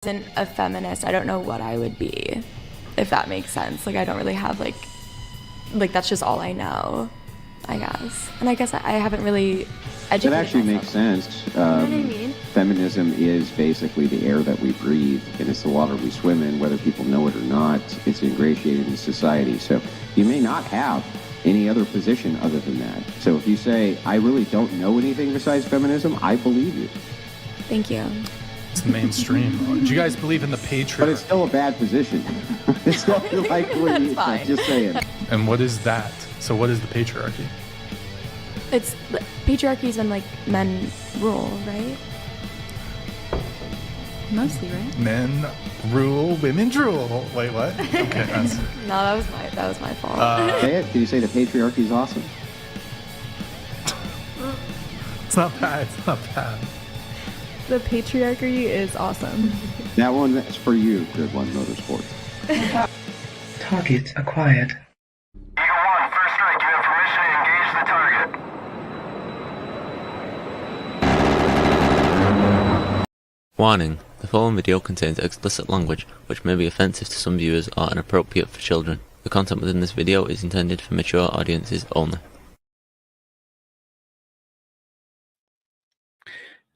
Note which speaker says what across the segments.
Speaker 1: Wasn't a feminist, I don't know what I would be, if that makes sense. Like, I don't really have like that's just all I know, I guess. And I guess I haven't really educated
Speaker 2: That actually
Speaker 1: myself.
Speaker 2: makes sense.
Speaker 1: You know what I mean?
Speaker 2: Feminism is basically the air that we breathe, and it's the water we swim in, whether people know it or not. It's ingratiated in society. So you may not have any other position other than that. So if you say, I really don't know anything besides feminism, I believe you.
Speaker 1: Thank you.
Speaker 3: It's mainstream. Do you guys believe in the patriarchy?
Speaker 2: But it's still a bad position. It's not like what you
Speaker 1: fine.
Speaker 2: just saying.
Speaker 3: And what is that? So what is the patriarchy?
Speaker 1: It's patriarchy's when like men rule, right?
Speaker 4: Mostly, right?
Speaker 3: Men rule, women drool. Wait, what? Okay, that's
Speaker 1: No, that was my fault.
Speaker 2: Say it. Can you say the patriarchy is awesome?
Speaker 3: it's not bad. It's not bad.
Speaker 4: The patriarchy is awesome.
Speaker 2: That one is for you, Grid One Motorsports.
Speaker 5: Target acquired.
Speaker 6: Eagle 1, first strike. You have permission to engage the target.
Speaker 7: Warning: the following video contains explicit language which may be offensive to some viewers or inappropriate for children. The content within this video is intended for mature audiences only.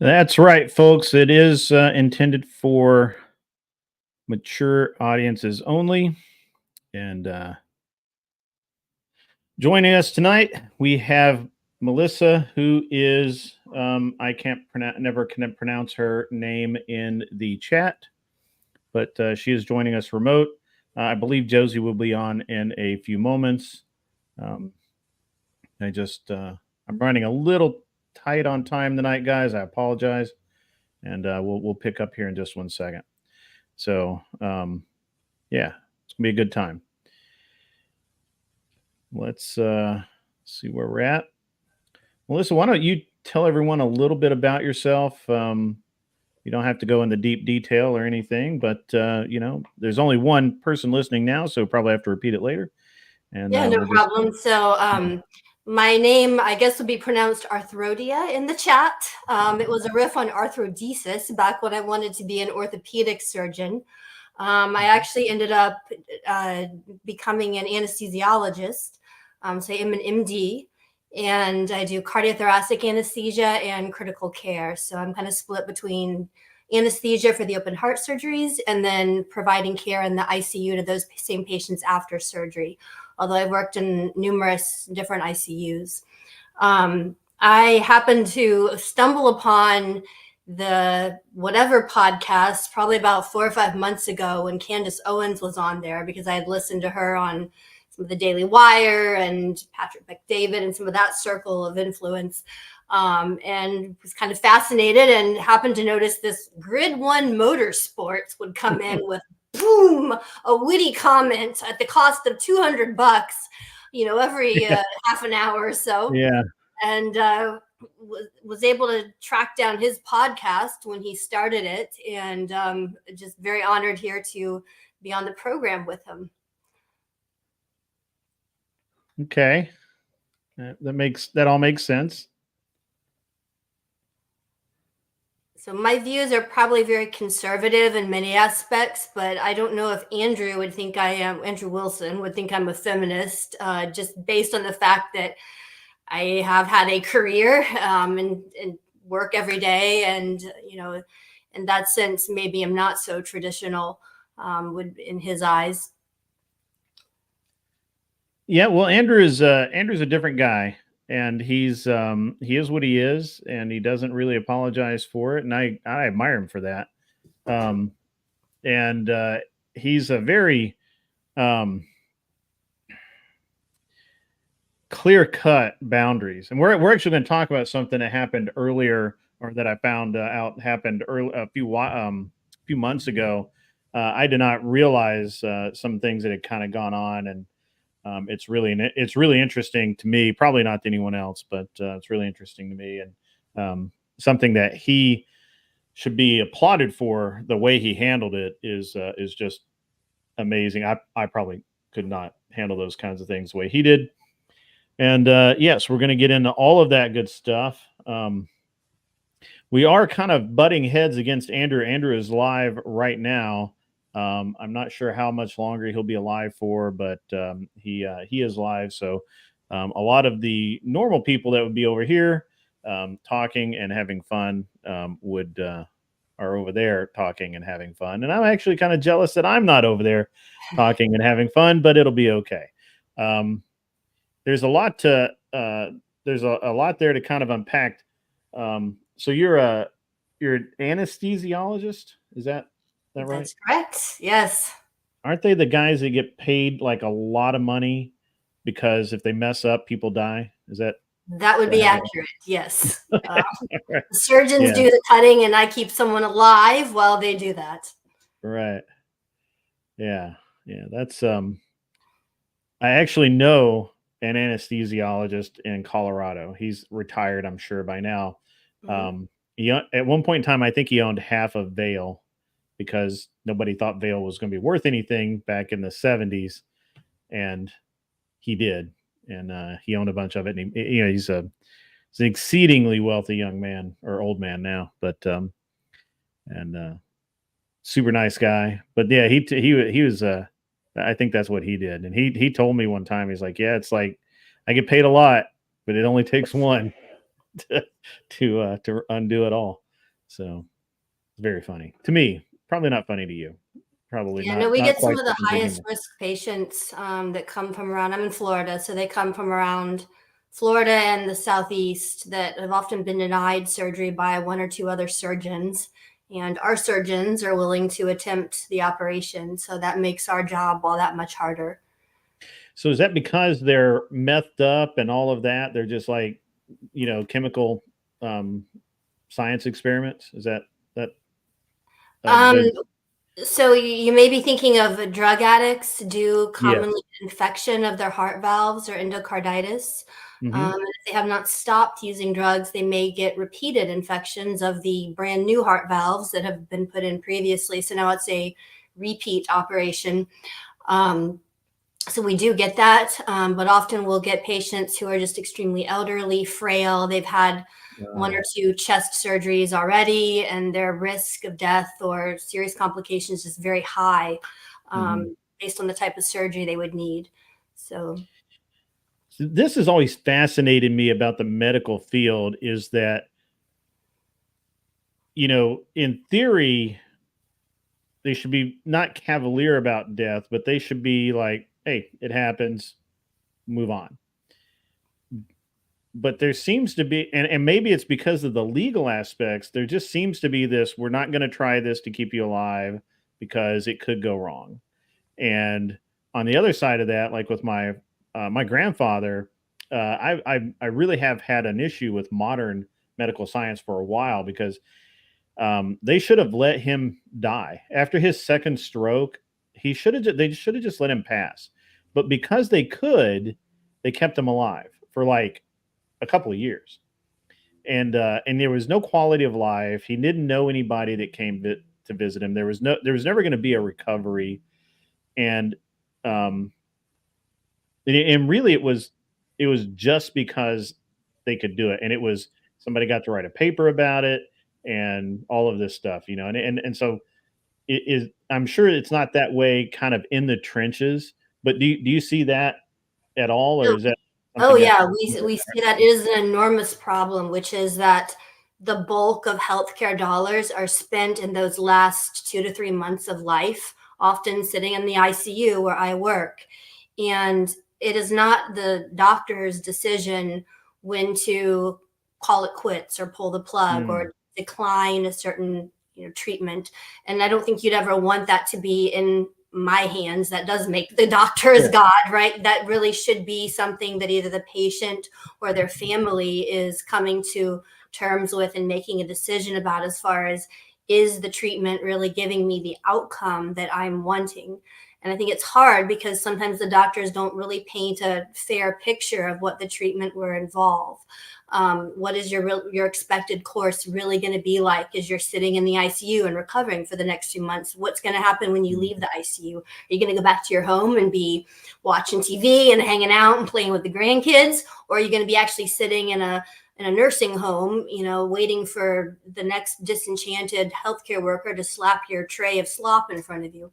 Speaker 8: That's right, folks. It is intended for mature audiences only. And joining us tonight, we have Melissa, who is I never can pronounce her name in the chat, but she is joining us remote. I believe Josie will be on in a few moments. I'm running a little tight on time tonight, guys. I apologize, and we'll pick up here in just 1 second. So yeah, it's gonna be a good time. Let's see where we're at. Melissa, why don't you tell everyone a little bit about yourself? You don't have to go into deep detail or anything, but there's only one person listening now, so probably have to repeat it later. And
Speaker 9: yeah, no problem. So my name, I guess, would be pronounced Arthrodia in the chat. It was a riff on arthrodesis back when I wanted to be an orthopedic surgeon. I actually ended up becoming an anesthesiologist. So I'm an MD, and I do cardiothoracic anesthesia and critical care. So I'm kind of split between anesthesia for the open heart surgeries and then providing care in the ICU to those same patients after surgery. Although I've worked in numerous different ICUs. I happened to stumble upon the whatever podcast probably about 4 or 5 months ago when Candace Owens was on there, because I had listened to her on some of the Daily Wire and Patrick Bet-David and some of that circle of influence, and was kind of fascinated and happened to notice this Grid One Motorsports would come in with boom, a witty comment at the cost of $200, every half an hour or so.
Speaker 8: Yeah.
Speaker 9: And was able to track down his podcast when he started it, and just very honored here to be on the program with him.
Speaker 8: Okay. That all makes sense.
Speaker 9: So my views are probably very conservative in many aspects, but I don't know if Andrew Wilson would think I'm a feminist, just based on the fact that I have had a career and work every day. And, in that sense, maybe I'm not so traditional in his eyes.
Speaker 8: Yeah, well, Andrew's a different guy. And he is what he is, and he doesn't really apologize for it. And I admire him for that. And he's a very clear-cut boundaries. And we're actually going to talk about something that happened earlier, or that I found out happened a few months ago. I did not realize some things that had kind of gone on, and it's really interesting to me, probably not to anyone else, but it's really interesting to me, and something that he should be applauded for. The way he handled it is just amazing. I probably could not handle those kinds of things the way he did. And yes, we're going to get into all of that good stuff. We are kind of butting heads against Andrew. Andrew is live right now. I'm not sure how much longer he'll be alive for, but he is live. So a lot of the normal people that would be over here talking and having fun are over there talking and having fun. And I'm actually kind of jealous that I'm not over there talking and having fun, but it'll be okay. There's a lot to there's a lot there to kind of unpack. So you're an anesthesiologist, is that right?
Speaker 9: That's correct. Yes.
Speaker 8: Aren't they the guys that get paid like a lot of money because if they mess up, people die? Is that
Speaker 9: That would be
Speaker 8: how-
Speaker 9: accurate. Yes.
Speaker 8: Right.
Speaker 9: The surgeons
Speaker 8: Yeah.
Speaker 9: do the cutting, and I keep someone alive while they do that.
Speaker 8: Right. Yeah. Yeah. That's I actually know an anesthesiologist in Colorado. He's retired, I'm sure by now.
Speaker 9: Mhm.
Speaker 8: At one point in time, I think he owned half of Vail because nobody thought Vail was going to be worth anything back in the 70s, and he did. And he owned a bunch of it. And he's an exceedingly wealthy young man or old man now, but super nice guy. But yeah, he was. I think that's what he did, and he told me one time, he's like, yeah, it's like I get paid a lot, but it only takes one to undo it all. So it's very funny to me. Probably not funny to you. Probably
Speaker 9: Yeah,
Speaker 8: not.
Speaker 9: no, we
Speaker 8: not
Speaker 9: get some
Speaker 8: quite
Speaker 9: of the
Speaker 8: so
Speaker 9: highest
Speaker 8: indignant.
Speaker 9: risk patients that come from around. I'm in Florida, so they come from around Florida and the Southeast that have often been denied surgery by one or two other surgeons. And our surgeons are willing to attempt the operation. So that makes our job all that much harder.
Speaker 8: So is that because they're methed up and all of that? They're just like, chemical science experiments. Is that
Speaker 9: Um,
Speaker 8: the-
Speaker 9: So you may be thinking of drug addicts do
Speaker 8: yeah.
Speaker 9: commonly get infection of their heart valves or endocarditis.
Speaker 8: Mhm.
Speaker 9: And if they have not stopped using drugs, they may get repeated infections of the brand new heart valves that have been put in previously. So now it's a repeat operation. So we do get that, but often we'll get patients who are just extremely elderly, frail. They've had one or two chest surgeries already, and their risk of death or serious complications is very high based on the type of surgery they would need. So
Speaker 8: This has always fascinated me about the medical field is that, in theory, they should be not cavalier about death, but they should be like, hey, it happens, move on. But there seems to be, and maybe it's because of the legal aspects, there just seems to be this, we're not going to try this to keep you alive because it could go wrong. And on the other side of that, like with my grandfather, I really have had an issue with modern medical science for a while because they should have let him die after his second stroke. They should have just let him pass, but because they kept him alive for like a couple of years, and there was no quality of life. He didn't know anybody that came to visit him. There was never going to be a recovery, and and really it was just because they could do it, and it was somebody got to write a paper about it and all of this stuff, and so it is. I'm sure it's not that way, kind of in the trenches. But do you see that at all, or is that?
Speaker 9: Oh yeah, we see that it is an enormous problem, which is that the bulk of healthcare dollars are spent in those last 2 to 3 months of life, often sitting in the ICU where I work. And it is not the doctor's decision when to call it quits or pull the plug or decline a certain treatment. And I don't think you'd ever want that to be in my hands. That does make the doctor as God, right? That really should be something that either the patient or their family is coming to terms with and making a decision about, as far as, is the treatment really giving me the outcome that I'm wanting? And I think it's hard because sometimes the doctors don't really paint a fair picture of what the treatment will involve. What is your expected course really going to be like as you're sitting in the ICU and recovering for the next few months? What's going to happen when you leave the ICU? Are you going to go back to your home and be watching TV and hanging out and playing with the grandkids? Or are you going to be actually sitting in a in a nursing home, waiting for the next disenchanted healthcare worker to slap your tray of slop in front of you,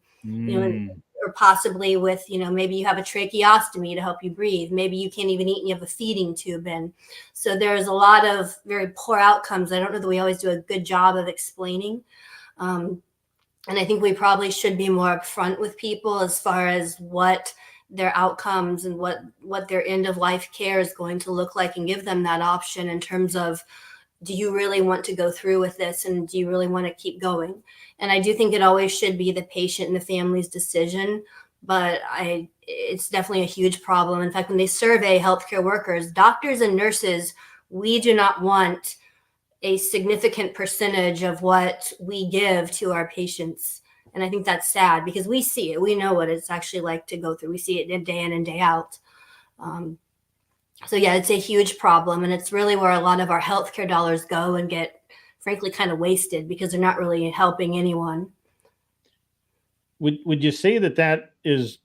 Speaker 9: or possibly with, maybe you have a tracheostomy to help you breathe. Maybe you can't even eat and you have a feeding tube in. So there's a lot of very poor outcomes. I don't know that we always do a good job of explaining. And I think we probably should be more upfront with people as far as what their outcomes and what their end of life care is going to look like, and give them that option in terms of, do you really want to go through with this, and do you really want to keep going? And I do think it always should be the patient and the family's decision, but it's definitely a huge problem. In fact, when they survey healthcare workers, doctors and nurses, we do not want a significant percentage of what we give to our patients. And I think that's sad, because we see it. We know what it's actually like to go through. We see it day in and day out. So yeah, it's a huge problem. And it's really where a lot of our healthcare dollars go and get, frankly, kind of wasted, because they're not really helping anyone.
Speaker 8: Would you say that is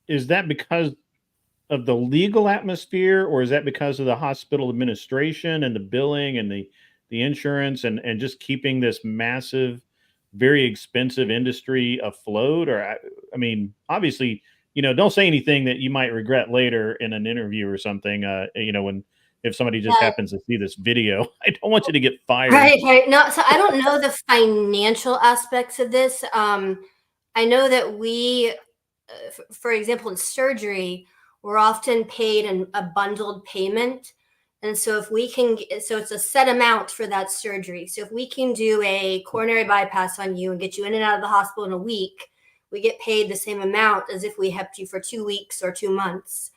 Speaker 8: that because of the legal atmosphere, or is that because of the hospital administration and the billing and the insurance and just keeping this massive, very expensive industry afloat? Or, I mean, obviously, don't say anything that you might regret later in an interview or something, if somebody just happens to see this video. I don't want you to get fired.
Speaker 9: Right. No, so I don't know the financial aspects of this. I know that we, for example, in surgery, we're often paid a bundled payment. And so so it's a set amount for that surgery. So if we can do a coronary bypass on you and get you in and out of the hospital in a week, we get paid the same amount as if we helped you for 2 weeks or 2 months.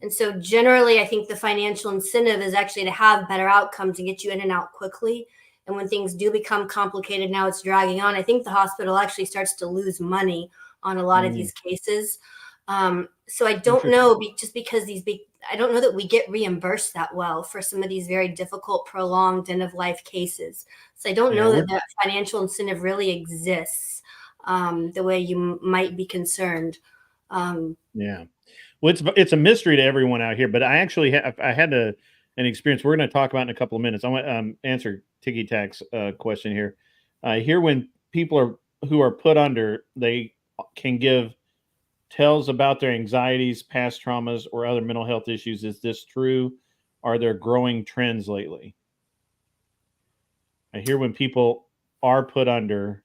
Speaker 9: And so generally, I think the financial incentive is actually to have better outcomes and get you in and out quickly. And when things do become complicated, now it's dragging on, I think the hospital actually starts to lose money on a lot of these cases. So I don't know, just because I don't know that we get reimbursed that well for some of these very difficult, prolonged end of life cases. So I don't know that financial incentive really exists the way you might be concerned.
Speaker 8: Yeah. Well, it's a mystery to everyone out here, but I actually had an experience we're going to talk about in a couple of minutes. I want to answer Tiki Tack's question here. Here, when people who are put under, they can give tells about their anxieties, past traumas, or other mental health issues. Is this true? Are there growing trends lately? I hear when people are put under,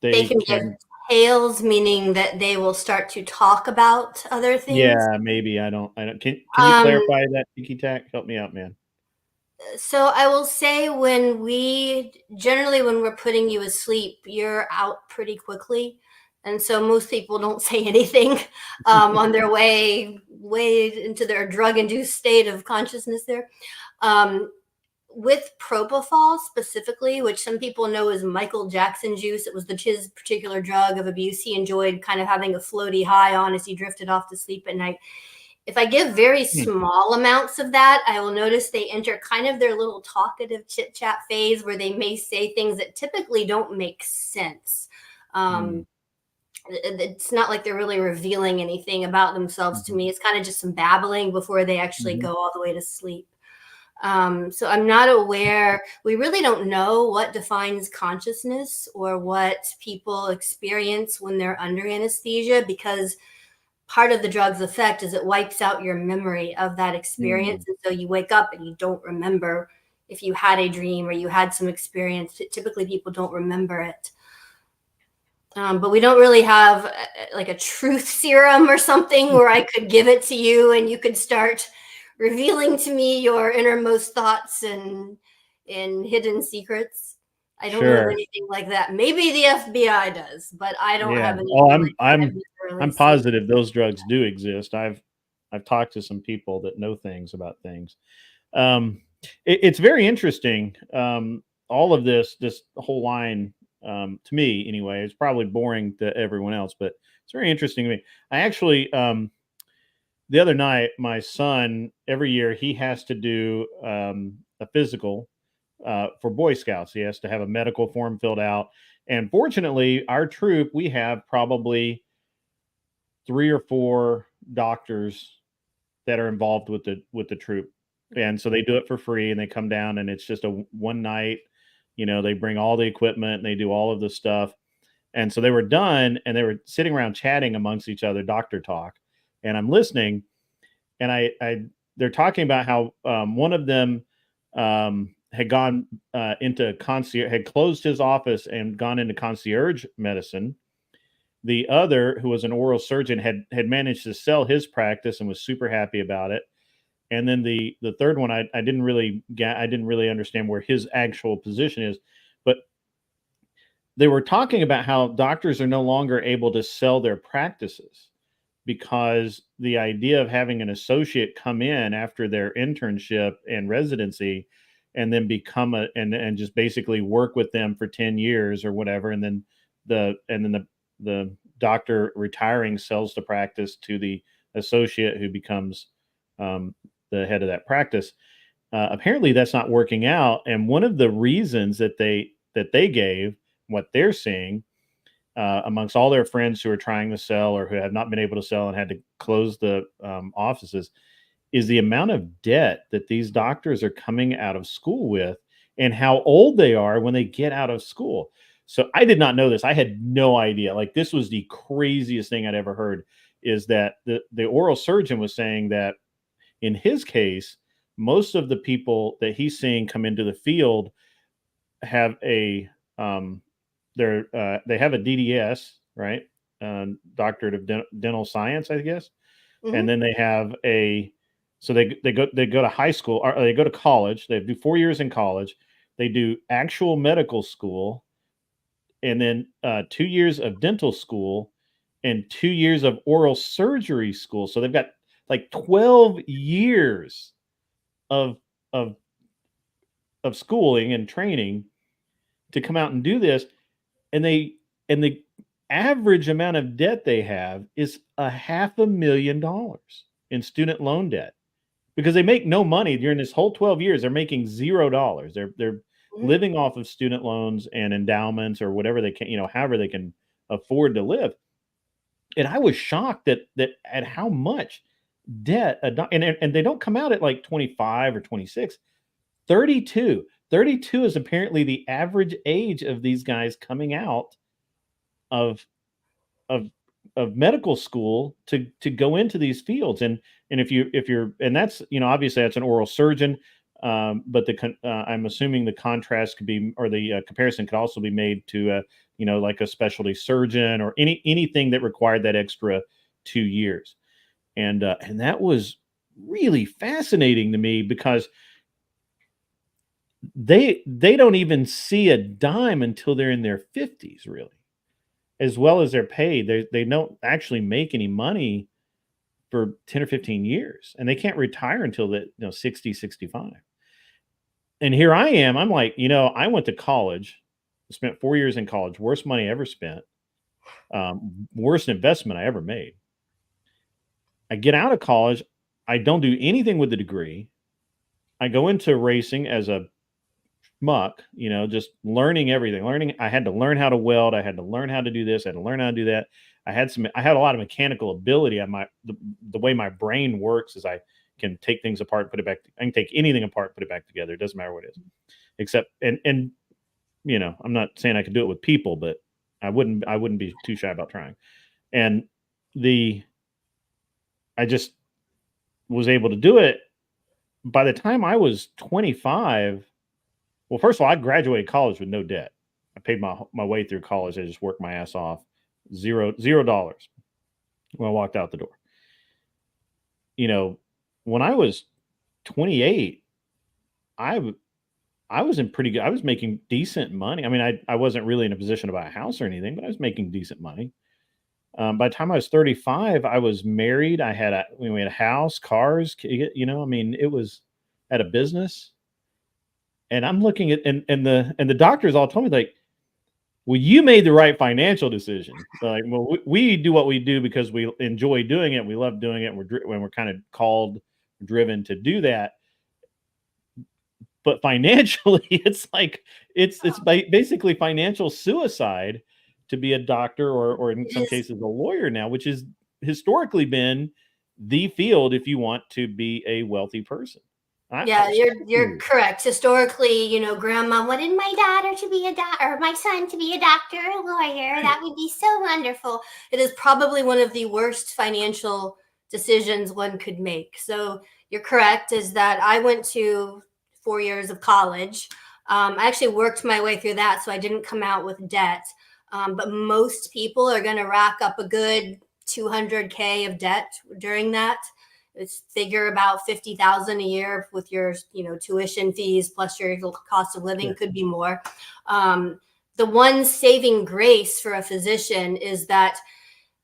Speaker 9: they can give tales, meaning that they will start to talk about other things.
Speaker 8: Yeah, maybe. I don't. Can you clarify that, Tiki Tack? Help me out, man.
Speaker 9: So I will say, when we're putting you asleep, you're out pretty quickly. And so most people don't say anything on their way into their drug-induced state of consciousness there. With propofol specifically, which some people know as Michael Jackson juice, it was his particular drug of abuse he enjoyed kind of having a floaty high on as he drifted off to sleep at night. If I give very small amounts of that, I will notice they enter kind of their little talkative chit-chat phase, where they may say things that typically don't make sense. It's not like they're really revealing anything about themselves to me. It's kind of just some babbling before they actually go all the way to sleep. So I'm not aware. We really don't know what defines consciousness or what people experience when they're under anesthesia, because part of the drug's effect is it wipes out your memory of that experience. And so you wake up and you don't remember if you had a dream or you had some experience. Typically, people don't remember it. But we don't really have like a truth serum or something where I could give it to you and you could start revealing to me your innermost thoughts and hidden secrets. I don't know anything like that. Maybe the FBI does, but I don't have any.
Speaker 8: Oh, I'm positive those drugs do exist. I've talked to some people that know things about things. It's very interesting. All of this whole line, to me anyway, it's probably boring to everyone else, but it's very interesting to me. I actually, the other night, my son, every year he has to do a physical for Boy Scouts. He has to have a medical form filled out. And fortunately, our troop, we have probably 3 or 4 doctors that are involved with the troop And so they do it for free, and they come down, and it's just a one night. They bring all the equipment, and they do all of the stuff. And so they were done, and they were sitting around chatting amongst each other, doctor talk, and I'm listening, and they're talking about how one of them had gone into concierge, had closed his office and gone into concierge medicine. The other, who was an oral surgeon, had managed to sell his practice and was super happy about it. And then the third one, I didn't really understand where his actual position is, but they were talking about how doctors are no longer able to sell their practices because the idea of having an associate come in after their internship and residency and then become and just basically work with them for 10 years or whatever, and then the doctor retiring sells the practice to the associate who becomes the head of that practice. Apparently that's not working out, and one of the reasons that they gave, what they're seeing amongst all their friends who are trying to sell or who have not been able to sell and had to close the offices, is the amount of debt that these doctors are coming out of school with and how old they are when they get out of school. So I did not know this. I had no idea. Like, this was the craziest thing I'd ever heard, is that the oral surgeon was saying that in his case, most of the people that he's seeing come into the field have a they have a DDS, right? Doctorate of Dental Science, I guess.
Speaker 9: Mhm.
Speaker 8: And then they have so they go to high school, or they go to college. They do 4 years in college. They do actual medical school, and then 2 years of dental school, and 2 years of oral surgery school. So they've got like 12 years of of of schooling and training to come out and do this. And the average amount of debt they have is $500,000 in student loan debt, because they make no money during this whole 12 years. They're making $0. They're
Speaker 9: Mhm.
Speaker 8: living off of student loans and endowments or whatever they can, however they can afford to live. And I was shocked that at how much debt and they don't come out at like 25 or 26. 32. 32 is apparently the average age of these guys coming out of of of medical school to go into these fields. And if you're and that's, obviously that's an oral surgeon, but I'm assuming the contrast could be, or the comparison could also be made to like a specialty surgeon or anything that required that extra 2 years. And that was really fascinating to me, because they don't even see a dime until they're in their 50s, really, as well as they're paid. They don't actually make any money for 10 or 15 years, and they can't retire until 60, 65. And here I am, I'm like, I went to college, spent 4 years in college, worst money I ever spent, worst investment I ever made. I get out of college, I don't do anything with the degree. I go into racing as a muck, just learning everything. I had to learn how to weld. I had to learn how to do this. I had to learn how to do that. I had a lot of mechanical ability. The way my brain works is I can take things apart, put it back. I can take anything apart, put it back together. It doesn't matter what it is, except, and I'm not saying I could do it with people, but I wouldn't be too shy about trying. And I just was able to do it. By the time I was 25, well, first of all, I graduated college with no debt. I paid my way through college. I just worked my ass off. $0 when I walked out the door. When I was 28, I was in pretty good. I was making decent money. I mean, I wasn't really in a position to buy a house or anything, but I was making decent money. By the time I was 35, I was married. We had a house, cars. I mean, it was at a business. And I'm looking at, and the doctors all told me, like, well, you made the right financial decision. Like, well, we do what we do because we enjoy doing it. We love doing it. When we're kind of driven to do that. But financially, it's like, it's basically financial suicide to be a doctor, or in some cases a lawyer now, which has historically been the field if you want to be a wealthy person.
Speaker 9: Yeah, you're correct. Historically, you know, grandma wanted my daughter to be a doctor, or my son to be a doctor, a lawyer. That would be so wonderful. It is probably one of the worst financial decisions one could make. So you're correct, is that I went to 4 years of college. I actually worked my way through that, so I didn't come out with debt. But most people are going to rack up a good 200K of debt during that. It's figure about 50,000 a year with your, you know, tuition fees plus your cost of living, could be more. The one saving grace for a physician is that,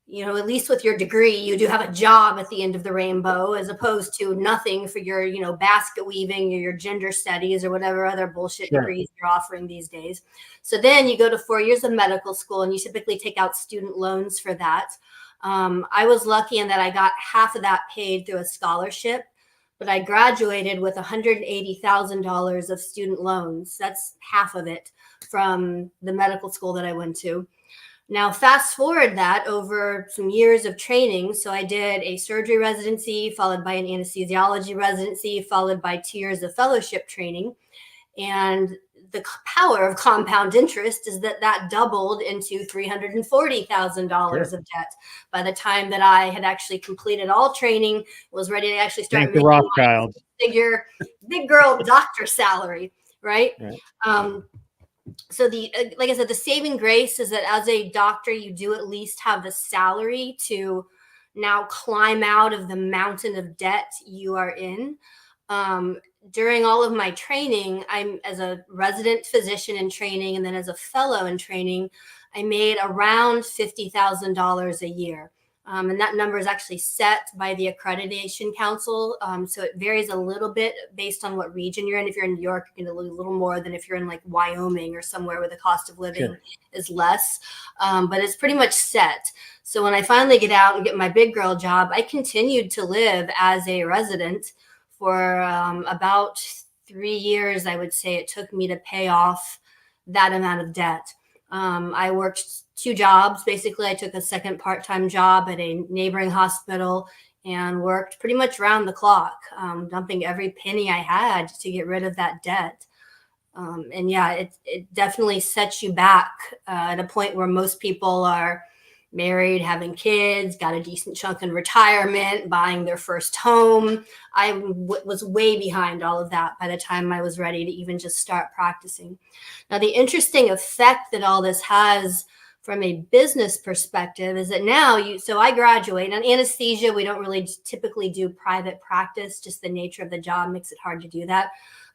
Speaker 9: you know, at least with your degree, you do have a job at the end of the rainbow, as opposed to nothing for your, you know, basket weaving or your gender studies or whatever other bullshit degrees you're offering these days. So then you go to 4 years of medical school, and you typically take out student loans for that. I was lucky in that I got half of that paid through a scholarship, but I graduated with $180,000 of student loans. That's half of it from the medical school that I went to. Now, fast forward that over some years of training. So I did a surgery residency, followed by an anesthesiology residency, followed by 2 years of fellowship training. And the power of compound interest is that that doubled into $340,000 of debt by the time that I had actually completed all training, was ready to actually start making my figure, big girl doctor salary, right? So the like I said, the saving grace is that as a doctor, you do at least have the salary to now climb out of the mountain of debt you are in. During all of my training, I'm as a resident physician in training, and then as a fellow in training, I made around $50,000 a year. And that number is actually set by the Accreditation Council. So it varies a little bit based on what region you're in. If you're in New York, you're going to lose a little more than if you're in like Wyoming or somewhere where the cost of living is less. But it's pretty much set. So when I finally get out and get my big girl job, I continued to live as a resident for about 3 years. I would say it took me to pay off that amount of debt. I worked 2 jobs. Basically, I took a second part-time job at a neighboring hospital and worked pretty much round the clock, dumping every penny I had to get rid of that debt. And yeah, it definitely sets you back at a point where most people are married, having kids, got a decent chunk in retirement, buying their first home. I was way behind all of that by the time I was ready to even just start practicing. Now, the interesting effect that all this has from a business perspective is that now so I graduate. On anesthesia, we don't really typically do private practice. Just the nature of the job makes it hard to do that.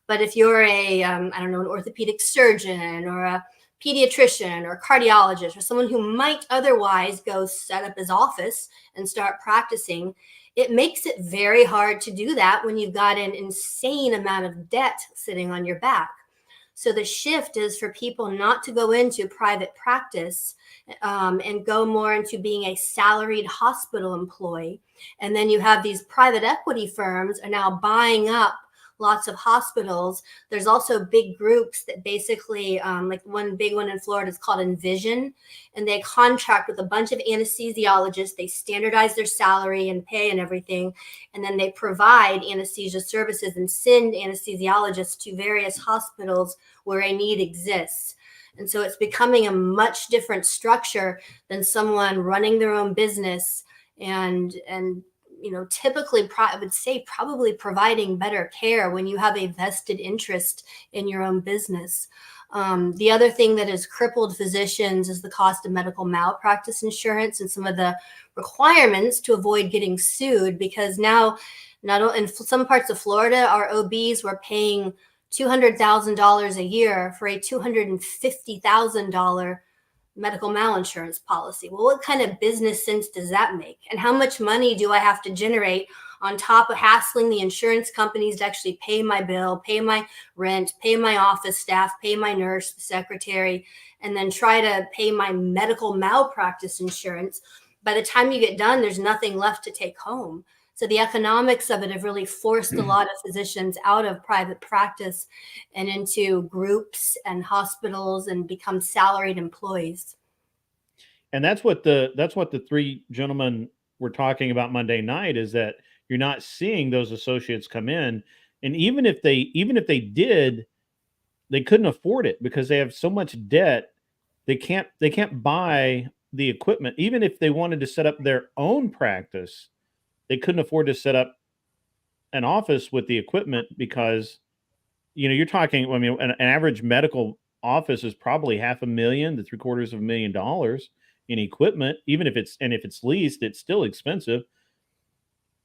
Speaker 9: But if you're I don't know, an orthopedic surgeon or a pediatrician or cardiologist or someone who might otherwise go set up his office and start practicing, it makes it very hard to do that when you've got an insane amount of debt sitting on your back. So the shift is for people not to go into private practice and go more into being a salaried hospital employee. And then you have these private equity firms are now buying up lots of hospitals. There's also big groups that basically, like one big one in Florida is called Envision, and they contract with a bunch of anesthesiologists. They standardize their salary and pay and everything, and then they provide anesthesia services and send anesthesiologists to various hospitals where a need exists. And so it's becoming a much different structure than someone running their own business and you know, typically I would say probably providing better care when you have a vested interest in your own business. The other thing that has crippled physicians is the cost of medical malpractice insurance and some of the requirements to avoid getting sued, because now in some parts of Florida, our OBs were paying $200,000 a year for a $250,000 medical malinsurance policy. Well, what kind of business sense does that make? And how much money do I have to generate on top of hassling the insurance companies to actually pay my bill, pay my rent, pay my office staff, pay my nurse, the secretary, and then try to pay my medical malpractice insurance? By the time you get done, there's nothing left to take home. So the economics of it have really forced a lot of physicians out of private practice and into groups and hospitals and become salaried employees.
Speaker 8: And that's what the 3 gentlemen were talking about Monday night, is that you're not seeing those associates come in. And even if they did, they couldn't afford it because they have so much debt. They can't buy the equipment. Even if they wanted to set up their own practice, they couldn't afford to set up an office with the equipment because you're talking. I mean, an average medical office is probably $500,000 to $750,000 in equipment. Even if it's leased, it's still expensive,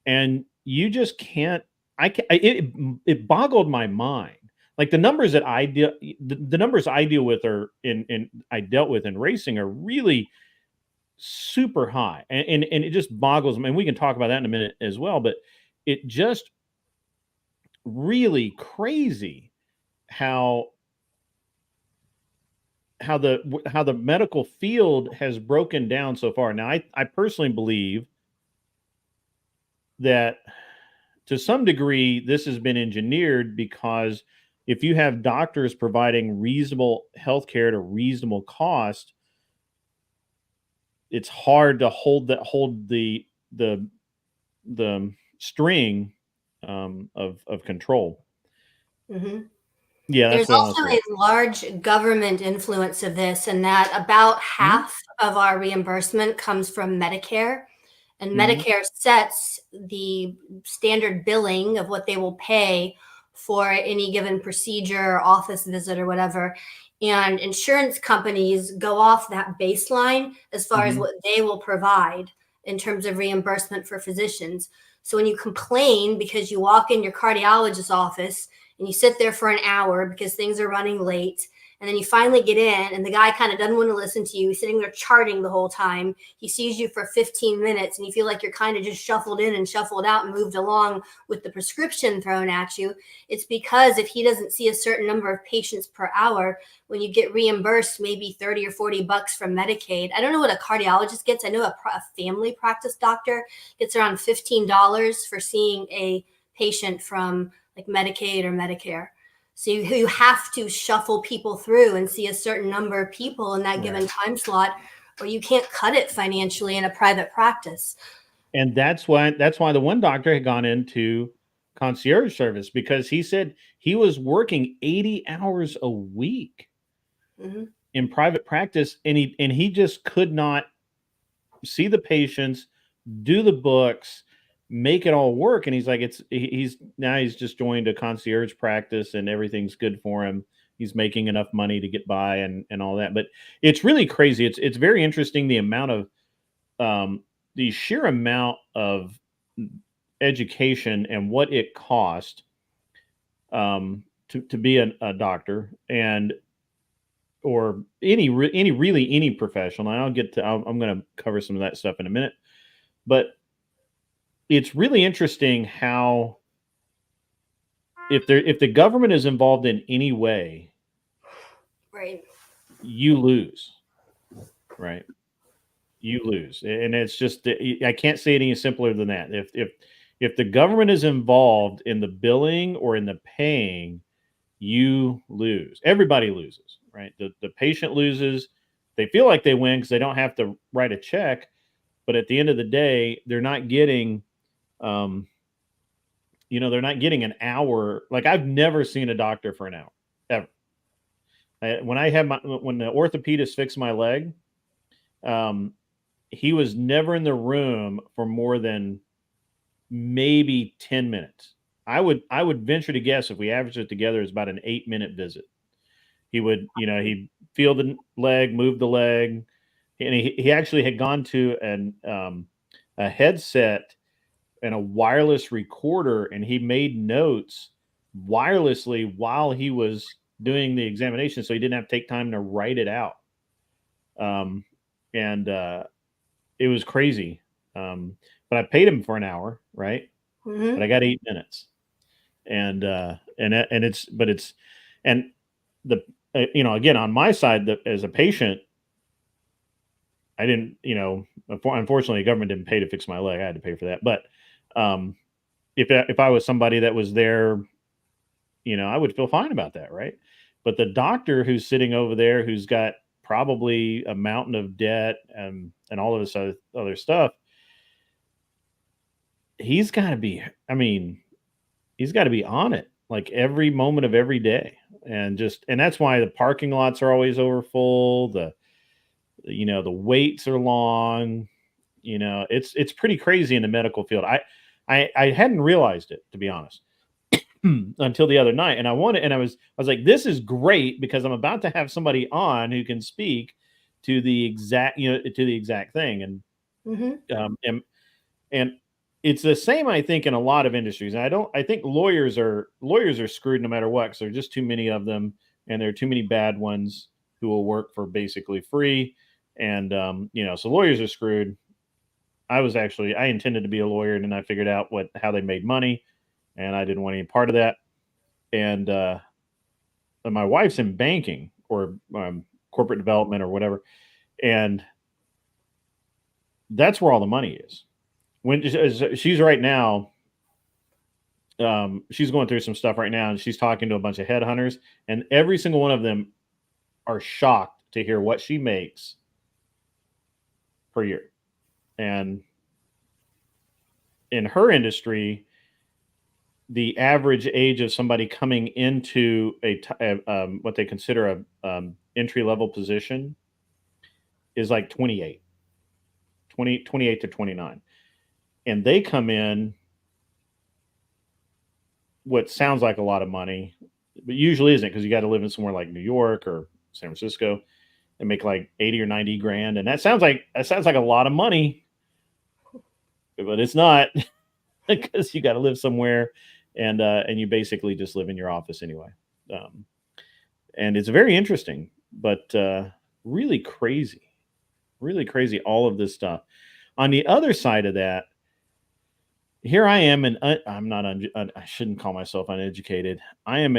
Speaker 8: and you just can't. It boggled my mind. Like the numbers that the numbers I deal with are I dealt with in racing are really super high, and it just boggles me. And we can talk about that in a minute as well. But it just really crazy how the medical field has broken down so far. Now, I personally believe that to some degree this has been engineered because if you have doctors providing reasonable health care at a reasonable cost, it's hard to hold the string of control.
Speaker 9: Mm-hmm.
Speaker 8: Yeah, that's
Speaker 9: There's
Speaker 8: what I
Speaker 9: also
Speaker 8: want to say.
Speaker 9: a large government influence of this, and that about half of our reimbursement comes from Medicare. And Medicare sets the standard billing of what they will pay for any given procedure, office visit, or whatever. And insurance companies go off that baseline as far as what they will provide in terms of reimbursement for physicians. So when you complain because you walk in your cardiologist's office and you sit there for an hour because things are running late, and then you finally get in and the guy kind of doesn't want to listen to you, he's sitting there charting the whole time, he sees you for 15 minutes and you feel like you're kind of just shuffled in and shuffled out and moved along with the prescription thrown at you. It's because if he doesn't see a certain number of patients per hour, when you get reimbursed maybe 30 or 40 bucks from Medicaid, I don't know what a cardiologist gets. I know a family practice doctor gets around $15 for seeing a patient from like Medicaid or Medicare. So you have to shuffle people through and see a certain number of people in that given time slot, or you can't cut it financially in a private practice.
Speaker 8: And that's why the one doctor had gone into concierge service, because he said he was working 80 hours a week in private practice, and he just could not see the patients, do the books, make it all work. And he's like, he's just joined a concierge practice and everything's good for him. He's making enough money to get by and all that. But it's really crazy. It's very interesting, the amount of the sheer amount of education and what it cost to be a doctor, and or any professional. And I'm going to cover some of that stuff in a minute, but it's really interesting how if the government is involved in any way,
Speaker 9: right,
Speaker 8: you lose, right? You lose, and it's just, I can't say it any simpler than that. If the government is involved in the billing or in the paying, you lose. Everybody loses, right? The patient loses. They feel like they win because they don't have to write a check, but at the end of the day, they're not getting they're not getting an hour. Like, I've never seen a doctor for an hour ever. When the orthopedist fixed my leg, he was never in the room for more than maybe 10 minutes. I would venture to guess, if we average it together, it's about an 8-minute visit. He would, he'd feel the leg, move the leg, and he actually had gone to a headset and a wireless recorder, and he made notes wirelessly while he was doing the examination, so he didn't have to take time to write it out. And it was crazy. But I paid him for an hour, right? But I got 8 minutes, and again, on my side, as a patient, I didn't, unfortunately, the government didn't pay to fix my leg. I had to pay for that. But if I was somebody that was there, I would feel fine about that, right? But the doctor who's sitting over there, who's got probably a mountain of debt and all of this other stuff, he's got to be, I mean, he's got to be on it like every moment of every day. And that's why the parking lots are always over full. The waits are long. It's pretty crazy in the medical field. I hadn't realized it, to be honest, until the other night. And I was like, this is great because I'm about to have somebody on who can speak to the exact thing. And and it's the same, I think, in a lot of industries. And I think lawyers are screwed no matter what, because there are just too many of them, and there are too many bad ones who will work for basically free. And so lawyers are screwed. I intended to be a lawyer, and then I figured out how they made money, and I didn't want any part of that. And my wife's in banking or corporate development or whatever, and that's where all the money is. When she's right now, she's going through some stuff right now, and she's talking to a bunch of headhunters, and every single one of them are shocked to hear what she makes per year. And in her industry, the average age of somebody coming into what they consider a entry level position is like 28 to 29. And they come in what sounds like a lot of money, but usually isn't, because you got to live in somewhere like New York or San Francisco and make like 80 or 90 grand. And that sounds like a lot of money, but it's not, because you got to live somewhere, and you basically just live in your office anyway. And it's very interesting, but really crazy, all of this stuff. On the other side of that, here I am, and I'm not. I shouldn't call myself uneducated. I am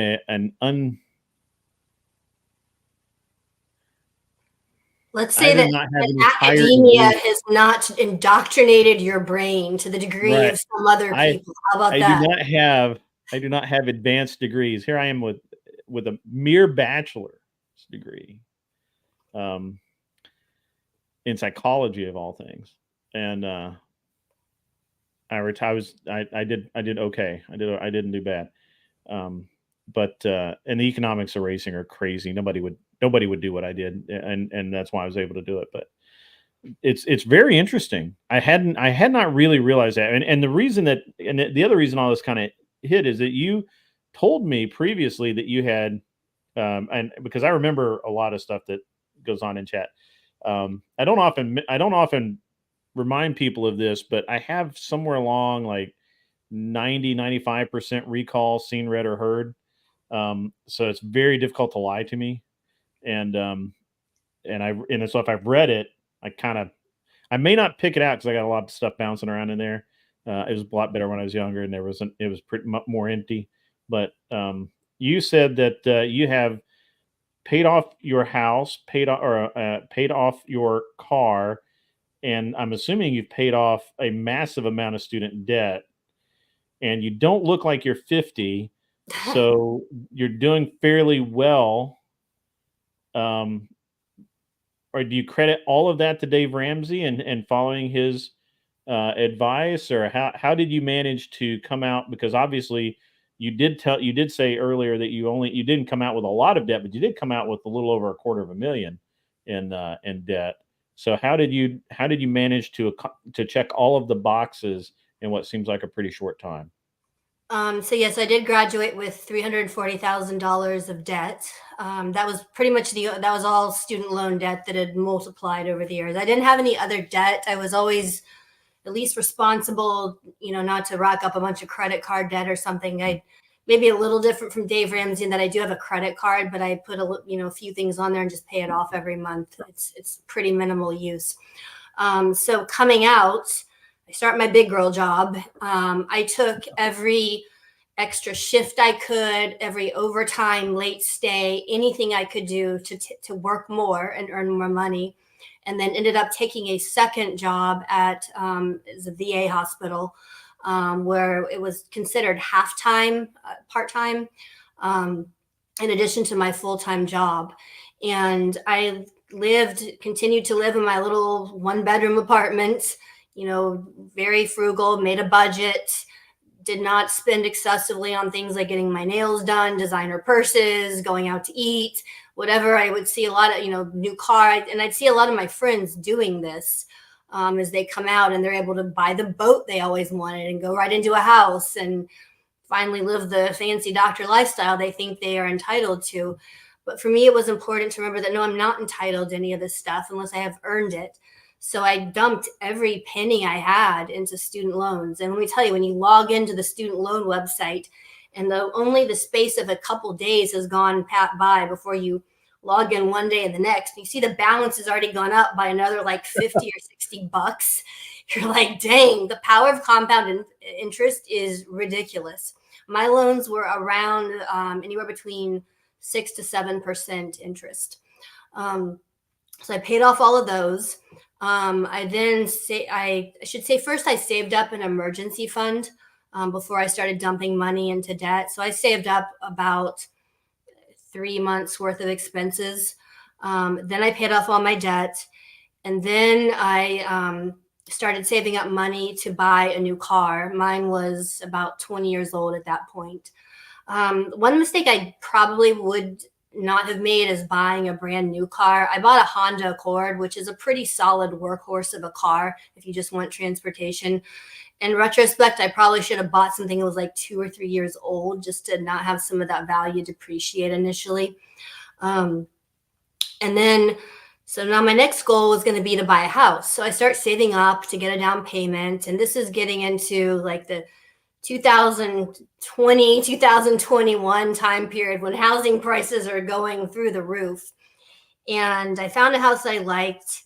Speaker 9: Let's say that academia has not indoctrinated your brain to the degree of some other people. How about that?
Speaker 8: I do not have advanced degrees. Here I am with a mere bachelor's degree, in psychology of all things, and I did okay. I didn't do bad, but and the economics of racing are crazy. Nobody would do what I did, and that's why I was able to do it. But it's very interesting. I had not really realized that, and the reason that, and the other reason all this kind of hit is that you told me previously that you had, and because I remember a lot of stuff that goes on in chat. I don't often remind people of this, but I have somewhere along like 95% recall, seen, read, or heard. So it's very difficult to lie to me. And so if I've read it, I may not pick it out because I got a lot of stuff bouncing around in there. It was a lot better when I was younger, and it was pretty more empty. But you said that you have paid off your house, paid off your car, and I'm assuming you've paid off a massive amount of student debt, and you don't look like you're 50, so you're doing fairly well. Or do you credit all of that to Dave Ramsey and following his advice, or how did you manage to come out? Because obviously you did say earlier that you didn't come out with a lot of debt, but you did come out with a little over $250,000 in debt. So how did you manage to check all of the boxes in what seems like a pretty short time?
Speaker 9: So yes, I did graduate with $340,000 of debt. That was pretty much that was all student loan debt that had multiplied over the years. I didn't have any other debt. I was always at least responsible, not to rack up a bunch of credit card debt or something. I maybe a little different from Dave Ramsey in that I do have a credit card, but I put a few things on there and just pay it off every month. It's pretty minimal use. So coming out, I start my big girl job. I took every extra shift I could, every overtime, late stay, anything I could do to work more and earn more money. And then ended up taking a second job at the VA hospital, where it was considered half-time, part-time, in addition to my full-time job. And I continued to live in my little one-bedroom apartment, very frugal, made a budget, did not spend excessively on things like getting my nails done, designer purses, going out to eat, whatever. I would see a lot of, new car. And I'd see a lot of my friends doing this as they come out and they're able to buy the boat they always wanted and go right into a house and finally live the fancy doctor lifestyle they think they are entitled to. But for me, it was important to remember that, no, I'm not entitled to any of this stuff unless I have earned it. So I dumped every penny I had into student loans. And let me tell you, when you log into the student loan website and only the space of a couple days has gone by before you log in one day and the next, you see the balance has already gone up by another like 50 or $60. You're like, dang, the power of compound interest is ridiculous. My loans were around anywhere between 6 to 7% interest. So I paid off all of those. I should say first I saved up an emergency fund before I started dumping money into debt. So I saved up about 3 months worth of expenses. Then I paid off all my debt. And then I started saving up money to buy a new car. Mine was about 20 years old at that point. One mistake I probably would not have made is buying a brand new car. I bought a Honda Accord, which is a pretty solid workhorse of a car if you just want transportation. In retrospect, I probably should have bought something that was like 2 or 3 years old just to not have some of that value depreciate initially. So now my next goal was going to be to buy a house. So I start saving up to get a down payment. And this is getting into like the 2020, 2021 time period when housing prices are going through the roof. And I found a house I liked,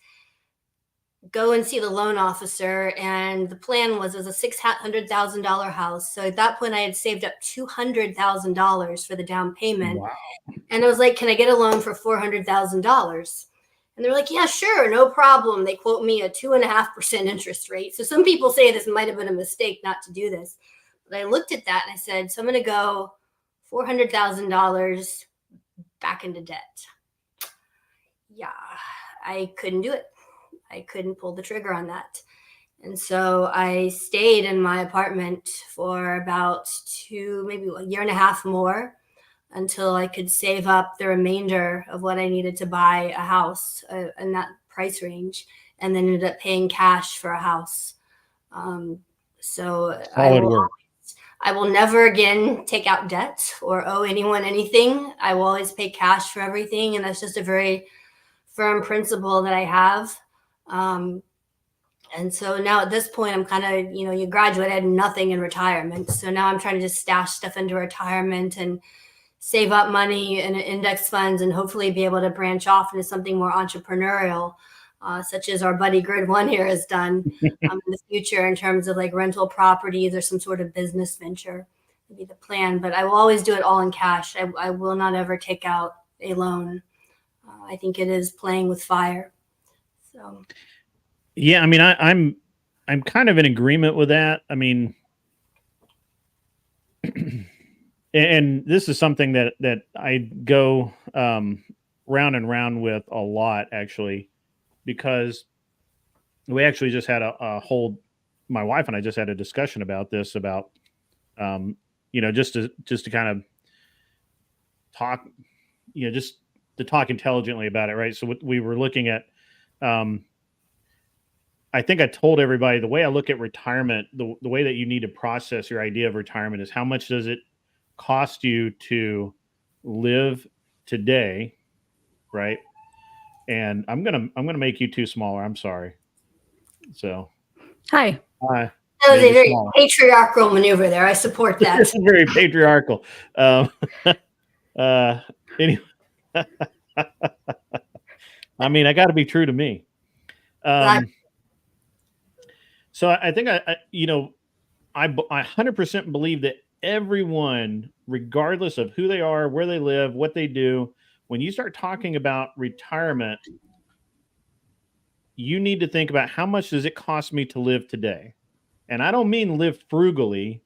Speaker 9: go and see the loan officer. And the plan was a $600,000 house. So at that point I had saved up $200,000 for the down payment.
Speaker 8: Wow.
Speaker 9: And I was like, can I get a loan for $400,000? And they're like, yeah, sure, no problem. They quote me a 2.5% interest rate. So some people say this might have been a mistake not to do this. But I looked at that and I said, so I'm going to go $400,000 back into debt. Yeah, I couldn't do it. I couldn't pull the trigger on that. And so I stayed in my apartment for about maybe a year and a half more until I could save up the remainder of what I needed to buy a house in that price range, and then ended up paying cash for a house. So I will never again take out debt or owe anyone anything. I will always pay cash for everything. And that's just a very firm principle that I have. And so now at this point, I'm kind of, you graduate, I had nothing in retirement. So now I'm trying to just stash stuff into retirement and save up money in index funds and hopefully be able to branch off into something more entrepreneurial, such as our buddy Grid One here has done in the future in terms of like rental properties or some sort of business venture would be the plan. But I will always do it all in cash. I will not ever take out a loan. I think it is playing with fire. So.
Speaker 8: Yeah, I mean, I'm kind of in agreement with that. I mean, and this is something that I go round and round with a lot, actually, because we actually just had my wife and I just had a discussion about this, about just to kind of talk, just to talk intelligently about it, right? So we were looking at. I think I told everybody the way I look at retirement, the way that you need to process your idea of retirement is how much does it cost you to live today, right? And I'm gonna make you two smaller. I'm sorry. So
Speaker 4: Hi.
Speaker 9: That was a very patriarchal maneuver there. I support that.
Speaker 8: It's very patriarchal. Anyway, I mean, I got to be true to me. So I think I 100% believe that everyone, regardless of who they are, where they live, what they do, when you start talking about retirement, you need to think about how much does it cost me to live today? And I don't mean live frugally.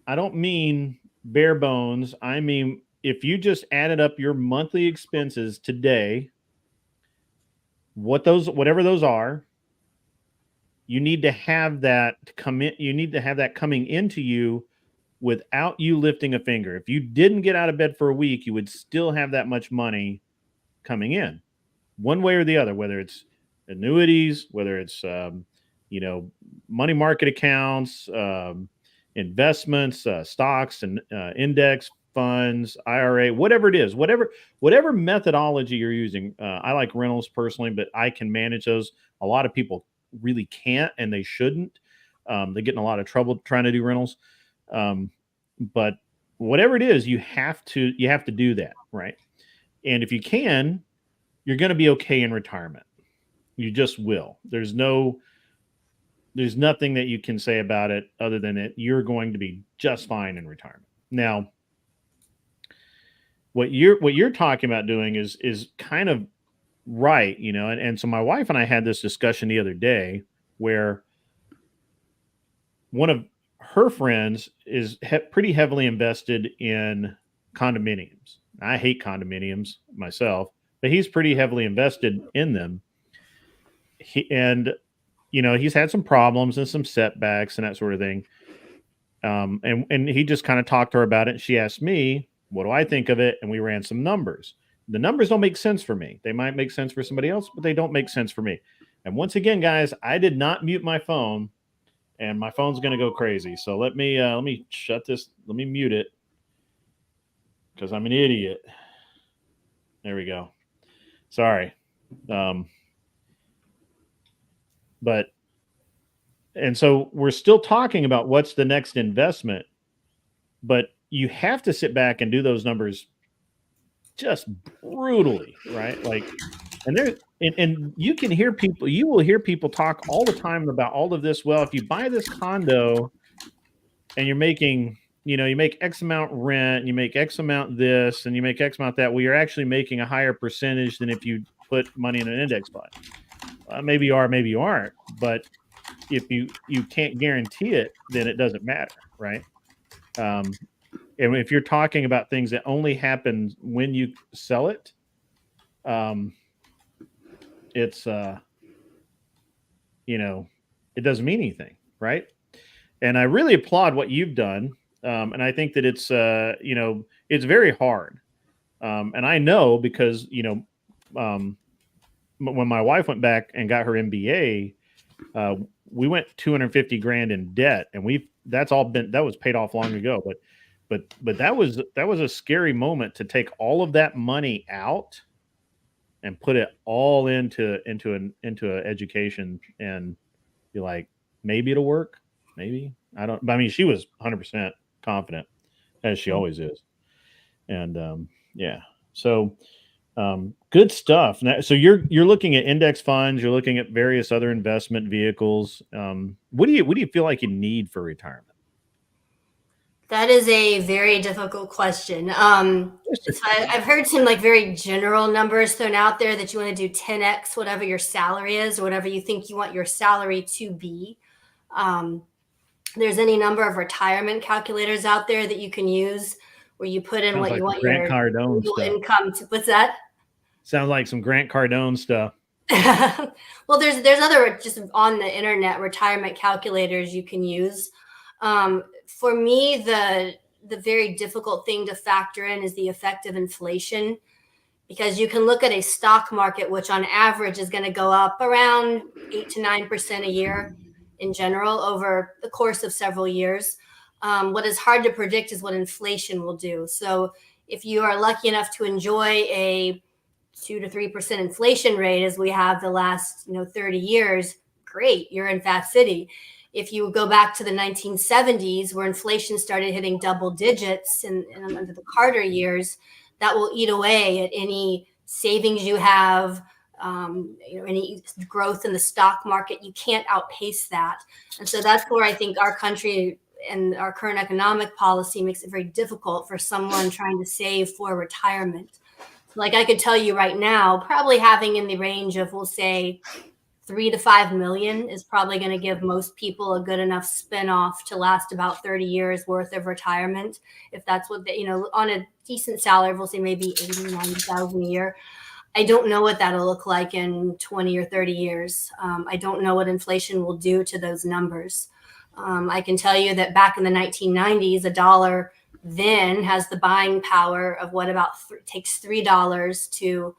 Speaker 8: I don't mean bare bones. I mean, if you just added up your monthly expenses today, whatever those are, you need to have that come in. You need to have that coming into you without you lifting a finger. If you didn't get out of bed for a week, you would still have that much money coming in, one way or the other, whether it's annuities, whether it's money market accounts, investments, stocks, and index funds, IRA, whatever it is, whatever methodology you're using. I like rentals personally, but I can manage those. A lot of people really can't, and they shouldn't. They get in a lot of trouble trying to do rentals. But whatever it is, you have to do that, right? And if you can, you're going to be okay in retirement. You just will. There's nothing that you can say about it other than that you're going to be just fine in retirement. Now, what you're talking about doing is kind of right, and so my wife and I had this discussion the other day where one of her friends is pretty heavily invested in condominiums. I hate condominiums myself, but he's pretty heavily invested in them. He's had some problems and some setbacks and that sort of thing. And he just kind of talked to her about it. And she asked me, what do I think of it? And we ran some numbers. The numbers don't make sense for me. They might make sense for somebody else, but they don't make sense for me. And once again, guys, I did not mute my phone, and my phone's going to go crazy. So let me shut this. Let me mute it because I'm an idiot. There we go. Sorry. And so we're still talking about what's the next investment, but you have to sit back and do those numbers just brutally, right? And you can hear people, you will hear people talk all the time about all of this. Well, if you buy this condo and you're making, you make X amount rent, you make X amount this, and you make X amount that, well, you're actually making a higher percentage than if you put money in an index fund. Maybe you are, maybe you aren't, but if you can't guarantee it, then it doesn't matter, right? And if you're talking about things that only happen when you sell it, it's it doesn't mean anything, right? And I really applaud what you've done, and I think that it's it's very hard, and I know because when my wife went back and got her MBA, we went 250 grand in debt, and that was paid off long ago. But that was a scary moment to take all of that money out and put it all into an education, and be like, maybe it'll work, maybe I don't. But I mean, she was 100% confident, as she always is, and yeah, so. Good stuff. Now, so you're looking at index funds. You're looking at various other investment vehicles. What do you feel like you need for retirement?
Speaker 9: That is a very difficult question. So I've heard some very general numbers thrown out there that you want to do 10x whatever your salary is, or whatever you think you want your salary to be. There's any number of retirement calculators out there that you can use where you put in
Speaker 8: Sounds
Speaker 9: what
Speaker 8: like
Speaker 9: you want
Speaker 8: Grant
Speaker 9: your
Speaker 8: Cardone
Speaker 9: total
Speaker 8: stuff.
Speaker 9: income to. What's that?
Speaker 8: Sounds like some Grant Cardone stuff.
Speaker 9: Well, there's other just on the internet retirement calculators you can use. For me, the very difficult thing to factor in is the effect of inflation, because you can look at a stock market, which on average is going to go up around 8 to 9% a year in general over the course of several years. What is hard to predict is what inflation will do. So if you are lucky enough to enjoy a 2 to 3% inflation rate, as we have the last 30 years, great, you're in Fat City. If you go back to the 1970s, where inflation started hitting double digits and under the Carter years, that will eat away at any savings you have, any growth in the stock market. You can't outpace that. And so that's where I think our country and our current economic policy makes it very difficult for someone trying to save for retirement. Like I could tell you right now, probably having in the range of, we'll say, 3 to 5 million is probably going to give most people a good enough spin off to last about 30 years worth of retirement. If that's what they, on a decent salary, we'll say maybe 80, 90,000 a year. I don't know what that'll look like in 20 or 30 years. I don't know what inflation will do to those numbers. I can tell you that back in the 1990s, a dollar then has the buying power of what about takes $3 to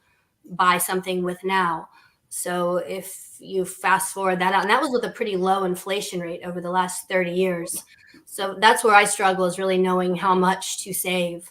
Speaker 9: buy something with now. So if you fast forward that out, and that was with a pretty low inflation rate over the last 30 years. So that's where I struggle, is really knowing how much to save.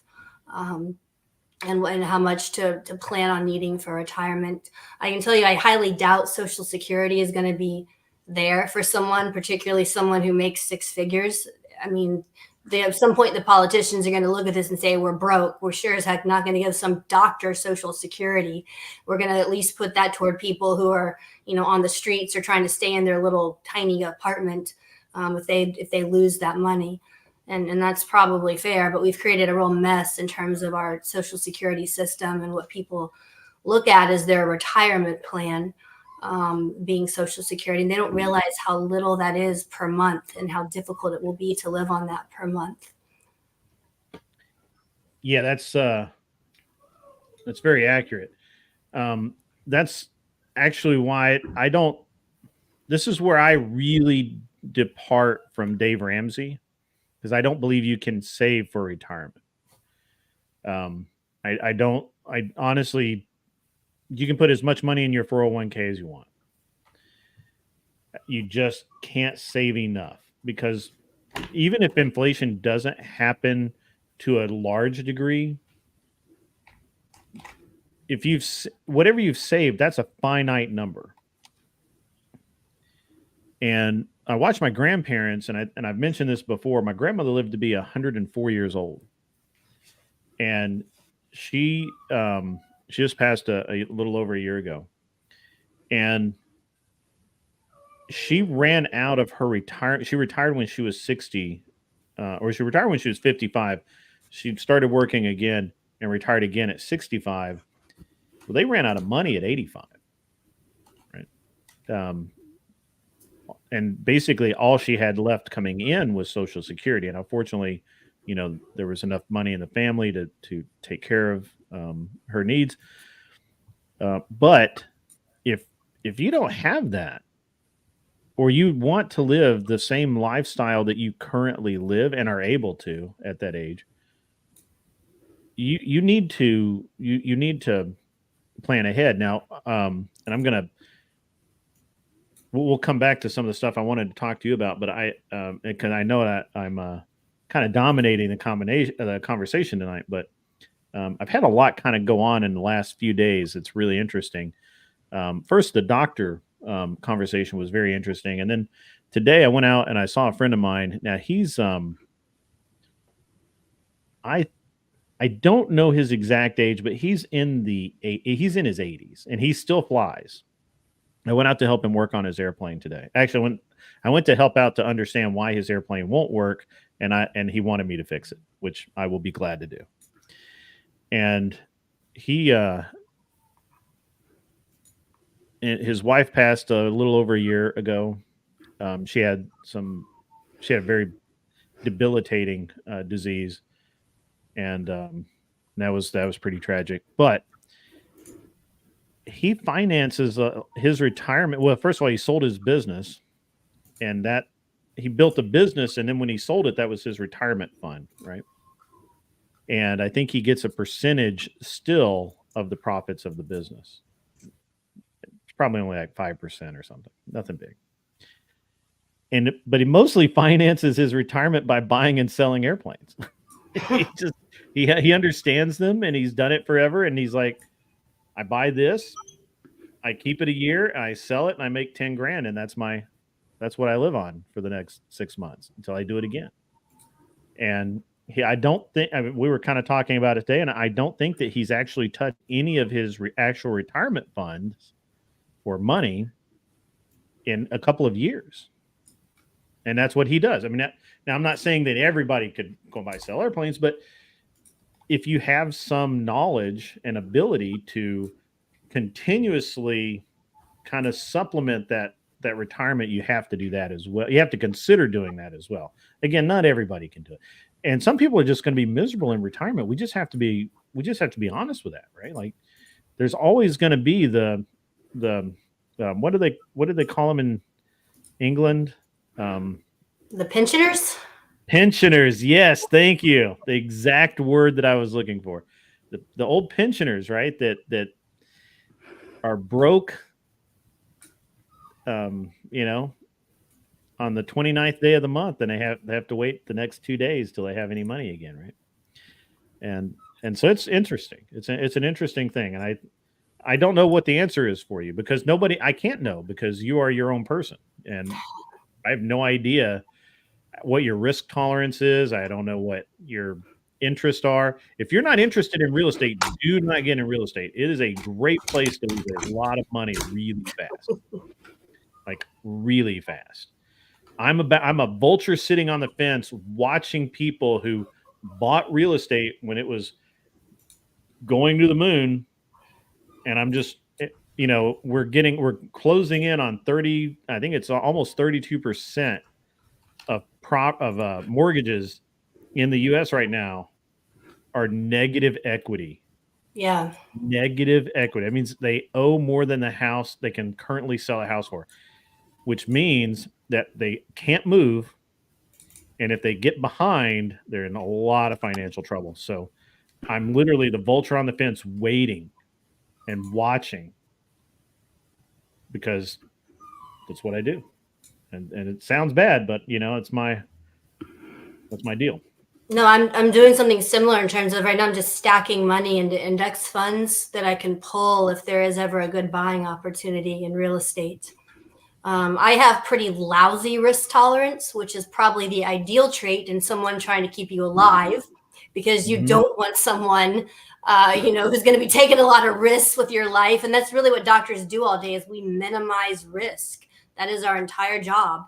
Speaker 9: And how much to plan on needing for retirement. I can tell you, I highly doubt Social Security is going to be there for someone, particularly someone who makes six figures. I mean, at some point, the politicians are going to look at this and say, we're broke. We're sure as heck not going to give some doctor Social Security. We're going to at least put that toward people who are, on the streets or trying to stay in their little tiny apartment if they lose that money. And that's probably fair, but we've created a real mess in terms of our Social Security system and what people look at as their retirement plan, being Social Security. And they don't realize how little that is per month and how difficult it will be to live on that per month.
Speaker 8: Yeah, that's very accurate. That's actually why this is where I really depart from Dave Ramsey, because I don't believe you can save for retirement. I honestly, you can put as much money in your 401k as you want. You just can't save enough, because even if inflation doesn't happen to a large degree, whatever you've saved, that's a finite number. And I watched my grandparents, and I've mentioned this before. My grandmother lived to be 104 years old, and she just passed a little over a year ago. And she ran out of her retirement. She retired when she was 60, or she retired when she was 55. She started working again and retired again at 65. Well, they ran out of money at 85, right? And basically all she had left coming in was Social Security. And unfortunately, there was enough money in the family to take care of her needs. But if you don't have that, or you want to live the same lifestyle that you currently live and are able to at that age, you need to plan ahead. Now, and we'll come back to some of the stuff I wanted to talk to you about, but because I know that I'm kind of dominating the conversation tonight, but I've had a lot kind of go on in the last few days. It's really interesting. First, the doctor conversation was very interesting, and then today I went out and I saw a friend of mine. Now he's I don't know his exact age, but he's in his 80s, and he still flies. I went out to help him work on his airplane today. Actually, I went to help out to understand why his airplane won't work, and he wanted me to fix it, which I will be glad to do. And his wife passed a little over a year ago. She had a very debilitating disease, and that was pretty tragic. But he finances his retirement. Well, first of all, he sold his business, and that he built a business, and then when he sold it, that was his retirement fund, right? And I think he gets a percentage still of the profits of the business. It's probably only like 5% or something, nothing big. But he mostly finances his retirement by buying and selling airplanes. he understands them, and he's done it forever. And he's like, I buy this, I keep it a year, and I sell it, and I make 10 grand. And that's what I live on for the next 6 months until I do it again. And I don't think, we were kind of talking about it today, and I don't think that he's actually touched any of his actual retirement funds or money in a couple of years. And that's what he does. I mean, now I'm not saying that everybody could go buy sell airplanes, but if you have some knowledge and ability to continuously kind of supplement that retirement, you have to do that as well. You have to consider doing that as well. Again, not everybody can do it. And some people are just going to be miserable in retirement. We just have to be honest with that, right? Like, there's always going to be the what do they call them in England?
Speaker 9: The pensioners.
Speaker 8: Pensioners, yes, thank you. The exact word that I was looking for. The old pensioners, right? That are broke, you know, on the 29th day of the month, and they have to wait the next 2 days till they have any money again, right? And so it's interesting. It's an interesting thing, and I don't know what the answer is for you, because I can't know, because you are your own person, and I have no idea what your risk tolerance is. I don't know what your interests are. If you're not interested in real estate, do not get in real estate. It is a great place to lose a lot of money really fast, like really fast. I'm a vulture sitting on the fence watching people who bought real estate when it was going to the moon, and I'm just, we're closing in on 30, I think it's almost 32% of mortgages in the US right now are negative equity.
Speaker 9: Yeah.
Speaker 8: Negative equity. That means they owe more than the house they can currently sell a house for, which means that they can't move. And if they get behind, they're in a lot of financial trouble. So I'm literally the vulture on the fence waiting and watching, because that's what I do. And it sounds bad, but that's my deal.
Speaker 9: No, I'm doing something similar in terms of right now I'm just stacking money into index funds that I can pull if there is ever a good buying opportunity in real estate. I have pretty lousy risk tolerance, which is probably the ideal trait in someone trying to keep you alive, because you don't want someone, who's going to be taking a lot of risks with your life. And that's really what doctors do all day, is we minimize risk. That is our entire job.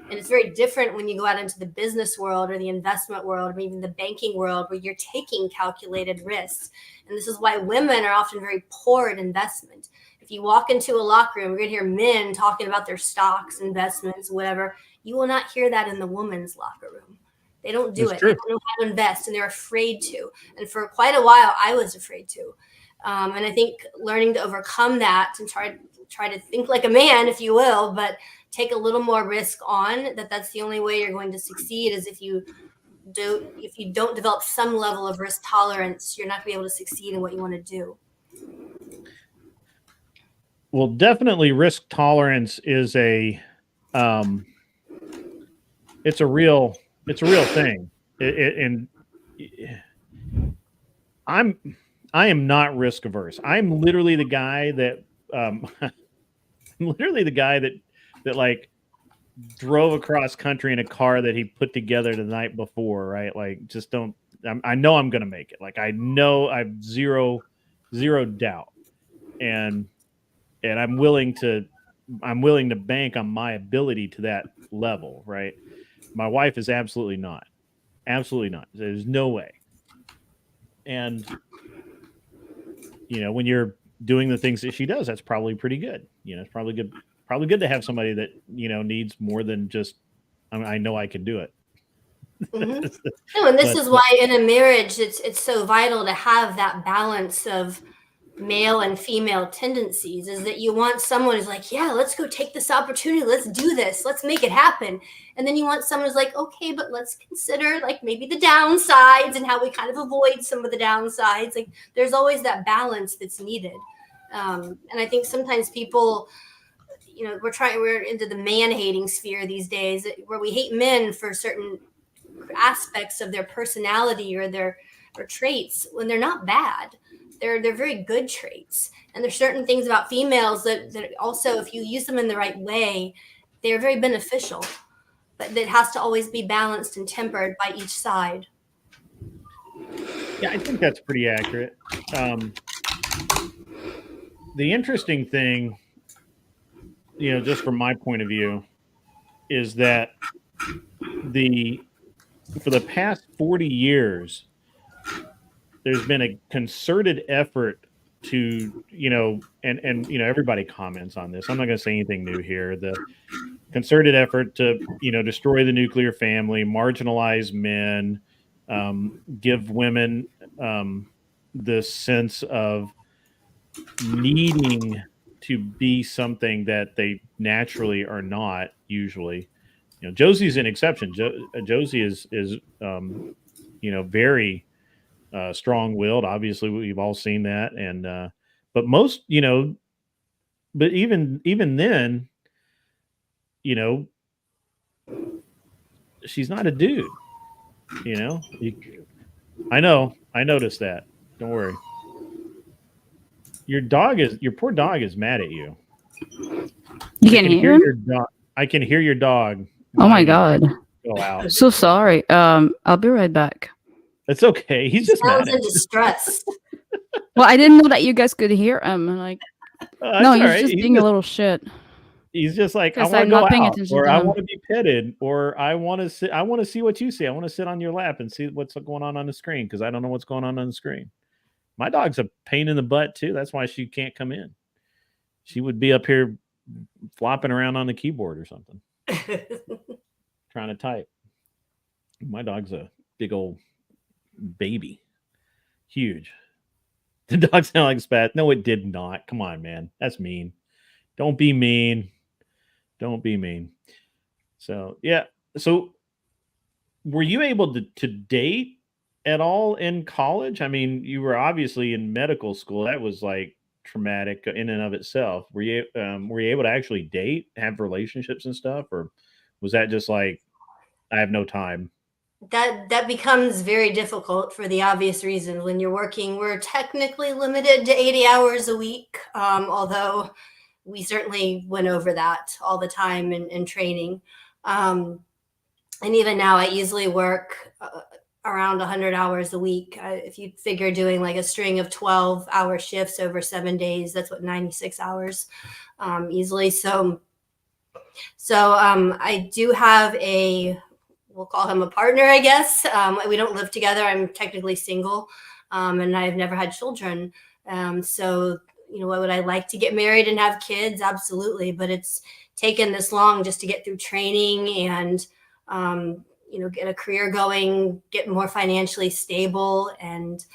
Speaker 9: And it's very different when you go out into the business world or the investment world or even the banking world, where you're taking calculated risks. And this is why women are often very poor at investment. If you walk into a locker room, you're going to hear men talking about their stocks, investments, whatever. You will not hear that in the woman's locker room. They don't do it. They don't know how to invest, and they're afraid to. And for quite a while, I was afraid to. And I think learning to overcome that and try to think like a man, if you will, but take a little more risk on, that's the only way you're going to succeed, is if you don't develop some level of risk tolerance, you're not going to be able to succeed in what you want to do.
Speaker 8: Well, definitely risk tolerance is it's a real thing. And I am not risk averse. I'm literally the guy that that like drove across country in a car that he put together the night before, right? Like, just don't. I know I'm gonna make it. Like, I know I've zero doubt, and I'm willing to bank on my ability to that level, right? My wife is absolutely not. There's no way. And when you're doing the things that she does, that's probably pretty good. It's probably good to have somebody that needs more than just, I know I can do it.
Speaker 9: Mm-hmm. No, and this is why in a marriage it's so vital to have that balance of male and female tendencies, is that you want someone who's like, yeah, let's go take this opportunity, let's do this, let's make it happen. And then you want someone who's like, okay, but let's consider like maybe the downsides and how we kind of avoid some of the downsides. Like, there's always that balance that's needed. And I think sometimes people, we're into the man hating sphere these days, where we hate men for certain aspects of their personality or their traits, when they're not bad. They're very good traits. And there's certain things about females that also, if you use them in the right way, they're very beneficial. But that has to always be balanced and tempered by each side.
Speaker 8: Yeah, I think that's pretty accurate. The interesting thing, just from my point of view, is that for the past 40 years, there's been a concerted effort to, and everybody comments on this. I'm not going to say anything new here. The concerted effort to, destroy the nuclear family, marginalize men, give women this sense of needing to be something that they naturally are not usually. You know, Josie's an exception. Josie is very strong-willed. Obviously, we've all seen that, and but most, but even then, you know, she's not a dude. I know. I noticed that. Don't worry. Your poor dog is mad at you.
Speaker 5: You
Speaker 8: I
Speaker 5: can
Speaker 8: can
Speaker 5: hear
Speaker 8: hear
Speaker 5: him?
Speaker 8: your dog. I can hear your dog.
Speaker 5: Oh my
Speaker 8: whining.
Speaker 5: god.
Speaker 8: Go out.
Speaker 5: So sorry. I'll be right back.
Speaker 8: It's okay. He's just mad
Speaker 9: Sounds
Speaker 8: at
Speaker 9: in
Speaker 8: you.
Speaker 9: distress.
Speaker 5: Well, I didn't know that you guys could hear him. Like,
Speaker 8: That's
Speaker 5: no,
Speaker 8: all
Speaker 5: he's
Speaker 8: right.
Speaker 5: just being a little shit.
Speaker 8: He's just like, I
Speaker 5: Because
Speaker 8: want to
Speaker 5: I'm
Speaker 8: go
Speaker 5: not paying
Speaker 8: out,
Speaker 5: attention
Speaker 8: or
Speaker 5: to
Speaker 8: I
Speaker 5: him.
Speaker 8: want to be petted, or I want to sit. I want to see what you see. I want to sit on your lap and see what's going on the screen because I don't know what's going on the screen. My dog's a pain in the butt too. That's why she can't come in. She would be up here flopping around on the keyboard or something, trying to type. My dog's a big old baby, huge. The dog sounded like spat. No, it did not. Come on, man. That's mean. Don't be mean. Don't be mean. So yeah. So were you able to date at all in college? I mean, you were obviously in medical school. That was like traumatic in and of itself. Were you able to actually date, have relationships and stuff, or was that just like I have no time?
Speaker 9: That becomes very difficult for the obvious reason. When you're working, we're technically limited to 80 hours a week, although we certainly went over that all the time in training. And even now, I easily work around 100 hours a week. If you figure doing like a string of 12-hour shifts over 7 days, that's what, 96 hours easily. So I do have we'll call him a partner, I guess. We don't live together. I'm technically single, and I've never had children. So, what would I like to get married and have kids? Absolutely. But it's taken this long just to get through training and, get a career going, get more financially stable. And,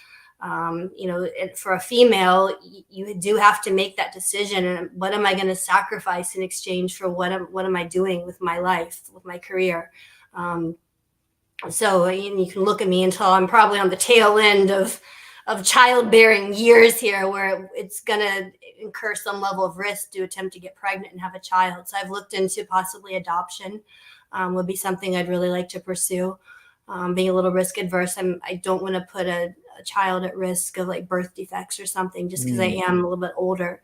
Speaker 9: for a female, you do have to make that decision. And what am I going to sacrifice in exchange for what am I doing with my life, with my career? So you can look at me until I'm probably on the tail end of childbearing years here, where it's going to incur some level of risk to attempt to get pregnant and have a child. So I've looked into possibly adoption. Would be something I'd really like to pursue. Being a little risk adverse, I don't want to put a child at risk of like birth defects or something, just because I am a little bit older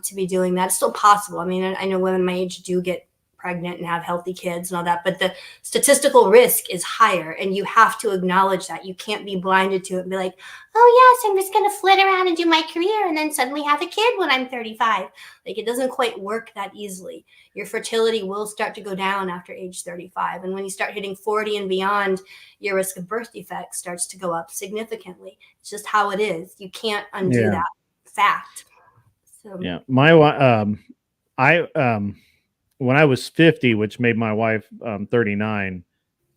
Speaker 9: to be doing that. It's still possible. I mean, I know women my age do get pregnant and have healthy kids and all that, but the statistical risk is higher, and you have to acknowledge that. You can't be blinded to it and be like, oh yes, I'm just going to flit around and do my career and then suddenly have a kid when I'm 35. Like, it doesn't quite work that easily. Your fertility will start to go down after age 35. And when you start hitting 40 and beyond, your risk of birth defects starts to go up significantly. It's just how it is. You can't undo that fact. So
Speaker 8: Yeah. When I was 50, which made my wife 39,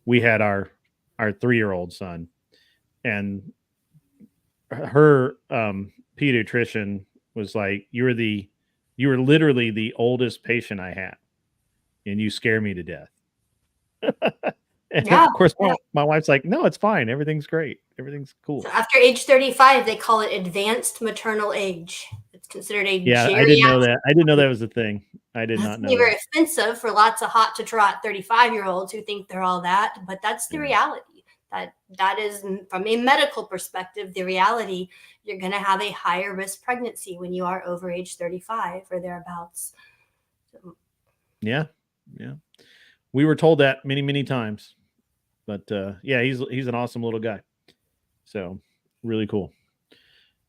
Speaker 8: we had our 3-year-old son, and her pediatrician was like, you were literally the oldest patient I had, and you scare me to death. And of course, my wife's like, no, it's fine. Everything's great. Everything's cool.
Speaker 9: So after age 35, they call it advanced maternal age. It's considered a
Speaker 8: I didn't know that. I didn't know that was a thing. I did not know.
Speaker 9: Very offensive for lots of hot to trot 35-year-olds who think they're all that, but that's the reality. That is, from a medical perspective, the reality. You're going to have a higher risk pregnancy when you are over age 35 or thereabouts.
Speaker 8: Yeah. We were told that many, many times, but he's an awesome little guy. So really cool.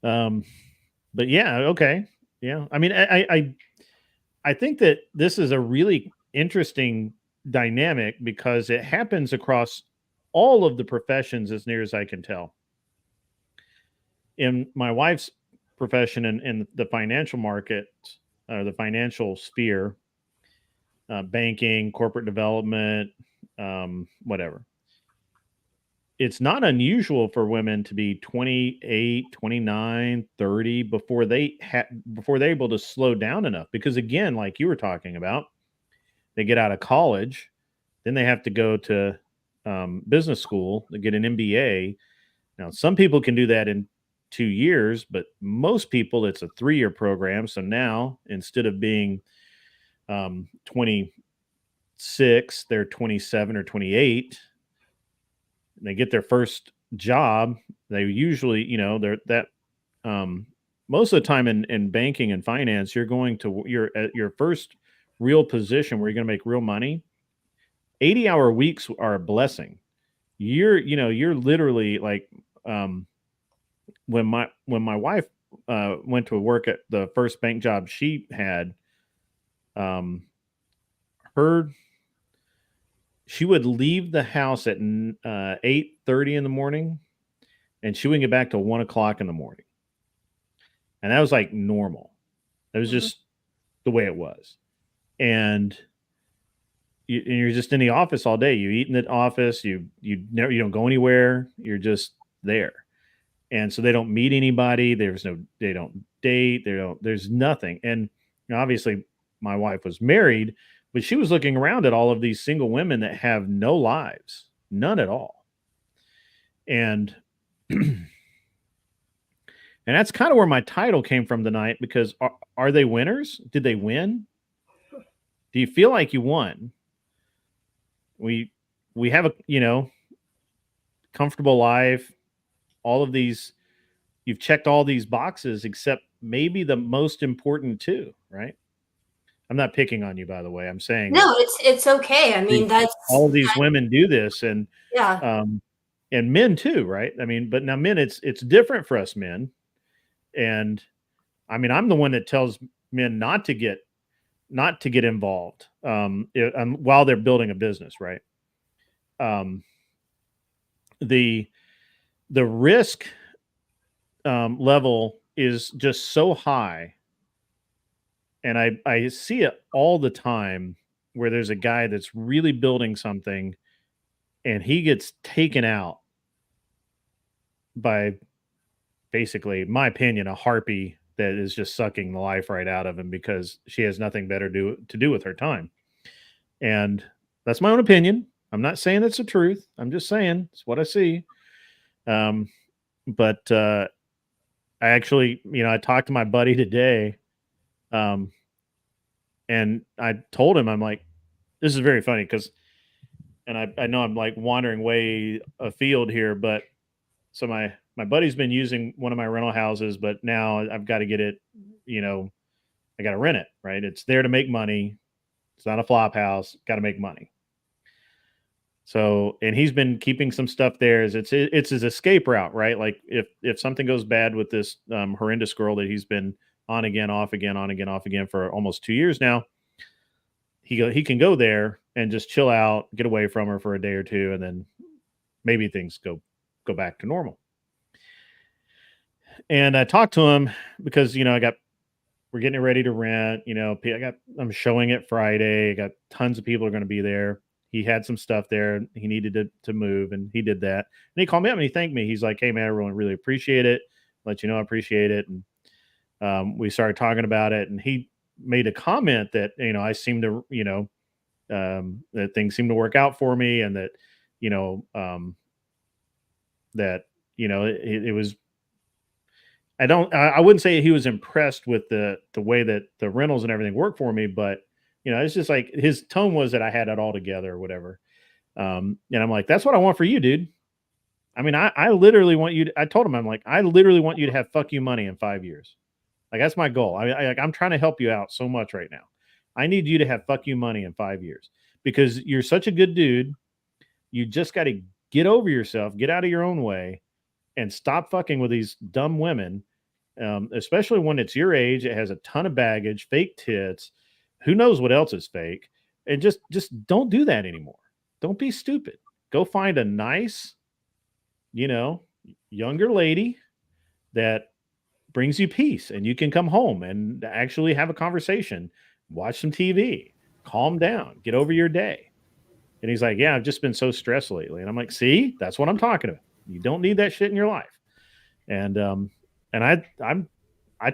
Speaker 8: But yeah, okay. Yeah. I mean, I think that this is a really interesting dynamic because it happens across all of the professions, as near as I can tell. In my wife's profession in the financial market, or the financial sphere, banking, corporate development, whatever. it's not unusual for women to be 28, 29, 30 before before they're able to slow down enough. Because again, like you were talking about, they get out of college, then they have to go to business school to get an MBA. Now, some people can do that in 2 years, but most people it's a 3-year program. So now instead of being 26, they're 27 or 28. And they get their first job. They usually, they're that most of the time in banking and finance, you're at your first real position where you're going to make real money. 80-hour weeks are a blessing. You're literally like when my wife went to work at the first bank job she had, she would leave the house at 8:30 in the morning, and she wouldn't get back till 1 o'clock in the morning, and that was like normal. That was just the way it was, and you're just in the office all day. You eat in the office. You don't go anywhere. You're just there. And so they don't meet anybody. They don't date. There's nothing. And obviously my wife was married, but she was looking around at all of these single women that have no lives, none at all. And, and that's kind of where my title came from tonight, because are they winners? Did they win? Do you feel like you won? We have a, comfortable life. All of these, you've checked all these boxes except maybe the most important two, right? I'm not picking on you, by the way. I'm saying
Speaker 9: no, it's okay. I mean, that's
Speaker 8: all of these women do this, and
Speaker 9: yeah,
Speaker 8: and men too, right? I mean, but now men, it's different for us men, and I mean, I'm the one that tells men not to get involved while they're building a business, right? The risk level is just so high, and I see it all the time where there's a guy that's really building something and he gets taken out by, basically, in my opinion, a harpy that is just sucking the life right out of him because she has nothing better to do with her time. And that's my own opinion. I'm not saying it's the truth. I'm just saying it's what I see. But I actually, I talked to my buddy today, and I told him, I'm like, this is very funny because, and I know I'm like wandering way afield here, but so my buddy's been using one of my rental houses, but now I've got to get it, I got to rent it, right? It's there to make money. It's not a flop house. Got to make money. So, and he's been keeping some stuff there as it's his escape route, right? Like if something goes bad with this horrendous girl that he's been on again, off again, on again, off again for almost 2 years now, he can go there and just chill out, get away from her for a day or two, and then maybe things go back to normal. And I talked to him because we're getting ready to rent. I'm showing it Friday. I got tons of people are going to be there. He had some stuff there. He needed to move, and he did that. And he called me up and he thanked me. He's like, "Hey man, everyone really appreciate it. Let you know I appreciate it." And we started talking about it, and he made a comment that I seem to that things seem to work out for me, and that it was. I wouldn't say he was impressed with the way that the rentals and everything work for me, but it's just like his tone was that I had it all together or whatever. And I'm like, that's what I want for you, dude. I mean, I literally want you I told him, I'm like, I literally want you to have fuck you money in 5 years. Like, that's my goal. I'm trying to help you out so much right now. I need you to have fuck you money in 5 years because you're such a good dude. You just got to get over yourself, get out of your own way, and stop fucking with these dumb women. Especially when it's your age, it has a ton of baggage, fake tits, who knows what else is fake, and just don't do that anymore. Don't be stupid. Go find a nice, younger lady that brings you peace, and you can come home and actually have a conversation, watch some TV, calm down, get over your day. And he's like, yeah, I've just been so stressed lately. And I'm like, see, that's what I'm talking about. You don't need that shit in your life. And I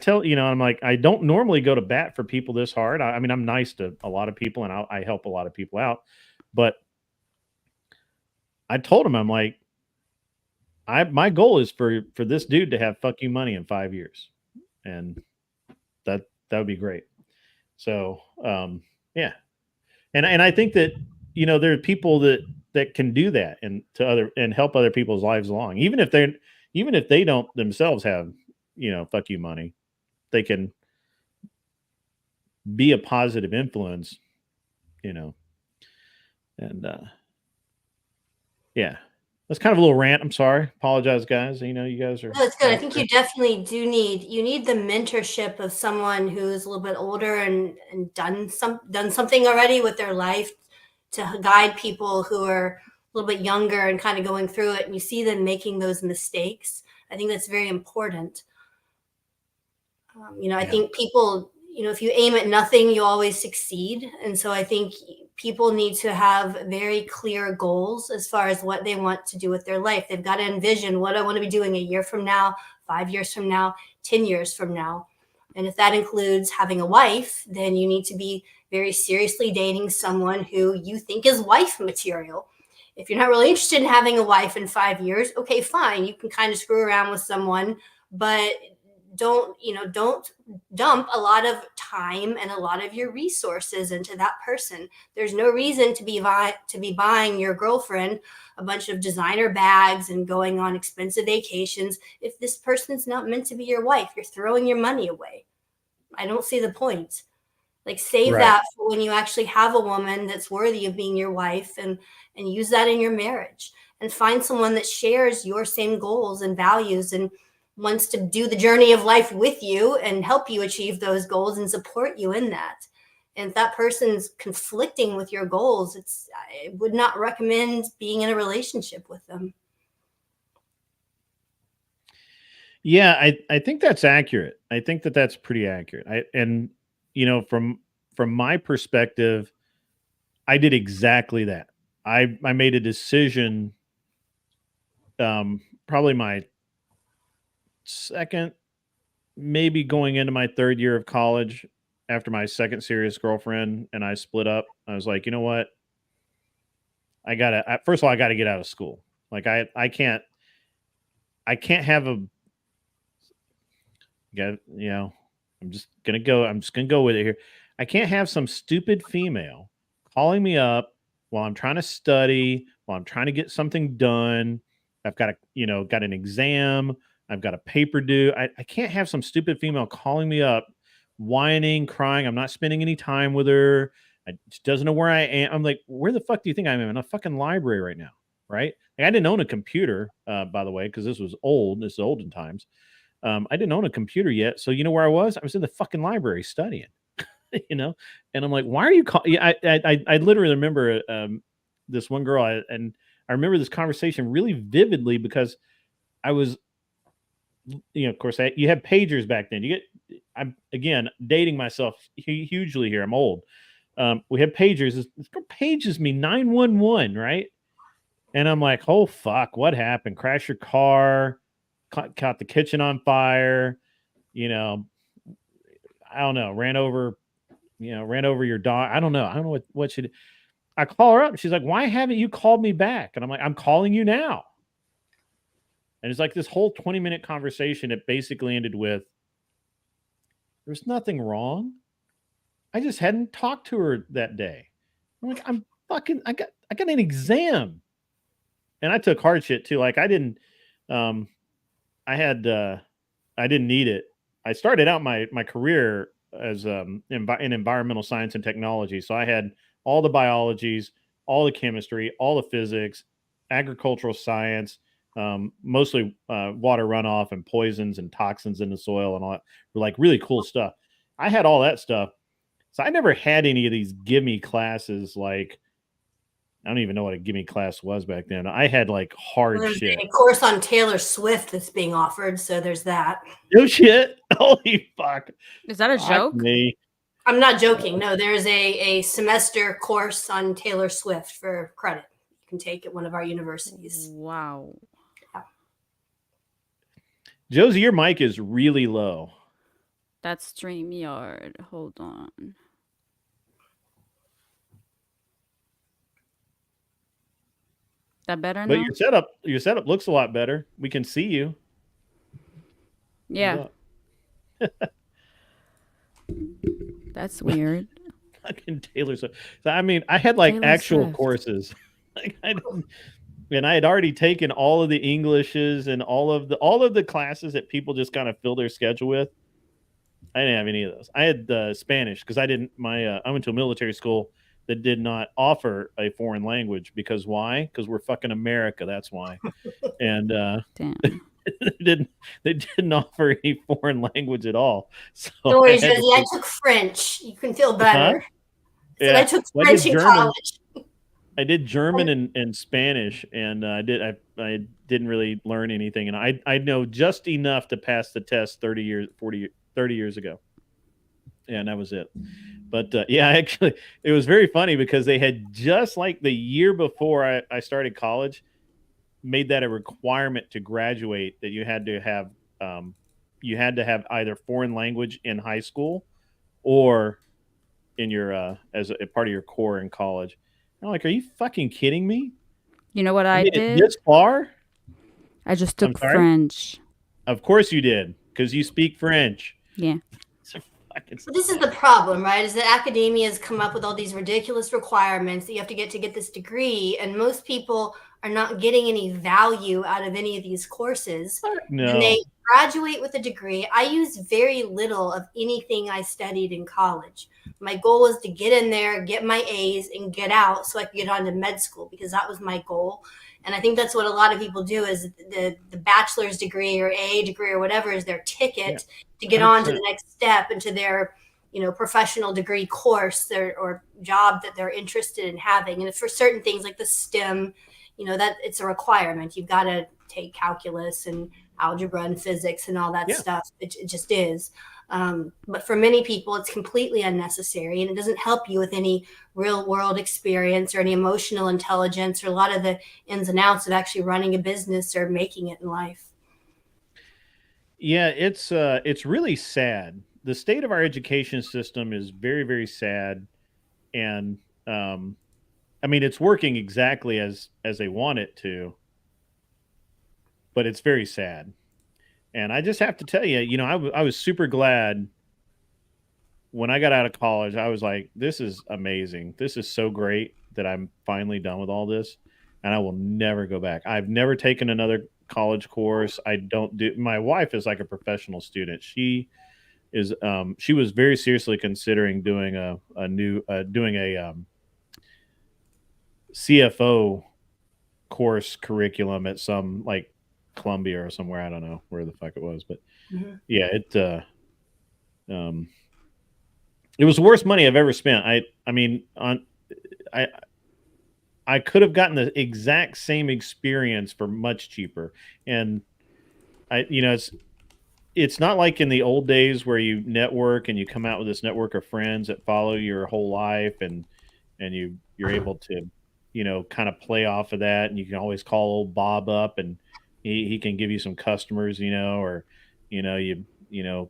Speaker 8: tell, I'm like, I don't normally go to bat for people this hard. I mean, I'm nice to a lot of people and I help a lot of people out, but I told him, I'm like, my goal is for this dude to have fuck you money in 5 years. And that would be great. So, yeah. And I think that, there are people that can do that and help other people's lives along, even if they don't themselves have, fuck you money, they can be a positive influence, and yeah, that's kind of a little rant. I'm sorry. Apologize, guys. You guys are.
Speaker 9: No, it's good. I think you definitely need the mentorship of someone who's a little bit older and done something already with their life to guide people who are a little bit younger and kind of going through it, and you see them making those mistakes. I think that's very important. I think people, if you aim at nothing, you always succeed. And so I think people need to have very clear goals as far as what they want to do with their life. They've got to envision what I want to be doing a year from now, 5 years from now, 10 years from now. And if that includes having a wife, then you need to be very seriously dating someone who you think is wife material. If you're not really interested in having a wife in 5 years, okay, fine. You can kind of screw around with someone, but don't dump a lot of time and a lot of your resources into that person. There's no reason to be buying your girlfriend a bunch of designer bags and going on expensive vacations if this person's not meant to be your wife. You're throwing your money away. I don't see the point. Like, save that for when you actually have a woman that's worthy of being your wife, and use that in your marriage, and find someone that shares your same goals and values and wants to do the journey of life with you and help you achieve those goals and support you in that. And if that person's conflicting with your goals, I would not recommend being in a relationship with them.
Speaker 8: Yeah, I think that's accurate. I think that's pretty accurate. From my perspective, I did exactly that. I made a decision, probably my second, maybe going into my third year of college, after my second serious girlfriend and I split up. I was like, you know what? First of all, I gotta get out of school. Like I can't have I'm just gonna go with it here. I can't have some stupid female calling me up while I'm trying to study, while I'm trying to get something done. I've got got an exam. I've got a paper due. I can't have some stupid female calling me up, whining, crying. I'm not spending any time with her. She doesn't know where I am. I'm like, where the fuck do you think I am? In a fucking library right now, right? Like, I didn't own a computer, by the way, because this was old. This is olden times. I didn't own a computer yet. So you know where I was? I was in the fucking library studying, and I'm like, why are you calling? Yeah, I literally remember this one girl, and I remember this conversation really vividly because I was, of course, you had pagers back then. I'm again dating myself hugely here. I'm old. We had pagers. This girl pages me 911, right? And I'm like, oh fuck, what happened? Crash your car, caught the kitchen on fire. I don't know. Ran over your dog. I don't know what she did. I call her up and she's like, why haven't you called me back? And I'm like, I'm calling you now. And it's like this whole 20-minute conversation. It basically ended with, there's nothing wrong. I just hadn't talked to her that day. I'm like, I got an exam. And I took hard shit too. Like I didn't need it. I started out my career as in environmental science and technology. So I had all the biologies, all the chemistry, all the physics, agricultural science, mostly water runoff and poisons and toxins in the soil and all that. Like really cool stuff. I had all that stuff. So I never had any of these gimme classes. Like, I don't even know what a gimme class was back then. I had like hard shit.
Speaker 9: A course on Taylor Swift that's being offered. So there's that.
Speaker 8: No shit. Holy fuck.
Speaker 5: Is that a joke?
Speaker 8: Me.
Speaker 9: I'm not joking. No, there's a semester course on Taylor Swift for credit. You can take at one of our universities.
Speaker 5: Wow.
Speaker 8: Josie, your mic is really low.
Speaker 5: That's StreamYard. Hold on. That better
Speaker 8: But
Speaker 5: now?
Speaker 8: your setup looks a lot better. We can see you.
Speaker 5: Yeah. That's weird.
Speaker 8: Fucking Taylor Swift. So, I mean, I had like
Speaker 5: Taylor
Speaker 8: actual
Speaker 5: Swift.
Speaker 8: courses. Like and I had already taken all of the Englishes and all of the classes that people just kind of fill their schedule with. I didn't have any of those. I had Spanish because I went to a military school that did not offer a foreign language because why? Because we're fucking America. That's why. And
Speaker 5: Damn.
Speaker 8: they didn't offer any foreign language at all. So
Speaker 9: Don't worry, Josie. I took French. You can feel better.
Speaker 8: Huh?
Speaker 9: So I took French in college.
Speaker 8: I did German and Spanish, and I didn't really learn anything, and I know just enough to pass the test 30 years ago, and that was it. But yeah, actually, it was very funny because they had just like the year before I started college, made that a requirement to graduate that you had to have either foreign language in high school or in your as a part of your core in college. I'm like, are you fucking kidding me?
Speaker 5: You know what I
Speaker 8: made it
Speaker 5: did?
Speaker 8: this far?
Speaker 5: I just
Speaker 8: I'm
Speaker 5: took
Speaker 8: sorry?
Speaker 5: French.
Speaker 8: Of course you did, because you speak French.
Speaker 5: Yeah.
Speaker 9: But this is the problem, right? Is that academia has come up with all these ridiculous requirements that you have to get this degree, and most people are not getting any value out of any of these courses.
Speaker 8: No.
Speaker 9: And they graduate with a degree. I use very little of anything I studied in college. My goal was to get in there, get my A's, and get out so I could get on to med school because that was my goal. And I think that's what a lot of people do is the bachelor's degree or AA degree or whatever is their ticket to get on to the next step into their, professional degree course or job that they're interested in having. And for certain things like the STEM, that it's a requirement. You've got to take calculus and algebra and physics and all that stuff. It just is. But for many people, it's completely unnecessary and it doesn't help you with any real world experience or any emotional intelligence or a lot of the ins and outs of actually running a business or making it in life.
Speaker 8: Yeah, it's really sad. The state of our education system is very, very sad. And I mean, it's working exactly as they want it to, but it's very sad. And I just have to tell you, I was super glad when I got out of college. I was like, this is amazing. This is so great that I'm finally done with all this. And I will never go back. I've never taken another college course. My wife is like a professional student. She was very seriously considering doing a CFO course curriculum at some like Columbia or somewhere. I don't know where the fuck it was, but yeah, it was the worst money I've ever spent. I could have gotten the exact same experience for much cheaper. And it's not like in the old days where you network and you come out with this network of friends that follow your whole life and you're able to, kind of play off of that. And you can always call old Bob up and he can give you some customers, or, you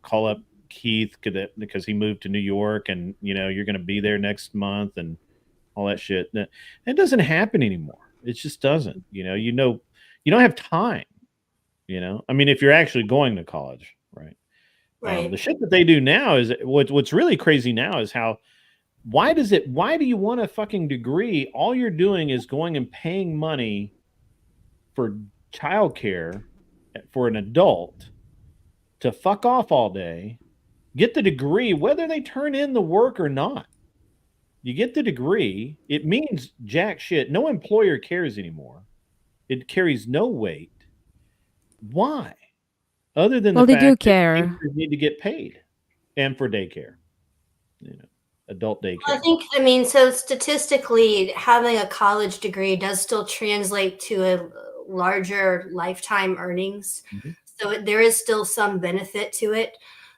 Speaker 8: call up Keith because he moved to New York and, you're going to be there next month and all that shit. That doesn't happen anymore. It just doesn't, you don't have time, I mean, if you're actually going to college, right?
Speaker 9: Right.
Speaker 8: The shit that they do now is what's really crazy now is why do you want a fucking degree? All you're doing is going and paying money for childcare for an adult to fuck off all day, get the degree, whether they turn in the work or not. You get the degree. It means jack shit. No employer cares anymore. It carries no weight. Why? Other than the fact
Speaker 5: they do
Speaker 8: that
Speaker 5: care.
Speaker 8: teachers need to get paid, and for daycare, adult daycare.
Speaker 9: So statistically, having a college degree does still translate to a larger lifetime earnings.
Speaker 8: Mm-hmm.
Speaker 9: So there is still some benefit to it.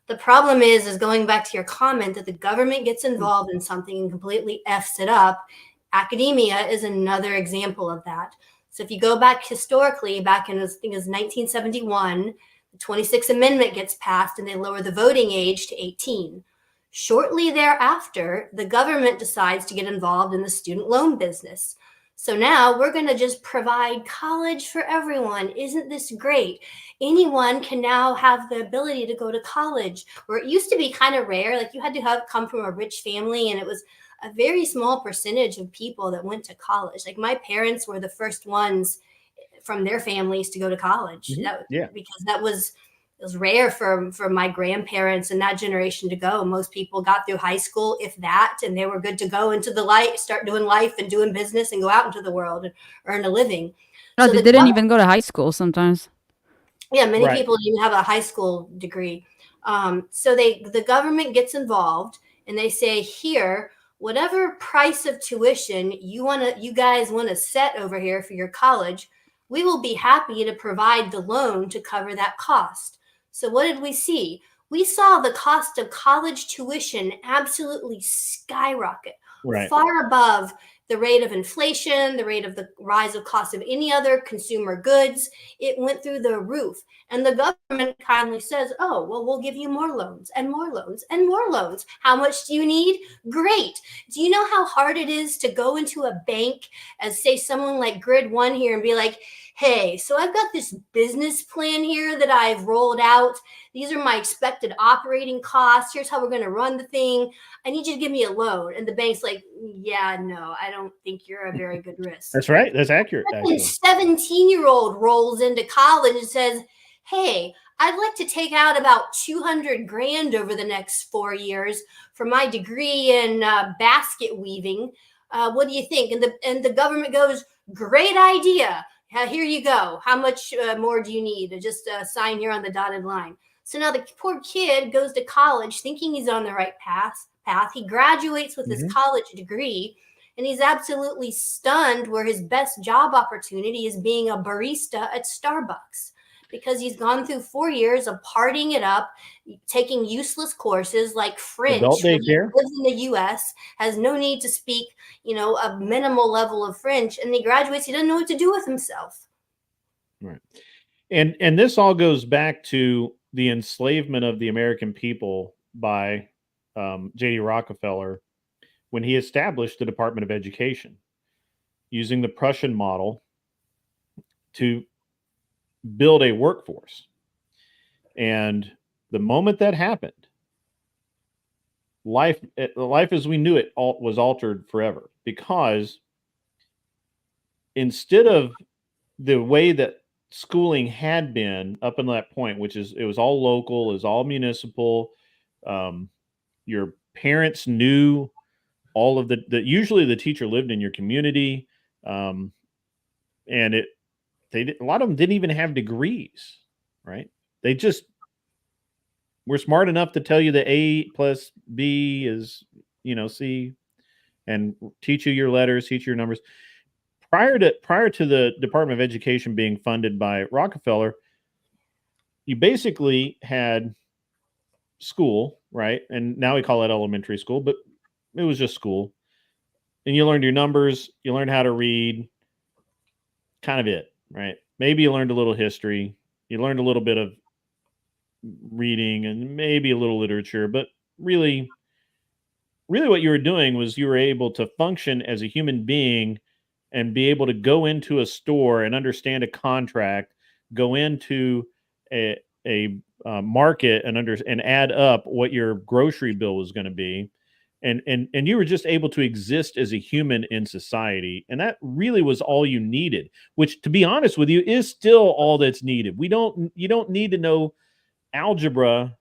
Speaker 9: The problem is going back to your comment that the government gets involved in something and completely F's it up. Academia is another example of that. So if you go back historically, back in, I think it was 1971, the 26th Amendment gets passed and they lower the voting age to 18. Shortly thereafter, the government decides to get involved in the student loan business. So now we're going to just provide college for everyone. Isn't this great? Anyone can now have the ability to go to college, where it used to be kind of rare. Like you had to come from a rich family, and it was a very small percentage of people that went to college. Like my parents were the first ones from their families to go to college. Because it was rare for my grandparents and that generation to go. Most people got through high school, if that, and they were good to go into the light, start doing life and doing business and go out into the world and earn a living.
Speaker 5: No, they didn't even go to high school sometimes.
Speaker 9: Yeah, many people didn't have a high school degree. So the government gets involved and they say, here, whatever price of tuition you guys want to set over here for your college, we will be happy to provide the loan to cover that cost. So what did we see? We saw the cost of college tuition absolutely skyrocket, far above the rate of inflation, the rate of the rise of cost of any other consumer goods. It went through the roof. And the government kindly says, oh, well, we'll give you more loans and more loans and more loans. How much do you need? Great. Do you know how hard it is to go into a bank as, say, someone like Grid One here and be like, hey, so I've got this business plan here that I've rolled out. These are my expected operating costs. Here's how we're going to run the thing. I need you to give me a loan. And the bank's like, yeah, no, I don't think you're a very good risk.
Speaker 8: That's right. That's accurate.
Speaker 9: And 17-year-old rolls into college and says, hey, I'd like to take out about $200,000 over the next 4 years for my degree in basket weaving. What do you think? And the government goes, great idea. Here you go. How much more do you need? Just sign here on the dotted line. So now the poor kid goes to college thinking he's on the right path. He graduates with his college degree, and he's absolutely stunned where his best job opportunity is being a barista at Starbucks, because he's gone through 4 years of partying it up, taking useless courses like French.
Speaker 8: Adult daycare.
Speaker 9: He lives in the U.S., has no need to speak, a minimal level of French, and he graduates. He doesn't know what to do with himself.
Speaker 8: Right, and this all goes back to the enslavement of the American people by J.D. Rockefeller when he established the Department of Education, using the Prussian model to build a workforce. And the moment that happened, life as we knew it was altered forever, because instead of the way that schooling had been up until that point, which is it was all local, it was all municipal, your parents knew all of the usually the teacher lived in your community, and a lot of them didn't even have degrees, right? They just were smart enough to tell you that A plus B is, C, and teach you your letters, teach you your numbers. Prior to the Department of Education being funded by Rockefeller, you basically had school, right? And now we call it elementary school, but it was just school. And you learned your numbers, you learned how to read, kind of it, right? Maybe you learned a little history, you learned a little bit of reading and maybe a little literature, but really what you were doing was you were able to function as a human being and be able to go into a store and understand a contract, go into a market and add up what your grocery bill was going to be. And you were just able to exist as a human in society. And that really was all you needed, which, to be honest with you, is still all that's needed. You don't need to know algebra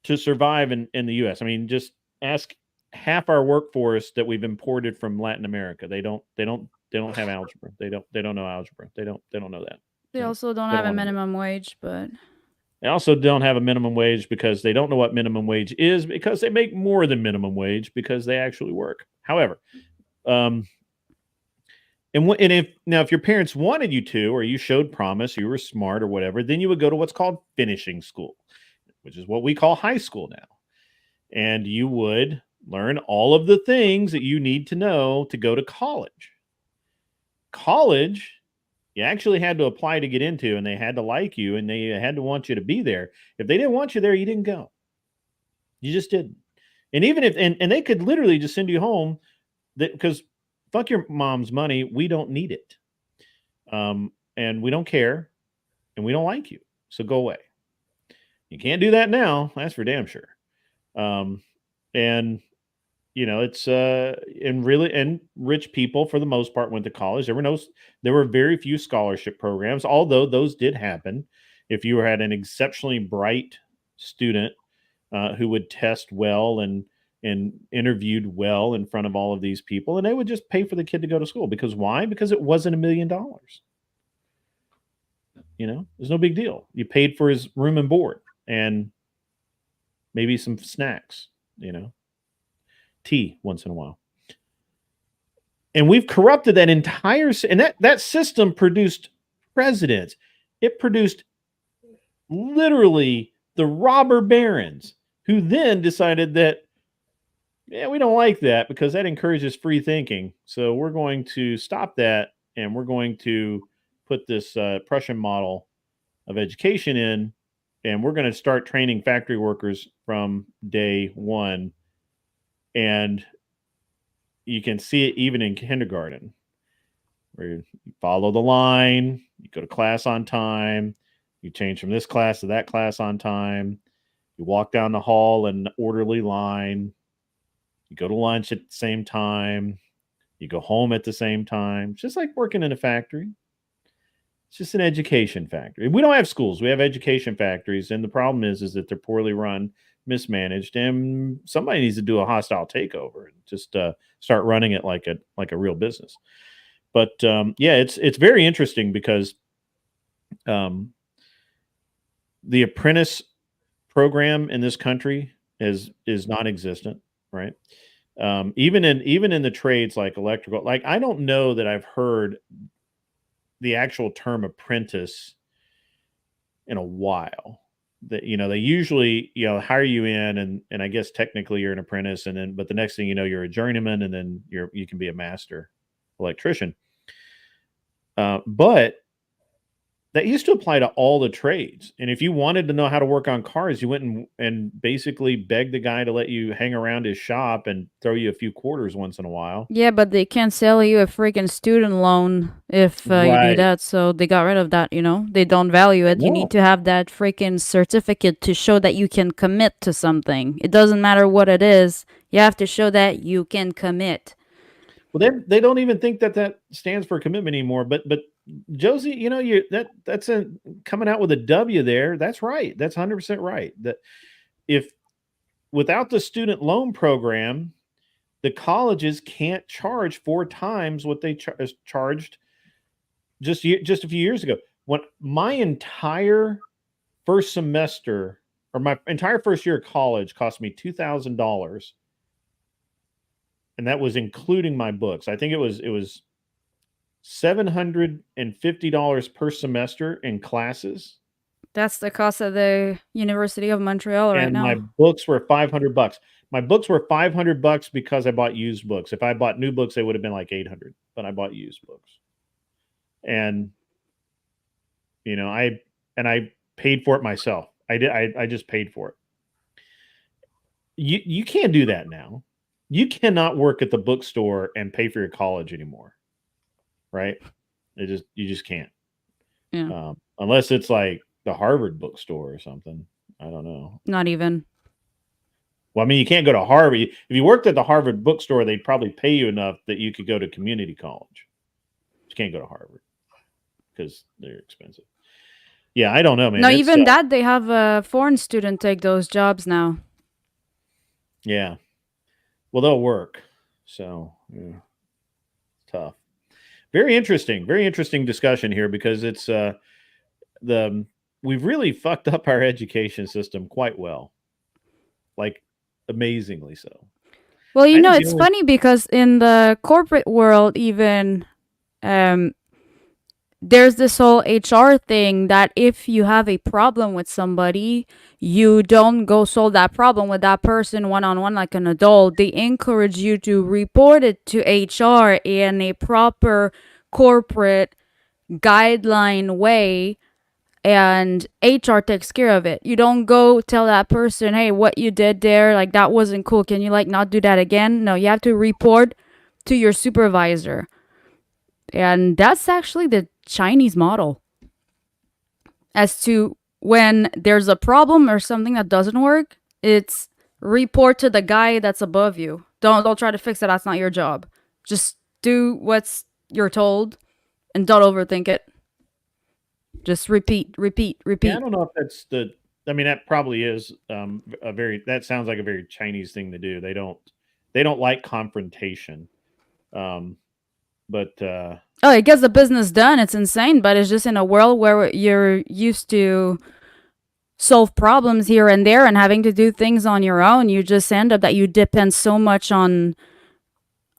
Speaker 8: to survive in the US. I mean, just ask half our workforce that we've imported from Latin America. They don't have algebra. They don't know algebra. They don't know that.
Speaker 5: They also don't have a minimum wage, but
Speaker 8: they also don't have a minimum wage because they don't know what minimum wage is, because they make more than minimum wage because they actually work. However, if your parents wanted you to, or you showed promise, you were smart or whatever, then you would go to what's called finishing school. which is what we call high school now. And you would learn all of the things that you need to know to go to college. College, you actually had to apply to get into, and they had to like you, and they had to want you to be there. If they didn't want you there, you didn't go. You just didn't. And even if, and they could literally just send you home because fuck your mom's money. We don't need it. And we don't care, and we don't like you. So go away. You can't do that now. That's for damn sure. And you know, it's and rich people for the most part went to college. There were very few scholarship programs, although those did happen. If you had an exceptionally bright student who would test well and interviewed well in front of all of these people, and they would just pay for the kid to go to school. Because why? Because it wasn't $1 million. You know, it's no big deal. You paid for his room and board and maybe some snacks, you know, tea once in a while. And we've corrupted that entire, and that system produced presidents. It produced literally the robber barons who then decided that, yeah, we don't like that because that encourages free thinking. So we're going to stop that, and we're going to put this Prussian model of education in, and we're going to start training factory workers from day one. And you can see it even in kindergarten, where you follow the line, you go to class on time, you change from this class to that class on time, you walk down the hall in orderly line, you go to lunch at the same time, you go home at the same time. It's just like working in a factory. It's just an education factory. We don't have schools. We have education factories. And the problem is that they're poorly run, mismanaged, and somebody needs to do a hostile takeover and just start running it like a real business. But yeah, it's very interesting because the apprentice program in this country is non-existent, right? Even in the trades like electrical, like I don't know that I've heard the actual term apprentice in a while. That, you know, they usually, you know, hire you in and I guess technically you're an apprentice, and then but the next thing you know, you're a journeyman, and then you can be a master electrician. But that used to apply to all the trades. And if you wanted to know how to work on cars, you went and basically begged the guy to let you hang around his shop and throw you a few quarters once in a while.
Speaker 5: Yeah, but they can't sell you a freaking student loan if you do
Speaker 8: Right.
Speaker 5: that. So they got rid of that, you know? They don't value it. You
Speaker 8: No.
Speaker 5: need to have that freaking certificate to show that you can commit to something. It doesn't matter what it is. You have to show that you can commit.
Speaker 8: Well, they don't even think that stands for commitment anymore. But Josie, you know, that's coming out with a W there. That's right. That's 100% right. That if without the student loan program, the colleges can't charge 4 times what they charged just a few years ago. When my entire first semester or my entire first year of college cost me $2,000. And that was including my books. I think it was $750 per semester in classes.
Speaker 5: That's the cost of the University of Montreal right
Speaker 8: And
Speaker 5: now.
Speaker 8: my books were $500. My books were $500 because I bought used books. If I bought new books, they would have been like $800, but I bought used books. And you know, I paid for it myself. I just paid for it. You can't do that now. You cannot work at the bookstore and pay for your college anymore, right? You just can't.
Speaker 5: Yeah.
Speaker 8: Unless it's like the Harvard bookstore or something. I don't know.
Speaker 5: Not even.
Speaker 8: Well, I mean, you can't go to Harvard. If you worked at the Harvard bookstore, they'd probably pay you enough that you could go to community college. You can't go to Harvard because they're expensive. Yeah, I don't know, man.
Speaker 5: No, even that, they have a foreign student take those jobs now.
Speaker 8: Yeah. Well, they'll work. So, yeah. Tough. Very interesting discussion here because it's we've really fucked up our education system quite well. Like amazingly so.
Speaker 5: Well, you know, it's funny because in the corporate world, even there's this whole HR thing that if you have a problem with somebody, you don't go solve that problem with that person one on one like an adult. They encourage you to report it to HR in a proper corporate guideline way, and HR takes care of it. You don't go tell that person, hey, what you did there, like that wasn't cool. Can you like not do that again? No, you have to report to your supervisor. And that's actually the Chinese model as to when there's a problem or something that doesn't work, it's report to the guy that's above you. Don't try to fix it. That's not your job. Just do what's you're told and don't overthink it. Just repeat.
Speaker 8: Yeah, I don't know if that's the. I mean, that probably is a very. That sounds like a very Chinese thing to do. They don't like confrontation. But
Speaker 5: Oh, it gets the business done. It's insane, but it's just in a world where you're used to solve problems here and there and having to do things on your own, you just end up that you depend so much on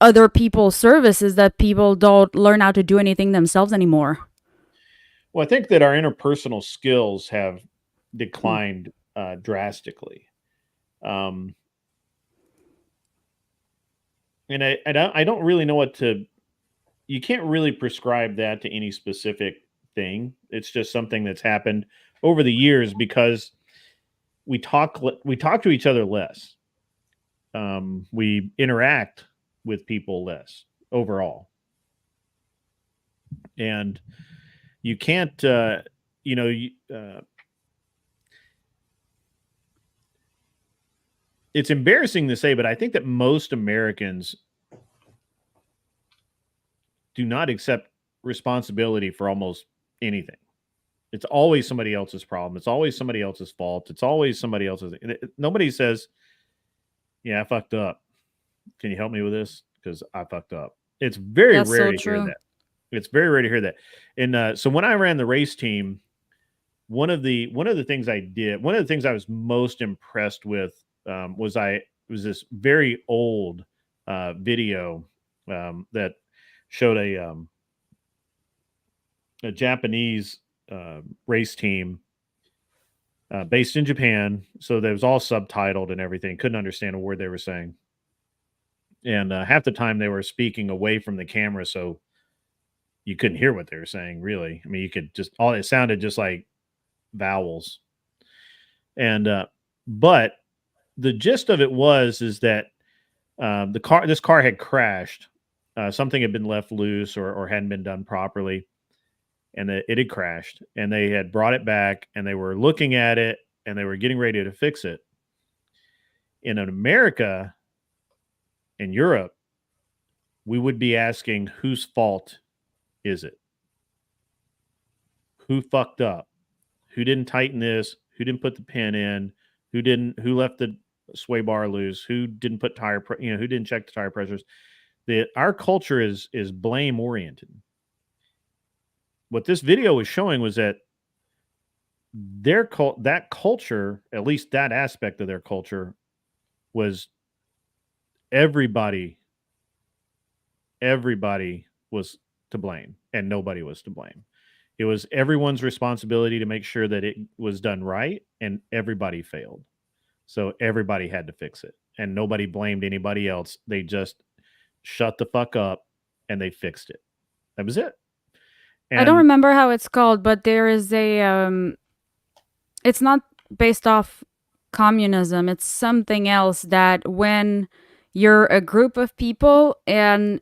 Speaker 5: other people's services that people don't learn how to do anything themselves anymore.
Speaker 8: well, I think that our interpersonal skills have declined drastically. Um, and I don't really know what to. You can't really prescribe that to any specific thing. It's just something that's happened over the years because we talk to each other less. We interact with people less overall, and you can't. You know, it's embarrassing to say, but I think that most Americans do not accept responsibility for almost anything. It's always somebody else's problem. It's always somebody else's fault. It's always somebody else's. Nobody says, "Yeah, I fucked up. Can you help me with this? Because I fucked up." It's very
Speaker 5: That's
Speaker 8: rare
Speaker 5: so
Speaker 8: to hear
Speaker 5: true.
Speaker 8: that. It's very rare to hear that. And so when I ran the race team, one of the things I did, one of the things I was most impressed with was this very old video that showed a Japanese race team based in Japan. So that was all subtitled and everything. Couldn't understand a word they were saying. And half the time they were speaking away from the camera, so you couldn't hear what they were saying. Really, I mean, you could just all it sounded just like vowels. And but the gist of it is that this car had crashed. Something had been left loose or hadn't been done properly, and it had crashed. And they had brought it back, and they were looking at it, and they were getting ready to fix it. In America, in Europe, we would be asking, whose fault is it? Who fucked up? Who didn't tighten this? Who didn't put the pin in? Who left the sway bar loose? Who didn't put who didn't check the tire pressures? Our culture is blame oriented. What this video was showing was that that culture, at least that aspect of their culture, was everybody was to blame and nobody was to blame. It was everyone's responsibility to make sure that it was done right, and everybody failed. So everybody had to fix it, and nobody blamed anybody else. They just shut the fuck up and they fixed it. That was it.
Speaker 5: I don't remember how it's called, but there is a it's not based off communism. It's something else that when you're a group of people and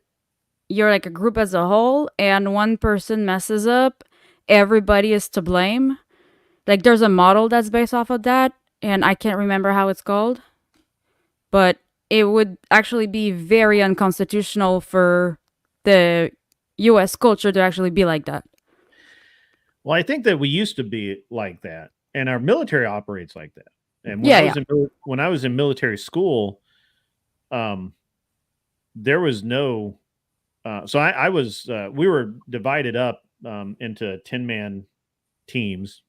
Speaker 5: you're like a group as a whole and one person messes up, everybody is to blame. Like there's a model that's based off of that, and I can't remember how it's called. But it would actually be very unconstitutional for the US culture to actually be like that.
Speaker 8: Well, I think that we used to be like that, and our military operates like that. And when I was in military school, there was no. So I was. We were divided up into 10-man teams,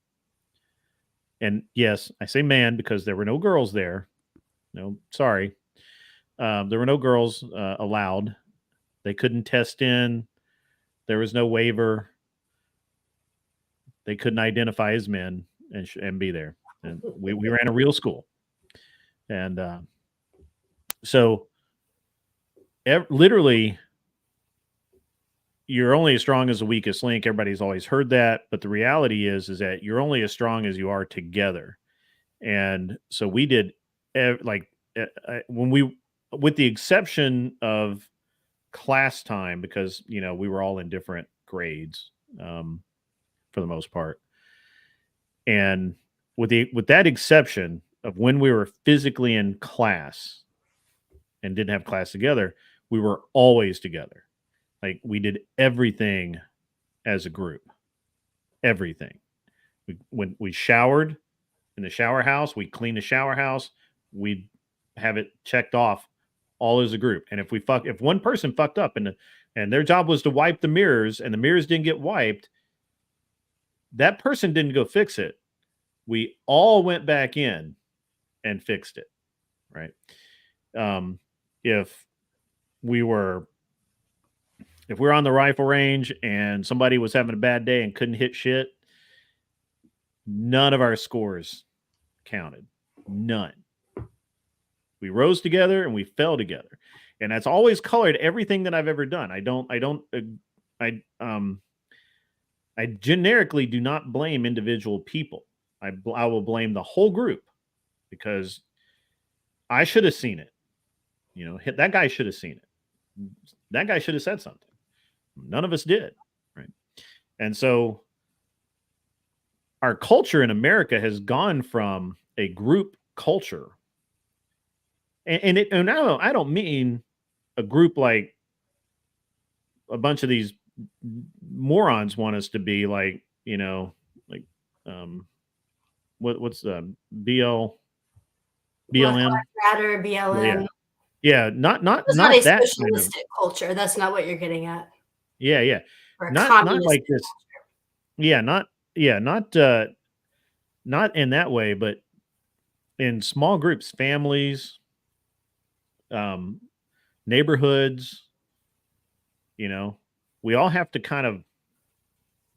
Speaker 8: and yes, I say man because there were no girls there. No, sorry, there were no girls allowed. They couldn't test in. There was no waiver. They couldn't identify as men and be there. And we ran a real school. And so literally, you're only as strong as the weakest link. Everybody's always heard that. But the reality is that you're only as strong as you are together. And so we did when we, with the exception of class time, because, you know, we were all in different grades for the most part. And with that exception of when we were physically in class and didn't have class together, we were always together. Like, we did everything as a group. Everything. When we showered in the shower house, we cleaned the shower house, we'd have it checked off all as a group. And if one person fucked up and their job was to wipe the mirrors and the mirrors didn't get wiped, that person didn't go fix it. We all went back in and fixed it, right? If we were on the rifle range and somebody was having a bad day and couldn't hit shit, none of our scores counted. None. We rose together and we fell together. And that's always colored everything that I've ever done. I generically do not blame individual people. I will blame the whole group, because I should have seen it. You know, that guy should have seen it. That guy should have said something. None of us did, right? And so our culture in America has gone from a group culture, and I don't mean a group like a bunch of these morons want us to be, like, you know, like what's the BLM?
Speaker 9: Matter, BLM.
Speaker 8: Yeah, not
Speaker 9: It's not a socialistic culture. That's not what you're getting at.
Speaker 8: Yeah.
Speaker 9: Or
Speaker 8: Not like this. Culture. Not in that way, but in small groups, families, neighborhoods, you know, we all have to kind of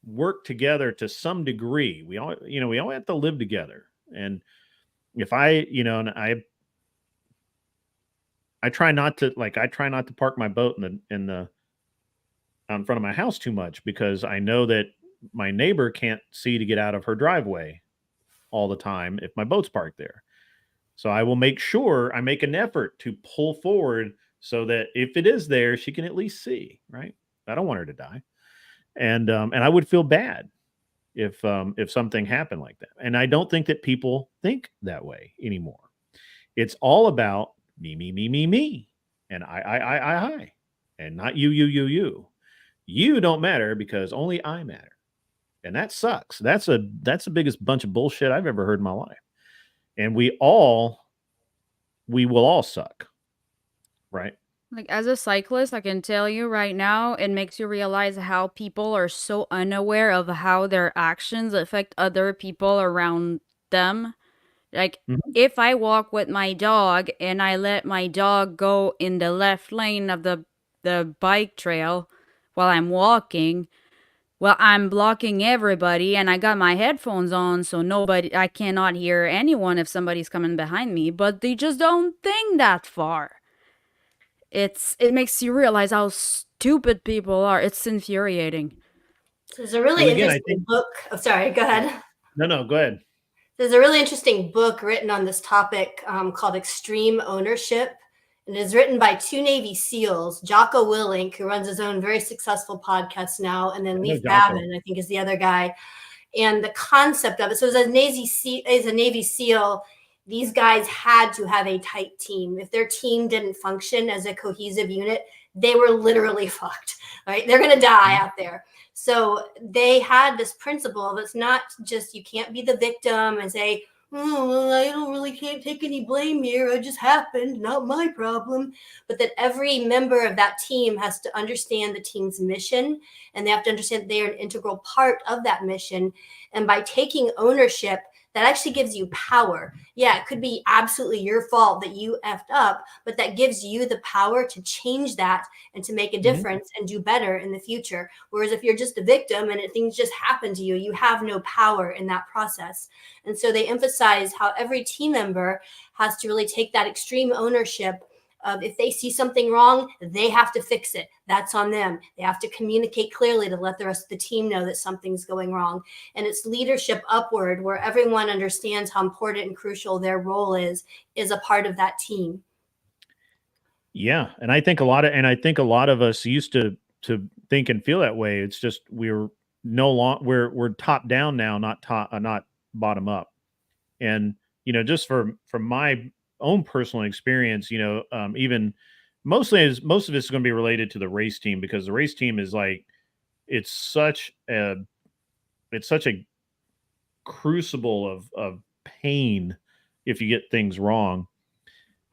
Speaker 8: work together to some degree. We all have to live together. And if I try not to park my boat out in front of my house too much, because I know that my neighbor can't see to get out of her driveway all the time if my boat's parked there. So I will make sure I make an effort to pull forward so that if it is there, she can at least see, right? I don't want her to die. And I would feel bad if something happened like that. And I don't think that people think that way anymore. It's all about me, and I, and not you. You don't matter because only I matter. And that sucks. That's the biggest bunch of bullshit I've ever heard in my life. And we will all suck. Right?
Speaker 5: Like, as a cyclist, I can tell you right now, it makes you realize how people are so unaware of how their actions affect other people around them. Like, if I walk with my dog and I let my dog go in the left lane of the bike trail while I'm walking, well, I'm blocking everybody, and I got my headphones on, so I cannot hear anyone if somebody's coming behind me, but they just don't think that far. It makes you realize how stupid people are. It's infuriating.
Speaker 9: There's a really interesting book. Oh, sorry, go ahead.
Speaker 8: No, go ahead.
Speaker 9: There's a really interesting book written on this topic called Extreme Ownership. And it is written by two Navy SEALs, Jocko Willink, who runs his own very successful podcast now, and then Leif Babin, I think, is the other guy. And the concept of it, so as a Navy SEAL, these guys had to have a tight team. If their team didn't function as a cohesive unit, they were literally fucked, right? They're going to die out there. So they had this principle that's not just, you can't be the victim and say, oh, well, I can't take any blame here. It just happened, not my problem. But that every member of that team has to understand the team's mission, and they have to understand they are an integral part of that mission. And by taking ownership, that actually gives you power. Yeah, it could be absolutely your fault that you effed up, but that gives you the power to change that and to make a difference and do better in the future. Whereas if you're just a victim and things just happen to you, you have no power in that process. And so they emphasize how every team member has to really take that extreme ownership of, if they see something wrong, they have to fix it. That's on them. They have to communicate clearly to let the rest of the team know that something's going wrong. And it's leadership upward, where everyone understands how important and crucial their role is a part of that team.
Speaker 8: Yeah, and I think a lot of us used to think and feel that way. It's just we're we're top down now, not bottom up. And just from my own personal experience, even most of it's going to be related to the race team, because the race team is like, it's such a crucible of pain if you get things wrong.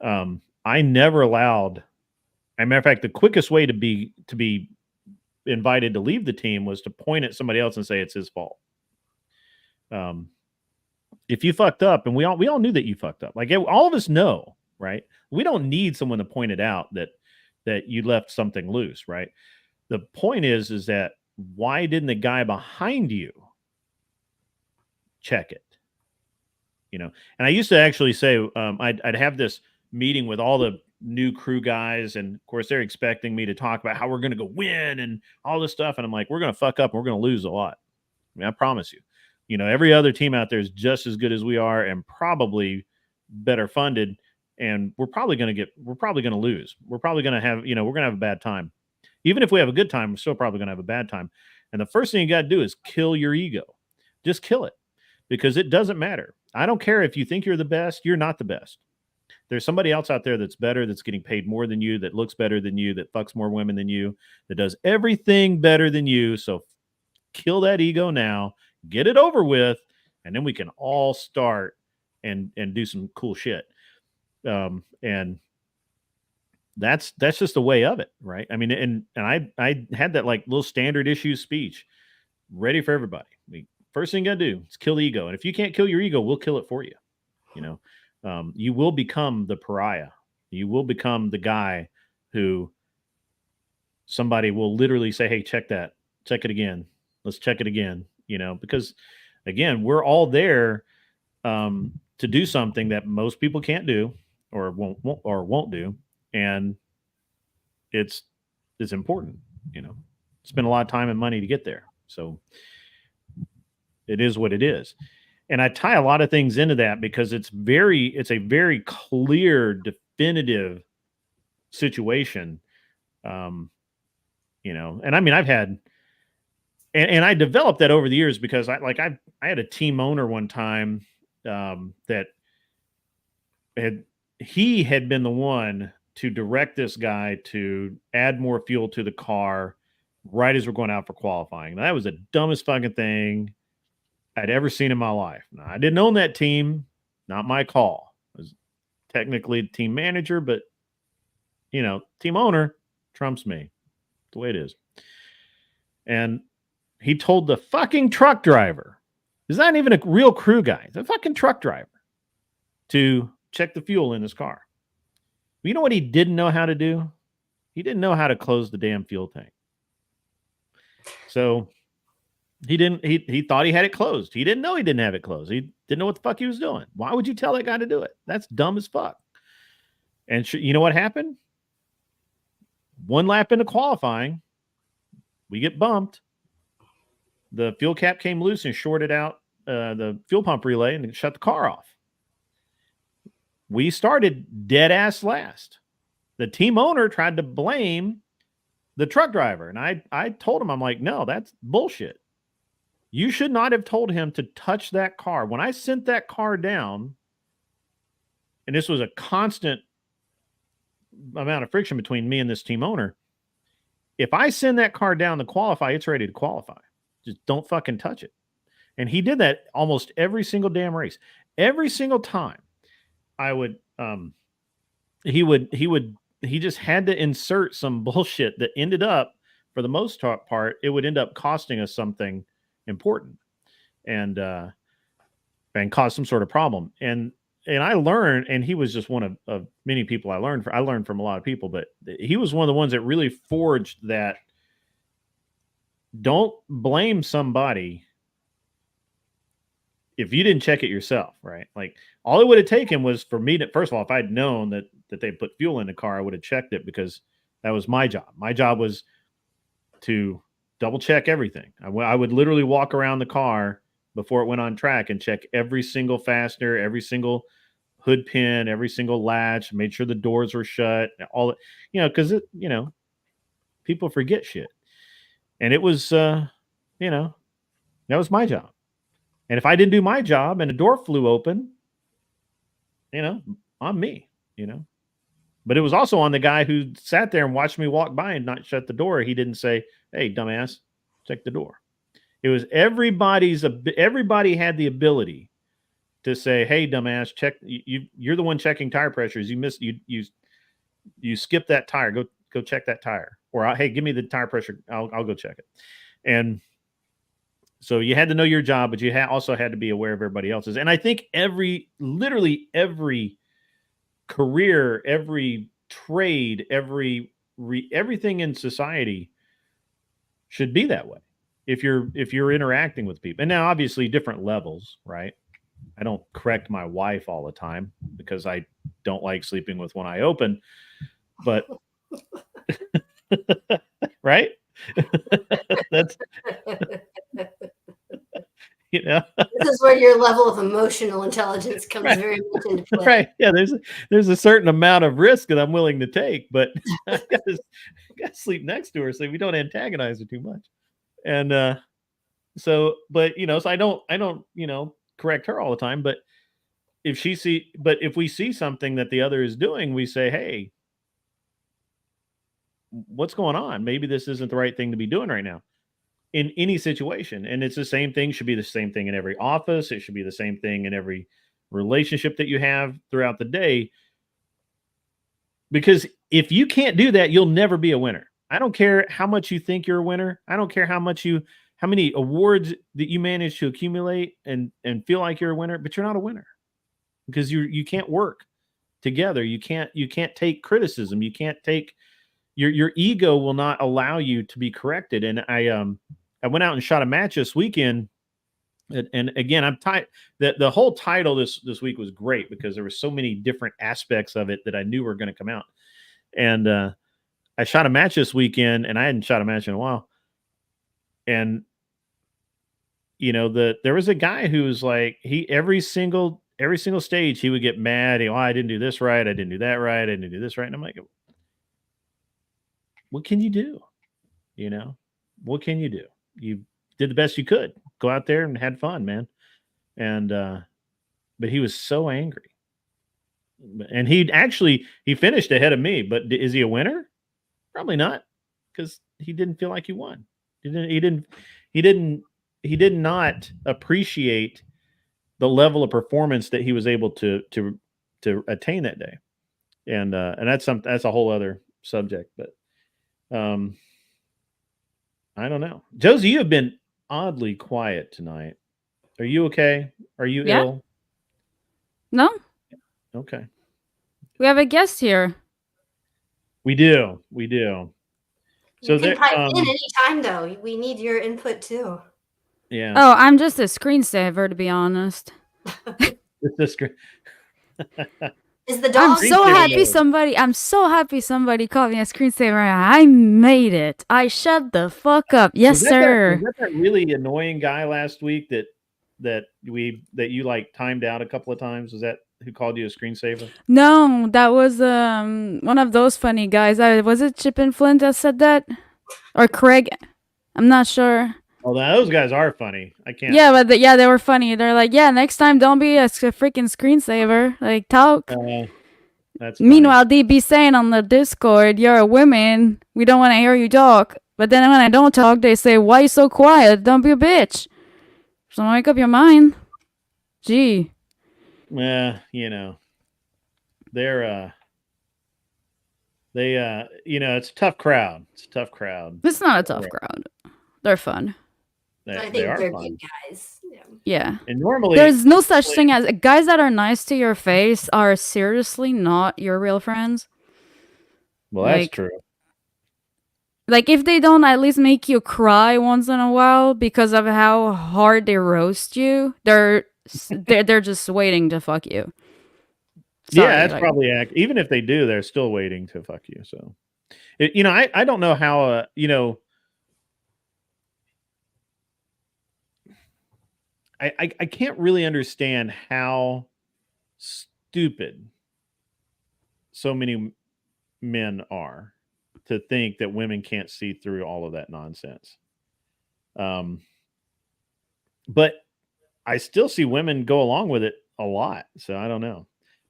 Speaker 8: I never allowed. As a matter of fact, the quickest way to be invited to leave the team was to point at somebody else and say it's his fault. If you fucked up, and we all knew that you fucked up, like all of us know, right? We don't need someone to point it out that you left something loose, right? The point is that why didn't the guy behind you check it? And I used to actually say, I'd have this meeting with all the new crew guys, and of course they're expecting me to talk about how we're going to go win and all this stuff, and I'm like, we're going to fuck up and we're going to lose a lot. I mean, I promise you. Every other team out there is just as good as we are, and probably better funded, and we're probably going to lose. We're probably going to have, we're going to have a bad time. Even if we have a good time, we're still probably going to have a bad time. And the first thing you got to do is kill your ego. Just kill it, because it doesn't matter. I don't care if you think you're the best, you're not the best. There's somebody else out there that's better, that's getting paid more than you, that looks better than you, that fucks more women than you, that does everything better than you. So kill that ego now, get it over with, and then we can all start and do some cool shit. And that's just the way of it, right? I mean, and I had that like little standard issue speech ready for everybody. First thing you gotta do is kill the ego. And if you can't kill your ego, we'll kill it for you. You will become the pariah. You will become the guy who somebody will literally say, hey, check that. Check it again. Let's check it again. Because again, we're all there to do something that most people can't do or won't do. And it's important, spend a lot of time and money to get there. So it is what it is. And I tie a lot of things into that because it's a very clear, definitive situation. And I mean, I've had, and I developed that over the years because I had a team owner one time that he had been the one to direct this guy to add more fuel to the car right as we're going out for qualifying. Now, that was the dumbest fucking thing I'd ever seen in my life. Now, I didn't own that team, not my call. I was technically team manager, but team owner trumps me. That's the way it is. And he told the fucking truck driver, he's not even a real crew guy, he's a fucking truck driver, to check the fuel in his car. You know what he didn't know how to do? He didn't know how to close the damn fuel tank. So he thought he had it closed. He didn't know he didn't have it closed. He didn't know what the fuck he was doing. Why would you tell that guy to do it? That's dumb as fuck. And you know what happened? One lap into qualifying, we get bumped. The fuel cap came loose and shorted out the fuel pump relay and shut the car off. We started dead ass last. The team owner tried to blame the truck driver. And I told him, I'm like, no, that's bullshit. You should not have told him to touch that car. When I sent that car down, and this was a constant amount of friction between me and this team owner, if I send that car down to qualify, it's ready to qualify. Just don't fucking touch it. And he did that almost every single damn race. Every single time I would, he just had to insert some bullshit that ended up, for the most part, it would end up costing us something important. And and cause some sort of problem. And I learned, and he was just one of many people I learned from. I learned from a lot of people, but he was one of the ones that really forged that. Don't blame somebody if you didn't check it yourself, right? Like all it would have taken was for me to, first of all, if I'd known that they put fuel in the car, I would have checked it because that was my job. My job was to double check everything. I would literally walk around the car before it went on track and check every single fastener, every single hood pin, every single latch, made sure the doors were shut, all, because people forget shit. And it was, that was my job. And if I didn't do my job and a door flew open, on me, But it was also on the guy who sat there and watched me walk by and not shut the door. He didn't say, "Hey, dumbass, check the door." It was everybody had the ability to say, "Hey, dumbass, check. You're the one checking tire pressures. You missed. You skipped that tire. Go check that tire." Or, "Hey, give me the tire pressure. I'll go check it." And so you had to know your job, but you also had to be aware of everybody else's. And I think literally every career, every trade, everything in society should be that way. If you're interacting with people, and now obviously different levels, right? I don't correct my wife all the time because I don't like sleeping with one eye open, but right? That's
Speaker 9: This is where your level of emotional intelligence comes very much into play.
Speaker 8: Right. Yeah, there's a certain amount of risk that I'm willing to take, but I gotta sleep next to her so we don't antagonize her too much. And so I don't correct her all the time, but if we see something that the other is doing, we say, "Hey, what's going on? Maybe this isn't the right thing to be doing right now." In any situation. And it's the same thing, should be the same thing in every office. It should be the same thing in every relationship that you have throughout the day. Because if you can't do that, you'll never be a winner. I don't care how much you think you're a winner. I don't care how many awards that you manage to accumulate and feel like you're a winner, but you're not a winner because you can't work together. You can't take criticism. You can't take your ego will not allow you to be corrected. And I went out and shot a match this weekend. And again, I'm tight. The whole title this week was great because there were so many different aspects of it that I knew were going to come out. And I shot a match this weekend, and I hadn't shot a match in a while. And there was a guy who was like, every single stage he would get mad. I didn't do this right. I didn't do that right. I didn't do this right. And I'm like, what can you do? What can you do? You did the best you could. Go out there and had fun, man. And but he was so angry. And he finished ahead of me, but is he a winner? Probably not, because he didn't feel like he won. He did not appreciate the level of performance that he was able to attain that day. And that's a whole other subject, but I don't know. Josie, you have been oddly quiet tonight. Are you okay? Are you ill?
Speaker 5: No.
Speaker 8: Okay.
Speaker 5: We have a guest here.
Speaker 8: We do. So
Speaker 9: you can pipe in anytime, though. We need your input too.
Speaker 8: Yeah.
Speaker 5: Oh, I'm just a screensaver, to be honest.
Speaker 8: It's the screen.
Speaker 9: Is the dog?
Speaker 5: I'm so happy somebody called me a screensaver. I made it. I shut the fuck up. Yes, sir.
Speaker 8: Was that really annoying guy last week that you like timed out a couple of times? Was that who called you a screensaver?
Speaker 5: No, that was one of those funny guys. Was it Chip and Flint that said that? Or Craig? I'm not sure.
Speaker 8: Oh, those guys are funny. I can't.
Speaker 5: Yeah, but they were funny. They're like, yeah, next time don't be a freaking screensaver. Like, talk.
Speaker 8: That's funny.
Speaker 5: Meanwhile, they be saying on the Discord, you're a woman. We don't want to hear you talk. But then when I don't talk, they say, why you so quiet? Don't be a bitch. So make up your mind. Gee.
Speaker 8: They're it's a tough crowd.
Speaker 5: It's not a tough crowd. They're fun.
Speaker 9: I
Speaker 8: They
Speaker 9: think
Speaker 8: are
Speaker 9: they're
Speaker 8: fun.
Speaker 9: good guys. Yeah.
Speaker 5: Yeah.
Speaker 8: And normally,
Speaker 5: There's no such thing as guys that are nice to your face are seriously not your real friends.
Speaker 8: well, that's
Speaker 5: Like,
Speaker 8: true.
Speaker 5: like if they don't at least make you cry once in a while because of how hard they roast you, they're just waiting to fuck you.
Speaker 8: Yeah,
Speaker 5: Sorry,
Speaker 8: that's
Speaker 5: like,
Speaker 8: probably even if they do, they're still waiting to fuck you. So, I don't know how, I can't really understand how stupid so many men are to think that women can't see through all of that nonsense. Um, but I still see women go along with it a lot. So I don't know.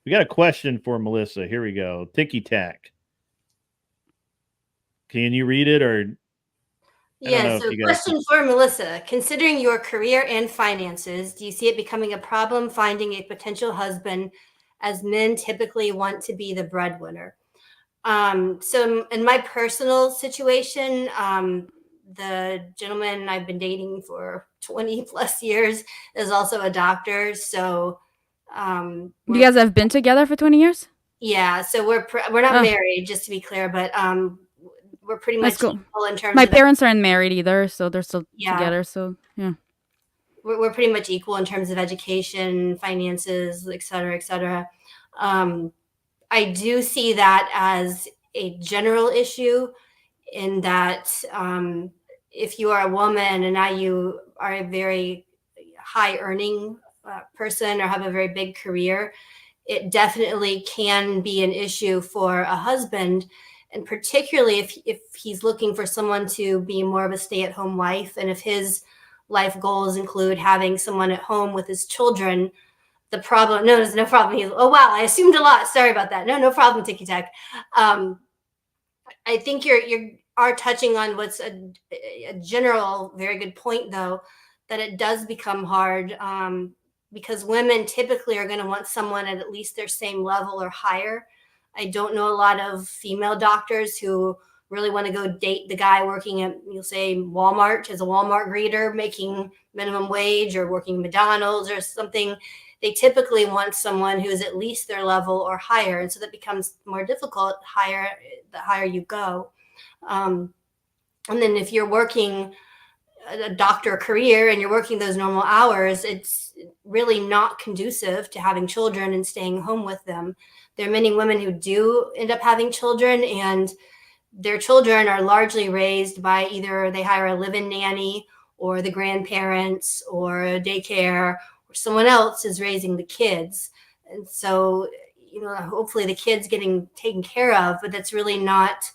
Speaker 8: We got a question for Melissa. Here we go. Ticky tack. Can you read it, or I don't
Speaker 9: Yeah,
Speaker 8: know if
Speaker 9: so
Speaker 8: you guys?
Speaker 9: question for Melissa. Considering your career and finances, do you see it becoming a problem finding a potential husband as men typically want to be the breadwinner? So in my personal situation, the gentleman I've been dating for 20 plus years is also a doctor. So
Speaker 5: you guys have been together for 20 years?
Speaker 9: yeah, so we're not
Speaker 5: Oh,
Speaker 9: married, just to be clear, but we're pretty
Speaker 5: that's
Speaker 9: much
Speaker 5: cool.
Speaker 9: equal in terms
Speaker 5: My
Speaker 9: of
Speaker 5: parents aren't married either, so they're still
Speaker 9: yeah.
Speaker 5: together. So yeah.
Speaker 9: We're pretty much equal in terms of education, finances, et cetera, et cetera. Um, I do see that as a general issue in that if you are a woman and now you are a very high earning person or have a very big career, it definitely can be an issue for a husband. And particularly if he's looking for someone to be more of a stay at home wife, and if his life goals include having someone at home with his children, the problem, no, there's no problem. Oh, wow, I assumed a lot. Sorry about that. No problem, Tiki Tack. I think you are touching on what's a general very good point, though, that it does become hard because women typically are going to want someone at least their same level or higher. I don't know a lot of female doctors who really want to go date the guy working at, you'll say, Walmart as a Walmart greeter, making minimum wage, or working McDonald's or something. They typically want someone who is at least their level or higher. And so that becomes more difficult the higher you go. And then if you're working a doctor career and you're working those normal hours, it's really not conducive to having children and staying home with them. There are many women who do end up having children, and their children are largely raised by either they hire a live-in nanny or the grandparents or a daycare, or someone else is raising the kids. And so, hopefully the kid's getting taken care of, but that's really not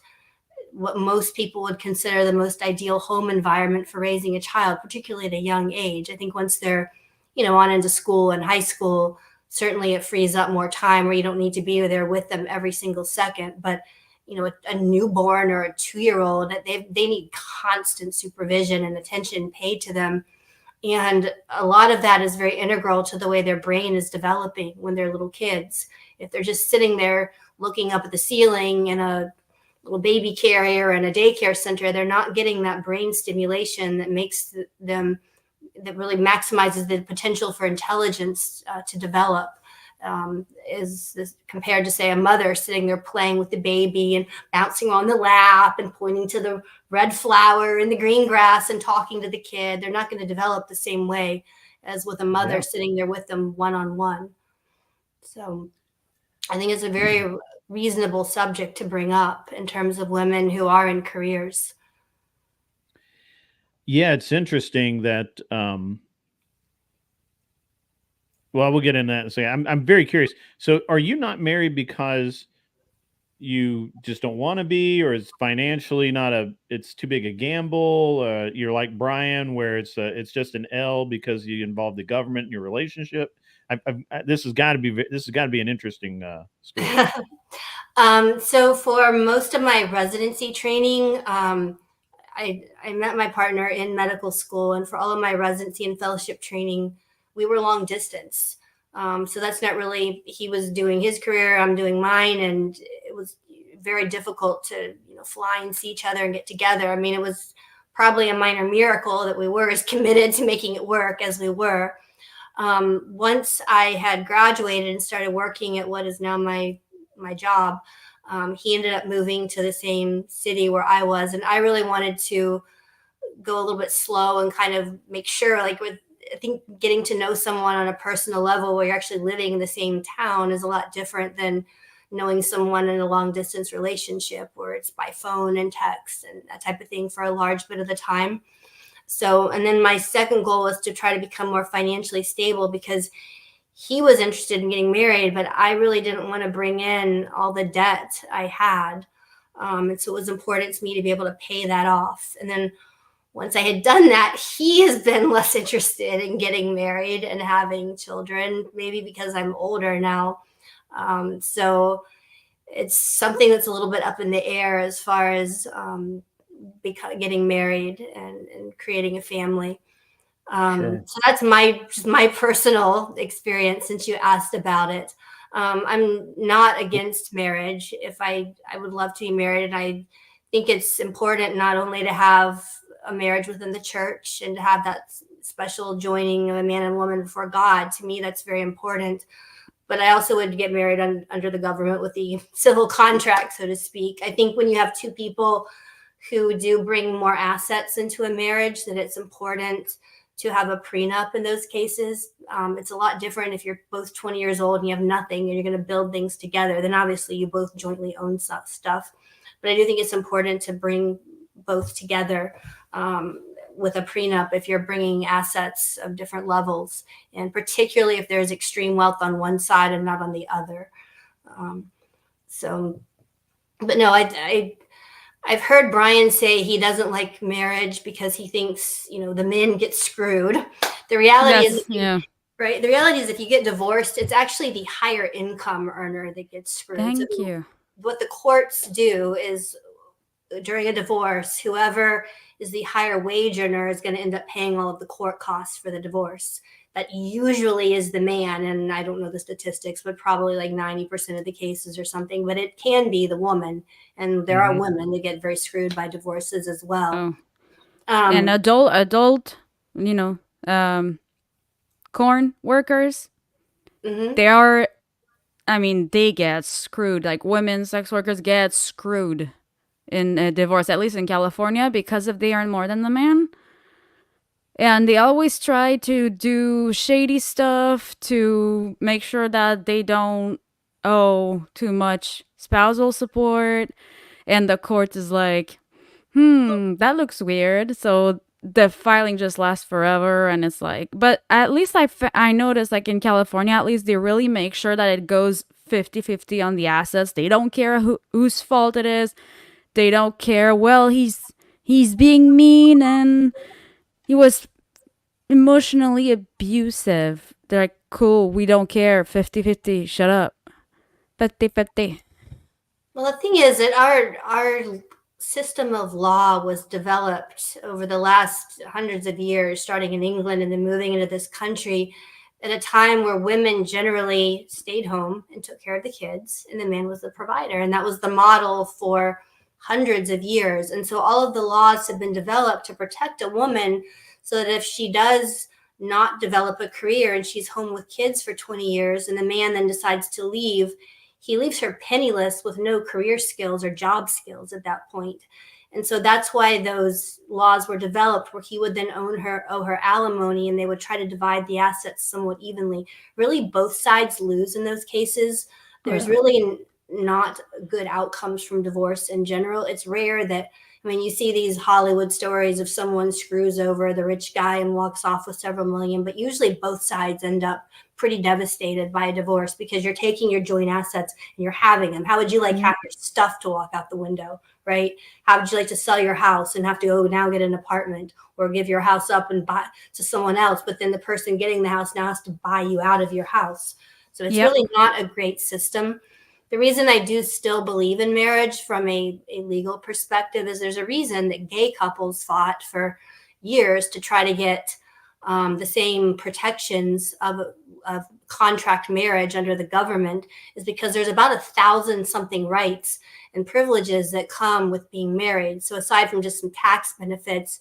Speaker 9: what most people would consider the most ideal home environment for raising a child, particularly at a young age. I think once they're, on into school and high school, certainly it frees up more time where you don't need to be there with them every single second. But a newborn or a 2-year-old, they need constant supervision and attention paid to them. And a lot of that is very integral to the way their brain is developing when they're little kids. If they're just sitting there looking up at the ceiling in a little baby carrier and a daycare center, they're not getting that brain stimulation that makes them, that really maximizes the potential for intelligence to develop. Is this compared to, say, a mother sitting there playing with the baby and bouncing on the lap and pointing to the red flower and the green grass and talking to the kid? They're not going to develop the same way as with a mother sitting there with them one-on-one. So I think it's a very reasonable subject to bring up in terms of women who are in careers.
Speaker 8: Yeah, it's interesting that. Well, we'll get into that in a second. I'm very curious. So, are you not married because you just don't want to be, or it's financially not it's too big a gamble? You're like Brian, where it's just an L because you involve the government in your relationship. This has got to be an interesting story.
Speaker 9: So for most of my residency training, I met my partner in medical school, and for all of my residency and fellowship training, we were long distance. So that's not really, he was doing his career, I'm doing mine, and it was very difficult to fly and see each other and get together. I mean, it was probably a minor miracle that we were as committed to making it work as we were. Once I had graduated and started working at what is now my job, he ended up moving to the same city where I was, and I really wanted to go a little bit slow and kind of make sure, like, I think getting to know someone on a personal level where you're actually living in the same town is a lot different than knowing someone in a long distance relationship where it's by phone and text and that type of thing for a large bit of the time. So, and then my second goal was to try to become more financially stable, because he was interested in getting married, but I really didn't want to bring in all the debt I had. And so it was important to me to be able to pay that off. And then once I had done that, he has been less interested in getting married and having children, maybe because I'm older now. So it's something that's a little bit up in the air as far as getting married and creating a family.
Speaker 8: Sure.
Speaker 9: So that's just my personal experience, since you asked about it. I'm not against marriage. If I would love to be married, and I think it's important not only to have a marriage within the church and to have that special joining of a man and woman before God. To me, that's very important. But I also would get married under the government with the civil contract, so to speak. I think when you have two people who do bring more assets into a marriage, that it's important to have a prenup in those cases. It's a lot different if you're both 20 years old and you have nothing and you're going to build things together. Then obviously you both jointly own stuff. But I do think it's important to bring both together with a prenup if you're bringing assets of different levels, and particularly if there's extreme wealth on one side and not on the other. But no, I've heard Brian say he doesn't like marriage because he thinks, the men get screwed. The reality is, right? The reality is, if you get divorced, it's actually the higher income earner that gets screwed.
Speaker 5: Thank you.
Speaker 9: What the courts do is, during a divorce, whoever is the higher wage earner is going to end up paying all of the court costs for the divorce. That usually is the man, and I don't know the statistics, but probably like 90% of the cases or something, but it can be the woman. And there are women that get very screwed by divorces as well.
Speaker 5: And adult, corn workers, they get screwed. Like, women sex workers get screwed in a divorce, at least in California, because if they earn more than the man. And they always try to do shady stuff to make sure that they don't owe too much spousal support. And the court is like, that looks weird. So the filing just lasts forever. And it's like, but at least I noticed, like, in California, at least they really make sure that it goes 50-50 on the assets. They don't care whose fault it is. They don't care, well, he's being mean and he was emotionally abusive. They're like, cool, we don't care. 50-50, shut up. 50-50.
Speaker 9: Well, the thing is that our system of law was developed over the last hundreds of years, starting in England and then moving into this country at a time where women generally stayed home and took care of the kids, and the man was the provider. And that was the model for hundreds of years. And so all of the laws have been developed to protect a woman, so that if she does not develop a career and she's home with kids for 20 years and the man then decides to leave, he leaves her penniless with no career skills or job skills at that point. And so that's why those laws were developed, where he would then owe her alimony, and they would try to divide the assets somewhat evenly. Really, both sides lose in those cases. There's really not good outcomes from divorce in general. It's rare that, you see these Hollywood stories of someone screws over the rich guy and walks off with several million, but usually both sides end up pretty devastated by a divorce, because you're taking your joint assets and you're having them. How would you like have your stuff to walk out the window, right? How would you like to sell your house and have to now get an apartment, or give your house up and buy to someone else, but then the person getting the house now has to buy you out of your house? So it's really not a great system. The reason I do still believe in marriage from a legal perspective is there's a reason that gay couples fought for years to try to get the same protections of contract marriage under the government is because there's about 1,000 something rights and privileges that come with being married. So aside from just some tax benefits,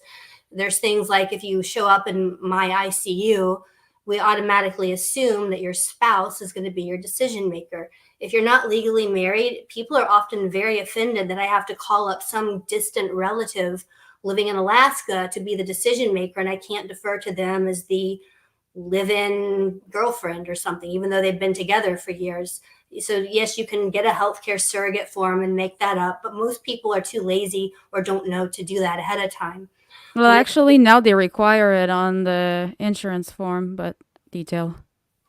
Speaker 9: there's things like if you show up in my ICU, we automatically assume that your spouse is going to be your decision maker. If you're not legally married, people are often very offended that I have to call up some distant relative living in Alaska to be the decision maker, and I can't defer to them as the live-in girlfriend or something, even though they've been together for years. So yes, you can get a healthcare surrogate form and make that up, but most people are too lazy or don't know to do that ahead of time.
Speaker 5: Well, actually, now they require it on the insurance form, but detail.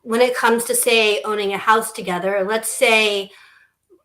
Speaker 9: When it comes to, say, owning a house together, let's say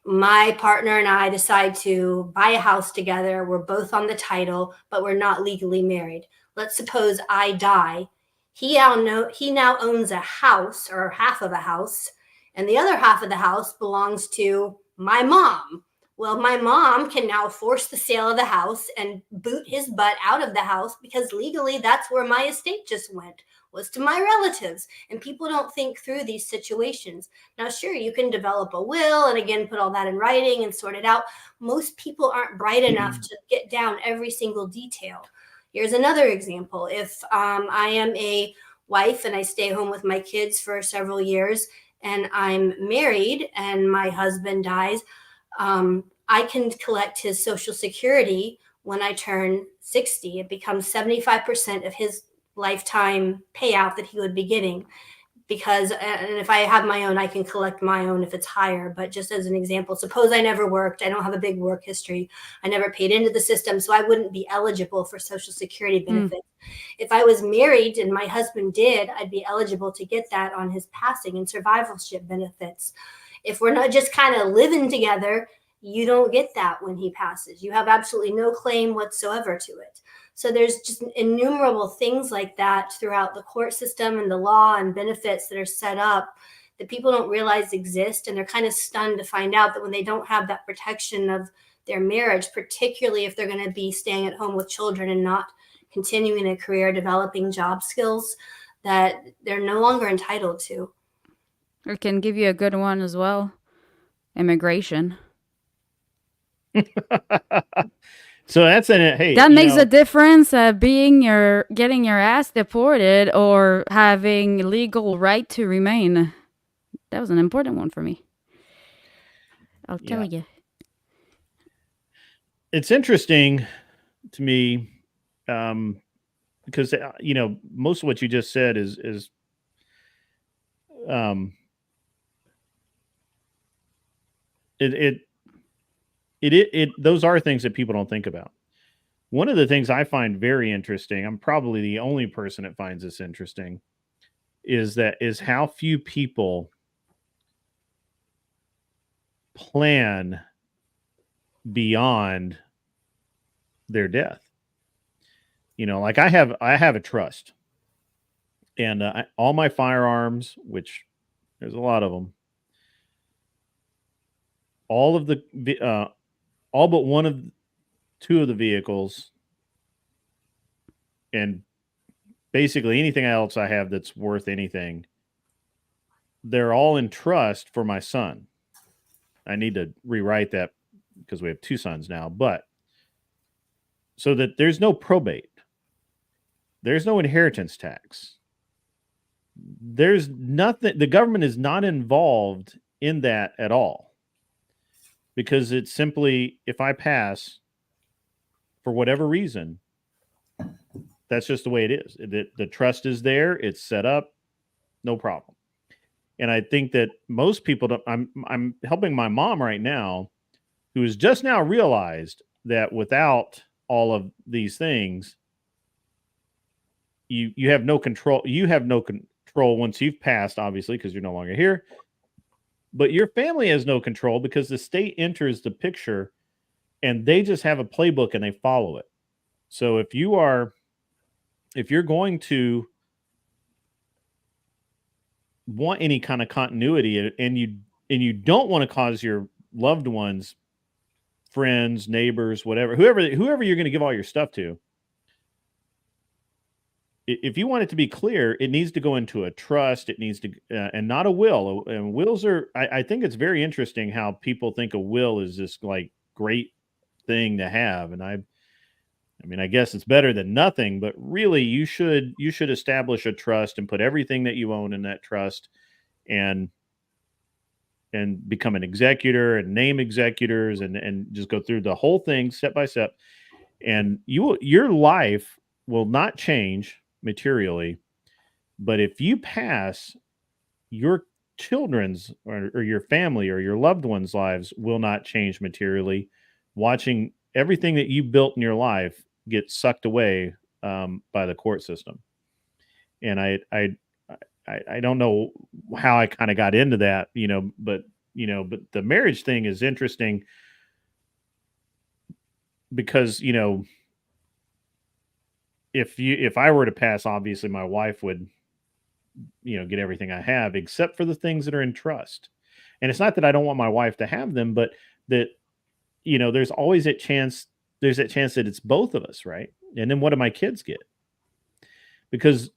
Speaker 9: my partner and I decide to buy a house together. We're both on the title, but we're not legally married. Let's suppose I die. He now owns a house, or half of a house, and the other half of the house belongs to my mom. Well, my mom can now force the sale of the house and boot his butt out of the house because legally that's where my estate just went, was to my relatives. And people don't think through these situations. Now, sure, you can develop a will and again, put all that in writing and sort it out. Most people aren't bright enough to get down every single detail. Here's another example. If I am a wife and I stay home with my kids for several years and I'm married and my husband dies, I can collect his Social Security when I turn 60. It becomes 75% of his lifetime payout that he would be getting. Because, and if I have my own, I can collect my own if it's higher. But just as an example, suppose I never worked, I don't have a big work history, I never paid into the system, so I wouldn't be eligible for Social Security benefits. If I was married and my husband did, I'd be eligible to get that on his passing and survivorship benefits. If we're not just kind of living together, you don't get that when he passes. You have absolutely no claim whatsoever to it. So there's just innumerable things like that throughout the court system and the law and benefits that are set up that people don't realize exist. And they're kind of stunned to find out that when they don't have that protection of their marriage, particularly if they're going to be staying at home with children and not continuing a career, developing job skills, that they're no longer entitled to.
Speaker 5: It can give you a good one as well. Immigration.
Speaker 8: So that's an hey.
Speaker 5: That makes a difference. Getting your ass deported or having legal right to remain. That was an important one for me. I'll tell you.
Speaker 8: It's interesting to me because most of what you just said is those are things that people don't think about. One of the things I find very interesting, I'm probably the only person that finds this interesting, is how few people plan beyond their death. Like I have a trust, and all my firearms, which there's a lot of them, all but two of the vehicles, and basically anything else I have that's worth anything, they're all in trust for my son. I need to rewrite that because we have two sons now, but so that there's no probate, there's no inheritance tax, there's nothing. The government is not involved in that at all, because it's simply, if I pass for whatever reason, that's just the way it is. The trust is there, it's set up, no problem. And I think that most people don't. I'm helping my mom right now, who has just now realized that without all of these things, you have no control. You have no control once you've passed, obviously, because you're no longer here. But your family has no control because the state enters the picture and they just have a playbook and they follow it. So if you're going to want any kind of continuity and you don't want to cause your loved ones, friends, neighbors, whoever you're going to give all your stuff to, if you want it to be clear, it needs to go into a trust. It needs to, and not a will. And wills are, I think it's very interesting how people think a will is this like great thing to have. And I mean, I guess it's better than nothing, but really you should establish a trust and put everything that you own in that trust and become an executor and name executors and just go through the whole thing step by step. And your life will not change materially, but if you pass, your children's or your family or your loved ones' lives will not change materially. Watching everything that you built in your life get sucked away by the court system. And I don't know how I kind of got into that, but the marriage thing is interesting because, if I were to pass, obviously my wife would, get everything I have except for the things that are in trust. And it's not that I don't want my wife to have them, but that, there's always that chance that it's both of us, right? And then what do my kids get? Because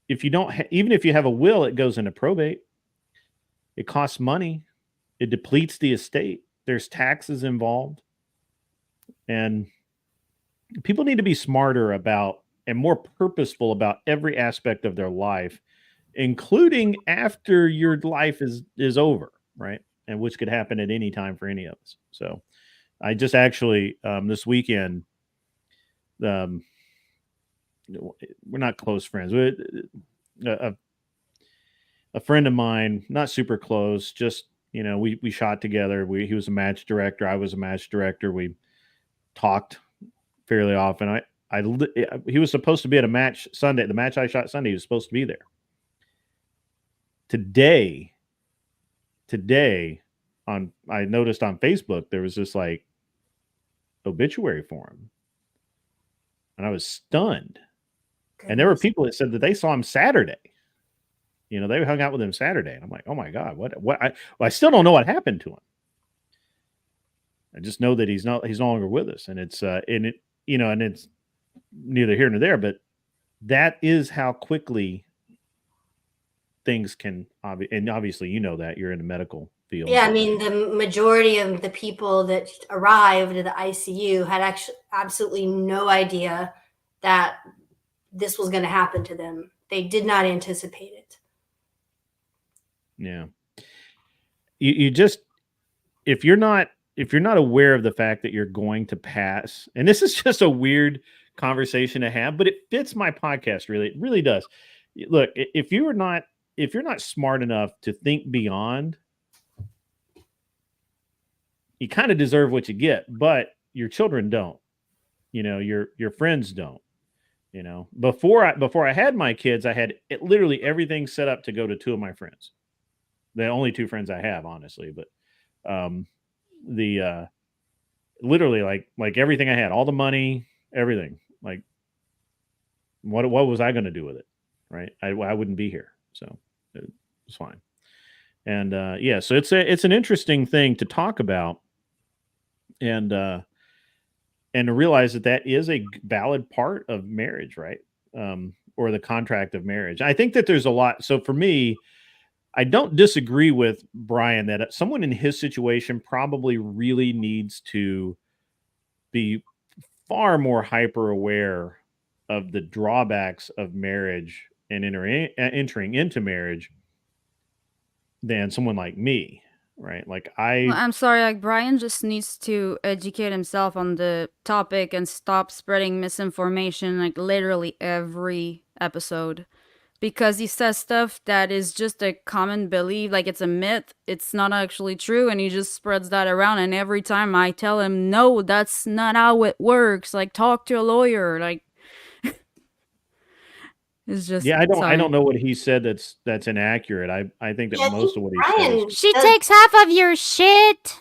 Speaker 8: if you don't, even if you have a will, it goes into probate. It costs money. It depletes the estate. There's taxes involved. And people need to be smarter about and more purposeful about every aspect of their life, including after your life is over, right? And which could happen at any time for any of us. So I just actually, this weekend, we're not close friends. A friend of mine, not super close, just, we shot together. He was a match director. I was a match director. We talked fairly often. He was supposed to be at a match Sunday. The match I shot Sunday, he was supposed to be there. Today, I noticed on Facebook, there was this like obituary for him. And I was stunned. Goodness. And there were people that said that they saw him Saturday. They hung out with him Saturday. And I'm like, oh my God, what? I still don't know what happened to him. I just know that he's no longer with us. And it's, and it's neither here nor there, but that is how quickly things can, and obviously, that you're in the medical field.
Speaker 9: Yeah. I mean, the majority of the people that arrived at the ICU had actually absolutely no idea that this was going to happen to them. They did not anticipate it.
Speaker 8: Yeah. You just, if you're not aware of the fact that you're going to pass, and this is just a weird conversation to have, but it fits my podcast. Really, it really does. Look, if you're not smart enough to think beyond, you kind of deserve what you get, but your children don't, your friends don't, before I had my kids, I had literally everything set up to go to two of my friends. The only two friends I have, honestly, but, literally like everything I had, all the money, everything, like what was I going to do with it? Right. I wouldn't be here. So it was fine. And, so it's an interesting thing to talk about and to realize that is a valid part of marriage, right? Or the contract of marriage. I think that there's a lot. So for me, I don't disagree with Brian that someone in his situation probably really needs to be far more hyper aware of the drawbacks of marriage and entering into marriage than someone like me, right? Like
Speaker 5: I'm sorry, like Brian just needs to educate himself on the topic and stop spreading misinformation like literally every episode. Because he says stuff that is just a common belief, like it's a myth, it's not actually true, and he just spreads that around. And every time I tell him, no, that's not how it works, like talk to a lawyer, like it's just
Speaker 8: I don't know what he said that's inaccurate. I think that most of what he says,
Speaker 5: she takes half of your shit.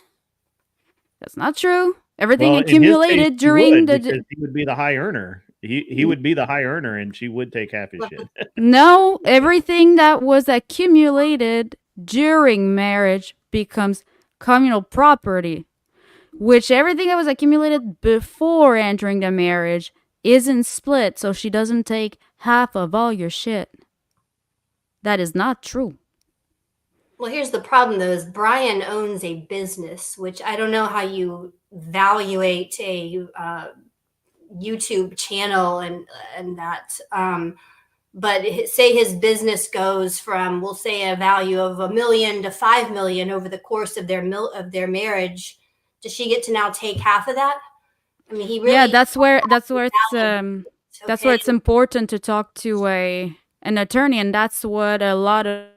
Speaker 5: That's not true. Everything accumulated during
Speaker 8: he would be the high earner. He would be the high earner, and she would take half his shit.
Speaker 5: No, everything that was accumulated during marriage becomes communal property, which everything that was accumulated before entering the marriage isn't split so she doesn't take half of all your shit. That is not true.
Speaker 9: Well, here's the problem though, is Brian owns a business, which I don't know how you evaluate a YouTube channel and that. But say his business goes from, we'll say, a value of $1 million to $5 million over the course of their marriage. Does she get to now take half of that? I mean, he really.
Speaker 5: Yeah, that's where it's important to talk to an attorney, and that's what a lot of.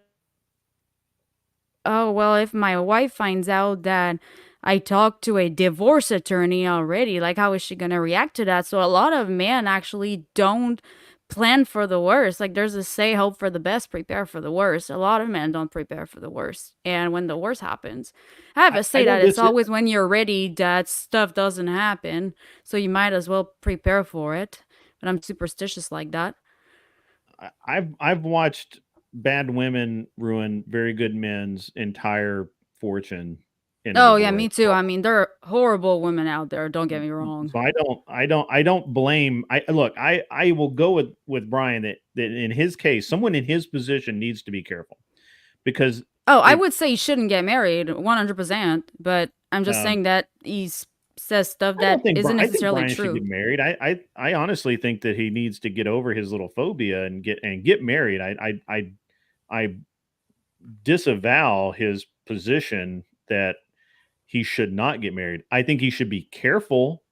Speaker 5: Oh well, if my wife finds out that I talked to a divorce attorney already, like how is she gonna react to that? So a lot of men actually don't plan for the worst. Like there's a say, hope for the best, prepare for the worst. A lot of men don't prepare for the worst, and when the worst happens, I have to say that it's always when you're ready that stuff doesn't happen. So you might as well prepare for it. But I'm superstitious like that.
Speaker 8: I've watched bad women ruin very good men's entire fortune.
Speaker 5: Oh yeah, me too. I mean, there are horrible women out there. Don't get me wrong.
Speaker 8: So I don't blame. I will go with Brian that in his case, someone in his position needs to be careful because.
Speaker 5: Oh, I would say he shouldn't get married 100%, but I'm just saying that he says stuff that isn't necessarily
Speaker 8: Brian
Speaker 5: true.
Speaker 8: Should get married. I honestly think that he needs to get over his little phobia and get married. I disavow his position that he should not get married. I think he should be careful.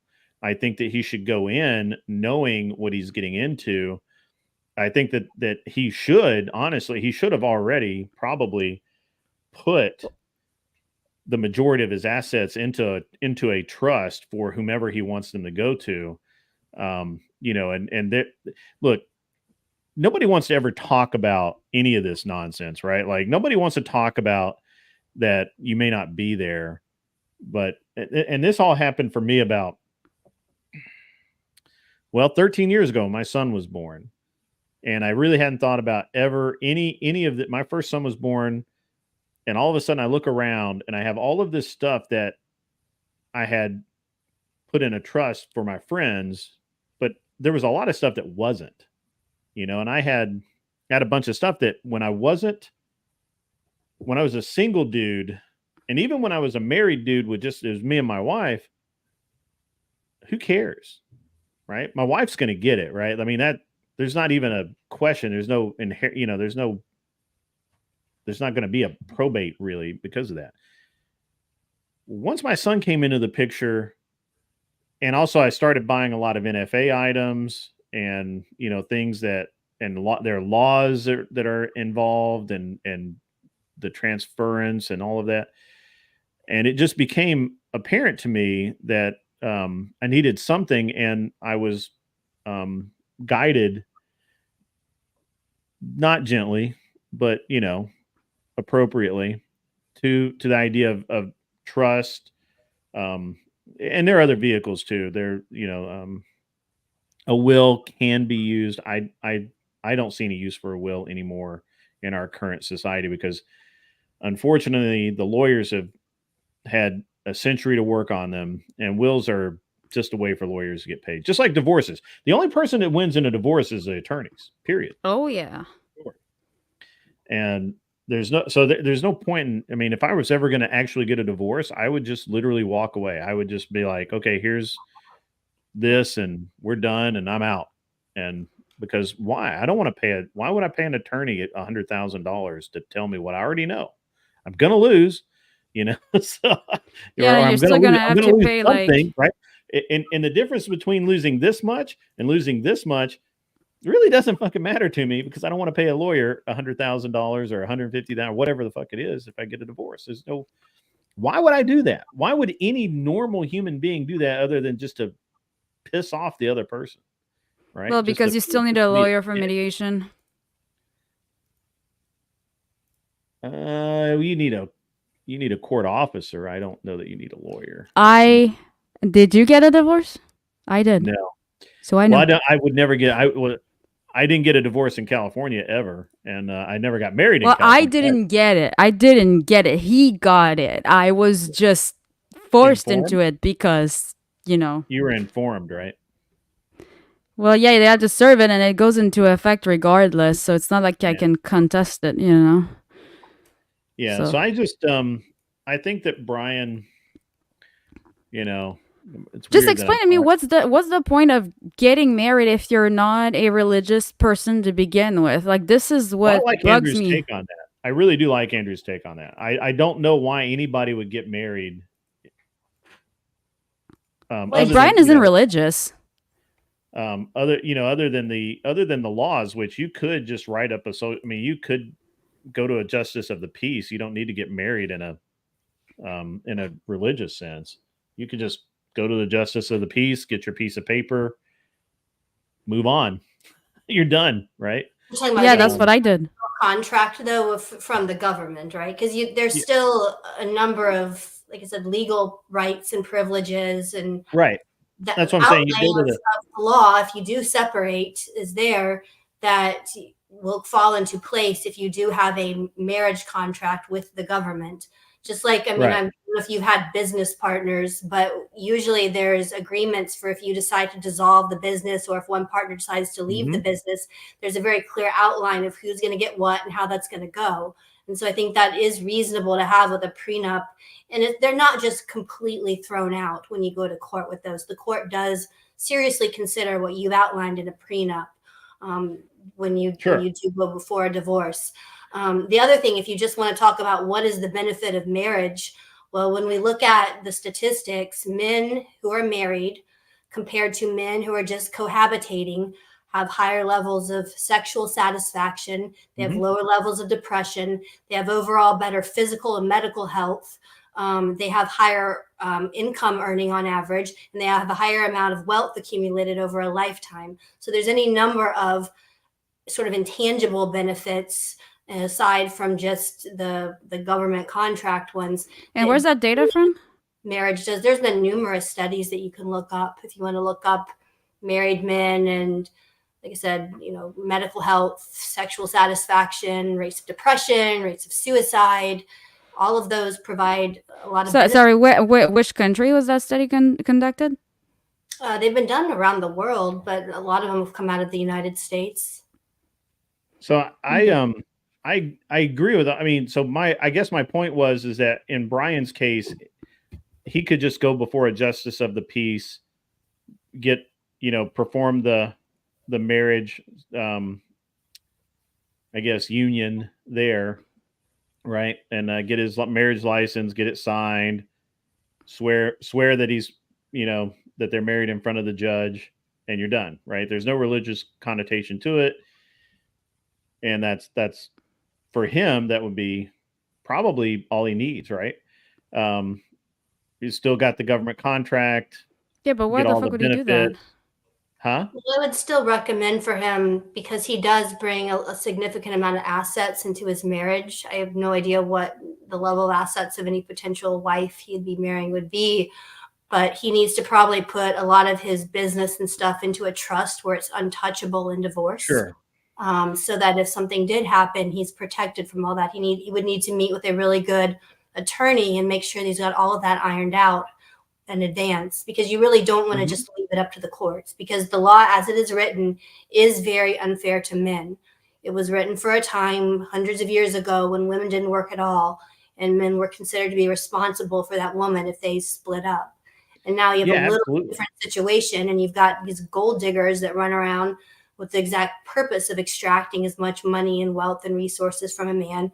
Speaker 8: I think that he should go in knowing what he's getting into. I think that he should, honestly, he should have already probably put the majority of his assets into a trust for whomever he wants them to go to. Look, nobody wants to ever talk about any of this nonsense, right? Like nobody wants to talk about that you may not be there. But and this all happened for me about 13 years ago. My son was born, and I really hadn't thought about ever any of that. My first son was born, and all of a sudden I look around and I have all of this stuff that I had put in a trust for my friends, but there was a lot of stuff that wasn't, and I had a bunch of stuff that when I was a single dude. And even when I was a married dude with it was me and my wife, who cares? Right? My wife's going to get it, right? I mean, there's not even a question. There's no there's not going to be a probate really because of that. Once my son came into the picture, and also I started buying a lot of NFA items and, things that, and there are laws that are involved and the transference and all of that. And it just became apparent to me that I needed something, and I was guided, not gently, but appropriately, to the idea of trust. And there are other vehicles too. A will can be used. I don't see any use for a will anymore in our current society because, unfortunately, the lawyers have had a century to work on them, and wills are just a way for lawyers to get paid. Just like divorces. The only person that wins in a divorce is the attorneys, period.
Speaker 5: Oh, yeah.
Speaker 8: And there's no point in, I mean, if I was ever going to actually get a divorce, I would just literally walk away. I would just be like, okay, here's this and we're done and I'm out. And because why? I don't want to why would I pay an attorney at $100,000 to tell me what I already know? I'm going to lose. So
Speaker 5: yeah, you're still gonna have to pay
Speaker 8: right? And the difference between losing this much and losing this much really doesn't fucking matter to me because I don't want to pay a lawyer $100,000 or $150,000, whatever the fuck it is, if I get a divorce. Why would I do that? Why would any normal human being do that other than just to piss off the other person? Right?
Speaker 5: Well, because you still need a lawyer for mediation.
Speaker 8: You need a court officer. I don't know that you need a lawyer.
Speaker 5: Did you get a divorce? I did.
Speaker 8: No.
Speaker 5: So I know.
Speaker 8: Well, I would never get. I didn't get a divorce in California ever, and I never got married.
Speaker 5: Well,
Speaker 8: in California.
Speaker 5: I didn't get it. He got it. I was just forced into it because
Speaker 8: you were informed, right?
Speaker 5: Well, yeah, they have to serve it, and it goes into effect regardless. So it's not like I
Speaker 8: Yeah.
Speaker 5: can contest it, you know.
Speaker 8: Yeah.
Speaker 5: So
Speaker 8: So I just I think that Brian, you know, it's
Speaker 5: just
Speaker 8: weird that
Speaker 5: explain
Speaker 8: I'm
Speaker 5: to me
Speaker 8: talking.
Speaker 5: what's the point of getting married if you're not a religious person to begin with? Like this is
Speaker 8: Well, I
Speaker 5: what
Speaker 8: like
Speaker 5: bugs
Speaker 8: Andrew's
Speaker 5: me.
Speaker 8: take on that. I really do like Andrew's take on that. I don't know why anybody would get married.
Speaker 5: Like
Speaker 8: Other
Speaker 5: Brian
Speaker 8: than
Speaker 5: isn't religious.
Speaker 8: other than the laws, which you could just write up I mean, you could go to a justice of the peace. You don't need to get married in a religious sense. You could just go to the justice of the peace, get your piece of paper, move on. You're done, right?
Speaker 9: You're talking about
Speaker 5: Yeah,
Speaker 9: getting
Speaker 5: that's what I did.
Speaker 9: a contract though from the government, right? Because there's
Speaker 8: Yeah.
Speaker 9: still a number of, like I said, legal rights and privileges, and
Speaker 8: Right.
Speaker 9: that
Speaker 8: That's what I'm saying. You
Speaker 9: outlay
Speaker 8: go to
Speaker 9: of
Speaker 8: the
Speaker 9: the law, if you do separate, is there that will fall into place if you do have a marriage contract with the government. Just like, I mean,
Speaker 8: right.
Speaker 9: I don't know if you've had business partners, but usually there's agreements for if you decide to dissolve the business or if one partner decides to leave the
Speaker 8: Mhm.
Speaker 9: business, there's a very clear outline of who's going to get what and how that's going to go. And so I think that is reasonable to have with a prenup. And they're not just completely thrown out when you go to court with those. The court does seriously consider what you've outlined in a prenup when you
Speaker 8: Sure.
Speaker 9: do go before a divorce. The other thing, if you just want to talk about what is the benefit of marriage, well, when we look at the statistics, men who are married compared to men who are just cohabitating have higher levels of sexual satisfaction. They have
Speaker 8: Mhm.
Speaker 9: lower levels of depression. They have overall better physical and medical health. They have higher income earning on average, and they have a higher amount of wealth accumulated over a lifetime. So there's any number of sort of intangible benefits aside from just the government contract ones.
Speaker 5: And where's that data from?
Speaker 9: Marriage does. There's been numerous studies that you can look up if you want to look up married men and, like I said, medical health, sexual satisfaction, rates of depression, rates of suicide. All of those provide a lot of
Speaker 5: So,
Speaker 9: benefits.
Speaker 5: sorry, which country was that study conducted?
Speaker 9: They've been done around the world, but a lot of them have come out of the United States.
Speaker 8: So
Speaker 5: Okay.
Speaker 8: I agree with that. I mean, so I guess my point is that in Brian's case, he could just go before a justice of the peace, get perform the marriage, I guess union there, right, and get his marriage license, get it signed, swear that he's that they're married in front of the judge, and you're done, right? There's no religious connotation to it, and that's for him, that would be probably all he needs, right? Um, he's still got the government contract,
Speaker 5: Yeah, but why
Speaker 8: get
Speaker 5: the
Speaker 8: all
Speaker 5: fuck
Speaker 8: the
Speaker 5: would he do that?
Speaker 8: benefits, huh?
Speaker 9: Well, I would still recommend for him because he does bring a significant amount of assets into his marriage. I have no idea what the level of assets of any potential wife he'd be marrying would be, but he needs to probably put a lot of his business and stuff into a trust where it's untouchable in divorce.
Speaker 8: Sure.
Speaker 9: So that if something did happen, he's protected from all that. He would need to meet with a really good attorney and make sure he's got all of that ironed out in advance, because you really don't want to just leave it up to the courts, because the law as it is written is very unfair to men. It was written for a time hundreds of years ago when women didn't work at all and men were considered to be responsible for that woman if they split up. And now you have
Speaker 8: Yeah,
Speaker 9: a little
Speaker 8: absolutely.
Speaker 9: different situation, and you've got these gold diggers that run around with the exact purpose of extracting as much money and wealth and resources from a man.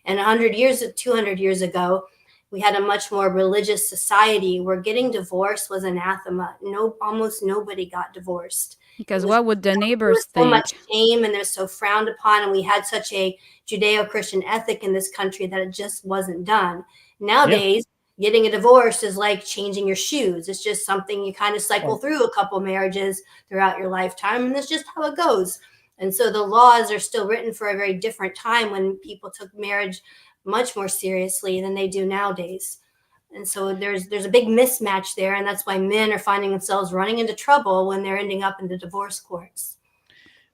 Speaker 9: And 100 years, 200 years ago, we had a much more religious society where getting divorced was anathema. Almost nobody got divorced.
Speaker 5: Because what would the neighbors
Speaker 9: So much
Speaker 5: think?
Speaker 9: shame, and they're so frowned upon, and we had such a Judeo-Christian ethic in this country that it just wasn't done. Nowadays, getting a divorce is like changing your shoes. It's just something you kind of cycle through a couple marriages throughout your lifetime, and that's just how it goes. And so the laws are still written for a very different time when people took marriage much more seriously than they do nowadays. And so there's a big mismatch there, and that's why men are finding themselves running into trouble when they're ending up in the divorce courts.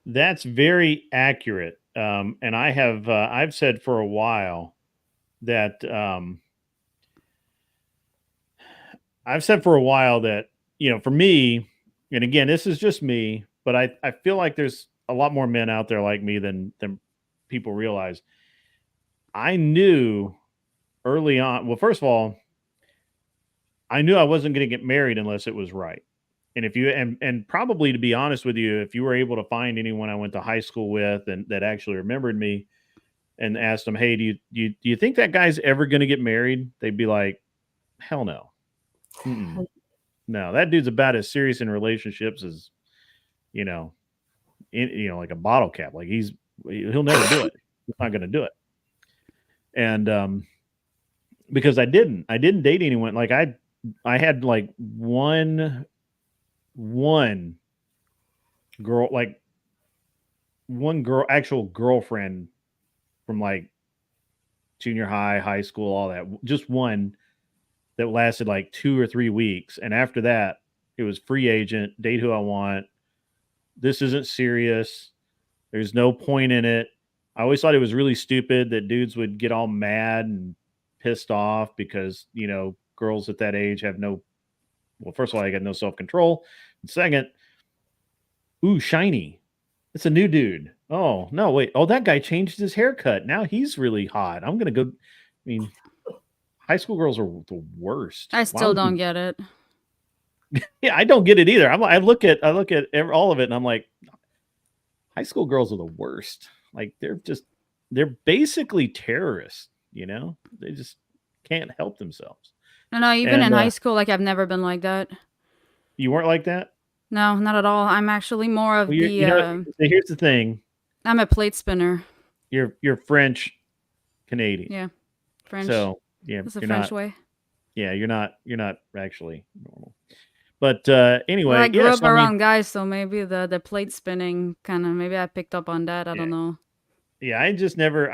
Speaker 8: That's very accurate. And I've said for a while that for me, and again, this is just me, but I feel like there's a lot more men out there like me than people realize. I knew early on. Well, first of all, I knew I wasn't going to get married unless it was right. And if you and probably, to be honest with you, if you were able to find anyone I went to high school with and that actually remembered me and asked them, "Hey, do you think that guy's ever going to get married?" They'd be like, "Hell no, Mm-mm. No, that dude's about as serious in relationships as you know, like a bottle cap. Like he'll never do it. He's not going to do it." And because I didn't date anyone. Like I had like one girl, like one girl, actual girlfriend from like junior high school, all that. Just one that lasted like 2 or 3 weeks, and after that, it was free agent, date who I want. This isn't serious. There's no point in it. I always thought it was really stupid that dudes would get all mad and pissed off because girls at that age have no. Well, first of all, I got no self control. Second, ooh, shiny. It's a new dude. Oh, no, wait. Oh, that guy changed his haircut. Now he's really hot. I'm going to go. I mean, high school girls are the worst.
Speaker 5: I still don't get it.
Speaker 8: Yeah, I don't get it either. I look at all of it and I'm like, high school girls are the worst. Like they're basically terrorists, They just can't help themselves.
Speaker 5: No, even in high school, like I've never been like that.
Speaker 8: You weren't like that?
Speaker 5: No, not at all. I'm actually more of
Speaker 8: so here's the thing.
Speaker 5: I'm a plate spinner.
Speaker 8: You're French Canadian.
Speaker 5: Yeah. French.
Speaker 8: So yeah,
Speaker 5: it's a French way.
Speaker 8: Yeah, you're not actually normal. But anyway,
Speaker 5: well, I grew up around guys, so maybe the plate spinning kind of, maybe I picked up on that. I don't know.
Speaker 8: Yeah, I just never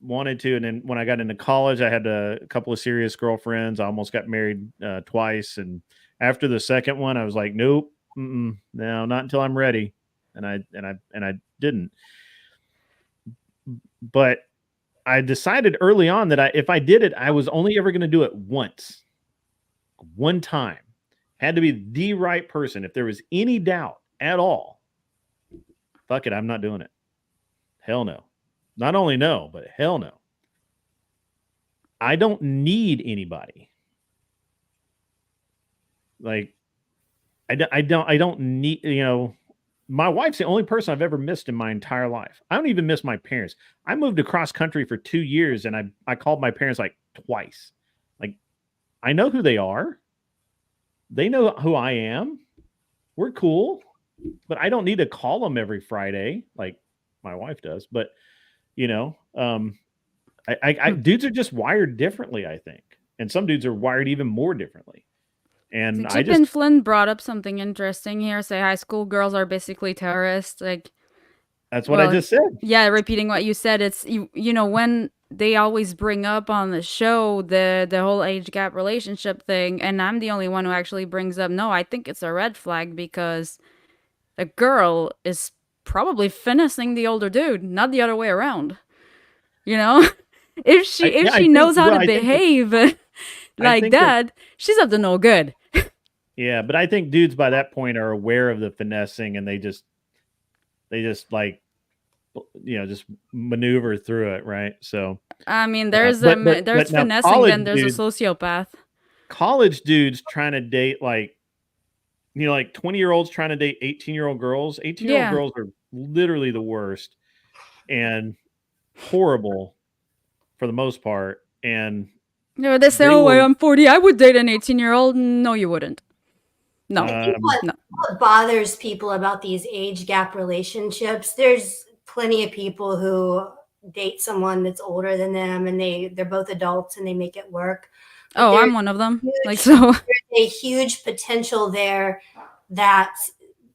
Speaker 8: wanted to. And then when I got into college, I had a couple of serious girlfriends. I almost got married twice. And after the second one, I was like, nope, no, not until I'm ready. And I didn't. But I decided early on that if I did it, I was only ever going to do it once, one time. Had to be the right person. If there was any doubt at all, fuck it, I'm not doing it. Hell no. Not only no, but hell no. I don't need anybody. Like, I don't need, my wife's the only person I've ever missed in my entire life. I don't even miss my parents. I moved across country for 2 years and I called my parents like twice. Like, I know who they are. They know who I am. We're cool, but I don't need to call them every Friday like my wife does. But, dudes are just wired differently, I think. And some dudes are wired even more differently. And
Speaker 5: Chip and Flynn brought up something interesting here. Say high school girls are basically terrorists. Like,
Speaker 8: that's what I just said.
Speaker 5: Yeah, repeating what you said. It's when they always bring up on the show the whole age gap relationship thing, and I'm the only one who actually brings up, no, I think it's a red flag because the girl is probably finessing the older dude, not the other way around. If she knows how to behave like that, she's up to no good.
Speaker 8: Yeah, but I think dudes by that point are aware of the finessing and they just like, just maneuver through it, right? So
Speaker 5: I mean, there's finessing, then there's a sociopath.
Speaker 8: College dudes trying to date like 20-year-olds trying to date 18-year-old girls. 18-year-old girls are literally the worst and horrible for the most part. And
Speaker 5: they say, I'm 40, I would date an 18-year-old. No, you wouldn't. No.
Speaker 9: What bothers people about these age gap relationships, there's plenty of people who date someone that's older than them and they're both adults and they make it work.
Speaker 5: But I'm one of them. There's
Speaker 9: a huge potential there that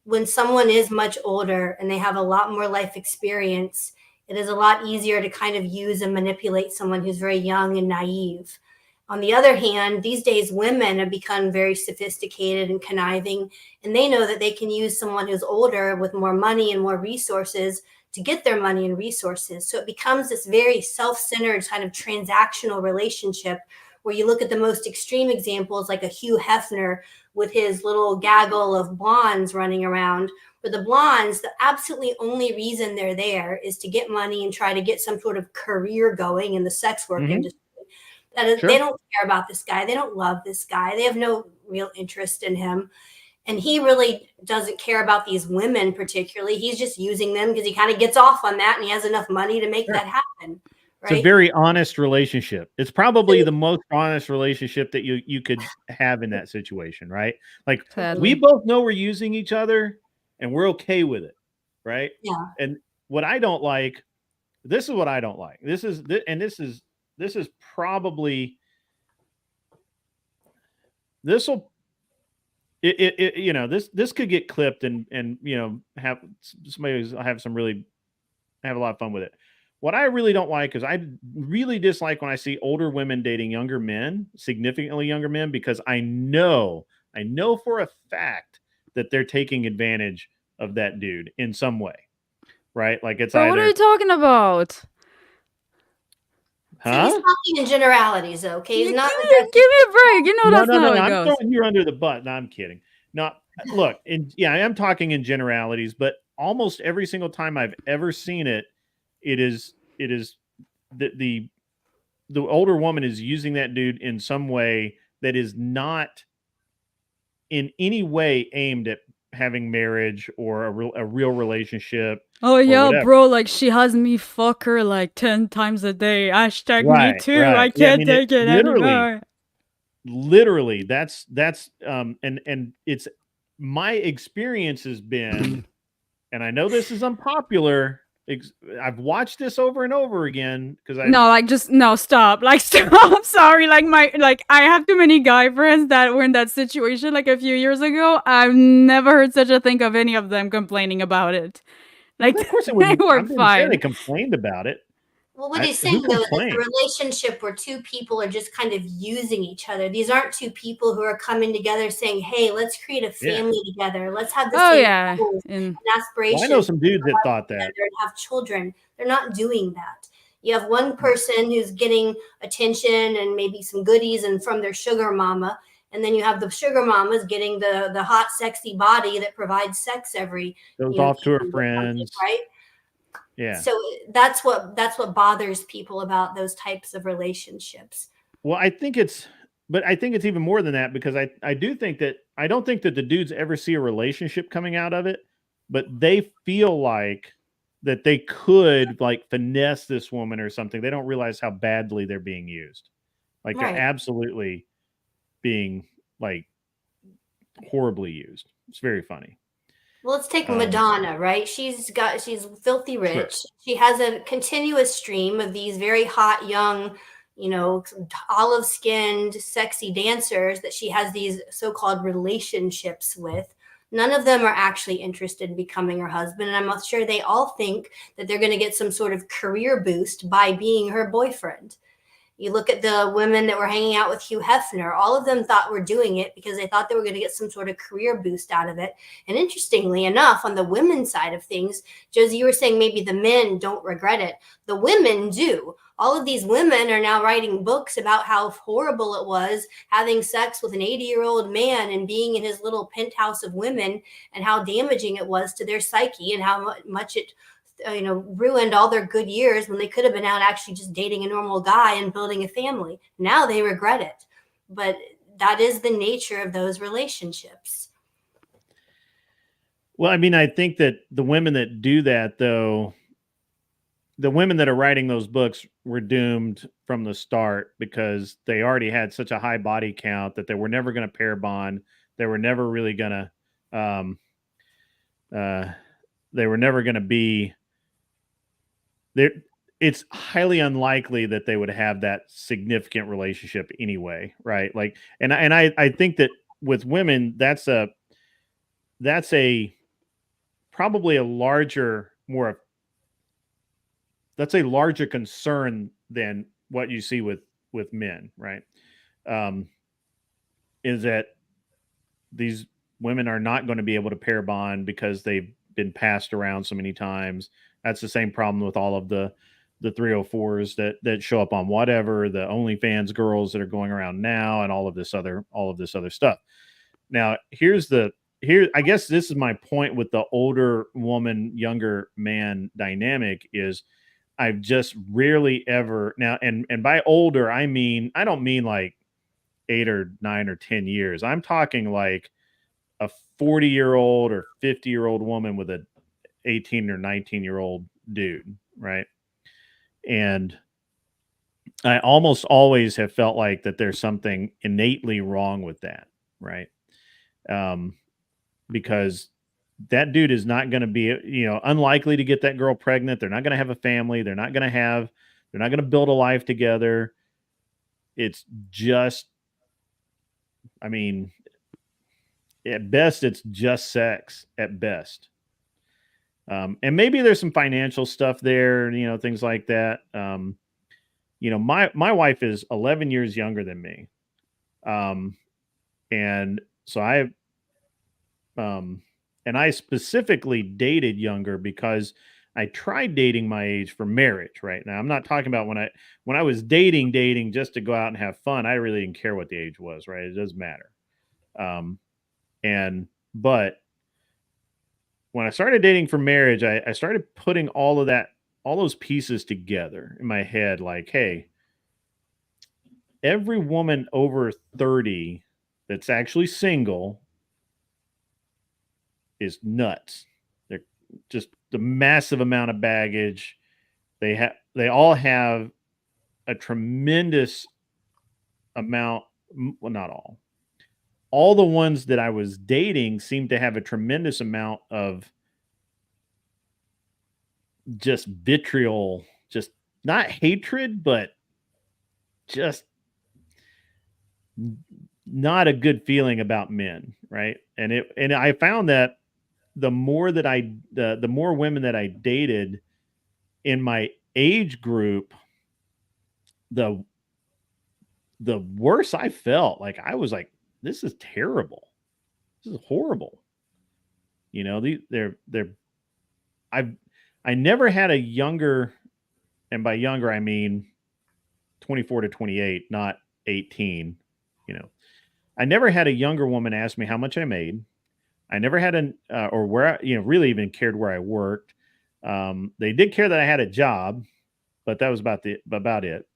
Speaker 9: when someone is much older and they have a lot more life experience, it is a lot easier to kind of use and manipulate someone who's very young and naive. On the other hand, these days, women have become very sophisticated and conniving, and they know that they can use someone who's older with more money and more resources to get their money and resources. So it becomes this very self-centered kind of transactional relationship where you look at the most extreme examples like a Hugh Hefner with his little gaggle of blondes running around, For the blondes, the absolutely only reason they're there is to get money and try to get some sort of career going in the sex work industry. That is, they don't care about this guy. They don't love this guy. They have no real interest in him. And he really doesn't care about these women particularly. He's just using them because he kind of gets off on that and he has enough money to make that happen. Right?
Speaker 8: It's a very honest relationship. It's probably the most honest relationship that you could have in that situation, right? Like we both know we're using each other and we're okay with it, right?
Speaker 9: Yeah.
Speaker 8: And what I don't like, this is what I don't like. This is probably this could get clipped and have somebody have a lot of fun with it. What I really don't like is I really dislike when I see older women dating younger men, significantly younger men, because I know for a fact that they're taking advantage of that dude in some way, right? Like it's
Speaker 5: But what are you talking about?
Speaker 9: See, he's talking in generalities, though. Okay, he's not.
Speaker 5: Give me a break. You know that's not how it
Speaker 8: I'm
Speaker 5: goes.
Speaker 8: throwing you under the bus. No, I'm kidding. No, look, I am talking in generalities, but almost every single time I've ever seen it, it is the older woman is using that dude in some way that is not in any way aimed at having marriage or a real relationship.
Speaker 5: Oh yeah, bro, like she has me fuck her like 10 times a day. Hashtag me too. I can't take it anymore.
Speaker 8: Literally, that's and it's my experience has been, and I know this is unpopular. I've watched this over and over again because
Speaker 5: stop. Like stop. Sorry. I have too many guy friends that were in that situation like a few years ago. I've never heard such a thing of any of them complaining about it. Like
Speaker 8: of course
Speaker 5: they were fine.
Speaker 8: They complained about it.
Speaker 9: Well, what he's saying though is a relationship where two people are just kind of using each other. These aren't two people who are coming together saying, "Hey, let's create a family together. Let's have the same goals and aspirations."
Speaker 8: Well, I know some dudes that thought that.
Speaker 9: And have children. They're not doing that. You have one person who's getting attention and maybe some goodies and from their sugar mama, and then you have the sugar mamas getting the hot, sexy body that provides sex every
Speaker 8: goes off to her friends,
Speaker 9: right?
Speaker 8: Yeah.
Speaker 9: So that's what bothers people about those types of relationships.
Speaker 8: Well, I think it's even more than that because I don't think that the dudes ever see a relationship coming out of it, but they feel like that they could like finesse this woman or something. They don't realize how badly they're being used. Like they're absolutely being like horribly used. It's very funny.
Speaker 9: Well, let's take Madonna, right? She's filthy rich. Sure. She has a continuous stream of these very hot, young, olive-skinned, sexy dancers that she has these so-called relationships with. None of them are actually interested in becoming her husband. And I'm sure they all think that they're going to get some sort of career boost by being her boyfriend. You look at the women that were hanging out with Hugh Hefner, all of them thought were doing it because they thought they were going to get some sort of career boost out of it. And interestingly enough, on the women's side of things, Josie, you were saying maybe the men don't regret it. The women do. All of these women are now writing books about how horrible it was having sex with an 80-year-old man and being in his little penthouse of women and how damaging it was to their psyche and how much it ruined all their good years when they could have been out actually just dating a normal guy and building a family. Now they regret it. But that is the nature of those relationships.
Speaker 8: Well, I mean, I think that the women that do that, though, the women that are writing those books were doomed from the start because they already had such a high body count that they were never going to pair bond. They were never really going to, they were never going to be there. It's highly unlikely that they would have that significant relationship anyway. Right. Like, and I think that with women, that's probably a larger concern than what you see with men. Right. Is that these women are not going to be able to pair bond because they've been passed around so many times. That's the same problem with all of the 304s that show up on whatever, the OnlyFans girls that are going around now and all of this other stuff. Now, here's the here, I guess this is my point with the older woman, younger man dynamic is I've just rarely ever now, and by older, I don't mean like 8 or 9 or 10 years. I'm talking like a 40-year-old or 50-year-old woman with a 18 or 19-year-old dude, right? And I almost always have felt like that there's something innately wrong with that, right? Because that dude is not going to be, unlikely to get that girl pregnant. They're not going to have a family. They're not going to build a life together. It's just, I mean, at best, it's just sex at best. And maybe there's some financial stuff there, things like that. My wife is 11 years younger than me. And so I specifically dated younger because I tried dating my age for marriage. Right now, I'm not talking about when I was dating just to go out and have fun. I really didn't care what the age was. Right, it doesn't matter. But when I started dating for marriage, I started putting all those pieces together in my head. Like, hey, every woman over 30 that's actually single is nuts. They're just the massive amount of baggage. They all have a tremendous amount. Well, not all. All the ones that I was dating seemed to have a tremendous amount of just vitriol, just not hatred, but just not a good feeling about men, right? And I found that the more women that I dated in my age group, the worse I felt. Like I was like, this is terrible. This is horrible. I never had a younger, and by younger I mean 24 to 28, not 18. I never had a younger woman ask me how much I made. I never had or where really even cared where I worked. They did care that I had a job, but that was about it.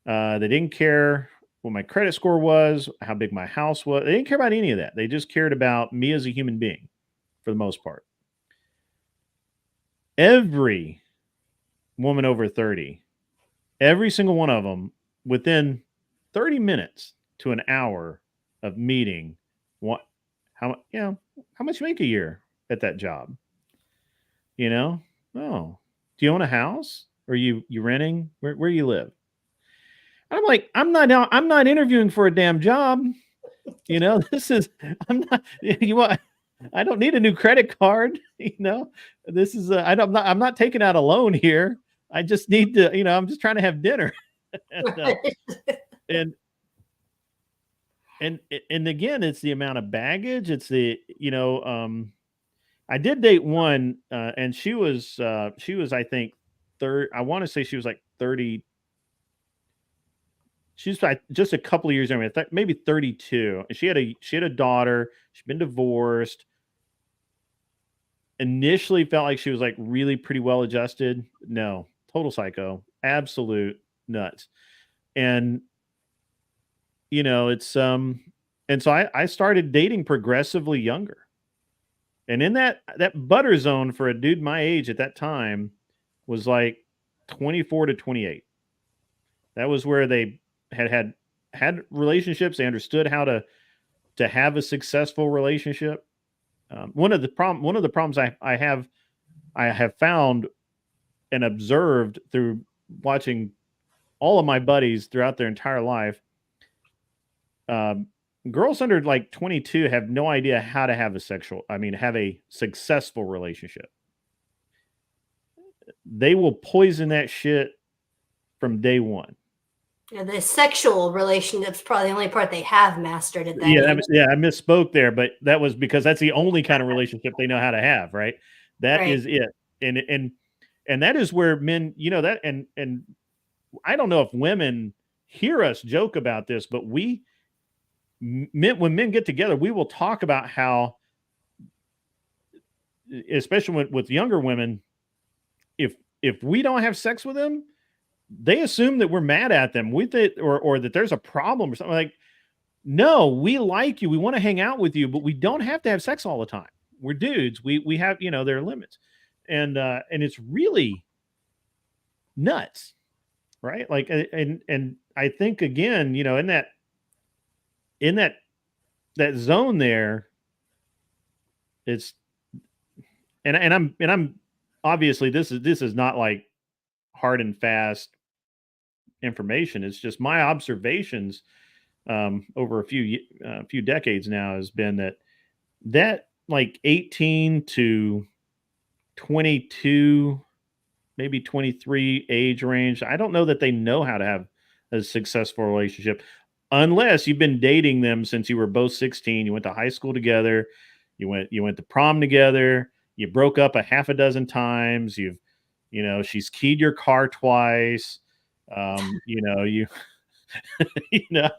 Speaker 8: They didn't care what my credit score was, how big my house was. They didn't care about any of that. They just cared about me as a human being for the most part. Every woman over 30, every single one of them within 30 minutes to an hour of meeting, how much you make a year at that job? Oh, do you own a house? Or you renting? Where you live? I'm like, I'm not interviewing for a damn job. I don't need a new credit card. This is I'm not taking out a loan here. I just need to, I'm just trying to have dinner. and again, it's the amount of baggage. It's the, I did date one, and she was, I think, I want to say she was like 30. She's like just a couple of years younger, maybe 32. And she had a daughter. She'd been divorced. Initially felt like she was like really pretty well adjusted. No, total psycho, absolute nuts. And it's and so I started dating progressively younger. And in that butter zone for a dude my age at that time was like 24 to 28. That was where they had relationships. They understood how to have a successful relationship. One of the problems I have found and observed through watching all of my buddies throughout their entire life, girls under like 22 have no idea how to have a successful relationship. They will poison that shit from day one.
Speaker 9: Yeah, the sexual relationship's probably the only part they have mastered at that age.
Speaker 8: I misspoke there, but that was because that's the only kind of relationship they know how to have, right? That is it. And that is where men, that and I don't know if women hear us joke about this, but when men get together, we will talk about how especially with younger women, if we don't have sex with them, they assume that we're mad at them with it, or that there's a problem or something. Like, no, we like you, we want to hang out with you, but we don't have to have sex all the time. We're dudes. We have, there are limits, and it's really nuts, right? Like, and I think again, in that zone there, it's and I'm obviously this is not like hard and fast information. It's just my observations over a few decades now has been that like 18 to 22, maybe 23 age range. I don't know that they know how to have a successful relationship unless you've been dating them since you were both 16. You went to high school together. You went to prom together. You broke up a half a dozen times. She's keyed your car twice. You you know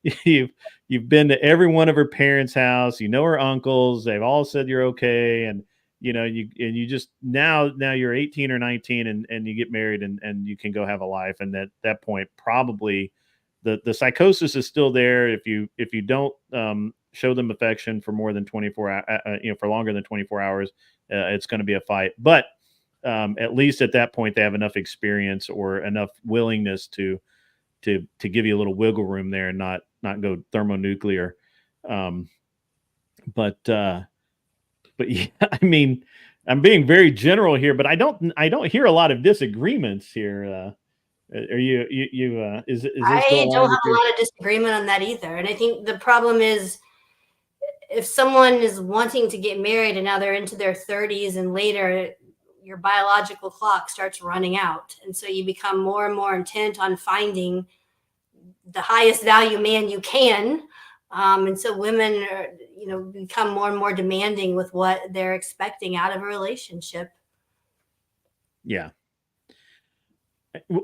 Speaker 8: you've been to every one of her parents' house. Her uncles. They've all said you're okay, and you just now you're 18 or 19 and you get married and you can go have a life. And at that point, probably the psychosis is still there. If you don't show them affection for more than 24 for longer than 24 hours, it's going to be a fight. But at least at that point, they have enough experience or enough willingness to give you a little wiggle room there and not go thermonuclear. But yeah, I mean, I'm being very general here, but I don't hear a lot of disagreements here. Are you is this
Speaker 9: I
Speaker 8: going
Speaker 9: don't
Speaker 8: on
Speaker 9: have a lot of disagreement on that either. And I think the problem is if someone is wanting to get married and now they're into their 30s and later, your biological clock starts running out. And so you become more and more intent on finding the highest value man you can. And so women are, become more and more demanding with what they're expecting out of a relationship.
Speaker 8: Yeah.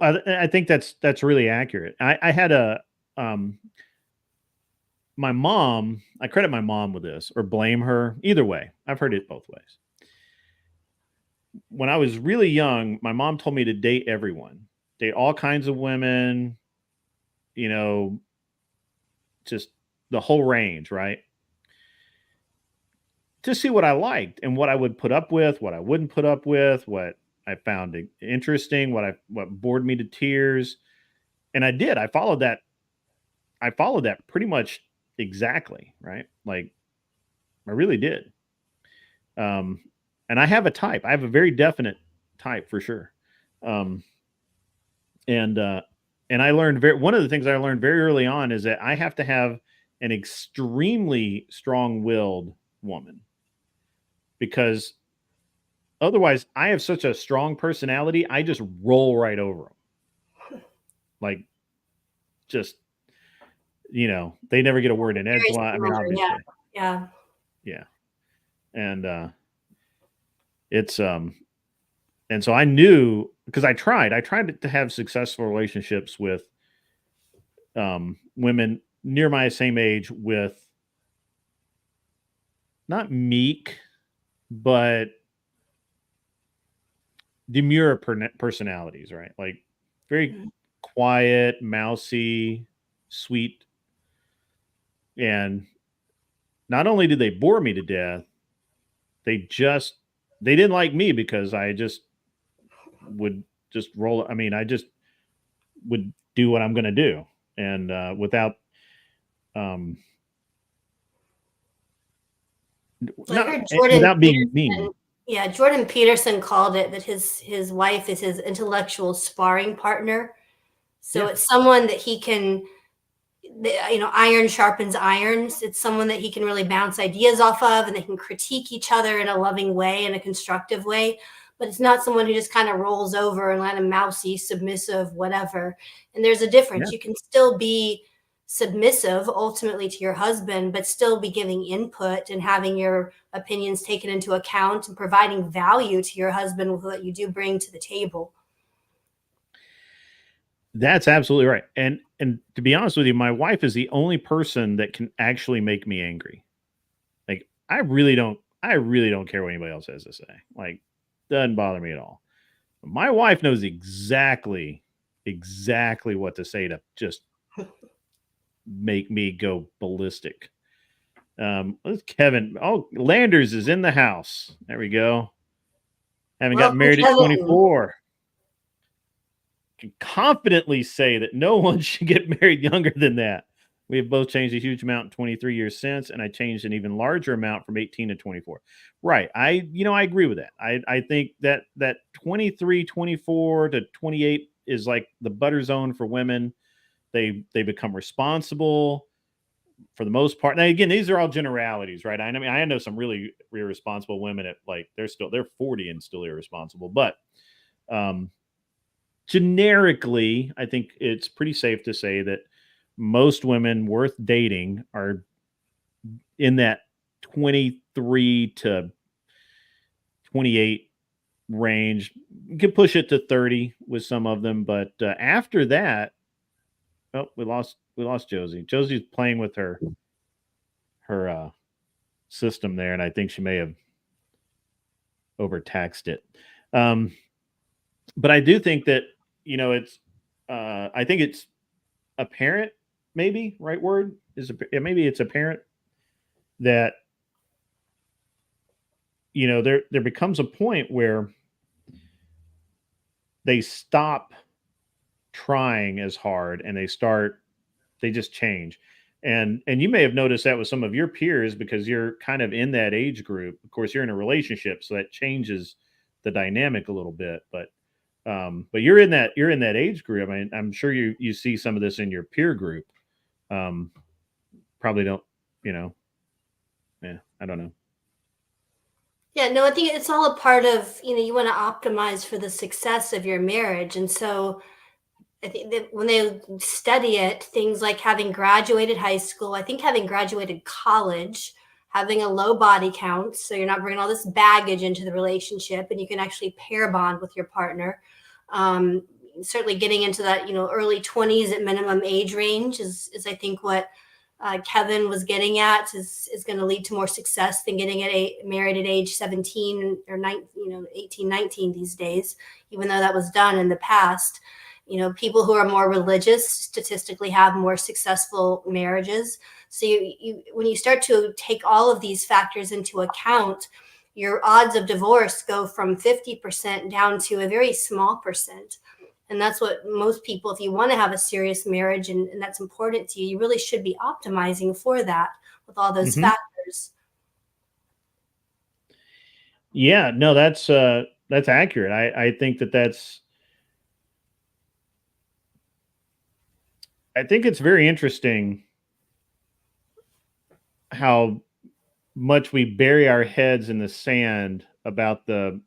Speaker 8: I think that's really accurate. I had my mom, I credit my mom with this or blame her. Either way, I've heard it both ways. When I was really young, my mom told me to date everyone, date all kinds of women, just the whole range, right? To see what I liked and what I would put up with, what I wouldn't put up with, what I found interesting, what bored me to tears. And I did. I followed that pretty much exactly, right? Like I really did. And I have a type. I have a very definite type for sure. And I learned one of the things I learned very early on is that I have to have an extremely strong-willed woman, because otherwise I have such a strong personality. I just roll right over them. Like just, they never get a word in edgewise. I mean, obviously.
Speaker 9: Yeah.
Speaker 8: And it's and so I knew, because I tried to have successful relationships with women near my same age with not meek, but demure personalities, right? Like very quiet, mousy, sweet. And not only did they bore me to death, they didn't like me because I just would just roll. I mean, I just would do what I'm going to do. And without, without being mean.
Speaker 9: Yeah, Jordan Peterson called it that his wife is his intellectual sparring partner. So it's someone that he can, iron sharpens irons. It's someone that he can really bounce ideas off of, and they can critique each other in a loving way, in a constructive way. But it's not someone who just kind of rolls over and kind of mousy, submissive, whatever. And there's a difference. You can still be submissive ultimately to your husband, but still be giving input and having your opinions taken into account and providing value to your husband with what you do bring to the table.
Speaker 8: That's absolutely right. And to be honest with you, my wife is the only person that can actually make me angry. Like I I really don't care what anybody else has to say. Like, doesn't bother me at all. My wife knows exactly what to say to just make me go ballistic. Let's Kevin. Oh, Landers is in the house. There we go. Having got
Speaker 9: Welcome,
Speaker 8: married at
Speaker 9: Kevin.
Speaker 8: 24. Can confidently say that no one should get married younger than that. We have both changed a huge amount in 23 years since, and I changed an even larger amount from 18 to 24. Right. I agree with that. I think that 23, 24 to 28 is like the butter zone for women. They become responsible for the most part. Now, again, these are all generalities, right? I mean, I know some really irresponsible women at like they're 40 and still irresponsible, but generically, I think it's pretty safe to say that most women worth dating are in that 23 to 28 range. You can push it to 30 with some of them, but after that, oh, we lost Josie. Josie's playing with her system there, and I think she may have overtaxed it. But I do think that it's I think it's apparent, maybe right word is maybe it's apparent that there becomes a point where they stop trying as hard and they just change. And you may have noticed that with some of your peers because you're kind of in that age group. Of course, you're in a relationship, so that changes the dynamic a little bit. But you're in that age group. I mean, I'm sure you see some of this in your peer group. Probably don't, yeah, I don't know.
Speaker 9: Yeah, no, I think it's all a part of, you want to optimize for the success of your marriage. And so I think that when they study it, things like having graduated high school, I think having graduated college, having a low body count, so you're not bringing all this baggage into the relationship, and you can actually pair bond with your partner. Certainly getting into that, early 20s at minimum age range is I think what Kevin was getting at is going to lead to more success than getting married at age 17 or 19, 18, 19 these days, even though that was done in the past. People who are more religious statistically have more successful marriages. So when you start to take all of these factors into account, your odds of divorce go from 50% down to a very small percent. And that's what most people, if you want to have a serious marriage and that's important to you, you really should be optimizing for that with all those factors.
Speaker 8: Yeah, no, that's accurate. I think I think it's very interesting how much we bury our heads in the sand about the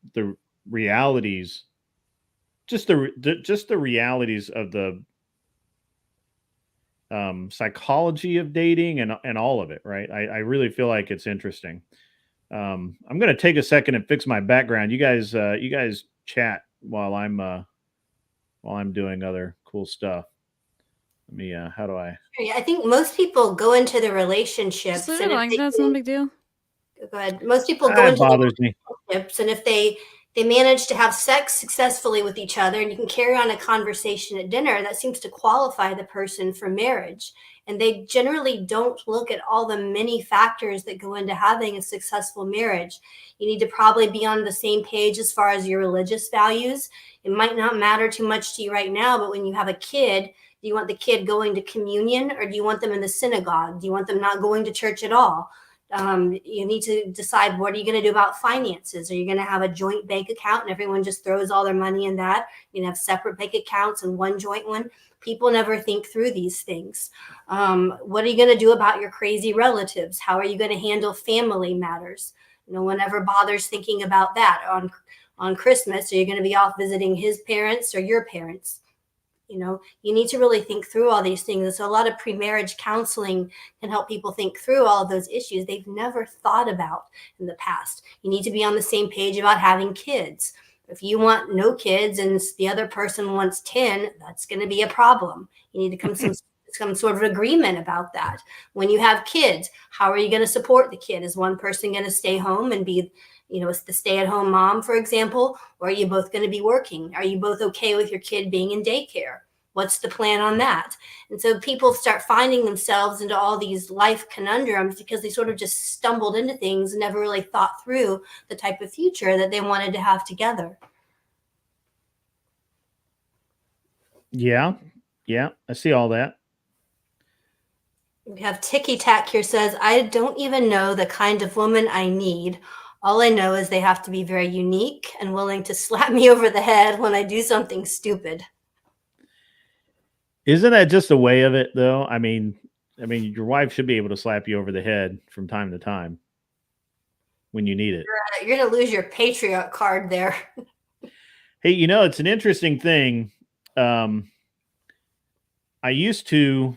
Speaker 8: realities, just the realities of the psychology of dating and all of it, right? I really feel like it's interesting. I'm going to take a second and fix my background. You guys chat while I'm doing other cool stuff. Let me how do I
Speaker 9: I think most people go into the relationships
Speaker 5: Just like that's no big deal.
Speaker 9: Go ahead. Most people go into
Speaker 8: bothers me.
Speaker 9: relationships, and if they manage to have sex successfully with each other, and you can carry on a conversation at dinner, that seems to qualify the person for marriage. And they generally don't look at all the many factors that go into having a successful marriage. You need to probably be on the same page as far as your religious values. It might not matter too much to you right now, but when you have a kid, do you want the kid going to communion, or do you want them in the synagogue? Do you want them not going to church at all? You need to decide, what are you going to do about finances? Are you going to have a joint bank account and everyone just throws all their money in that? You have separate bank accounts and one joint one. People never think through these things. What are you going to do about your crazy relatives? How are you going to handle family matters? No one ever bothers thinking about that. On Christmas, are you going to be off visiting his parents or your parents? You need to really think through all these things. And so a lot of pre-marriage counseling can help people think through all of those issues they've never thought about in the past. You need to be on the same page about having kids. If you want no kids and the other person wants 10, that's going to be a problem. You need to come to some sort of agreement about that. When you have kids, how are you going to support the kid? Is one person going to stay home and be, the stay-at-home mom, for example, or are you both going to be working? Are you both okay with your kid being in daycare? What's the plan on that? And so people start finding themselves into all these life conundrums because they sort of just stumbled into things and never really thought through the type of future that they wanted to have together.
Speaker 8: Yeah. I see all that.
Speaker 9: We have Ticky Tack here says, I don't even know the kind of woman I need. All I know is they have to be very unique and willing to slap me over the head when I do something stupid.
Speaker 8: Isn't that just a way of it, though? I mean, your wife should be able to slap you over the head from time to time when you need it.
Speaker 9: You're going to lose your patriot card there.
Speaker 8: Hey, it's an interesting thing. I used to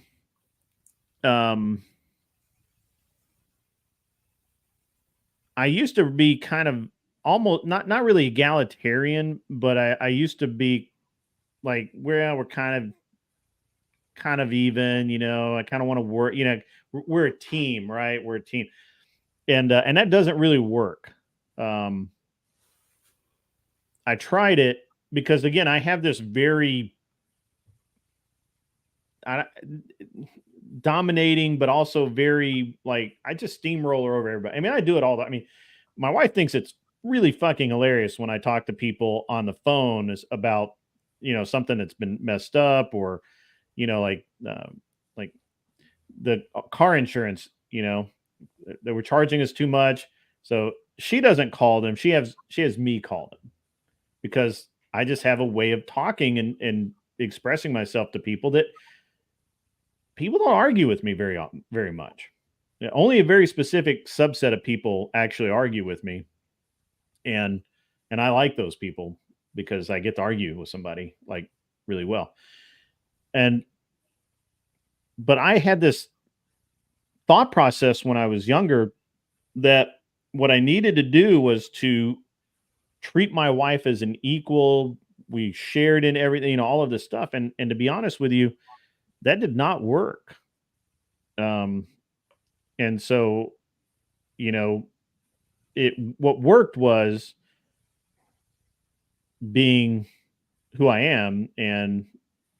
Speaker 8: be kind of almost not really egalitarian, but I used to be like, we're kind of even, I kind of want to work, we're a team, right? We're a team. And that doesn't really work. I tried it because, again, I have this very dominating, but also very, like, I just steamroller over everybody. I mean, I do it all. My wife thinks it's really fucking hilarious when I talk to people on the phone about, something that's been messed up, or, like the car insurance, they were charging us too much. So she doesn't call them. She has me call them, because I just have a way of talking and expressing myself to people that people don't argue with me very much. Only a very specific subset of people actually argue with me. And I like those people because I get to argue with somebody, like, really well. But I had this thought process when I was younger that what I needed to do was to treat my wife as an equal. We shared in everything, all of this stuff. And to be honest with you, that did not work. And so, what worked was being who I am. And,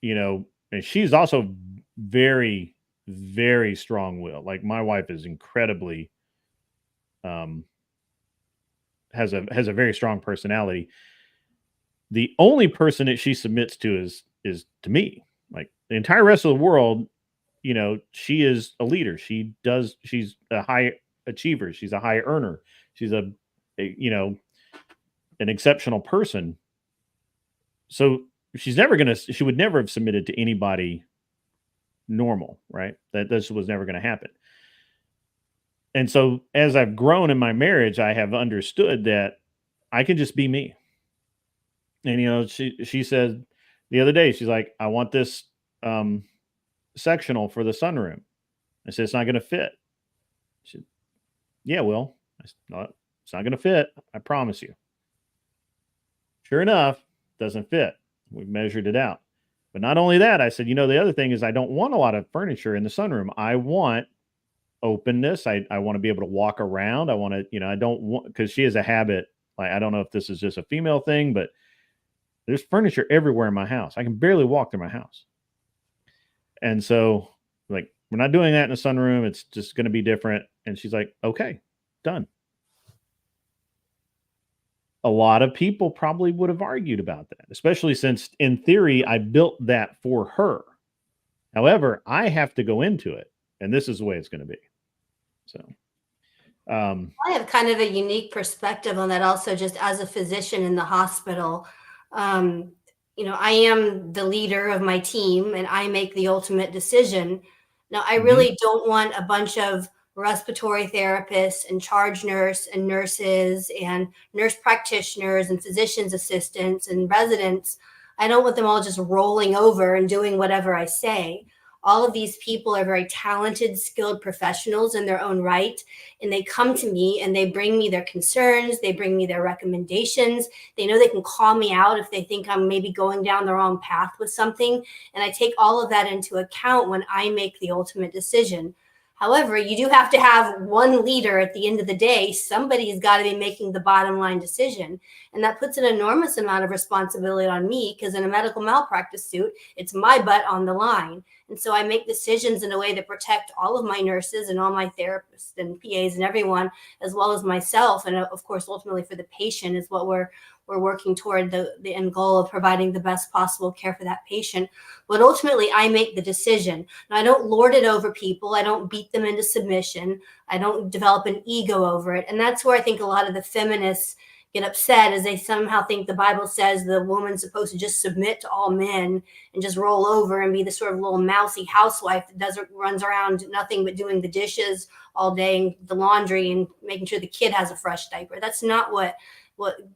Speaker 8: and she's also very, very strong-willed. Like, my wife is incredibly, has a very strong personality. The only person that she submits to is to me. Like, the entire rest of the world, she is a leader. She's a high achiever. She's a high earner. She's an exceptional person. So she would never have submitted to anybody normal, right? That this was never going to happen. And so as I've grown in my marriage, I have understood that I can just be me. And, she said the other day, she's like, I want this sectional for the sunroom. I said, it's not going to fit. She said, yeah, Will. I said, no, it's not going to fit. I promise you. Sure enough, doesn't fit. We measured it out. But not only that, I said, the other thing is I don't want a lot of furniture in the sunroom. I want openness. I want to be able to walk around. I want to, I don't want, because she has a habit. Like, I don't know if this is just a female thing, but there's furniture everywhere in my house. I can barely walk through my house. And so, like, we're not doing that in the sunroom. It's just going to be different. And she's like, okay, done. A lot of people probably would have argued about that, especially since, in theory, I built that for her. However, I have to go into it, and this is the way it's going to be. So,
Speaker 9: I have kind of a unique perspective on that also, just as a physician in the hospital. I am the leader of my team and I make the ultimate decision. Now, I really don't want a bunch of respiratory therapists and charge nurse and nurses and nurse practitioners and physician's assistants and residents. I don't want them all just rolling over and doing whatever I say. All of these people are very talented, skilled professionals in their own right. And they come to me and they bring me their concerns. They bring me their recommendations. They know they can call me out if they think I'm maybe going down the wrong path with something. And I take all of that into account when I make the ultimate decision. However, you do have to have one leader at the end of the day. Somebody's got to be making the bottom line decision. And that puts an enormous amount of responsibility on me, because in a medical malpractice suit, it's my butt on the line. And so I make decisions in a way that protect all of my nurses and all my therapists and PAs and everyone, as well as myself. And of course, ultimately for the patient is what we're working toward, the end goal of providing the best possible care for that patient. But ultimately, I make the decision. Now, I don't lord it over people. I don't beat them into submission. I don't develop an ego over it. And that's where I think a lot of the feminists get upset, is they somehow think the Bible says the woman's supposed to just submit to all men and just roll over and be the sort of little mousy housewife that runs around nothing but doing the dishes all day and the laundry and making sure the kid has a fresh diaper. That's not what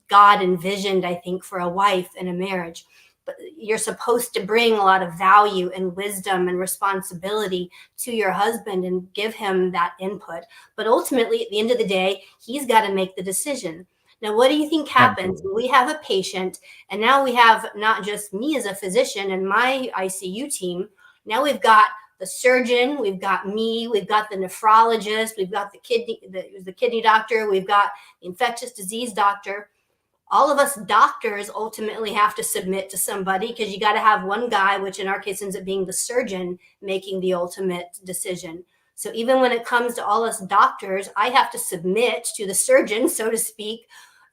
Speaker 9: God envisioned, I think, for a wife in a marriage. But you're supposed to bring a lot of value and wisdom and responsibility to your husband and give him that input. But ultimately, at the end of the day, he's got to make the decision. Now, what do you think happens when we have a patient, and now we have not just me as a physician and my ICU team, now we've got the surgeon, we've got me, we've got the nephrologist, we've got the kidney doctor, we've got the infectious disease doctor. All of us doctors ultimately have to submit to somebody, because you got to have one guy, which in our case ends up being the surgeon, making the ultimate decision. So even when it comes to all us doctors, I have to submit to the surgeon, so to speak,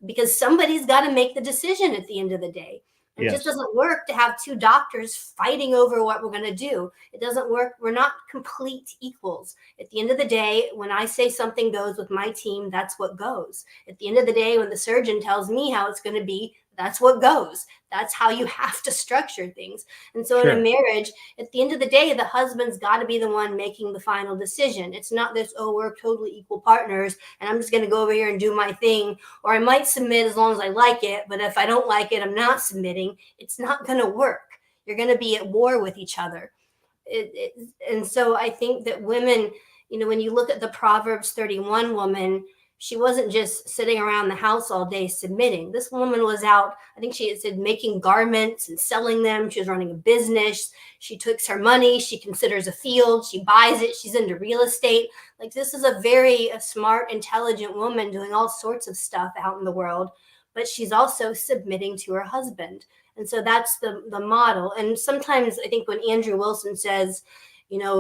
Speaker 9: because somebody's got to make the decision at the end of the day. It just doesn't work to have two doctors fighting over what we're going to do. It doesn't work. We're not complete equals. At the end of the day, when I say something goes with my team, that's what goes. At the end of the day, when the surgeon tells me how it's going to be, that's what goes. That's how you have to structure things. And so in a marriage, at the end of the day, the husband's got to be the one making the final decision. It's not this, oh, we're totally equal partners and I'm just going to go over here and do my thing. Or I might submit as long as I like it, but if I don't like it, I'm not submitting. It's not going to work. You're going to be at war with each other. And so I think that women, when you look at the Proverbs 31 woman, she wasn't just sitting around the house all day submitting. This woman was out, I think she said, making garments and selling them. She was running a business. She takes her money. She considers a field. She buys it. She's into real estate. Like, this is a very smart, intelligent woman doing all sorts of stuff out in the world. But she's also submitting to her husband. And so that's the model. And sometimes I think when Andrew Wilson says,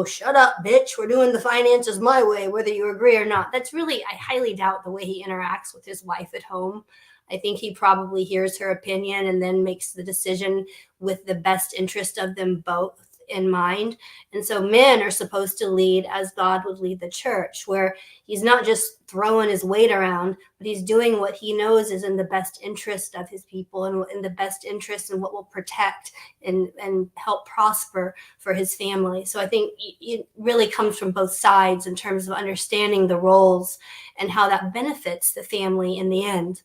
Speaker 9: shut up, bitch, we're doing the finances my way, whether you agree or not. That's really, I highly doubt the way he interacts with his wife at home. I think he probably hears her opinion and then makes the decision with the best interest of them both in mind. And so men are supposed to lead as God would lead the church, where he's not just throwing his weight around, but he's doing what he knows is in the best interest of his people and in the best interest and what will protect and help prosper for his family. So I think it really comes from both sides in terms of understanding the roles and how that benefits the family in the end.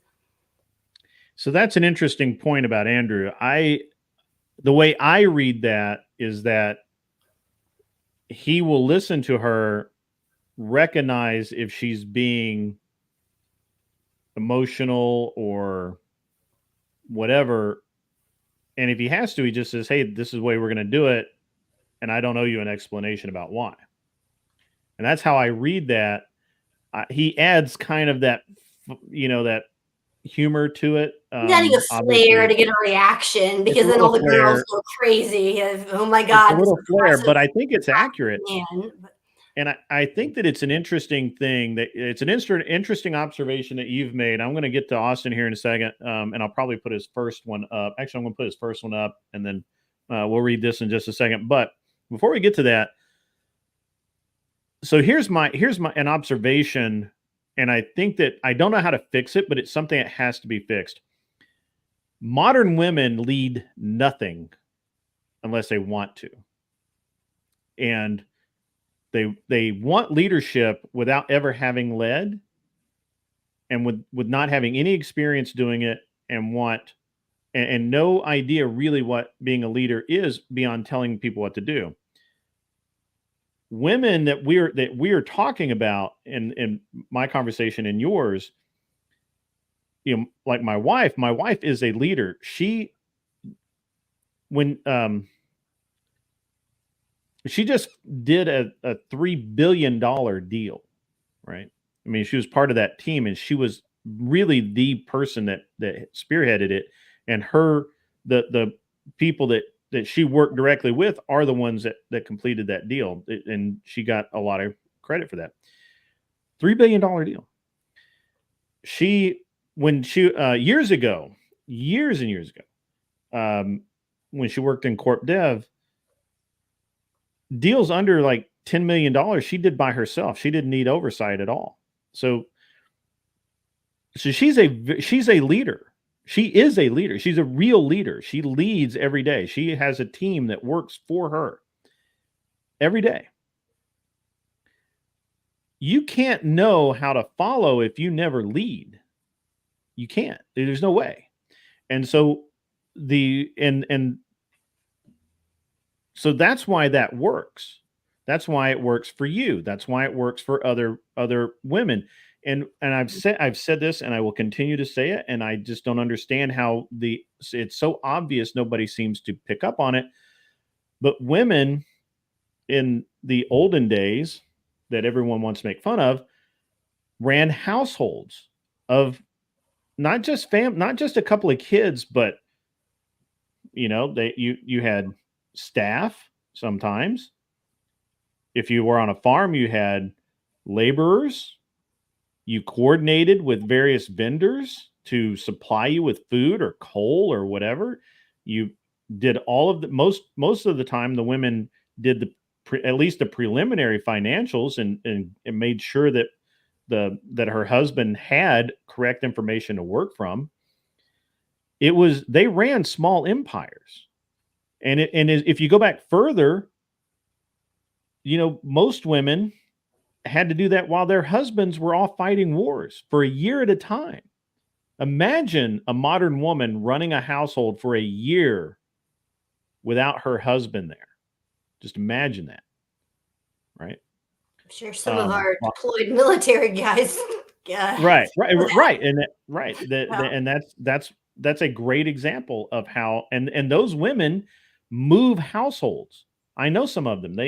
Speaker 8: So that's an interesting point about Andrew. The way I read that is that he will listen to her, recognize if she's being emotional or whatever. And if he has to, he just says, hey, this is the way we're going to do it. And I don't owe you an explanation about why. And that's how I read that. He adds kind of that, that humor to it.
Speaker 9: Adding a flair to get a reaction, because then all the girls go crazy. Oh my God.
Speaker 8: It's a little flair, but I think it's accurate. And I think that it's an interesting thing, that it's an interesting observation that you've made. I'm going to get to Austin here in a second, and I'll probably put his first one up. Actually, I'm going to put his first one up, and then we'll read this in just a second. But before we get to that, so here's an observation, and I think that I don't know how to fix it, but it's something that has to be fixed. Modern women lead nothing unless they want to. And they want leadership without ever having led, and with not having any experience doing it, and no idea really what being a leader is beyond telling people what to do. women that we're talking about in my conversation and yours, you know, like my wife is a leader. When she just did a $3 billion deal, right? I mean, she was part of that team, and she was really the person that spearheaded it. And the people that she worked directly with are the ones that completed that deal, and she got a lot of credit for that. $3 billion deal. When she years and years ago, when she worked in corp dev, deals under like $10 million she did by herself. She didn't need oversight at all. So she's a leader. She is a leader. She's a real leader. She leads every day. She has a team that works for her every day. You can't know how to follow if you never lead. You can't. There's no way. And so so that's why that works. That's why it works for you. That's why it works for other women. And I've said this, and I will continue to say it. And I just don't understand how it's so obvious. Nobody seems to pick up on it. But women in the olden days that everyone wants to make fun of ran households of not just a couple of kids, but you had staff sometimes. If you were on a farm, you had laborers. You coordinated with various vendors to supply you with food or coal or whatever. You did all of the most of the time. The women did at least the preliminary financials and made sure that that her husband had correct information to work from. They ran small empires, and if you go back further, most women had to do that while their husbands were off fighting wars for a year at a time. Imagine a modern woman running a household for a year without her husband there. Just imagine that, right?
Speaker 9: I'm sure some of our deployed military guys.
Speaker 8: Right, and that's a great example of how and those women move households. I know some of them.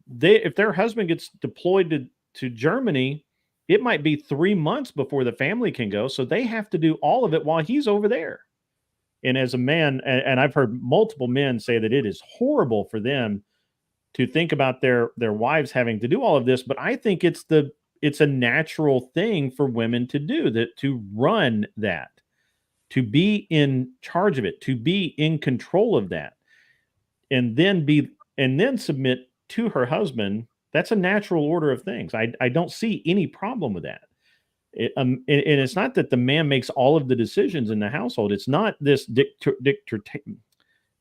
Speaker 8: If their husband gets deployed to Germany, it might be 3 months before the family can go. So they have to do all of it while he's over there. And as a man, and I've heard multiple men say that it is horrible for them to think about their wives having to do all of this. But I think it's a natural thing for women to do, that to run that, to be in charge of it, to be in control of that, and then submit to her husband. That's a natural order of things. I don't see any problem with that. And it's not that the man makes all of the decisions in the household. It's not this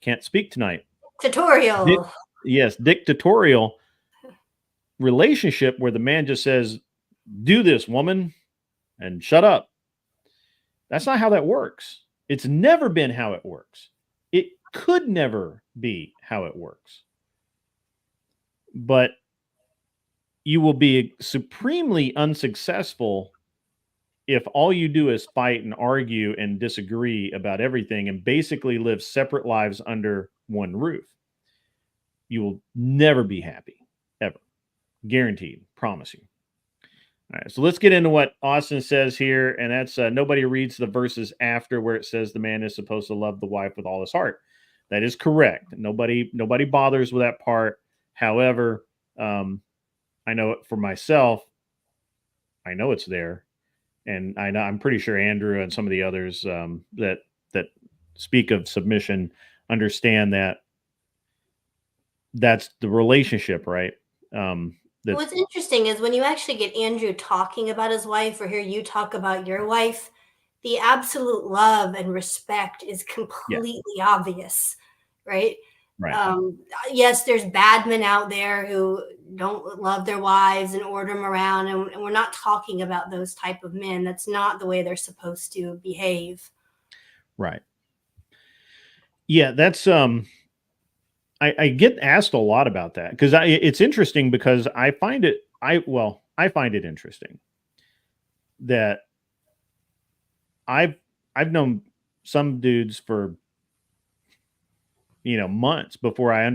Speaker 8: can't speak tonight.
Speaker 9: Tutorial.
Speaker 8: Dictatorial relationship where the man just says, "Do this, woman, and shut up." That's not how that works. It's never been how it works. It could never be how it works. But you will be supremely unsuccessful if all you do is fight and argue and disagree about everything and basically live separate lives under one roof. You will never be happy, ever. Guaranteed. Promise you. All right, so let's get into what Austin says here, and that's nobody reads the verses after where it says the man is supposed to love the wife with all his heart. That is correct. Nobody bothers with that part. However, I know it for myself. I know it's there, and I'm pretty sure Andrew and some of the others that speak of submission understand that that's the relationship, right?
Speaker 9: What's interesting is when you actually get Andrew talking about his wife, or hear you talk about your wife, the absolute love and respect is completely obvious, right?
Speaker 8: Right.
Speaker 9: Yes, there's bad men out there who don't love their wives and order them around, and we're not talking about those type of men. That's not the way they're supposed to behave.
Speaker 8: Right. Yeah, that's I get asked a lot about that because it's interesting because I find it interesting that I've known some dudes for months before I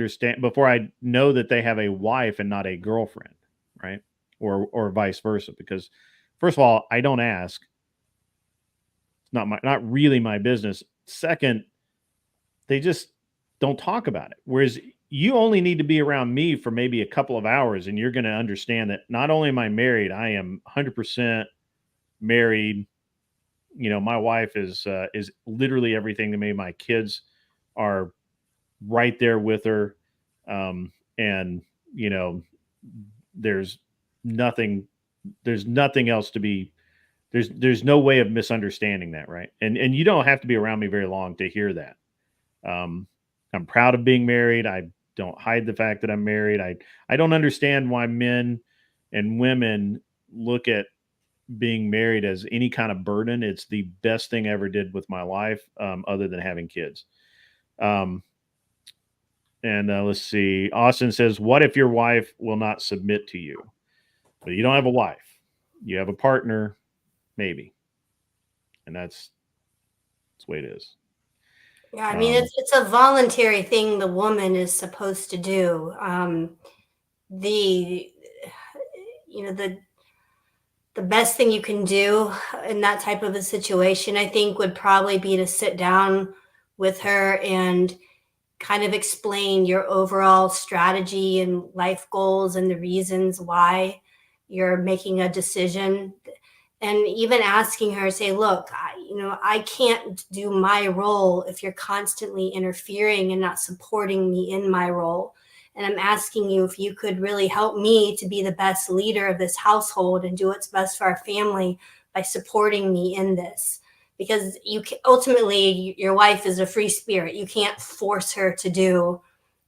Speaker 8: know that they have a wife and not a girlfriend, right? Or vice versa. Because first of all, I don't ask. It's not really my business. Second, they just don't talk about it. Whereas you only need to be around me for maybe a couple of hours and you're going to understand that not only am I married, I am 100% married. My wife is literally everything to me. My kids are right there with her. And there's nothing else to be, there's no way of misunderstanding that. Right. And you don't have to be around me very long to hear that. I'm proud of being married. I don't hide the fact that I'm married. I don't understand why men and women look at being married as any kind of burden. It's the best thing I ever did with my life, other than having kids. And let's see. Austin says, what if your wife will not submit to you? But you don't have a wife. You have a partner, maybe. And that's the way it is.
Speaker 9: Yeah, I mean, it's a voluntary thing the woman is supposed to do. The best thing you can do in that type of a situation, I think, would probably be to sit down with her and kind of explain your overall strategy and life goals and the reasons why you're making a decision. And even asking her, say, look, I can't do my role if you're constantly interfering and not supporting me in my role. And I'm asking you if you could really help me to be the best leader of this household and do what's best for our family by supporting me in this. Because ultimately, your wife is a free spirit. You can't force her to do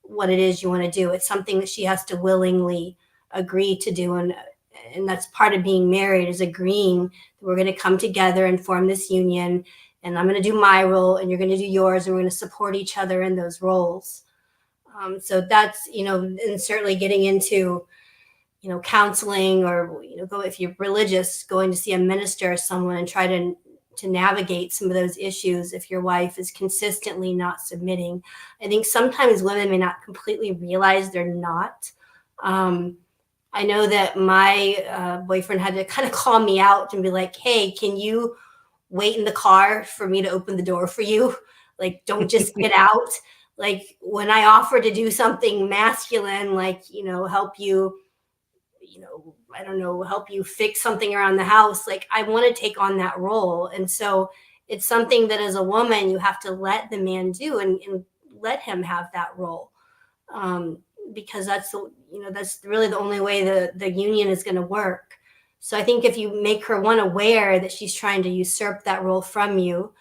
Speaker 9: what it is you want to do. It's something that she has to willingly agree to do. And that's part of being married, is agreeing that we're going to come together and form this union. And I'm going to do my role and you're going to do yours. And we're going to support each other in those roles. So that's, and certainly getting into, counseling, or, if you're religious, going to see a minister or someone and try to navigate some of those issues if your wife is consistently not submitting. I think sometimes women may not completely realize they're not. I know that my boyfriend had to kind of call me out and be like, hey, can you wait in the car for me to open the door for you? Like, don't just get out. Like, when I offer to do something masculine, like, help you, I don't know, help you fix something around the house, like, I want to take on that role. And so it's something that as a woman, you have to let the man do and let him have that role. Because that's really the only way the union is going to work. So I think if you make her aware that she's trying to usurp that role from you,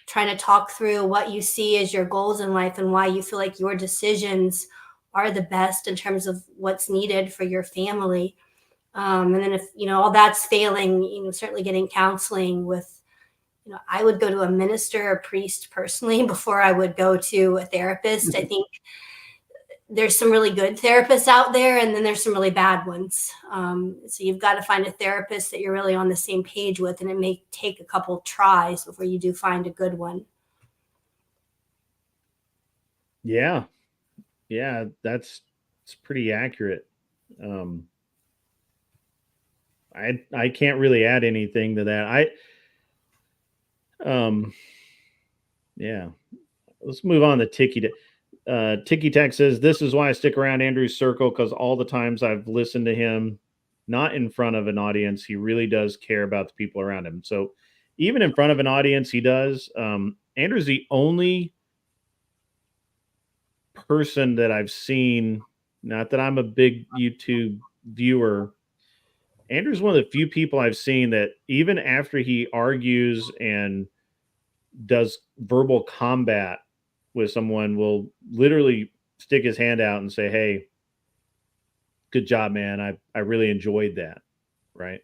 Speaker 9: trying to talk through what you see as your goals in life and why you feel like your decisions are the best in terms of what's needed for your family. And then if, all that's failing, certainly getting counseling with, I would go to a minister or priest personally before I would go to a therapist. I think there's some really good therapists out there, and then there's some really bad ones. So you've got to find a therapist that you're really on the same page with, and it may take a couple tries before you do find a good one.
Speaker 8: Yeah. Yeah, it's pretty accurate. I can't really add anything to that. Yeah. Let's move on to Tiki. Tiki Tech says, this is why I stick around Andrew's circle, because all the times I've listened to him, not in front of an audience, he really does care about the people around him. So even in front of an audience, he does. Andrew's the only person that I've seen, not that I'm a big YouTube viewer, Andrew's one of the few people I've seen that even after he argues and does verbal combat with someone, will literally stick his hand out and say, hey, good job, man. I really enjoyed that. Right.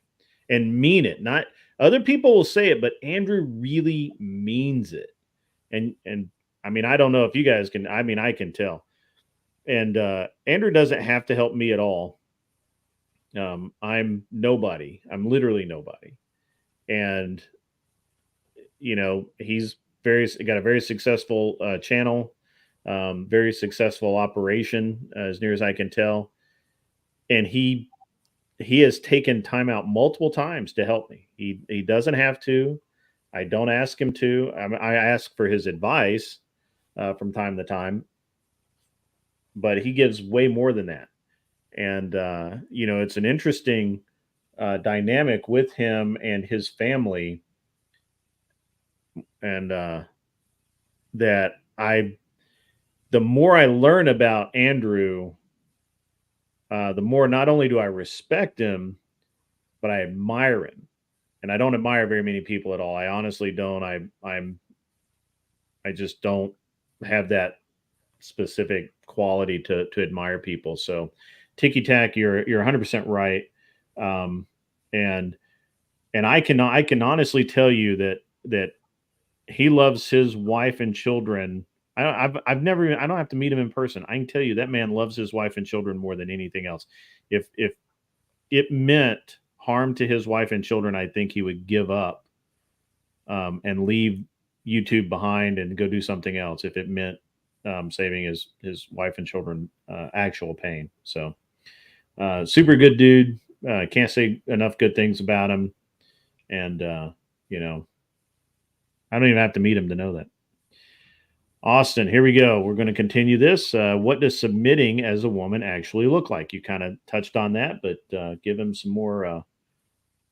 Speaker 8: And mean it. Not other people will say it, but Andrew really means it. And I mean, I don't know if you guys can, I mean, I can tell. And Andrew doesn't have to help me at all. I'm nobody. I'm literally nobody. And he's got a very successful channel, very successful operation, as near as I can tell. And he has taken time out multiple times to help me. He doesn't have to. I don't ask him to. I ask for his advice from time to time, but he gives way more than that. And it's an interesting dynamic with him and his family, and that the more I learn about Andrew, the more not only do I respect him, but I admire him. And I don't admire very many people at all. I honestly don't. I just don't have that specific quality to admire people. So, Tiki Tack, you're 100% right. And I can honestly tell you that he loves his wife and children. I don't have to meet him in person. I can tell you that man loves his wife and children more than anything else. If it meant harm to his wife and children, I think he would give up and leave YouTube behind and go do something else if it meant saving his wife and children actual pain. So super good dude. Can't say enough good things about him. And I don't even have to meet him to know that. Austin, here we go. We're going to continue this. What does submitting as a woman actually look like? You kind of touched on that, but give him some more.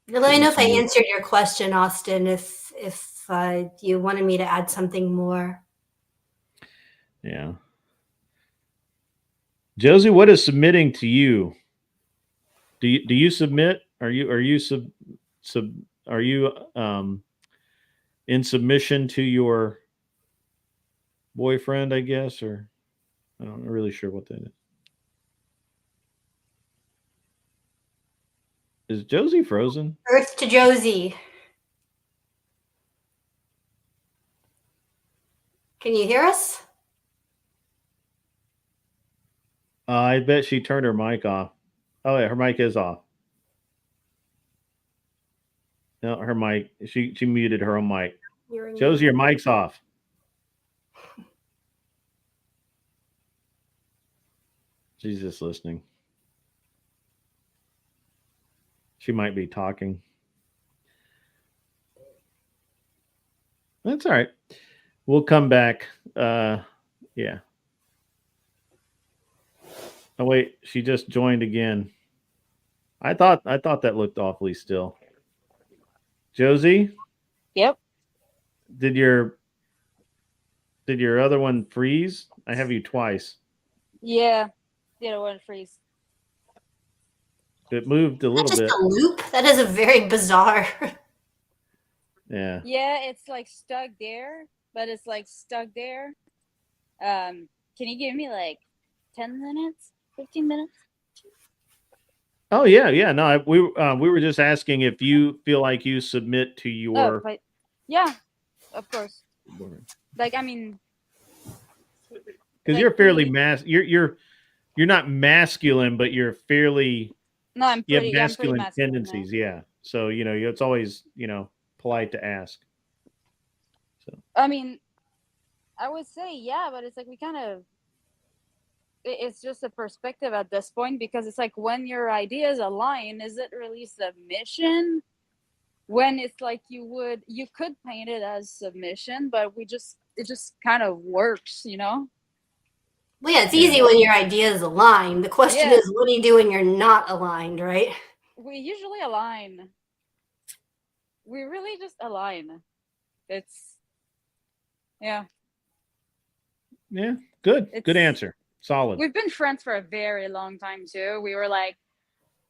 Speaker 9: Let me know if I answered your question, Austin, if you wanted me to add something more.
Speaker 8: Yeah. Josie, what is submitting to you? Do you submit? Are you in submission to your boyfriend, I guess, or I'm not really sure what that is. Is Josie frozen?
Speaker 9: Earth to Josie. Can you hear us?
Speaker 8: I bet she turned her mic off. Oh yeah, her mic is off. No, her mic. She muted her own mic. Josie, your mic's off. She's just listening. She might be talking. That's all right. We'll come back. Yeah. Oh wait, she just joined again. I thought that looked awfully still. Josie?
Speaker 5: Yep.
Speaker 8: Did your other one freeze? I have you twice.
Speaker 5: Yeah. The other one freeze.
Speaker 8: It moved a little bit.
Speaker 9: A loop? That is a very bizarre.
Speaker 8: Yeah.
Speaker 5: Yeah, it's like stuck there, but it's like stuck there. Can you give me like 10 minutes, 15 minutes?
Speaker 8: Oh yeah. No, we were just asking if you feel like you submit to your.
Speaker 5: Yeah, of course. Like, I mean,
Speaker 8: because you're fairly you're not masculine, but you're fairly.
Speaker 5: No, I'm pretty.
Speaker 8: You have masculine
Speaker 5: masculine
Speaker 8: tendencies, yeah. So it's always polite to ask. So
Speaker 5: I mean, I would say yeah, but it's like we kind of. It's just a perspective at this point, because it's like when your ideas align, is it really submission? When it's like you could paint it as submission, but it just kind of works,
Speaker 9: Well, yeah, it's easy when your ideas align. The question is, what do you do when you're not aligned, right?
Speaker 5: We usually align. We really just align. It's yeah.
Speaker 8: Yeah, good answer. Solid.
Speaker 5: We've been friends for a very long time too. We were like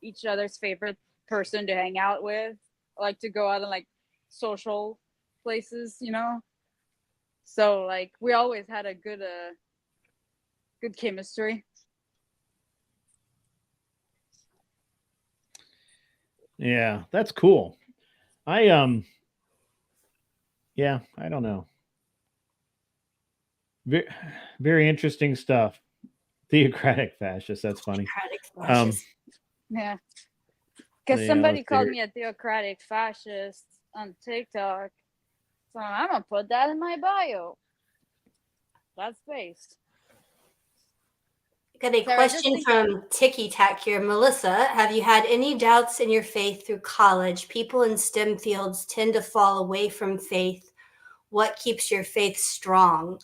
Speaker 5: each other's favorite person to hang out with, like to go out in like social places, So like we always had a good chemistry.
Speaker 8: Yeah, that's cool. I don't know. Very, very interesting stuff. Theocratic fascist. That's funny.
Speaker 9: Fascist.
Speaker 5: Yeah. Because somebody called me a theocratic fascist on TikTok. So I'm going to put that in my bio. That's based.
Speaker 9: Got a question from Ticky Tack here. Melissa, have you had any doubts in your faith through college? People in STEM fields tend to fall away from faith. What keeps your faith strong?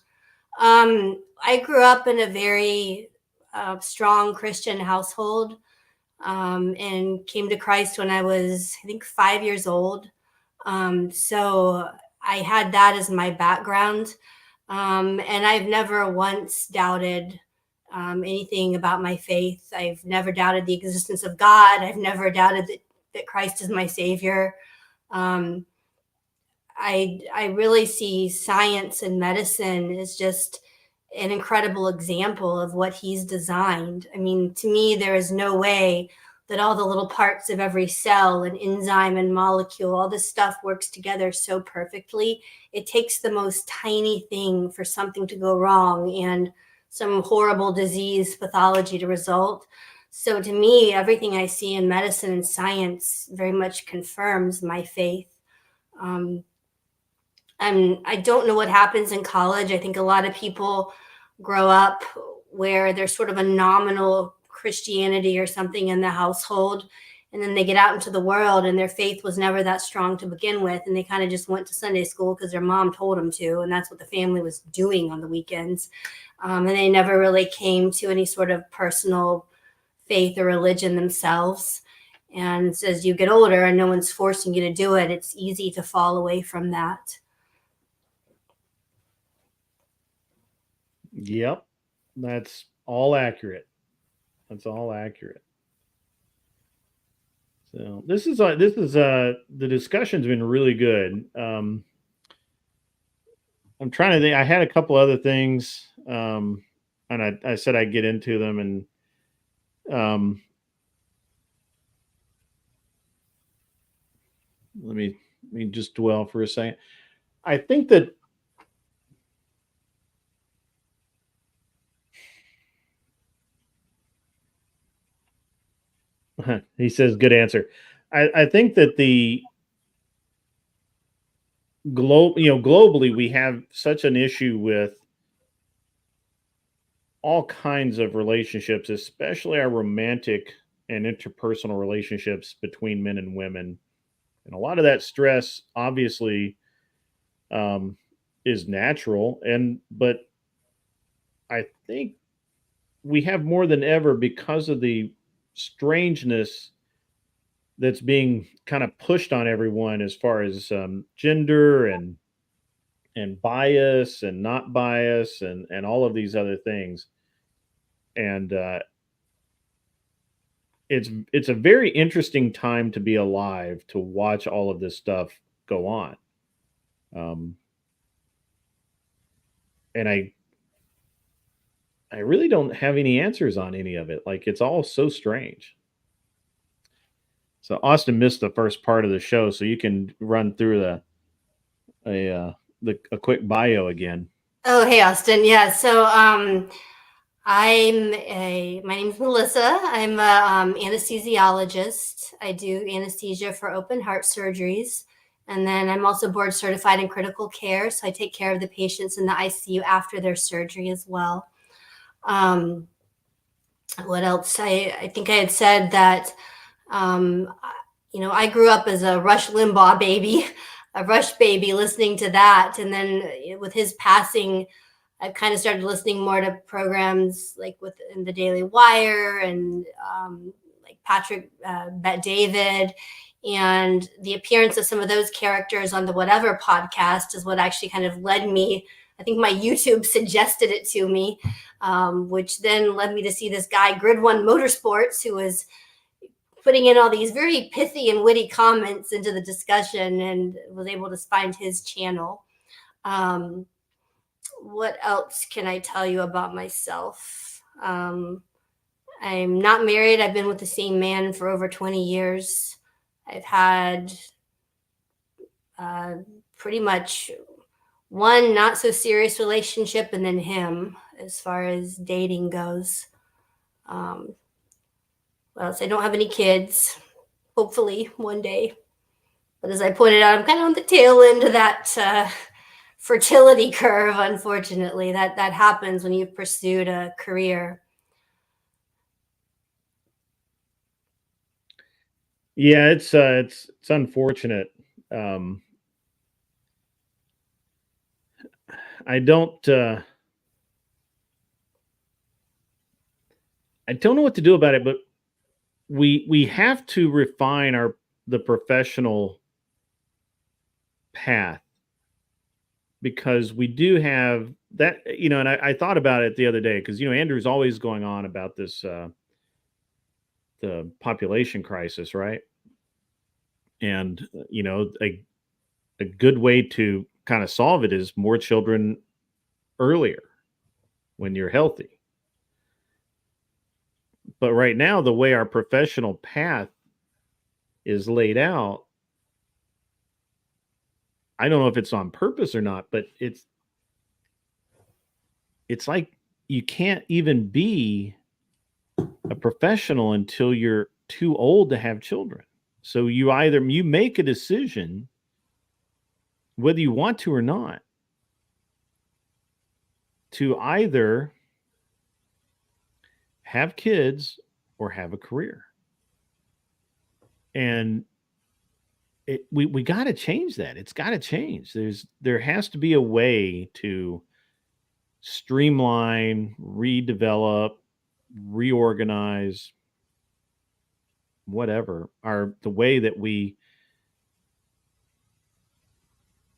Speaker 9: I grew up in a very strong Christian household and came to Christ when I was, I think, 5 years old. So I had that as my background. And I've never once doubted anything about my faith. I've never doubted the existence of God. I've never doubted that Christ is my savior. I really see science and medicine as just an incredible example of what he's designed. I mean, to me, there is no way that all the little parts of every cell and enzyme and molecule, all this stuff works together so perfectly. It takes the most tiny thing for something to go wrong and some horrible disease pathology to result. So to me, everything I see in medicine and science very much confirms my faith. I don't know what happens in college. I think a lot of people grow up where there's sort of a nominal Christianity or something in the household, and then they get out into the world and their faith was never that strong to begin with, and they kind of just went to Sunday school because their mom told them to, and that's what the family was doing on the weekends. And they never really came to any sort of personal faith or religion themselves. And as you get older and no one's forcing you to do it, it's easy to fall away from that.
Speaker 8: Yep, that's all accurate. That's all accurate. So this is the discussion's been really good. I'm trying to think. I had a couple other things, and I said I'd get into them, and let me just dwell for a second. I think that he says, good answer. I think that globally, we have such an issue with all kinds of relationships, especially our romantic and interpersonal relationships between men and women. And a lot of that stress, obviously, is natural. But I think we have more than ever, because of the strangeness that's being kind of pushed on everyone as far as gender and bias and not bias and all of these other things. And it's a very interesting time to be alive, to watch all of this stuff go on. And I really don't have any answers on any of it. Like, it's all so strange. So Austin missed the first part of the show, so you can run through a quick bio again.
Speaker 9: Oh, hey, Austin. Yeah. So my name's Melissa. I'm a anesthesiologist. I do anesthesia for open heart surgeries. And then I'm also board certified in critical care. So I take care of the patients in the ICU after their surgery as well. What else? I think I had said that, I grew up as a Rush Limbaugh baby, a Rush baby, listening to that. And then with his passing, I've kind of started listening more to programs like within the Daily Wire and like Patrick Bet David. And the appearance of some of those characters on the Whatever podcast is what actually kind of led me. I think my YouTube suggested it to me, which then led me to see this guy, Grid One Motorsports, who was putting in all these very pithy and witty comments into the discussion, and was able to find his channel. What else can I tell you about myself? I'm not married. I've been with the same man for over 20 years. I've had pretty much one not so serious relationship, and then him as far as dating goes. What else? I don't have any kids. Hopefully one day. But as I pointed out, I'm kind of on the tail end of that fertility curve. Unfortunately, that happens when you've pursued a career.
Speaker 8: Yeah, it's unfortunate. I don't know what to do about it, but we have to refine the professional path, because we do have that, and I thought about it the other day, because Andrew's always going on about this the population crisis, right? And a good way to kind of solve it is more children earlier when you're healthy. But right now, the way our professional path is laid out, I don't know if it's on purpose or not, but it's like you can't even be a professional until you're too old to have children. So you make a decision whether you want to or not, to either have kids or have a career. And we got to change that. It's got to change. There has to be a way to streamline, redevelop, reorganize, whatever, the way that we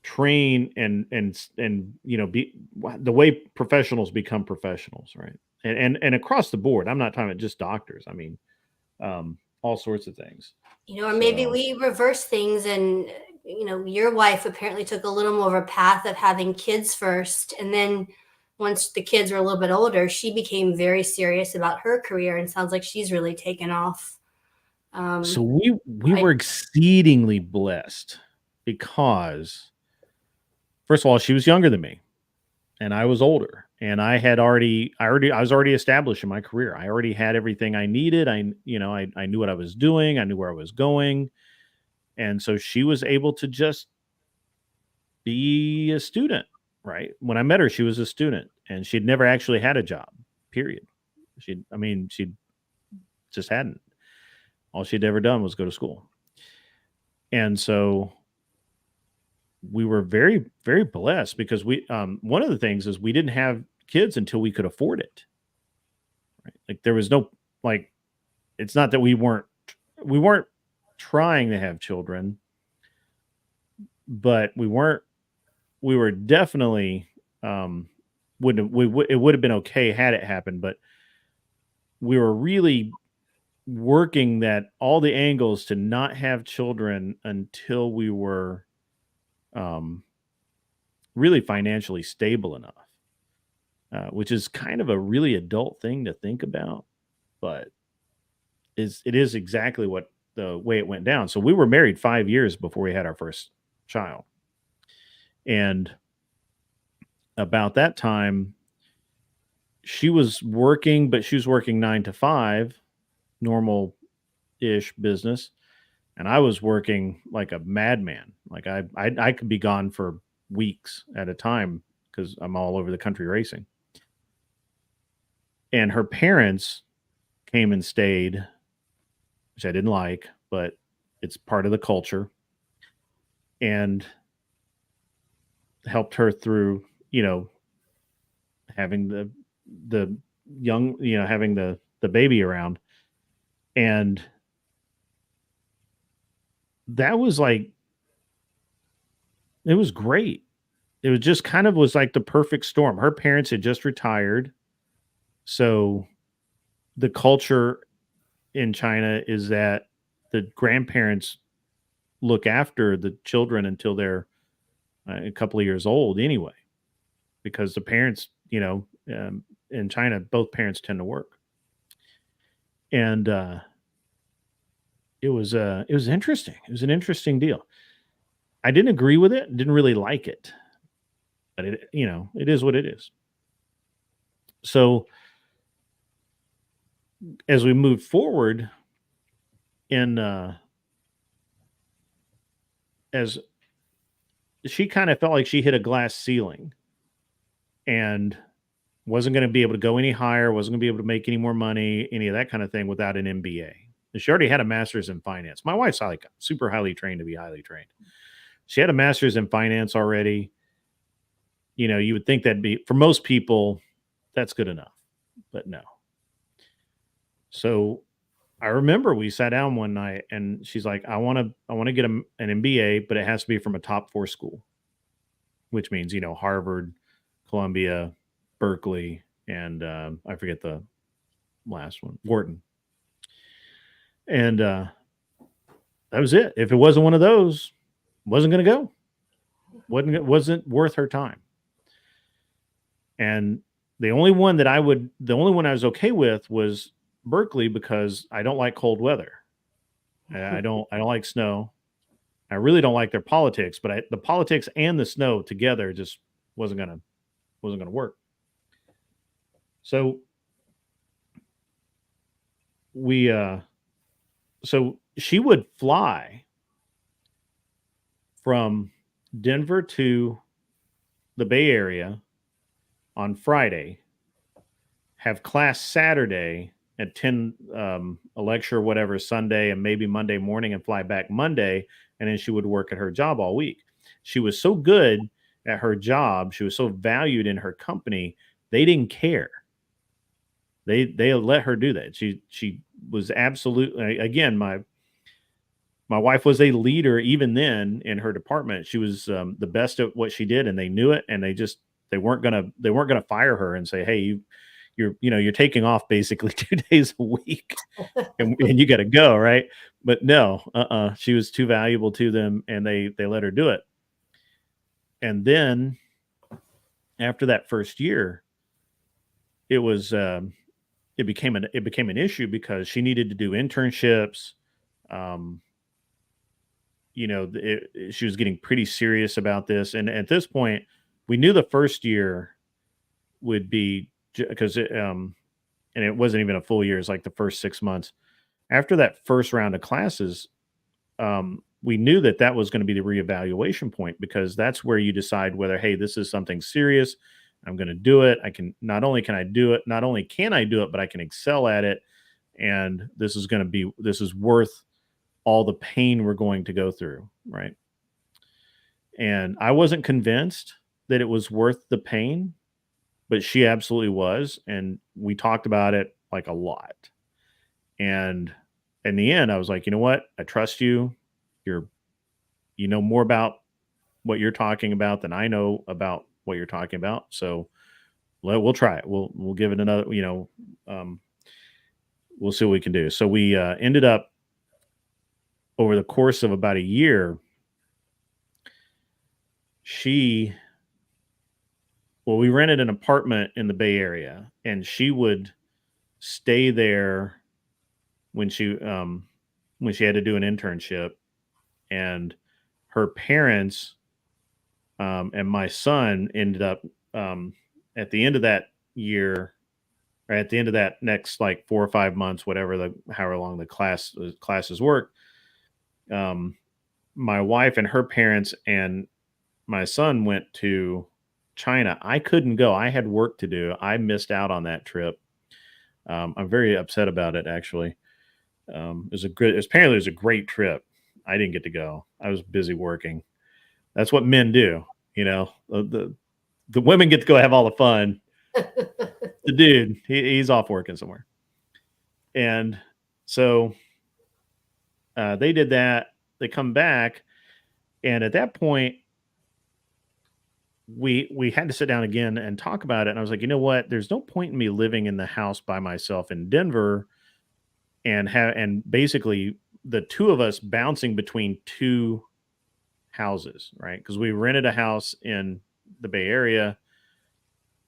Speaker 8: train and be the way professionals become professionals, right? And across the board. I'm not talking about just doctors. I mean, all sorts of things.
Speaker 9: Or maybe we reverse things, and your wife apparently took a little more of a path of having kids first, and then once the kids were a little bit older, she became very serious about her career, and sounds like she's really taken off.
Speaker 8: So we were exceedingly blessed, because first of all, she was younger than me and I was older, and I was already established in my career. I already had everything I needed. I knew what I was doing. I knew where I was going. And so she was able to just be a student, right? When I met her, she was a student, and she'd never actually had a job, period. She just hadn't. All she'd ever done was go to school. And so we were very, very blessed, because one of the things is we didn't have kids until we could afford it. Right? Like there was no, it's not that we weren't trying to have children, but we were definitely, it would have been okay had it happened, but we were really working all the angles to not have children until we were really financially stable enough, which is kind of a really adult thing to think about, but it is exactly the way it went down. So we were married 5 years before we had our first child. And about that time, she was working, but she was working 9 to 5, normal-ish business. And I was working like a madman. Like I could be gone for weeks at a time, because I'm all over the country racing. And her parents came and stayed, which I didn't like, but it's part of the culture, and helped her through, having the young, having the baby around. And that was it was great. It was just kind of was like the perfect storm. Her parents had just retired. So the culture in China is that the grandparents look after the children until they're a couple of years old anyway, because the parents, in China, both parents tend to work. And it was interesting. It was an interesting deal. I didn't agree with it, didn't really like it, but it is what it is. So as we moved forward in as she kind of felt like she hit a glass ceiling and wasn't going to be able to go any higher, wasn't going to be able to make any more money, any of that kind of thing without an MBA. And she already had a master's in finance. My wife's like super highly trained to be highly trained. She had a master's in finance already. You know, you would think that'd be, for most people, that's good enough, but no. So I remember we sat down one night and she's like, I want to get an MBA, but it has to be from a top 4 school, which means, you know, Harvard, Columbia, Berkeley, and I forget the last one, Wharton. And that was it. If it wasn't one of those, wasn't going to go. Wasn't worth her time. And the only one I was okay with was Berkeley because I don't like cold weather. I don't like snow. I really don't like their politics, but the politics and the snow together just wasn't gonna work. So so she would fly from Denver to the Bay Area on Friday, have class Saturday, attend a lecture or whatever Sunday, and maybe Monday morning, and fly back Monday, and then she would work at her job all week. She was so good at her job, she was so valued in her company, they didn't care. They let her do that. She was absolutely, again, my wife was a leader even then in her department. She was the best at what she did, and they knew it, and they weren't gonna fire her and say, hey, you're taking off basically 2 days a week and you got to go, right? But no, she was too valuable to them, and they let her do it. And then after that first year, it was it became an issue because she needed to do internships. You know, she was getting pretty serious about this, and at this point, we knew the first year would be, because and it wasn't even a full year. It's like the first 6 months. After that first round of classes, we knew that was going to be the reevaluation point, because that's where you decide whether, hey, this is something serious. I'm going to do it. Not only can I do it, but I can excel at it. And this is worth all the pain we're going to go through. Right. And I wasn't convinced that it was worth the pain, but she absolutely was. And we talked about it like a lot. And in the end, I was like, you know what? I trust you. You know more about what you're talking about than I know about what you're talking about. So we'll try it. We'll give it another, we'll see what we can do. So we ended up, over the course of about a year, we rented an apartment in the Bay Area, and she would stay there when she had to do an internship, and her parents and my son ended up at the end of that year, or at the end of that next like 4 or 5 months, however long the classes work. My wife and her parents and my son went to China. I couldn't go. I had work to do. I missed out on that trip. I'm very upset about it, actually. Apparently it was a great trip. I didn't get to go. I was busy working. That's what men do. You know, the women get to go have all the fun. The dude, he's off working somewhere. And so they did that. They come back, and at that point, we had to sit down again and talk about it. And I was like, you know what? There's no point in me living in the house by myself in Denver and basically the two of us bouncing between 2 houses, right? Because we rented a house in the Bay Area,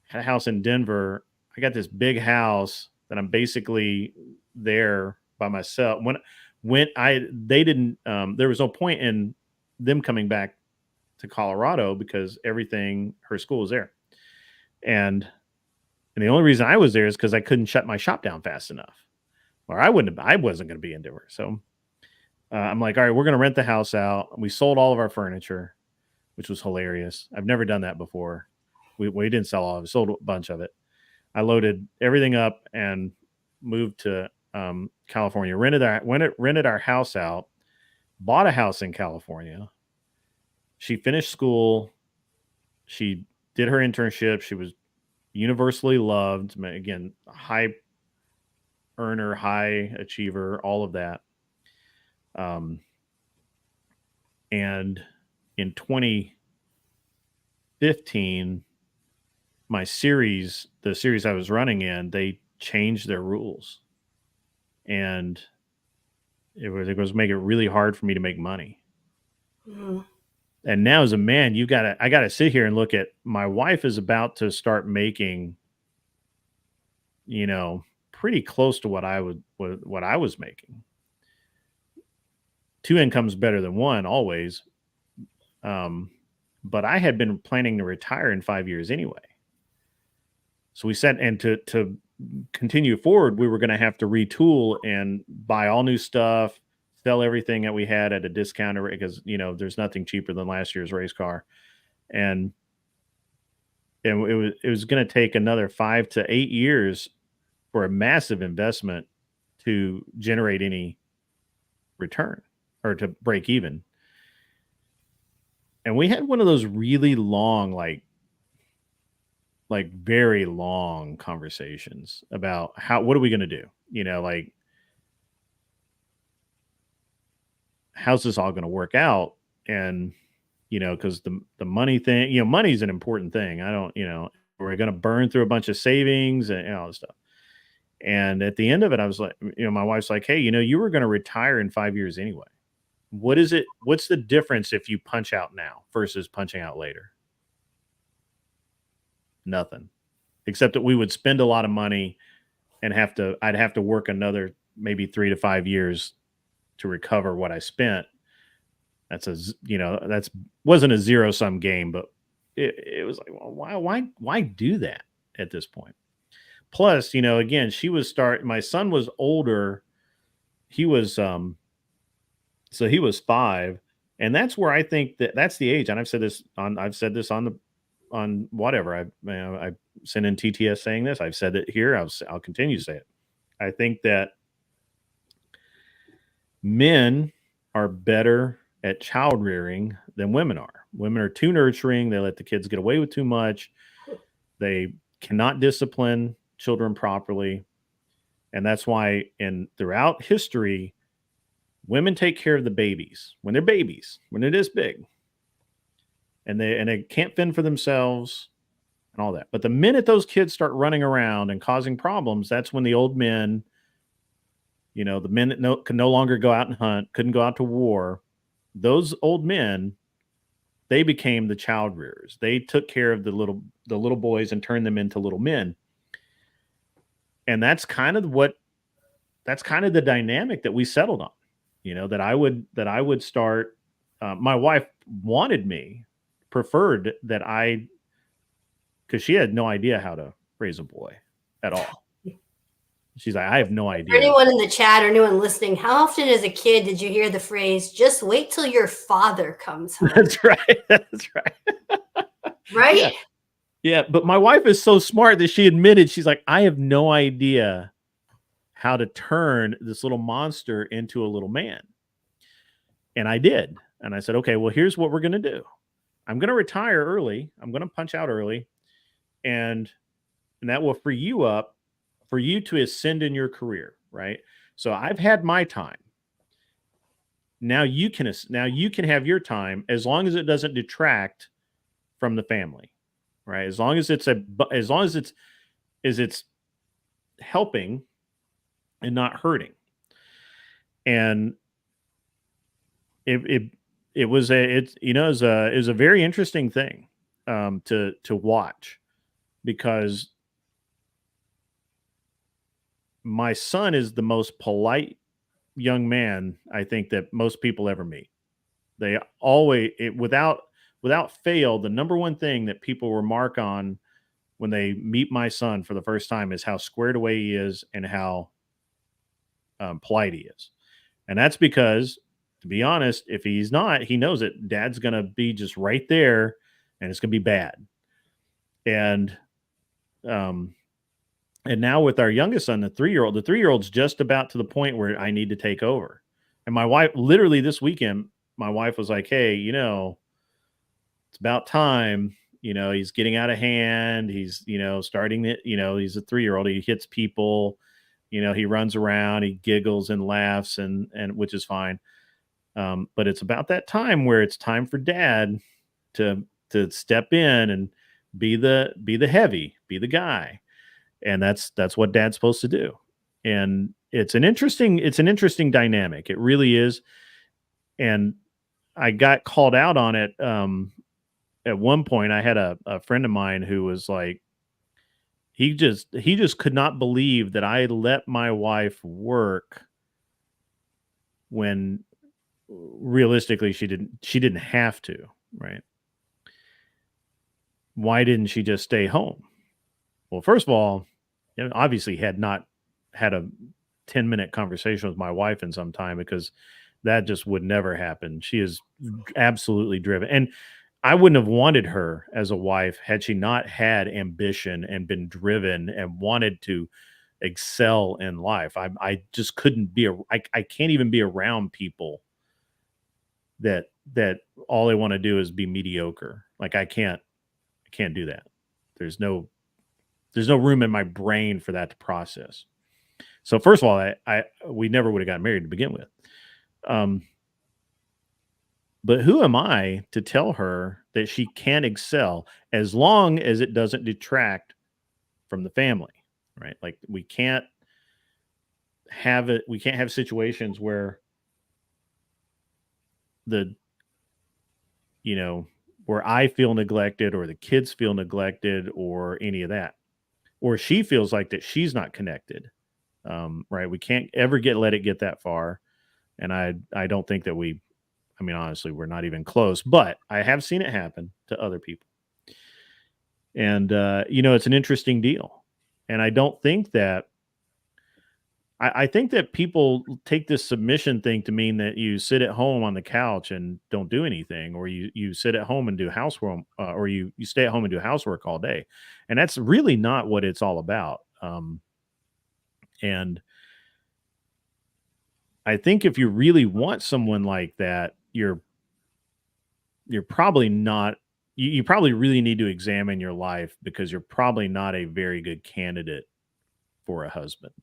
Speaker 8: had a house in Denver. I got this big house that I'm basically there by myself. They didn't, there was no point in them coming back to Colorado because her school was there. And the only reason I was there is because I couldn't shut my shop down fast enough. or I wasn't going to be into her. So I'm like, all right, we're going to rent the house out. We sold all of our furniture, which was hilarious. I've never done that before. We didn't sell all of it, sold a bunch of it. I loaded everything up and moved to California. Rented our house out. Bought a house in California. She finished school. She did her internship. She was universally loved. Again, high earner, high achiever, all of that. And in 2015, the series I was running in, they changed their rules, and it was making it really hard for me to make money.
Speaker 9: Mhm.
Speaker 8: And now as a man, I gotta sit here and look at my wife is about to start making, pretty close to what I was making. Two incomes better than one always. But I had been planning to retire in 5 years anyway. So we said, and to continue forward, we were going to have to retool and buy all new stuff, sell everything that we had at a discount because there's nothing cheaper than last year's race car, and it was going to take another 5 to 8 years for a massive investment to generate any return or to break even. And we had one of those really long, like very long conversations about what are we going to do? Like, how's this all going to work out? And, because the money thing, money's an important thing. I don't, we're going to burn through a bunch of savings and all this stuff. And at the end of it, I was like, my wife's like, hey, you were going to retire in 5 years anyway. What's the difference if you punch out now versus punching out later? Nothing, except that we would spend a lot of money and I'd have to work another maybe 3 to 5 years to recover what I spent. That's wasn't a zero sum game, but it was like, well, why do that at this point? Plus, again, my son was older. He was, so he was 5, and that's where I think that's the age. And I've said this on whatever. I sent in TTS saying this. I've said it here. I'll continue to say it. I think that men are better at child rearing than women are. Women are too nurturing. They let the kids get away with too much. They cannot discipline children properly. And that's why throughout history, women take care of the babies when they're babies, when they're this big. And they can't fend for themselves and all that. But the minute those kids start running around and causing problems, that's when the old men, the men that could no longer go out and hunt, couldn't go out to war, those old men, they became the child rearers. They took care of the little boys and turned them into little men. And that's kind of the dynamic that we settled on. That I would start. My wife preferred that because she had no idea how to raise a boy at all. She's like, I have no idea.
Speaker 9: For anyone in the chat or anyone listening, how often as a kid did you hear the phrase, just wait till your father comes home?
Speaker 8: That's right. That's right.
Speaker 9: Right?
Speaker 8: Yeah. But my wife is so smart that she admitted, she's like, I have no idea how to turn this little monster into a little man. And I did. And I said, okay, well, here's what we're going to do. I'm going to retire early. I'm going to punch out early. And that will free you up for you to ascend in your career, right? So I've had my time. Now you can have your time as long as it doesn't detract from the family, right? As long as it's helping and not hurting. And it was a very interesting thing to watch, because my son is the most polite young man I think that most people ever meet. They always, without fail, the number one thing that people remark on when they meet my son for the first time is how squared away he is and how polite he is. And that's because, to be honest, if he's not, he knows it. Dad's going to be just right there and it's going to be bad. And now with our youngest son, the 3-year-old's just about to the point where I need to take over. And my wife, literally this weekend, my wife was like, hey, it's about time. He's getting out of hand. He's, starting it, he's a 3-year-old. He hits people, he runs around, he giggles and laughs and which is fine. But it's about that time where it's time for dad to step in and be the heavy, be the guy. And that's what dad's supposed to do. And it's an interesting dynamic. It really is. And I got called out on it. At one point I had a friend of mine who was like, he just could not believe that I let my wife work when realistically she didn't have to, right? Why didn't she just stay home? Well, first of all, obviously had not had a 10-minute conversation with my wife in some time, because that just would never happen. She is absolutely driven. And I wouldn't have wanted her as a wife had she not had ambition and been driven and wanted to excel in life. I just couldn't be I can't even be around people that all they want to do is be mediocre. Like I can't do that. There's no room in my brain for that to process. So first of all, we never would have gotten married to begin with. But who am I to tell her that she can't excel as long as it doesn't detract from the family, right? Like we can't have situations where where I feel neglected or the kids feel neglected or any of that, or she feels like that she's not connected. Right. We can't ever let it get that far. And I don't think that honestly, we're not even close, but I have seen it happen to other people. And, it's an interesting deal. And I don't think that, I think that people take this submission thing to mean that you sit at home on the couch and don't do anything, or you sit at home and do housework, or you stay at home and do housework all day. And that's really not what it's all about. And I think if you really want someone like that, you're probably not, you probably really need to examine your life, because you're probably not a very good candidate for a husband.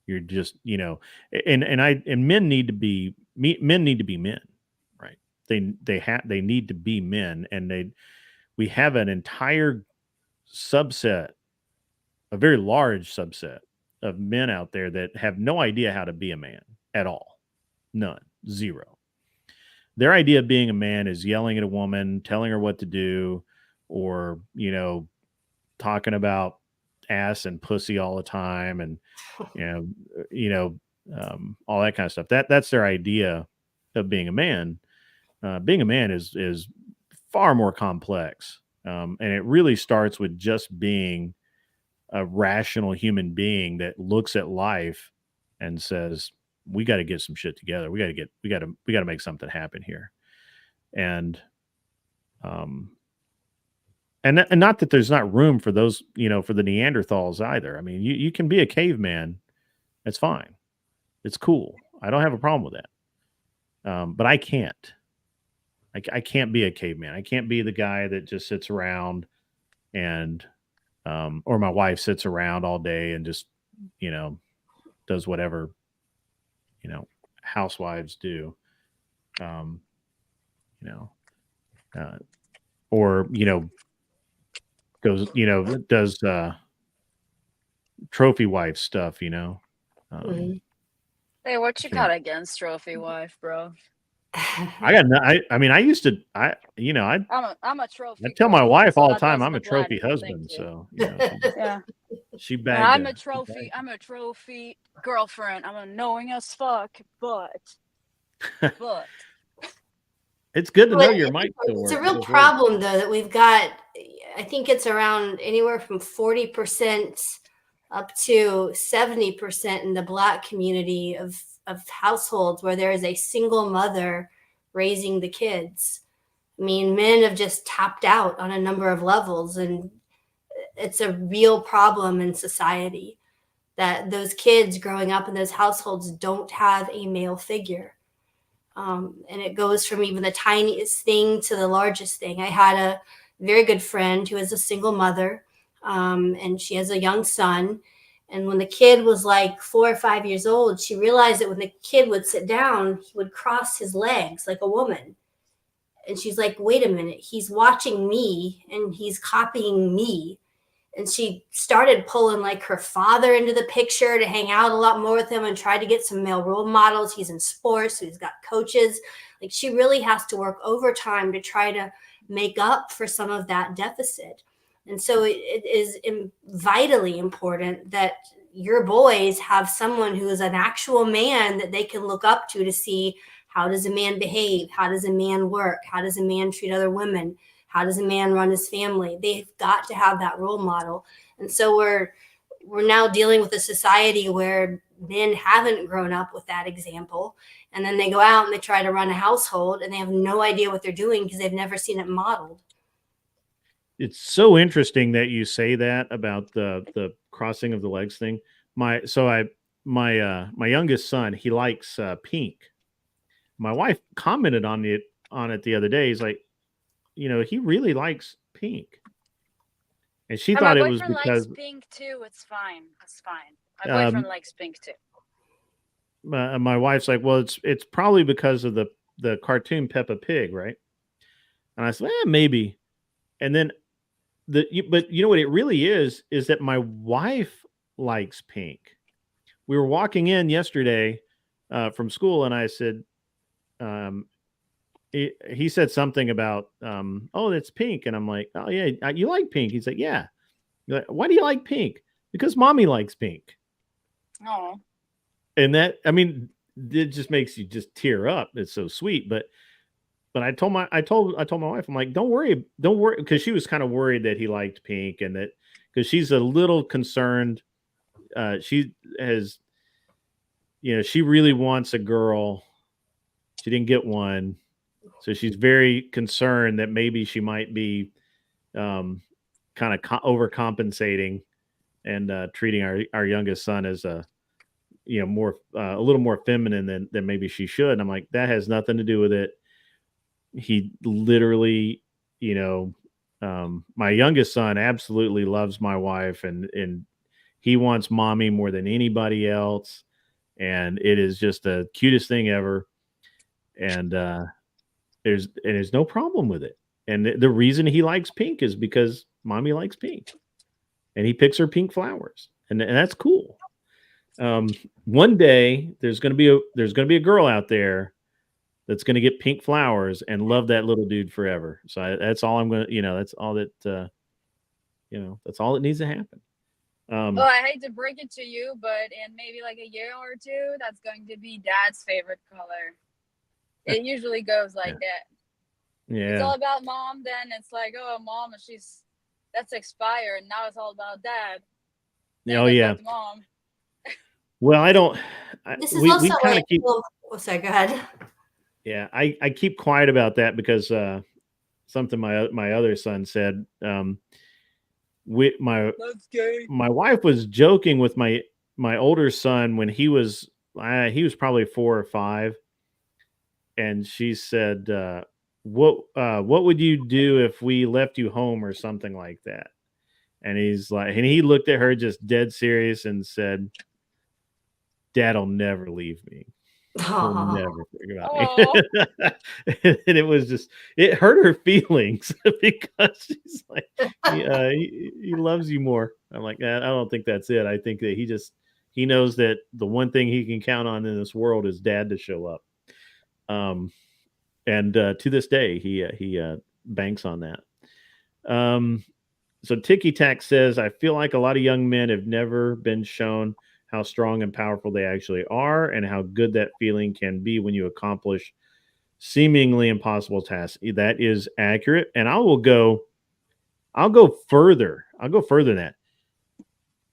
Speaker 8: You're just, and men need to be men, right? They need to be men, and we have an entire subset, a very large subset of men out there that have no idea how to be a man at all. None. Zero. Their idea of being a man is yelling at a woman, telling her what to do, or, talking about ass and pussy all the time, and, all that kind of stuff. That's their idea of being a man. Being a man is far more complex. And it really starts with just being a rational human being that looks at life and says, we got to get some shit together. We got to make something happen here. And not that there's not room for those, for the Neanderthals either. I mean, you can be a caveman. It's fine. It's cool. I don't have a problem with that. But I can't. I can't be a caveman. I can't be the guy that just sits around and, or my wife sits around all day and just, does whatever, housewives do. Or, goes, does trophy wife stuff,
Speaker 9: Mhm.
Speaker 5: Hey, what you got against trophy wife, bro?
Speaker 8: I got no, I used to, I'm
Speaker 5: a trophy.
Speaker 8: I tell my
Speaker 5: girl,
Speaker 8: wife
Speaker 5: so
Speaker 8: all the
Speaker 5: that
Speaker 8: time,
Speaker 5: does
Speaker 8: I'm a
Speaker 5: the plan.
Speaker 8: trophy
Speaker 5: Thank
Speaker 8: husband.
Speaker 5: you.
Speaker 8: So,
Speaker 5: Yeah.
Speaker 8: she
Speaker 5: No,
Speaker 8: bagged
Speaker 5: I'm
Speaker 8: it.
Speaker 5: a trophy. I'm a trophy girlfriend. I'm annoying as fuck, but
Speaker 8: It's good to know
Speaker 9: But
Speaker 8: your mic still
Speaker 9: it's a
Speaker 8: works.
Speaker 9: real problem, though, that we've got. I think it's around anywhere from 40% up to 70% in the Black community of households where there is a single mother raising the kids. I mean, men have just tapped out on a number of levels, and it's a real problem in society that those kids growing up in those households don't have a male figure. And it goes from even the tiniest thing to the largest thing. I had a very good friend who is a single mother, and she has a young son. And when the kid was like 4 or 5 years old, she realized that when the kid would sit down, he would cross his legs like a woman. And she's like, wait a minute, he's watching me and he's copying me. And she started pulling like her father into the picture to hang out a lot more with him and try to get some male role models. He's in sports, so he's got coaches. Like, she really has to work overtime to try to make up for some of that deficit. And so it is vitally important that your boys have someone who is an actual man that they can look up to see how does a man behave? How does a man work? How does a man treat other women? How does a man run his family? They've got to have that role model. And so we're now dealing with a society where men haven't grown up with that example. And then they go out and they try to run a household and they have no idea what they're doing because they've never seen it modeled.
Speaker 8: It's so interesting that you say that about the crossing of the legs thing. My youngest son, he likes pink. My wife commented on it the other day. He's like, he really likes pink. And she thought it was because
Speaker 5: my boyfriend likes pink too. It's fine. It's fine. My boyfriend likes pink too.
Speaker 8: My wife's like, well, it's probably because of the cartoon Peppa Pig, right? And I said, maybe. And then but you know what it really is that my wife likes pink. We were walking in yesterday from school, and I said, he said something about, oh, that's pink. And I'm like, oh, yeah, you like pink? He's like, yeah. Like, why do you like pink? Because mommy likes pink.
Speaker 5: Oh.
Speaker 8: And that, I mean, it just makes you just tear up. It's so sweet. But I told my wife, I'm like, don't worry. Because she was kind of worried that he liked pink, and that because she's a little concerned. She has, she really wants a girl. She didn't get one. So she's very concerned that maybe she might be kind of overcompensating and treating our youngest son as a little more feminine than maybe she should. And I'm like, that has nothing to do with it. He literally, my youngest son absolutely loves my wife, and he wants mommy more than anybody else. And it is just the cutest thing ever. And there's no problem with it. And the reason he likes pink is because mommy likes pink, and he picks her pink flowers, and that's cool. One day there's going to be a girl out there that's going to get pink flowers and love that little dude forever. So that's all I'm going to, that's all that, that's all that needs to happen.
Speaker 5: Well, I hate to break it to you, but in maybe like a year or two, that's going to be Dad's favorite color. It usually goes like that.
Speaker 8: Yeah.
Speaker 5: It's all about mom, then it's like, oh, mom, that's expired. Now it's all about Dad.
Speaker 8: Oh, yeah.
Speaker 5: Mom.
Speaker 8: Well, I don't. We kind of keep.
Speaker 9: Oh, sorry, go ahead.
Speaker 8: Yeah, I keep quiet about that because something my other son said. My wife was joking with my older son when he was probably 4 or 5, and she said, what would you do if we left you home or something like that? And he's like, and he looked at her just dead serious and said, Dad'll never leave me. He'll never forget about me. And it hurt her feelings because she's like, he loves you more. I'm like, I don't think that's it. I think that he knows that the one thing he can count on in this world is Dad to show up. And to this day, he banks on that. So Ticky Tack says, I feel like a lot of young men have never been shown how strong and powerful they actually are, and how good that feeling can be when you accomplish seemingly impossible tasks. That is accurate. And I'll go further. I'll go further than that.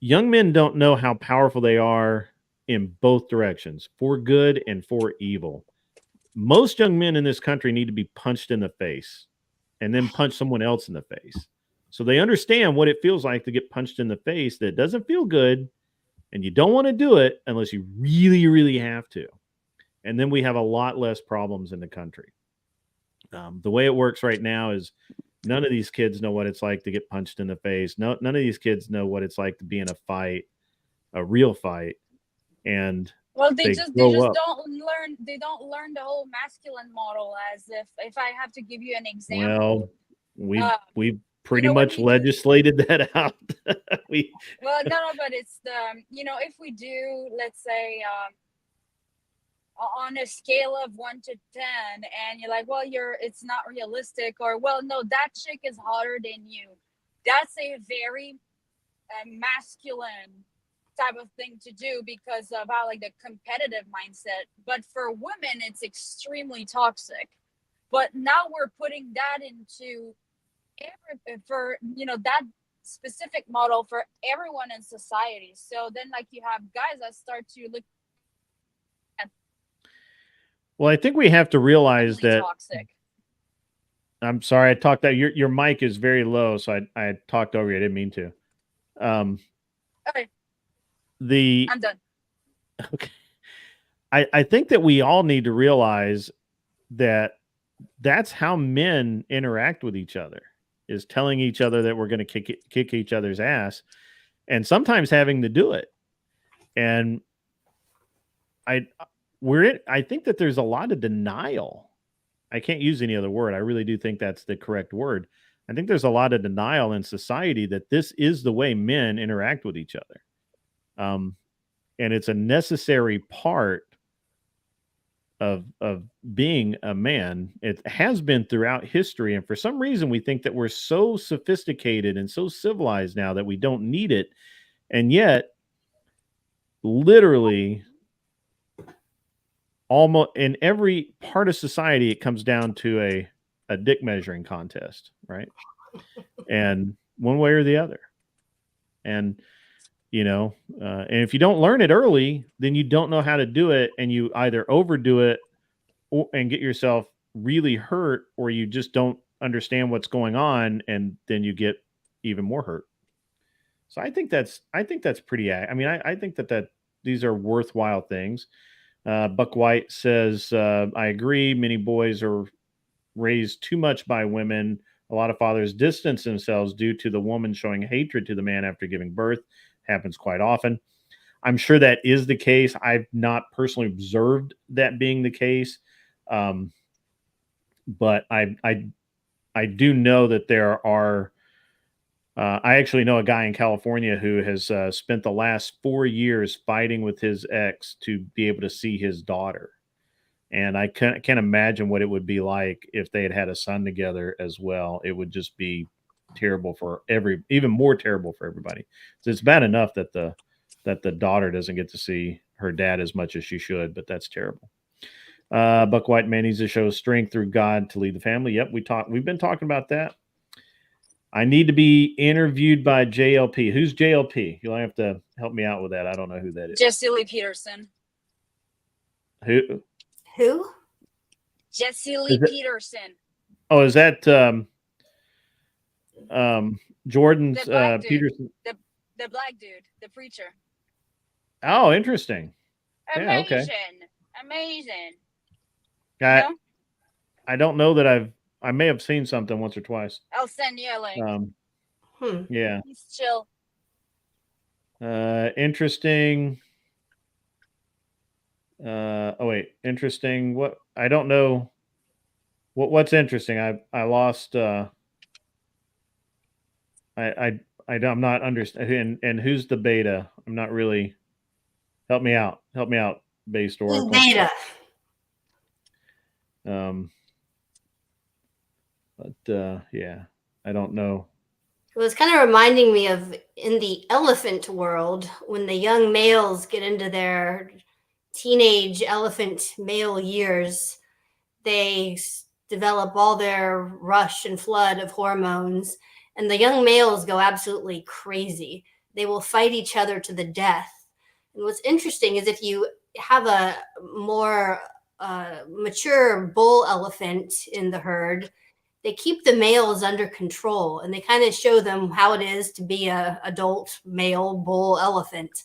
Speaker 8: young men don't know how powerful they are in both directions, for good and for evil. Most young men in this country need to be punched in the face and then punch someone else in the face. So they understand what it feels like to get punched in the face, that it doesn't feel good, and you don't want to do it unless you really, really have to. And then we have a lot less problems in the country. The way it works right now is none of these kids know what it's like to get punched in the face. No, none of these kids know what it's like to be in a fight, a real fight, and
Speaker 5: Well, they
Speaker 8: they
Speaker 5: just
Speaker 8: grow up.
Speaker 5: don't learn the whole masculine model. As if I have to give you an example,
Speaker 8: Well, we've pretty
Speaker 5: when
Speaker 8: much
Speaker 5: you
Speaker 8: legislated that out.
Speaker 5: well, no, but it's the if we do, let's say, on a scale of 1 to 10, and you're like, well, it's not realistic, or well, no, that chick is hotter than you. That's a very masculine type of thing to do because of how like the competitive mindset. But for women, it's extremely toxic. But now we're putting that into for that specific model for everyone in society. So then like you have guys that start to look at
Speaker 8: Well, I think we have to realize
Speaker 5: extremely
Speaker 8: that.
Speaker 5: toxic.
Speaker 8: I'm sorry, I talked that your mic is very low, so I talked over you. I didn't mean to.
Speaker 5: Okay,
Speaker 8: The
Speaker 5: I'm done.
Speaker 8: okay. I think that we all need to realize that that's how men interact with each other, is telling each other that we're going to kick each other's ass, and sometimes having to do it. And I think that there's a lot of denial. I can't use any other word. I really do think that's the correct word. I think there's a lot of denial in society that this is the way men interact with each other. And it's a necessary part of being a man. It has been throughout history. And for some reason, we think that we're so sophisticated and so civilized now that we don't need it. And yet, literally, almost in every part of society, it comes down to a dick measuring contest, right? And one way or the other. And and if you don't learn it early, then you don't know how to do it, and you either overdo it and get yourself really hurt, or you just don't understand what's going on, and then you get even more hurt. So I think that's pretty. I mean, I think that these are worthwhile things. Buck White says, I agree. Many boys are raised too much by women. A lot of fathers distance themselves due to the woman showing hatred to the man after giving birth. Happens quite often. I'm sure that is the case. I've not personally observed that being the case. But I do know that there are. I actually know a guy in California who has spent the last 4 years fighting with his ex to be able to see his daughter. And I can't imagine what it would be like if they had a son together as well. It would just be terrible for even more terrible for everybody. So it's bad enough that the daughter doesn't get to see her dad as much as she should, but that's terrible. Buck White man needs to show strength through God to lead the family. Yep, we've been talking about that. I need to be interviewed by JLP. Who's JLP? You'll have to help me out with that. I don't know who that is.
Speaker 5: Jesse Lee Peterson.
Speaker 8: Who?
Speaker 5: Jesse Lee Peterson.
Speaker 8: Oh, is that Jordan's Peterson?
Speaker 5: The black dude, the preacher.
Speaker 8: Oh, interesting.
Speaker 5: Amazing.
Speaker 8: Yeah, okay.
Speaker 5: Amazing.
Speaker 8: I don't know that I may have seen something once or twice.
Speaker 5: I'll send you a link.
Speaker 8: Yeah.
Speaker 5: He's chill.
Speaker 8: Interesting. Interesting. What? I don't know. What's interesting? I lost. I'm not understanding. And who's the beta? I'm not really. Help me out, based Oracle.
Speaker 9: Beta.
Speaker 8: But yeah, I don't know.
Speaker 9: It was kind of reminding me of in the elephant world when the young males get into their teenage elephant male years, they develop all their rush and flood of hormones, and the young males go absolutely crazy. they will fight each other to the death. And what's interesting is if you have a more mature bull elephant in the herd, they keep the males under control, and they kind of show them how it is to be a adult male bull elephant.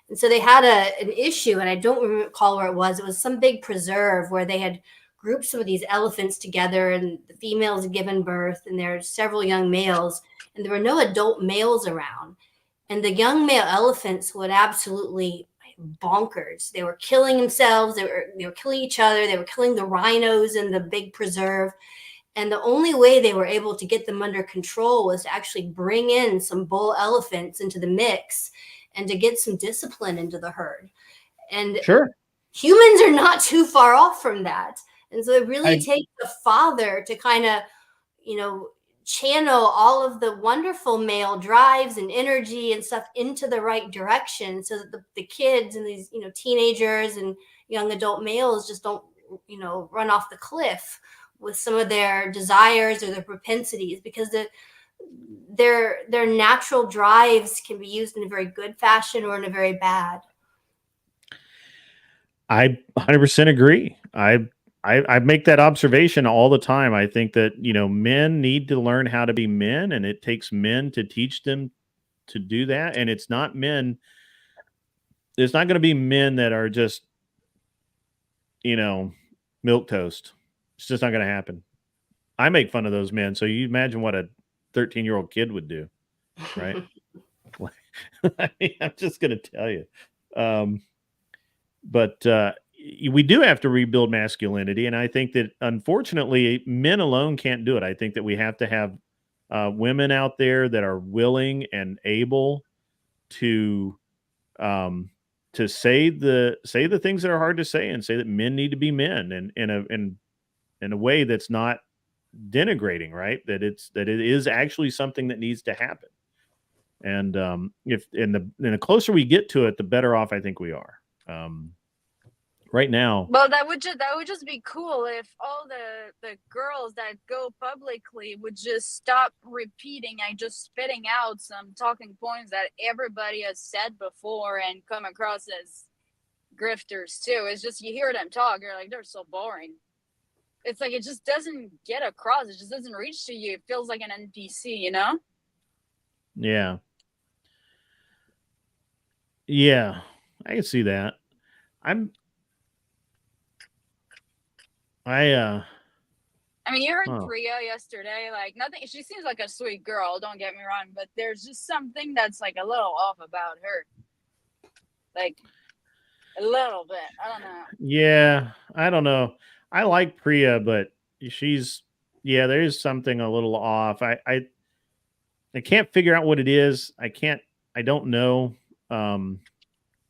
Speaker 9: And so they had an issue, and I don't recall where it was. It was some big preserve where they had grouped some of these elephants together, and the females had given birth, and there are several young males, and there were no adult males around. And the young male elephants would absolutely bonkers. They were killing themselves. They were killing each other. They were killing the rhinos in the big preserve. And the only way they were able to get them under control was to actually bring in some bull elephants into the mix and to get some discipline into the herd. And
Speaker 8: Sure.
Speaker 9: humans are not too far off from that. And so it really takes the father to kind of, channel all of the wonderful male drives and energy and stuff into the right direction so that the kids and these, teenagers and young adult males just don't, run off the cliff with some of their desires or their propensities, because their natural drives can be used in a very good fashion or in a very bad.
Speaker 8: I 100% agree. I make that observation all the time. I think that, men need to learn how to be men, and it takes men to teach them to do that. And it's not going to be men that are just, milk toast. It's just not going to happen. I make fun of those men. So you imagine what a 13-year-old kid would do, right? I'm just going to tell you. But we do have to rebuild masculinity. And I think that, unfortunately, men alone can't do it. I think that we have to have women out there that are willing and able to say the things that are hard to say, and say that men need to be men, and in a way that's not denigrating, right? That it is actually something that needs to happen. And the closer we get to it, the better off I think we are. Right now,
Speaker 5: well, that would just be cool if all the girls that go publicly would just stop repeating and just spitting out some talking points that everybody has said before and come across as grifters too. It's just, you hear them talk, you're like, they're so boring. It's like, it just doesn't get across. It just doesn't reach to you. It feels like an NPC,
Speaker 8: Yeah, I can see that. I
Speaker 5: mean, you heard Priya yesterday. Like, nothing. She seems like a sweet girl. Don't get me wrong, but there's just something that's like a little off about her. Like, a little bit. I don't know.
Speaker 8: Yeah, I don't know. I like Priya, but there is something a little off. I can't figure out what it is. I don't know.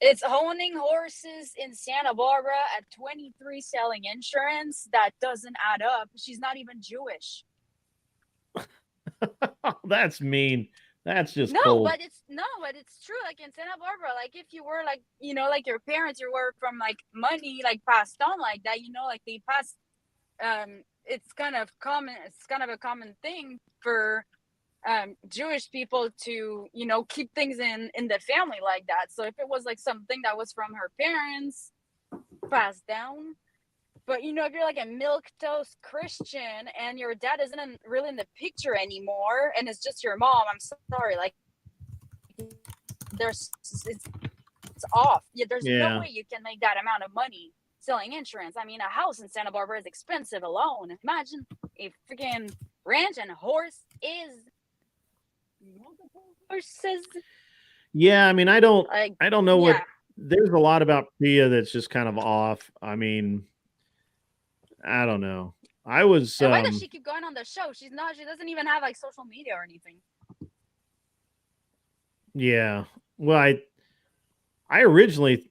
Speaker 5: It's owning horses in Santa Barbara at 23 selling insurance. That doesn't add up. She's not even Jewish.
Speaker 8: That's mean. That's just
Speaker 5: cold. But it's true. Like in Santa Barbara, like if you were like, like your parents, you were from like money, like passed on like that, like they passed. It's kind of common. It's kind of a common thing for Jewish people to, keep things in the family like that. So if it was like something that was from her parents passed down, but if you're like a milquetoast Christian and your dad isn't really in the picture anymore and it's just your mom, I'm sorry, like it's off. There's no way you can make that amount of money selling insurance. I mean, a house in Santa Barbara is expensive alone. Imagine a freaking ranch and a horse is multiple horses.
Speaker 8: Yeah, I mean, I don't know what. There's a lot about Priya that's just kind of off. I mean, I don't know. I was.
Speaker 5: And why does she keep going on the show? She doesn't even have like social media or anything.
Speaker 8: Yeah. Well, I originally,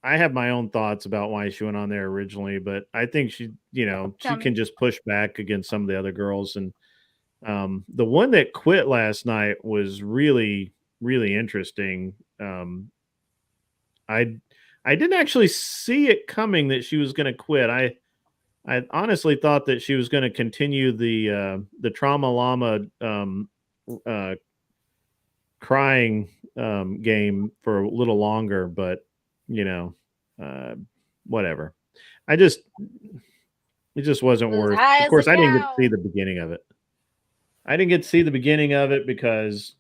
Speaker 8: I have my own thoughts about why she went on there originally, but I think she can just push back against some of the other girls. And the one that quit last night was really, really interesting. I didn't actually see it coming that she was going to quit. I honestly thought that she was going to continue the trauma llama crying game for a little longer, but whatever. It just wasn't
Speaker 5: Was
Speaker 8: worth.
Speaker 5: high
Speaker 8: Of
Speaker 5: as a
Speaker 8: course, I didn't get to see
Speaker 5: cow.
Speaker 8: the beginning of it. I didn't get to see the beginning of it because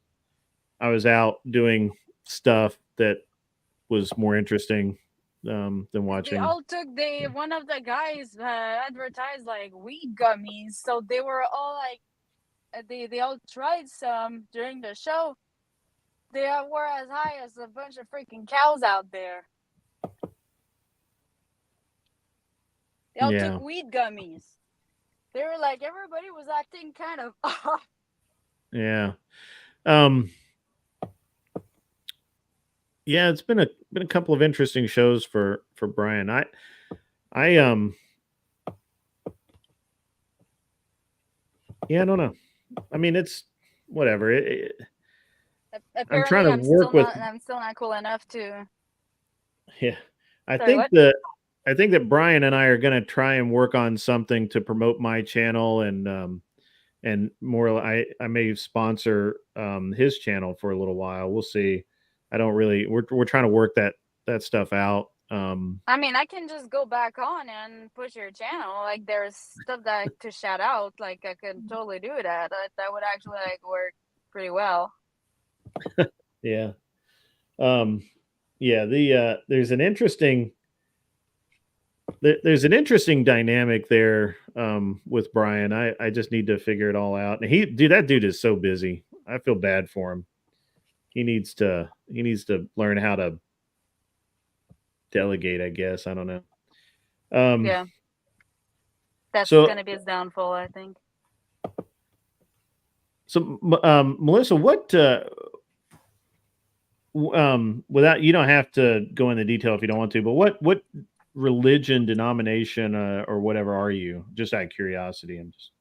Speaker 8: I was out doing stuff that was more interesting than
Speaker 5: They
Speaker 8: watching.
Speaker 5: all took one of the guys advertised like weed gummies, so they were all like they all tried some during the show. They were as high as a bunch of freaking cows out there. They all
Speaker 8: Yeah.
Speaker 5: took weed gummies. They were like, everybody was acting kind of off.
Speaker 8: Yeah. Yeah, it's been a couple of interesting shows for Brian. I yeah, I don't know. I mean, it's whatever. I'm trying
Speaker 5: Apparently,
Speaker 8: to work with.
Speaker 5: I'm still not cool enough to.
Speaker 8: Yeah, I
Speaker 5: Sorry,
Speaker 8: think
Speaker 5: what?
Speaker 8: that Brian and I are going to try and work on something to promote my channel and more. I may sponsor his channel for a little while. We'll see. I don't really. We're trying to work that stuff out.
Speaker 5: I mean, I can just go back on and push your channel. Like, there's stuff that to shout out. Like, I could totally do that. That would actually like work pretty well.
Speaker 8: Yeah. Yeah. There's an interesting dynamic there with Brian. I just need to figure it all out. And that dude is so busy. I feel bad for him. He needs to learn how to delegate, I guess. I don't know.
Speaker 5: Yeah. That's
Speaker 8: so-
Speaker 5: gonna be his downfall, I think.
Speaker 8: So, Melissa, what? Without, you don't have to go into detail if you don't want to, but what religion, denomination, or whatever are you? Just out of curiosity, I'm just.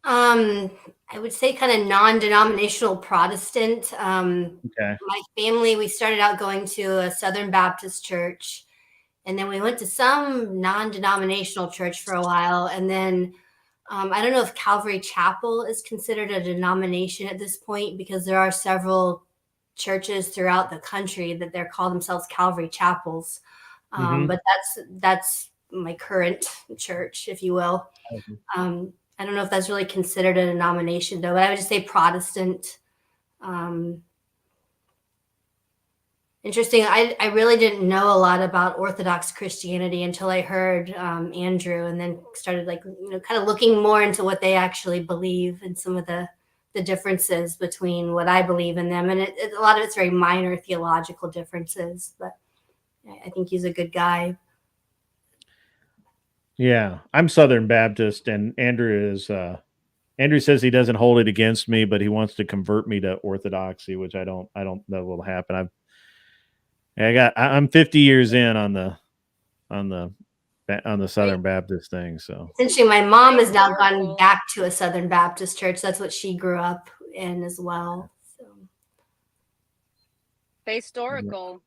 Speaker 9: I would say kind of non-denominational Protestant.
Speaker 8: Okay.
Speaker 9: My family, we started out going to a Southern Baptist church, and then we went to some non-denominational church for a while, and then I don't know if Calvary Chapel is considered a denomination at this point, because there are several churches throughout the country that they're call themselves Calvary Chapels. But that's my current church, if you will. I don't know if that's really considered a denomination, though, but I would just say Protestant. Interesting. I really didn't know a lot about Orthodox Christianity until I heard Andrew, and then started kind of looking more into what they actually believe and some of the differences between what I believe in them. And a lot of it's very minor theological differences, but I think he's a good guy.
Speaker 8: Yeah, I'm Southern Baptist, and Andrew says he doesn't hold it against me, but he wants to convert me to Orthodoxy, which I don't know will happen. I'm 50 years in on the Southern Baptist thing. So
Speaker 9: essentially, my mom has now gone back to a Southern Baptist church. That's what she grew up in as well. So.
Speaker 5: Historical.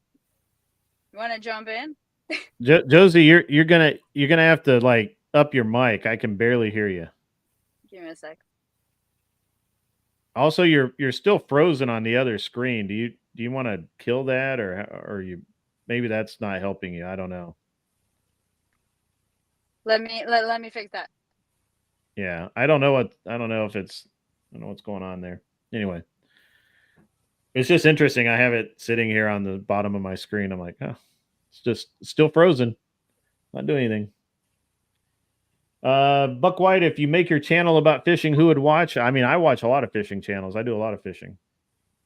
Speaker 5: You want to jump in?
Speaker 8: Josie, you're gonna have to like up your mic. I can barely hear you.
Speaker 5: Give me a sec.
Speaker 8: Also, you're still frozen on the other screen. Do you want to kill that, or you maybe that's not helping you? I don't know.
Speaker 5: Let me fix that.
Speaker 8: Yeah, I don't know what's going on there. Anyway, it's just interesting. I have it sitting here on the bottom of my screen. I'm like, oh, it's just still frozen. Not doing anything. Buck White, if you make your channel about fishing, who would watch? I mean, I watch a lot of fishing channels. I do a lot of fishing.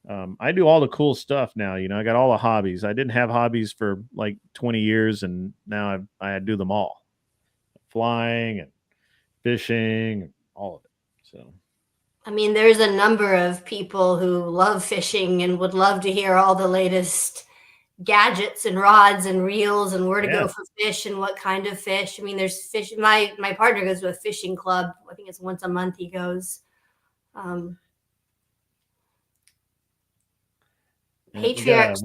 Speaker 8: I do all the cool stuff now. I got all the hobbies. I didn't have hobbies for like 20 years, and now I do them all. Flying and fishing and all of it. So,
Speaker 9: I mean, there's a number of people who love fishing and would love to hear all the latest gadgets and rods and reels and where to go for fish and what kind of fish. I mean, there's fish. My partner goes to a fishing club. I think it's once a month he goes. Patriarch,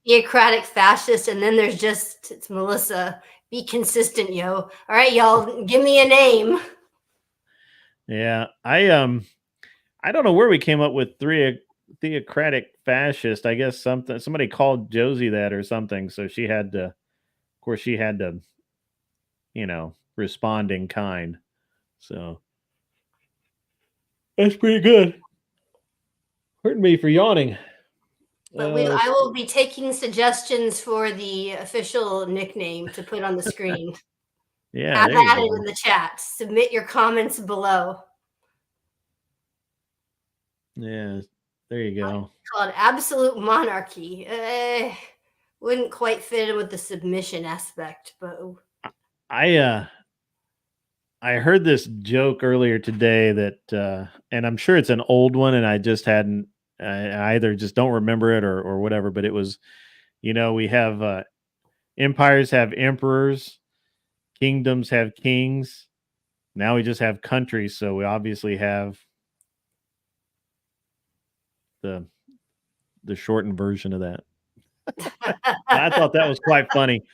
Speaker 9: theocratic fascist, and then there's it's Melissa. Be consistent, yo. All right, y'all, give me a name.
Speaker 8: Yeah, I don't know where we came up with theocratic fascist. I guess somebody called Josie that or something, so she had to. Of course, she had to, respond in kind. So that's pretty good. Pardon me for yawning.
Speaker 9: But I will be taking suggestions for the official nickname to put on the screen.
Speaker 8: Yeah,
Speaker 9: Have
Speaker 8: there you
Speaker 9: at it
Speaker 8: go.
Speaker 9: in the chat. Submit your comments below.
Speaker 8: Yeah, there you go.
Speaker 9: Called Absolute Monarchy. Wouldn't quite fit in with the submission aspect, but
Speaker 8: I heard this joke earlier today that, and I'm sure it's an old one, and I just hadn't. I either just don't remember it or whatever. But it was, we have empires have emperors, kingdoms have kings. Now we just have countries, so we obviously have the shortened version of that. I thought that was quite funny.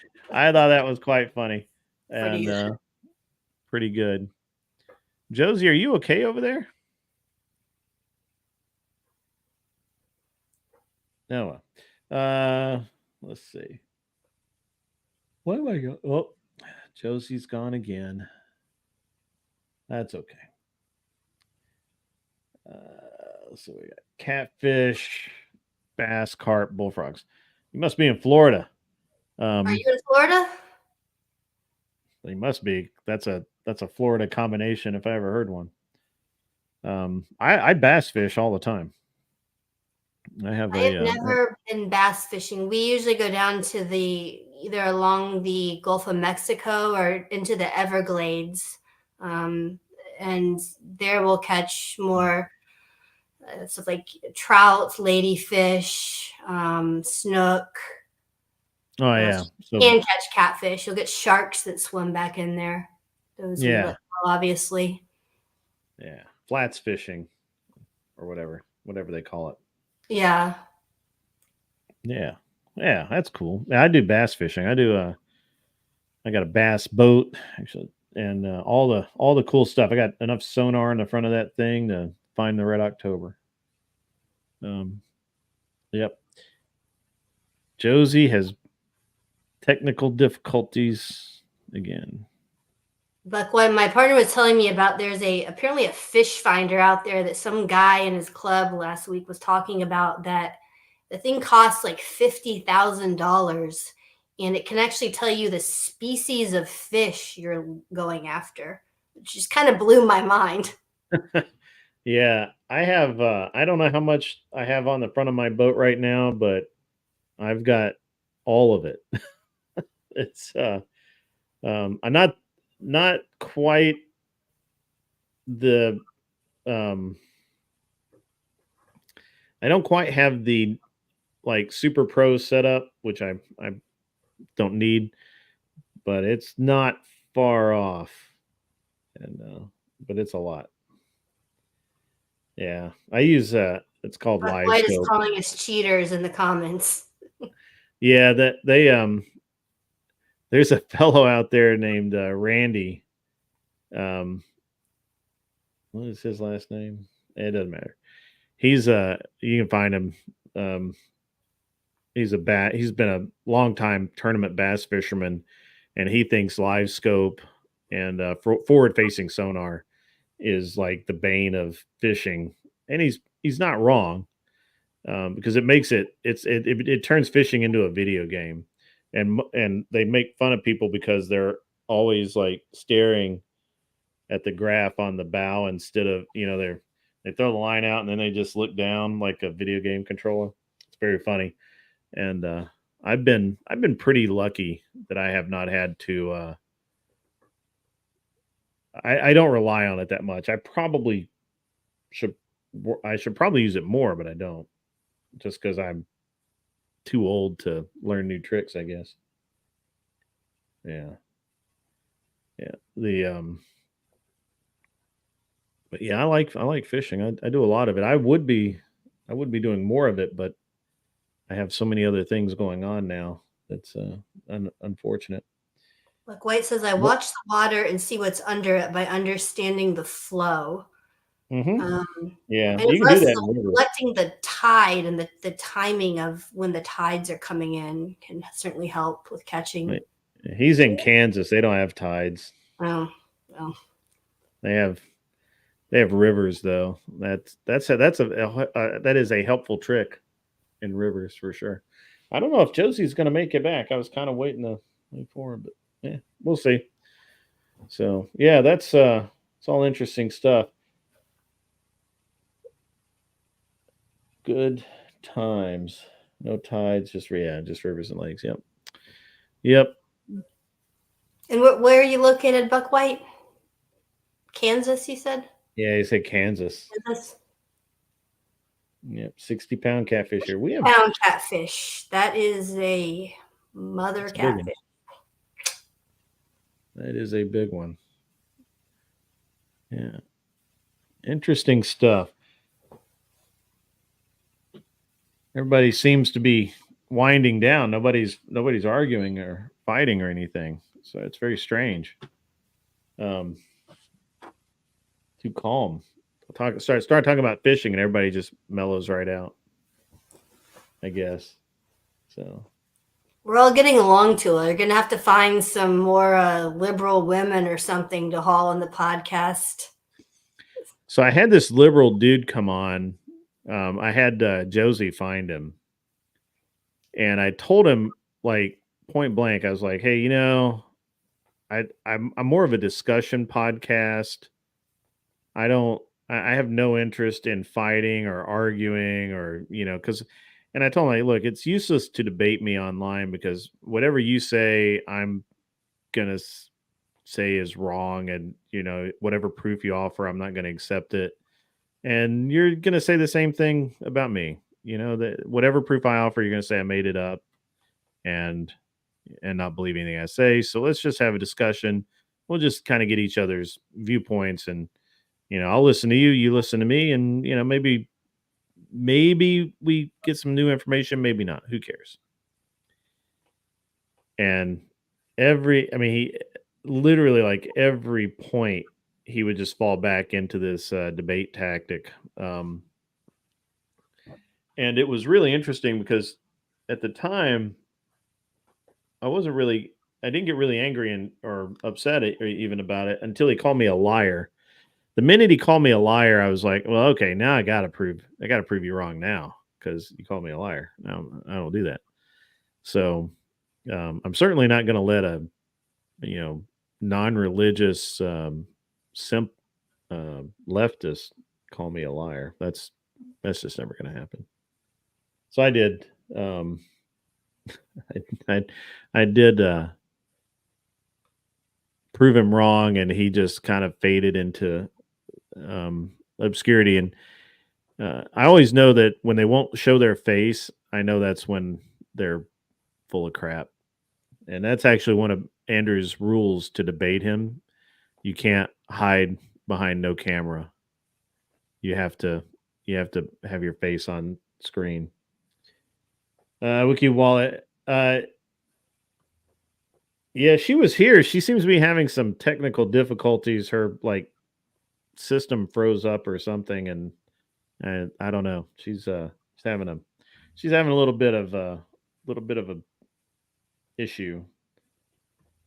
Speaker 8: And pretty good. Josie, are you okay over there? No. Let's see. What am I going? Oh, Josie's gone again. That's okay. So we got catfish, bass, carp, bullfrogs. You must be in Florida.
Speaker 9: are you in Florida?
Speaker 8: They must be. That's a Florida combination if I ever heard one. I bass fish all the time. I have
Speaker 9: never been bass fishing. We usually go down to either along the Gulf of Mexico or into the Everglades, and there we'll catch more stuff like trout, ladyfish, snook.
Speaker 8: Oh yeah,
Speaker 9: so can catch catfish. You'll get sharks that swim back in there. Those obviously.
Speaker 8: Yeah, flats fishing, or whatever they call it.
Speaker 9: Yeah.
Speaker 8: Yeah, that's cool. Yeah, I do bass fishing. I do. I got a bass boat actually, and all the cool stuff. I got enough sonar in the front of that thing to find the red October. Yep. Josie has technical difficulties again.
Speaker 9: But what my partner was telling me about, there's apparently a fish finder out there that some guy in his club last week was talking about, that the thing costs like $50,000 and it can actually tell you the species of fish you're going after, which just kind of blew my mind.
Speaker 8: Yeah, I have I don't know how much I have on the front of my boat right now, but I've got all of it. It's I'm not quite the I don't quite have the like super pro setup, which I don't need, but it's not far off. And but it's a lot. Yeah, I use it's called Live
Speaker 9: White is
Speaker 8: Scope.
Speaker 9: calling us cheaters in the comments.
Speaker 8: Yeah, that they there's a fellow out there named Randy. What is his last name? It doesn't matter. He's you can find him. He's been a long time tournament bass fisherman, and he thinks Live Scope and forward facing sonar is like the bane of fishing, and he's not wrong, because it makes it turns fishing into a video game, and they make fun of people because they're always like staring at the graph on the bow instead of they throw the line out and then they just look down like a video game controller. It's very funny, and I've been pretty lucky that I have not had to. I don't rely on it that much. I should probably use it more, but I don't, just because I'm too old to learn new tricks, I guess. Yeah. But yeah, I like fishing. I do a lot of it. I would be doing more of it, but I have so many other things going on now. That's unfortunate.
Speaker 9: Like White says, I watch the water and see what's under it by understanding the flow.
Speaker 8: Mm-hmm. Yeah,
Speaker 9: And
Speaker 8: you
Speaker 9: it's
Speaker 8: can do
Speaker 9: also
Speaker 8: that in rivers.
Speaker 9: selecting the tide and the timing of when the tides are coming in can certainly help with catching.
Speaker 8: Like, he's in Kansas. They don't have tides.
Speaker 9: Oh, well,
Speaker 8: They have rivers though. That is a helpful trick in rivers for sure. I don't know if Josie's going to make it back. I was kind of waiting to wait for him, but yeah, we'll see. So yeah, it's all interesting stuff. Good times. No tides, just rivers and lakes. Yep. Yep.
Speaker 9: and where are you located, Buck White? Kansas, you said?
Speaker 8: Yeah, you said Kansas.
Speaker 9: Kansas?
Speaker 8: Yep. 60-pound catfish here. We have
Speaker 9: Pound catfish. That is a mother
Speaker 8: It's a big one.
Speaker 9: catfish.
Speaker 8: That is a big one. Yeah. Interesting stuff. Everybody seems to be winding down. Nobody's arguing or fighting or anything. So it's very strange. Too calm. Start talking about fishing and everybody just mellows right out, I guess. So
Speaker 9: We're all getting along to it. You're going to have to find some more liberal women or something to haul on the podcast.
Speaker 8: So I had this liberal dude come on. I had Josie find him, and I told him like point blank. I was like, "Hey, I'm more of a discussion podcast. I have no interest in fighting or arguing or because." And I told him, like, "Look, it's useless to debate me online because whatever you say, I'm gonna say is wrong, and whatever proof you offer, I'm not gonna accept it." And you're going to say the same thing about me. That whatever proof I offer, you're going to say I made it up and not believe anything I say. So let's just have a discussion. We'll just kind of get each other's viewpoints, and I'll listen to you, you listen to me, and maybe we get some new information, maybe not. Who cares? And he literally, like, every point he would just fall back into this debate tactic. And it was really interesting because at the time I didn't get really angry or upset or even about it until he called me a liar. The minute he called me a liar, I was like, well, okay, now I gotta prove you wrong now because you called me a liar. Now I don't do that. So I'm certainly not going to let a non-religious simp leftist call me a liar. That's just never going to happen. So I did. I did prove him wrong, and he just kind of faded into obscurity. And I always know that when they won't show their face, I know that's when they're full of crap. And that's actually one of Andrew's rules to debate him. You can't hide behind no camera. You have to have your face on screen. Wiki Wallet. Yeah, she was here. She seems to be having some technical difficulties. Her system froze up or something, and I don't know. She's having a little bit of a issue.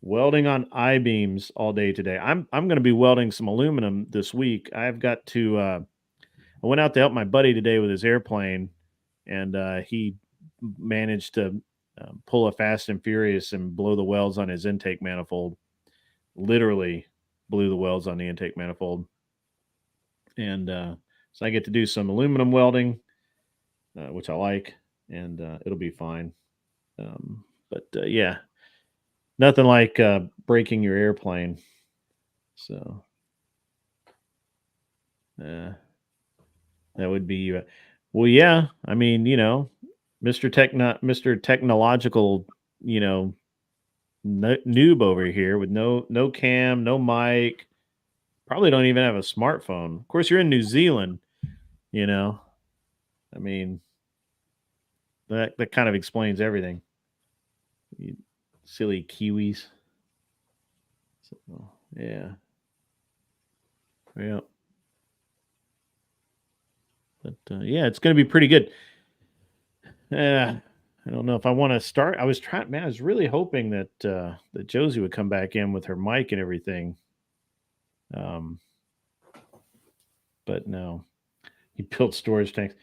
Speaker 8: Welding on I-beams all day today. I'm going to be welding some aluminum this week. I've got to. I went out to help my buddy today with his airplane, and he managed to pull a Fast and Furious and blow the welds on his intake manifold. Literally blew the welds on the intake manifold. And so I get to do some aluminum welding, which I like, and it'll be fine. But yeah, nothing like breaking your airplane. So that would be well, yeah. I mean, Mr. Technological, noob over here with no cam, no mic, probably don't even have a smartphone. Of course, you're in New Zealand, I mean, that kind of explains everything. You silly Kiwis. So, yeah. But yeah, it's going to be pretty good. I don't know if I want to start. I was really hoping that that Josie would come back in with her mic and everything. Um, but no, he built storage tanks.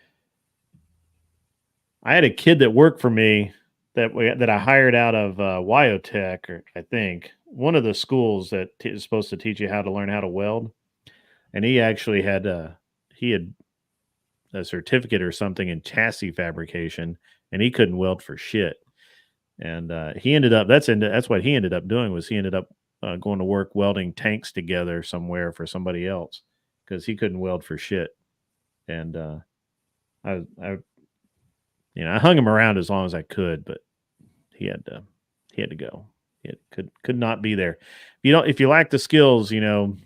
Speaker 8: I had a kid that worked for me that I hired out of Wyotech, or I think one of the schools that is supposed to teach you how to learn how to weld. And he actually had he had a certificate or something in chassis fabrication, and he couldn't weld for shit. And he ended up that's what he ended up doing was he ended up going to work welding tanks together somewhere for somebody else because he couldn't weld for shit. And I I hung him around as long as I could, but he had to go. He could not be there. If you lack the skills, you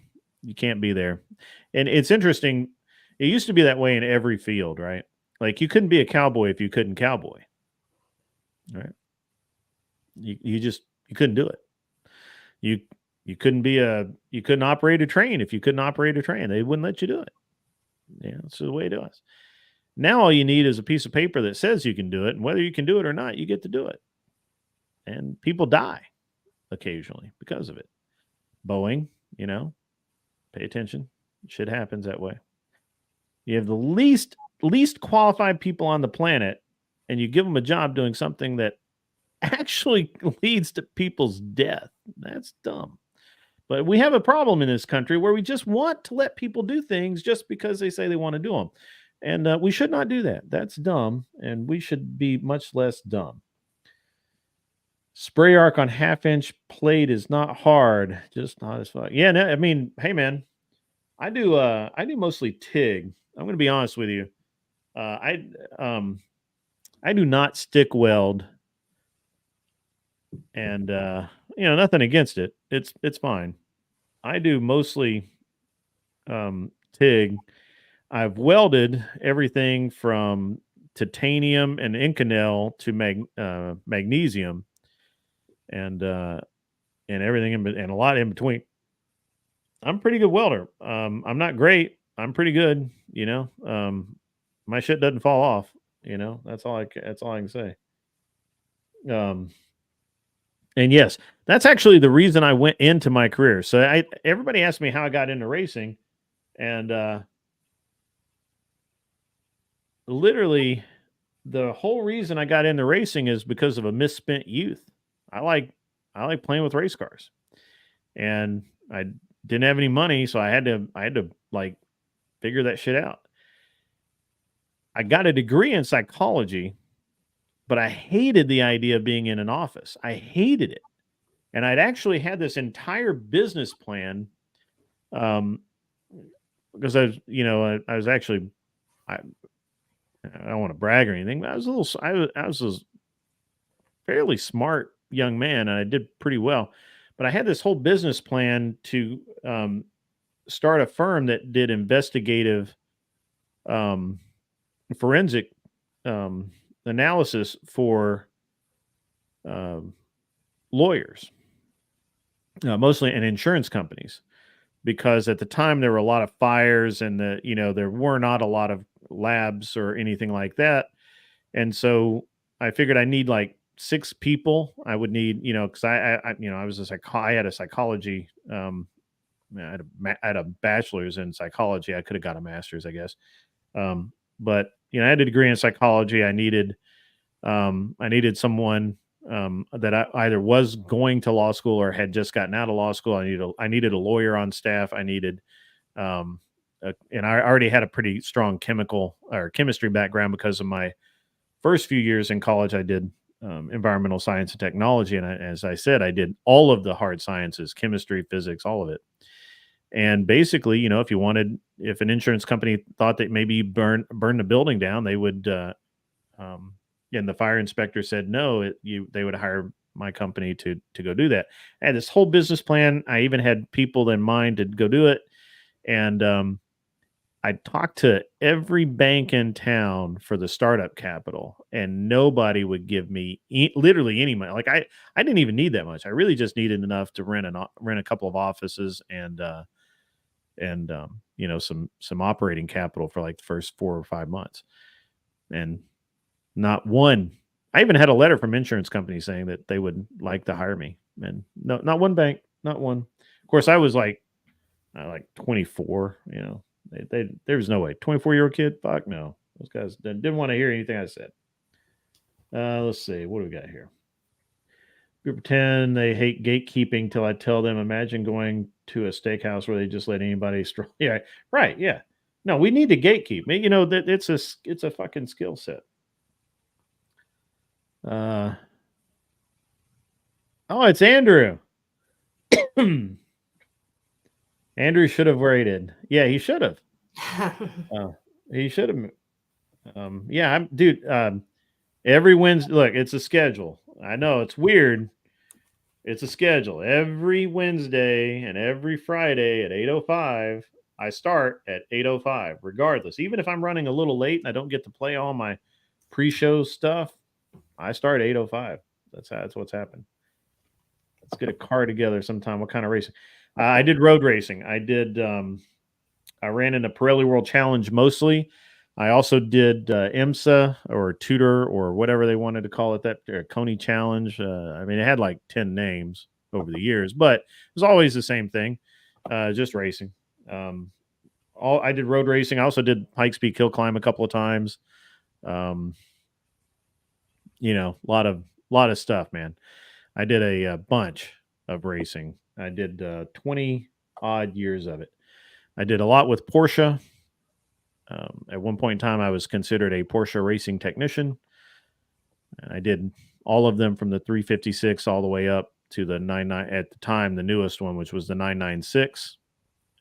Speaker 8: can't be there. And it's interesting. It used to be that way in every field, right? Like you couldn't be a cowboy if you couldn't cowboy, right? You couldn't do it. You couldn't operate a train if you couldn't operate a train. They wouldn't let you do it. Yeah, that's the way it was. Now all you need is a piece of paper that says you can do it, and whether you can do it or not, you get to do it. And people die occasionally because of it. Boeing, pay attention. Shit happens that way. You have the least qualified people on the planet, and you give them a job doing something that actually leads to people's death. That's dumb. But we have a problem in this country where we just want to let people do things just because they say they want to do them. And we should not do that. That's dumb, and we should be much less dumb. Spray arc on half-inch plate is not hard, just not as fun. Yeah, no, I mean, hey man, I do mostly TIG. I'm going to be honest with you. I do not stick weld, and nothing against it. It's fine. I do mostly TIG. I've welded everything from titanium and Inconel to magnesium, and everything and a lot in between. I'm a pretty good welder. I'm not great. I'm pretty good. My shit doesn't fall off. That's all I can say. And yes, that's actually the reason I went into my career. So everybody asked me how I got into racing, and literally the whole reason I got into racing is because of a misspent youth. I like playing with race cars, and I didn't have any money, so I had to like figure that shit out. I got a degree in psychology, but I hated the idea of being in an office. I hated it. And I'd actually had this entire business plan because I was actually I don't want to brag or anything, but I was a fairly smart young man, and I did pretty well. But I had this whole business plan to start a firm that did investigative forensic analysis for lawyers, mostly in insurance companies, because at the time there were a lot of fires and there were not a lot of labs or anything like that. And so I figured I need like 6 people. I would need, because I had a psychology. I had a bachelor's in psychology. I could have got a master's, I guess. But I had a degree in psychology. I needed someone that I either was going to law school or had just gotten out of law school. I needed a lawyer on staff. I needed, and I already had a pretty strong chemistry background because of my first few years in college. I did environmental science and technology, and as I said, I did all of the hard sciences: chemistry, physics, all of it. And basically, if an insurance company thought that maybe burn the building down, they would. And the fire inspector said no. They would hire my company to go do that. I had this whole business plan. I even had people in mind to go do it, and I talked to every bank in town for the startup capital, and nobody would give me literally any money. Like I didn't even need that much. I really just needed enough to rent a couple of offices and some operating capital for like the first 4 or 5 months, and not one. I even had a letter from insurance companies saying that they would like to hire me, and no, not one bank, not one. Of course, I was like 24. There was no way 24-year-old kid. Fuck no, those guys didn't want to hear anything I said. Let's see, what do we got here? People pretend they hate gatekeeping till I tell them. Imagine going to a steakhouse where they just let anybody stroll. Yeah, right. Yeah, no, we need to gatekeep. That it's a fucking skill set. Oh, it's Andrew. Andrew should have waited. Yeah, he should have. He should have. Yeah, dude. Every Wednesday, look, it's a schedule. I know it's weird. It's a schedule. Every Wednesday and every Friday at 8:05, I start at 8:05, regardless. Even if I'm running a little late and I don't get to play all my pre-show stuff, I start at 8:05. That's what's happened. Let's get a car together sometime. What kind of racing? I did road racing. I ran in the Pirelli World Challenge mostly. I also did IMSA or Tudor or whatever they wanted to call it, that Coney Challenge. I mean, it had like 10 names over the years, but it was always the same thing, just racing. I did road racing. I also did hike speed kill climb a couple of times. A lot of stuff, man. I did a bunch of racing. I did 20 odd years of it. I did a lot with Porsche. At one point in time, I was considered a Porsche racing technician. And I did all of them from the 356 all the way up to the 99, at the time, the newest one, which was the 996.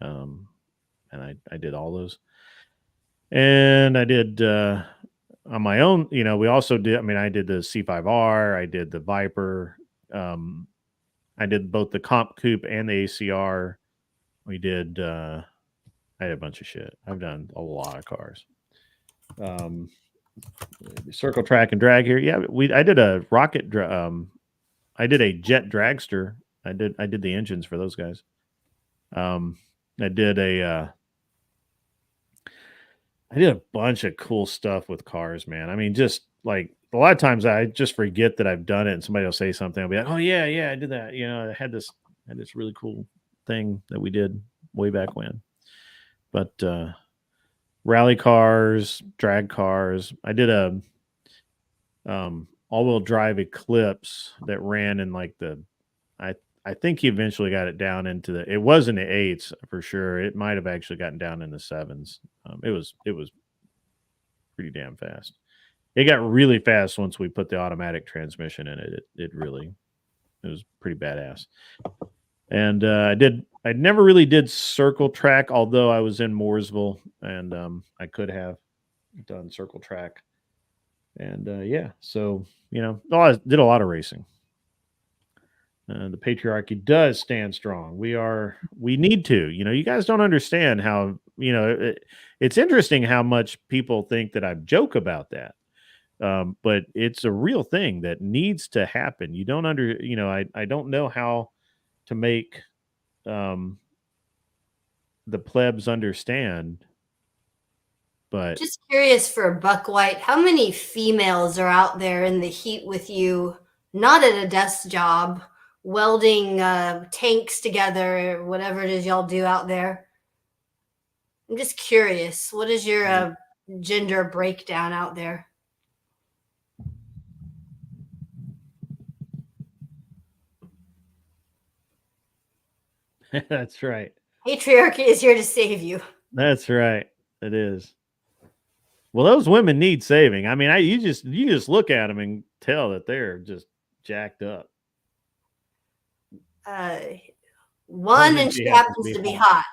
Speaker 8: And I did all those. And I did on my own, we also did, I did the C5R, I did the Viper. I did both the Comp Coupe and the ACR. We did, I had a bunch of shit. I've done a lot of cars. Circle track and drag here. Yeah, I did a rocket. I did a jet dragster. I did the engines for those guys. I did a bunch of cool stuff with cars, man. Just like a lot of times I just forget that I've done it, and somebody will say something. I'll be like, "Oh yeah, I did that." I had this really cool thing that we did way back when. But rally cars, drag cars. I did a all-wheel drive Eclipse that ran in like I think he eventually got it down into it was in the 8s for sure. It might have actually gotten down in the 7s. It was pretty damn fast. It got really fast once we put the automatic transmission in it. It was pretty badass. And I never really did circle track, although I was in Mooresville, and I could have done circle track. And so I did a lot of racing. The patriarchy does stand strong. We need to. You guys don't understand how it's interesting how much people think that I joke about that. But it's a real thing that needs to happen. You don't I don't know how to make the plebs understand, but
Speaker 9: Just curious for Buck White, how many females are out there in the heat with you, not at a desk job, welding tanks together, whatever it is y'all do out there? I'm just curious. What is your gender breakdown out there?
Speaker 8: That's right.
Speaker 9: Patriarchy is here to save you.
Speaker 8: That's right. It is. Well, those women need saving. You just look at them and tell that they're just jacked up.
Speaker 9: One, and she happens to be hot.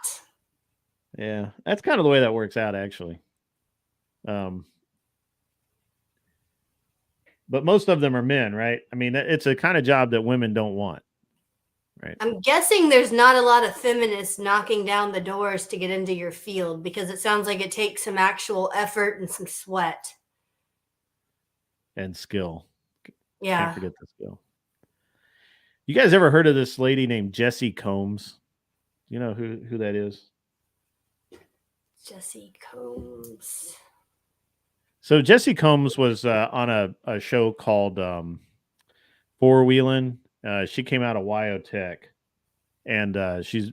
Speaker 8: Yeah, that's kind of the way that works out, actually. But most of them are men, right? It's a kind of job that women don't want, right?
Speaker 9: I'm guessing there's not a lot of feminists knocking down the doors to get into your field, because it sounds like it takes some actual effort and some sweat.
Speaker 8: And skill.
Speaker 9: Yeah.
Speaker 8: Can't forget the skill. You guys ever heard of this lady named Jessie Combs? You know who that is?
Speaker 9: Jesse Combs.
Speaker 8: So Jesse Combs was on a show called Four Wheelin'. She came out of Wyotech, and she's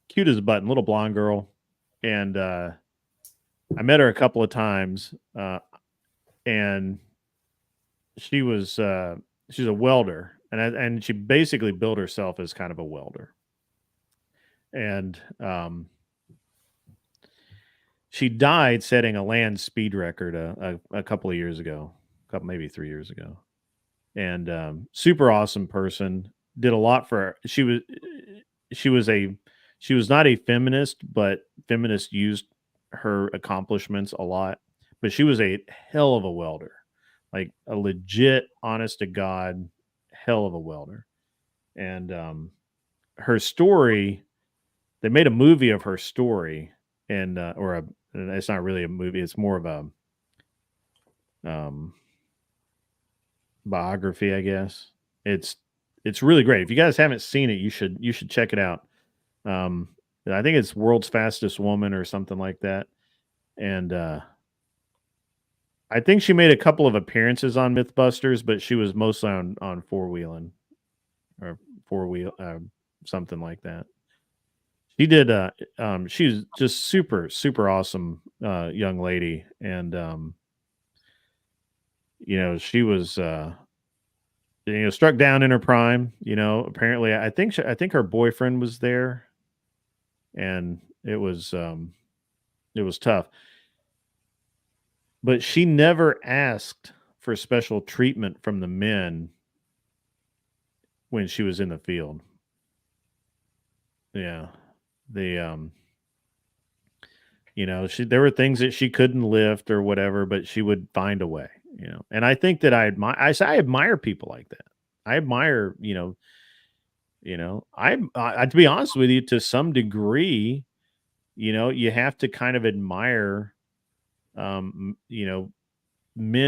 Speaker 8: cute as a button, little blonde girl. And I met her a couple of times, and she's a welder, and she basically built herself as kind of a welder. And she died setting a land speed record a couple of years ago, maybe 3 years ago. And super awesome person. Did a lot for. She was not a feminist, but feminists used her accomplishments a lot. But she was a hell of a welder, like a legit, honest to God, hell of a welder. And her story, they made a movie of her story, and it's not really a movie; it's more of a biography, I guess. It's really great. If you guys haven't seen it, you should check it out. I think it's World's Fastest Woman or something like that. And I think she made a couple of appearances on Mythbusters, but she was mostly on Four Wheelin' or something like that. She did. She's just super awesome young lady, and she was struck down in her prime. Apparently, I think her boyfriend was there, and it was tough. But she never asked for special treatment from the men when she was in the field. Yeah. There were things that she couldn't lift or whatever, but she would find a way, And I think that I admire people like that. I admire, to be honest with you, to some degree, you have to kind of admire, men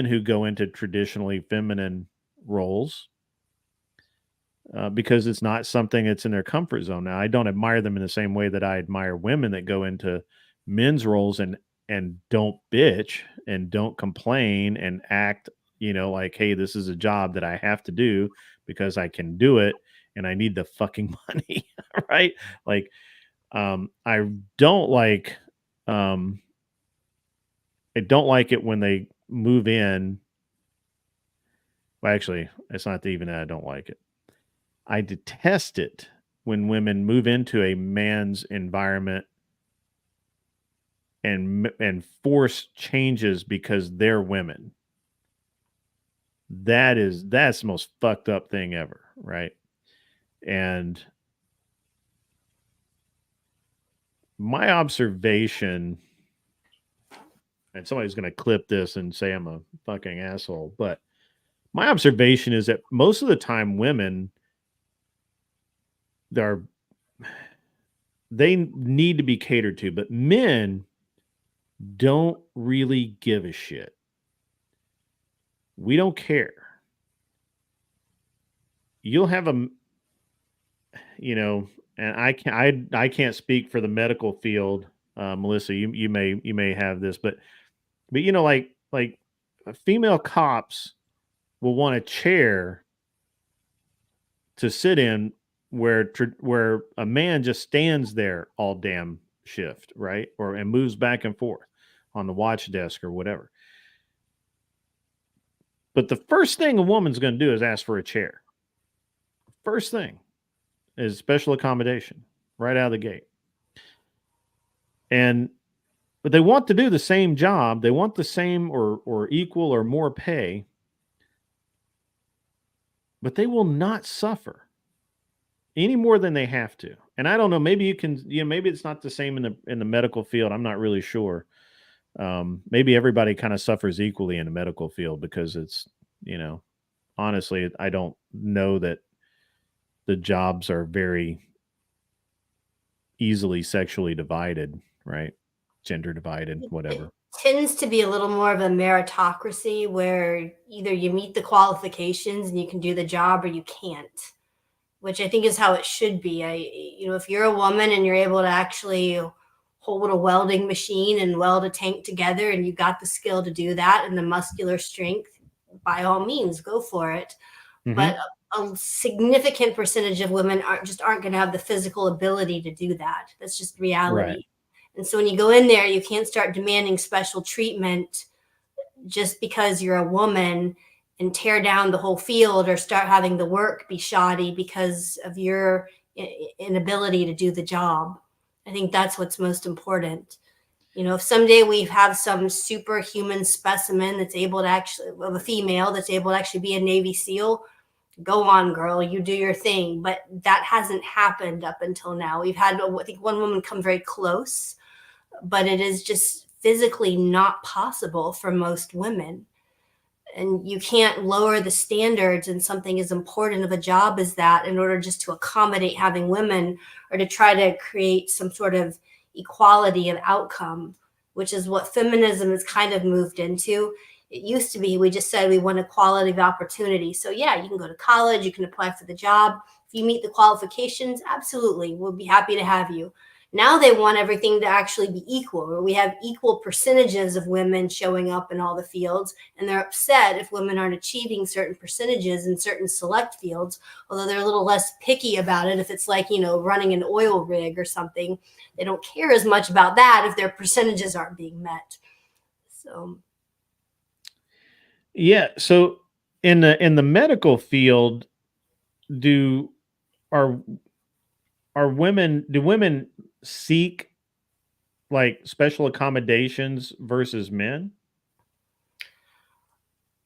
Speaker 8: who go into traditionally feminine roles. Because it's not something that's in their comfort zone. Now, I don't admire them in the same way that I admire women that go into men's roles and don't bitch and don't complain and act, like, hey, this is a job that I have to do because I can do it and I need the fucking money, right? Like, I don't like it when they move in. Well, actually, it's not even that I don't like it. I detest it when women move into a man's environment and force changes because they're women. That's the most fucked up thing ever, right? And my observation, and somebody's going to clip this and say I'm a fucking asshole, but my observation is that most of the time women, they need to be catered to, but men don't really give a shit. We don't care. You'll have and I can't speak for the medical field. Melissa, you may have this, but like female cops will want a chair to sit in where a man just stands there all damn shift, right? And moves back and forth on the watch desk or whatever. But the first thing a woman's going to do is ask for a chair. First thing is special accommodation right out of the gate. But they want to do the same job. They want the same or equal or more pay. But they will not suffer any more than they have to. And I don't know, maybe maybe it's not the same in the medical field. I'm not really sure. Maybe everybody kind of suffers equally in the medical field because it's, honestly, I don't know that the jobs are very easily sexually divided, right? Gender divided, whatever.
Speaker 9: It tends to be a little more of a meritocracy where either you meet the qualifications and you can do the job or you can't, which I think is how it should be. If you're a woman and you're able to actually hold a welding machine and weld a tank together and you got the skill to do that and the muscular strength, by all means, go for it. But a significant percentage of women aren't going to have the physical ability to do that. That's just reality.
Speaker 8: Right.
Speaker 9: And so when you go in there, you can't start demanding special treatment just because you're a woman and tear down the whole field or start having the work be shoddy because of your inability to do the job. I think that's what's most important. You know, if someday we have some superhuman specimen that's able to actually, of a female that's able to actually be a Navy SEAL, go on, girl, you do your thing. But that hasn't happened up until now. We've had, I think, one woman come very close, but it is just physically not possible for most women. And you can't lower the standards in something as important of a job as that in order just to accommodate having women or to try to create some sort of equality of outcome, which is what feminism has kind of moved into. It used to be we just said we want equality of opportunity. So yeah, you can go to college, you can apply for the job. If you meet the qualifications, absolutely, we'll be happy to have you. Now they want everything to actually be equal, where we have equal percentages of women showing up in all the fields, and they're upset if women aren't achieving certain percentages in certain select fields, although they're a little less picky about it. If it's like, you know, running an oil rig or something, they don't care as much about that if their percentages aren't being met. So
Speaker 8: Yeah. So in the medical field, are do women seek like special accommodations versus men?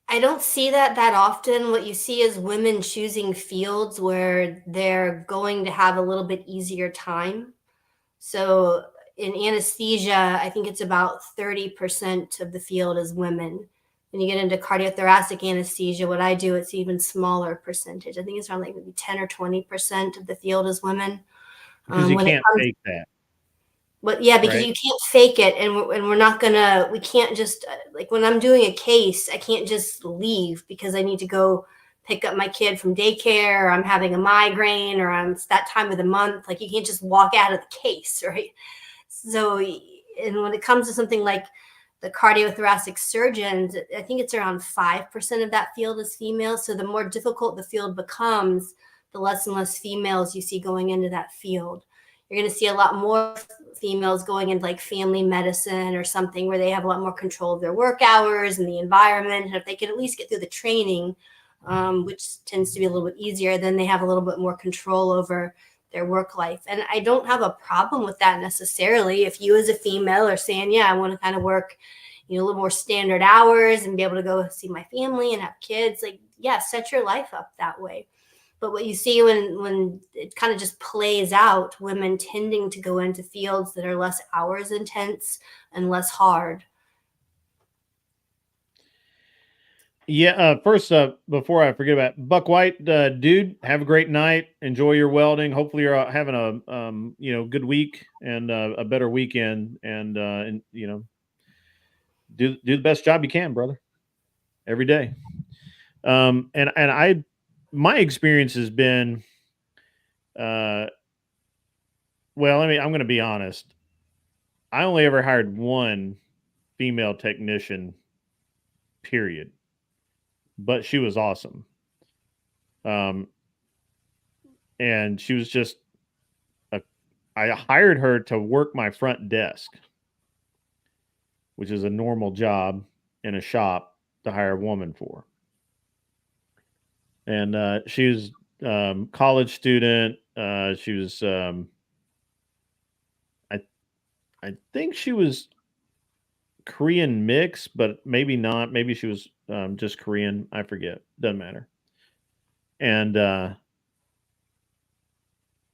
Speaker 9: I don't see that often. What you see is women choosing fields where they're going to have a little bit easier time. So in anesthesia, I think it's about 30% of the field is women. When you get into cardiothoracic anesthesia, what I do, it's even smaller percentage. I think it's around like maybe 10 or 20% of the field is women.
Speaker 8: Because you
Speaker 9: When it
Speaker 8: can't
Speaker 9: comes,
Speaker 8: fake that,
Speaker 9: but yeah, because
Speaker 8: right?
Speaker 9: you can't fake it, and we're not gonna. We can't just like when I'm doing a case, I can't just leave because I need to go pick up my kid from daycare, or I'm having a migraine, or it's that time of the month. Like you can't just walk out of the case, right? So, and when it comes to something like the cardiothoracic surgeons, I think it's around 5% of that field is female. So the more difficult the field becomes, the less and less females you see going into that field. You're going to see a lot more females going into like family medicine or something where they have a lot more control of their work hours and the environment. And if they can at least get through the training, which tends to be a little bit easier, then they have a little bit more control over their work life. And I don't have a problem with that necessarily. If you as a female are saying, yeah, I want to kind of work, you know, a little more standard hours and be able to go see my family and have kids, like, yeah, set your life up that way. But what you see when it kind of just plays out, women tending to go into fields that are less hours intense and less hard.
Speaker 8: Yeah. First, before I forget about it, Buck White, dude, have a great night. Enjoy your welding. Hopefully, you're having a good week and a better weekend. And you know, do the best job you can, brother, every day. And my experience has been, well, I'm going to be honest. I only ever hired one female technician, period. But she was awesome. And she was just I hired her to work my front desk, which is a normal job in a shop to hire a woman for. And she was college student. She was I think she was Korean mix, but maybe not. Maybe she was just Korean. I forget. Doesn't matter. And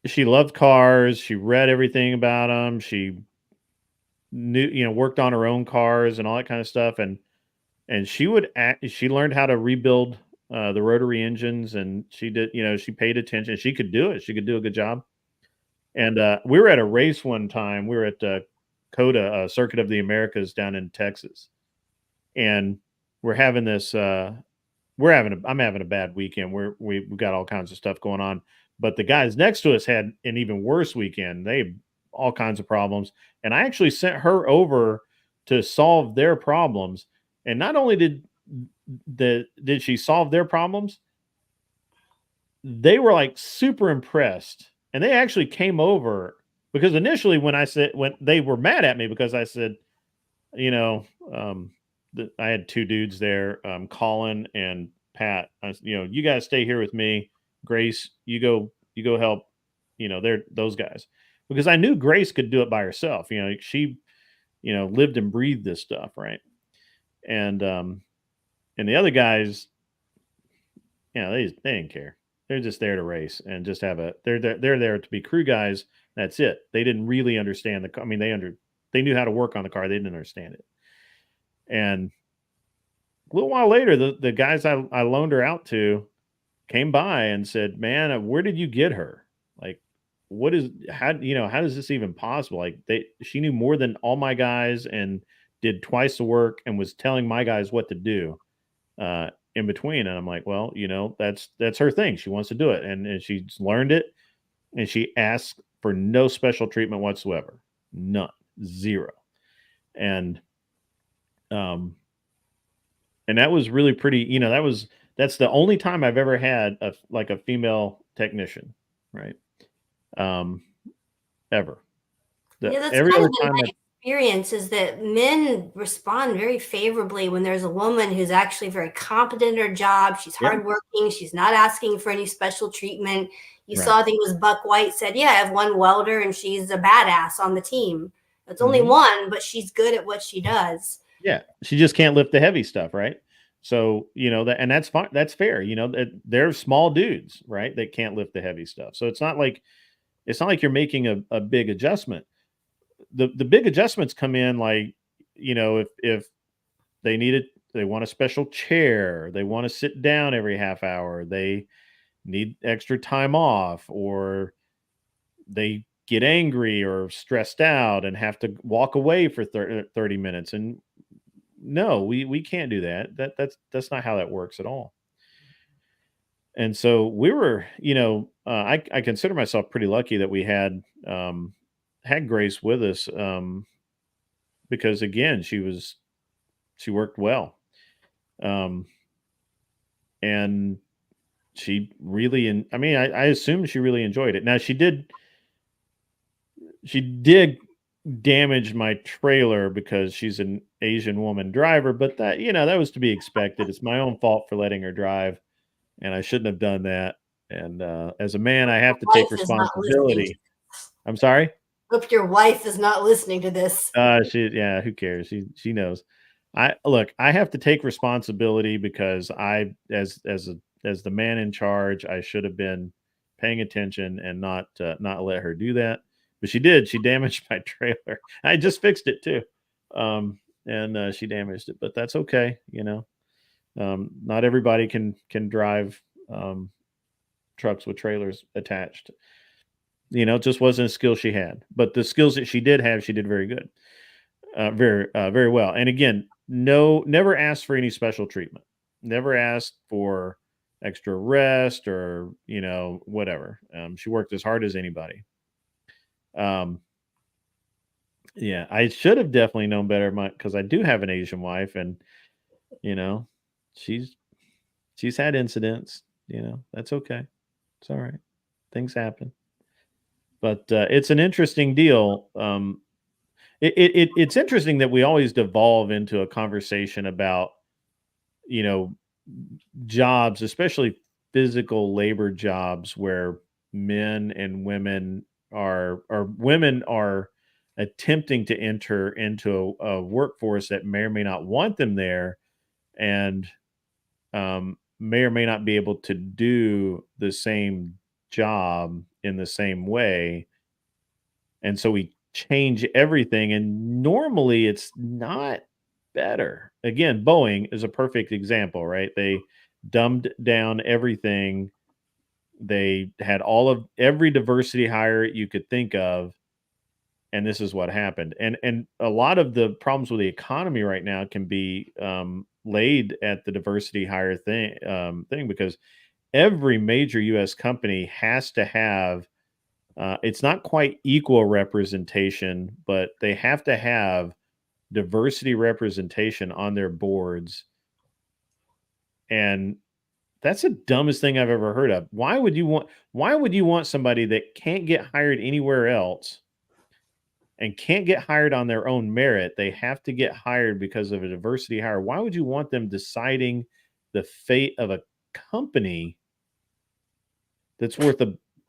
Speaker 8: she loved cars. She read everything about them. She knew, worked on her own cars and all that kind of stuff. And she learned how to rebuild the rotary engines, and she did, she paid attention. She could do it. She could do a good job. And we were at a race one time. We were at COTA, Circuit of the Americas down in Texas. And we're having this, I'm having a bad weekend. We've got all kinds of stuff going on. But the guys next to us had an even worse weekend. They all kinds of problems. And I actually sent her over to solve their problems. And not only did she solve their problems, they were like super impressed. And they actually came over because initially when they were mad at me because I said, you know, I had two dudes there, Colin and Pat. You guys stay here with me. Grace, you go help. They're those guys because I knew Grace could do it by herself. She, lived and breathed this stuff, right? And the other guys, they didn't care. They're just there to race and just they're there to be crew guys. That's it. They didn't really understand the car. I mean, they knew how to work on the car. They didn't understand it. And a little while later, the guys I loaned her out to came by and said, "Man, where did you get her? Like, how does this even possible? Like, she knew more than all my guys and did twice the work and was telling my guys what to do in between." And I'm like, well, that's her thing. She wants to do it, and she's learned it, and she asks for no special treatment whatsoever, none, zero, and that was really pretty. That's the only time I've ever had a female technician, right? Ever.
Speaker 9: That's
Speaker 8: Every
Speaker 9: kind
Speaker 8: other
Speaker 9: of been
Speaker 8: time
Speaker 9: my experience is that men respond very favorably when there's a woman who's actually very competent in her job. She's
Speaker 8: Yeah.
Speaker 9: hardworking. She's not asking for any special treatment. You
Speaker 8: Right.
Speaker 9: saw, I think it was Buck White said, yeah, I have one welder and she's a badass on the team. It's only one, but she's good at what she does.
Speaker 8: Yeah, she just can't lift the heavy stuff, right? So and that's fine. That's fair. They're small dudes, right? That can't lift the heavy stuff. So it's not like you're making a big adjustment. The big adjustments come in like if they want a special chair, they want to sit down every half hour, they need extra time off, or they get angry or stressed out and have to walk away for 30 minutes. And no, we can't do that. That's not how that works at all. And so we were, I consider myself pretty lucky that we had Grace with us because again, she worked well, and she really, I assume she really enjoyed it. Now she did damage my trailer because she's an Asian woman driver, but that was to be expected. It's my own fault for letting her drive, and I shouldn't have done that. And as a man, I have to take responsibility. I'm sorry?
Speaker 9: Hope your wife is not listening to this.
Speaker 8: Who cares? She knows. I have to take responsibility because as the man in charge, I should have been paying attention and not let her do that. But she did. She damaged my trailer. I just fixed it too. And she damaged it, but that's okay. Not everybody can drive trucks with trailers attached. It just wasn't a skill she had. But the skills that she did have, she did very good. Very well. And again, never asked for any special treatment. Never asked for extra rest or, whatever. She worked as hard as anybody. Yeah, I should have definitely known better because I do have an Asian wife, and she's had incidents. That's okay. It's all right. Things happen. But it's an interesting deal. It's interesting that we always devolve into a conversation about jobs, especially physical labor jobs, where men and women are attempting to enter into a workforce that may or may not want them there, and may or may not be able to do the same job in the same way. And so we change everything, and normally it's not better. Again, Boeing is a perfect example, right? They dumbed down everything. They had every diversity hire you could think of, and this is what happened. And a lot of the problems with the economy right now can be laid at the diversity hire thing because every major U.S. company has to have It's not quite equal representation, but they have to have diversity representation on their boards. And that's the dumbest thing I've ever heard of. Why would you want somebody that can't get hired anywhere else and can't get hired on their own merit? They have to get hired because of a diversity hire. Why would you want them deciding the fate of a company that's worth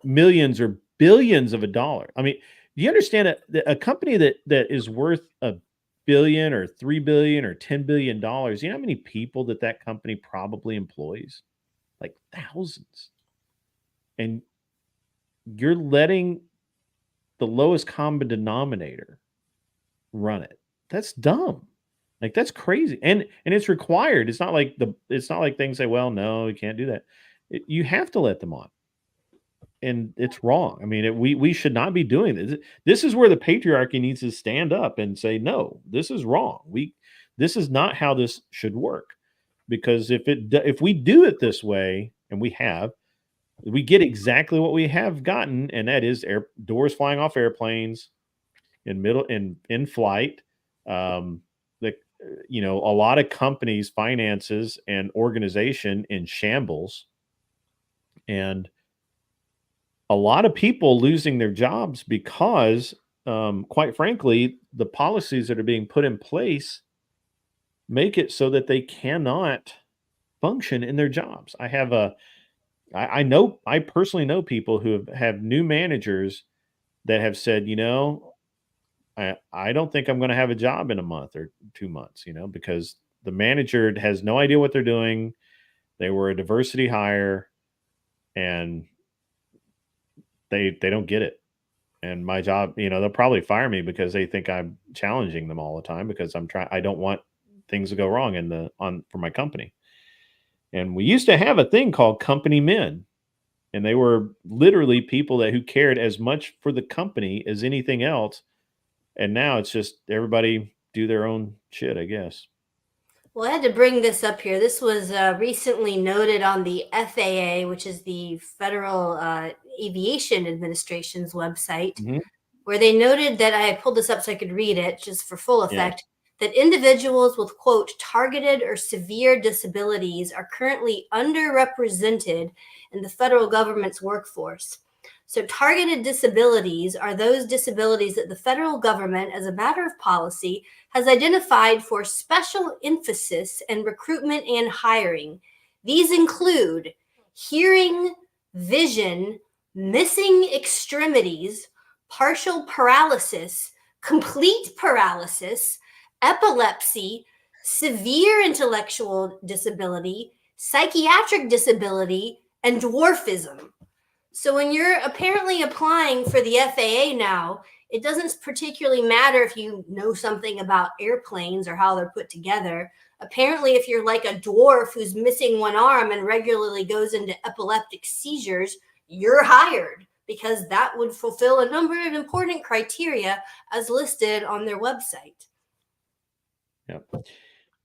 Speaker 8: millions or billions of a dollar? I mean, do you understand a company that is worth $1 billion or $3 billion or $10 billion? You know how many people that company probably employs? Like thousands. And you're letting the lowest common denominator run it. That's dumb. Like that's crazy. And it's required. It's not like things say, well, no, you can't do that. You have to let them on. And it's wrong. I mean, we should not be doing this. This is where the patriarchy needs to stand up and say, no, this is wrong. This is not how this should work. Because if we do it this way, and we get exactly what we have gotten, and that is doors flying off airplanes in flight. A lot of companies' finances and organization in shambles, and a lot of people losing their jobs because, quite frankly, the policies that are being put in place make it so that they cannot function in their jobs. I personally know people who have new managers that have said, I don't think I'm going to have a job in a month or 2 months, because the manager has no idea what they're doing. They were a diversity hire and they don't get it. And my job, they'll probably fire me because they think I'm challenging them all the time because I don't want things to go wrong for my company. And we used to have a thing called company men, and they were literally people who cared as much for the company as anything else. And now it's just everybody do their own shit, I guess.
Speaker 9: Well, I had to bring this up here. This was recently noted on the FAA, which is the Federal Aviation Administration's website, where they noted that I pulled this up so I could read it just for full effect. Yeah. That individuals with, quote, targeted or severe disabilities are currently underrepresented in the federal government's workforce. So targeted disabilities are those disabilities that the federal government, as a matter of policy, has identified for special emphasis in recruitment and hiring. These include hearing, vision, missing extremities, partial paralysis, complete paralysis, epilepsy, severe intellectual disability, psychiatric disability, and dwarfism. So when you're apparently applying for the FAA now, it doesn't particularly matter if you know something about airplanes or how they're put together. Apparently, if you're like a dwarf who's missing one arm and regularly goes into epileptic seizures, you're hired because that would fulfill a number of important criteria as listed on their website.
Speaker 8: Yep.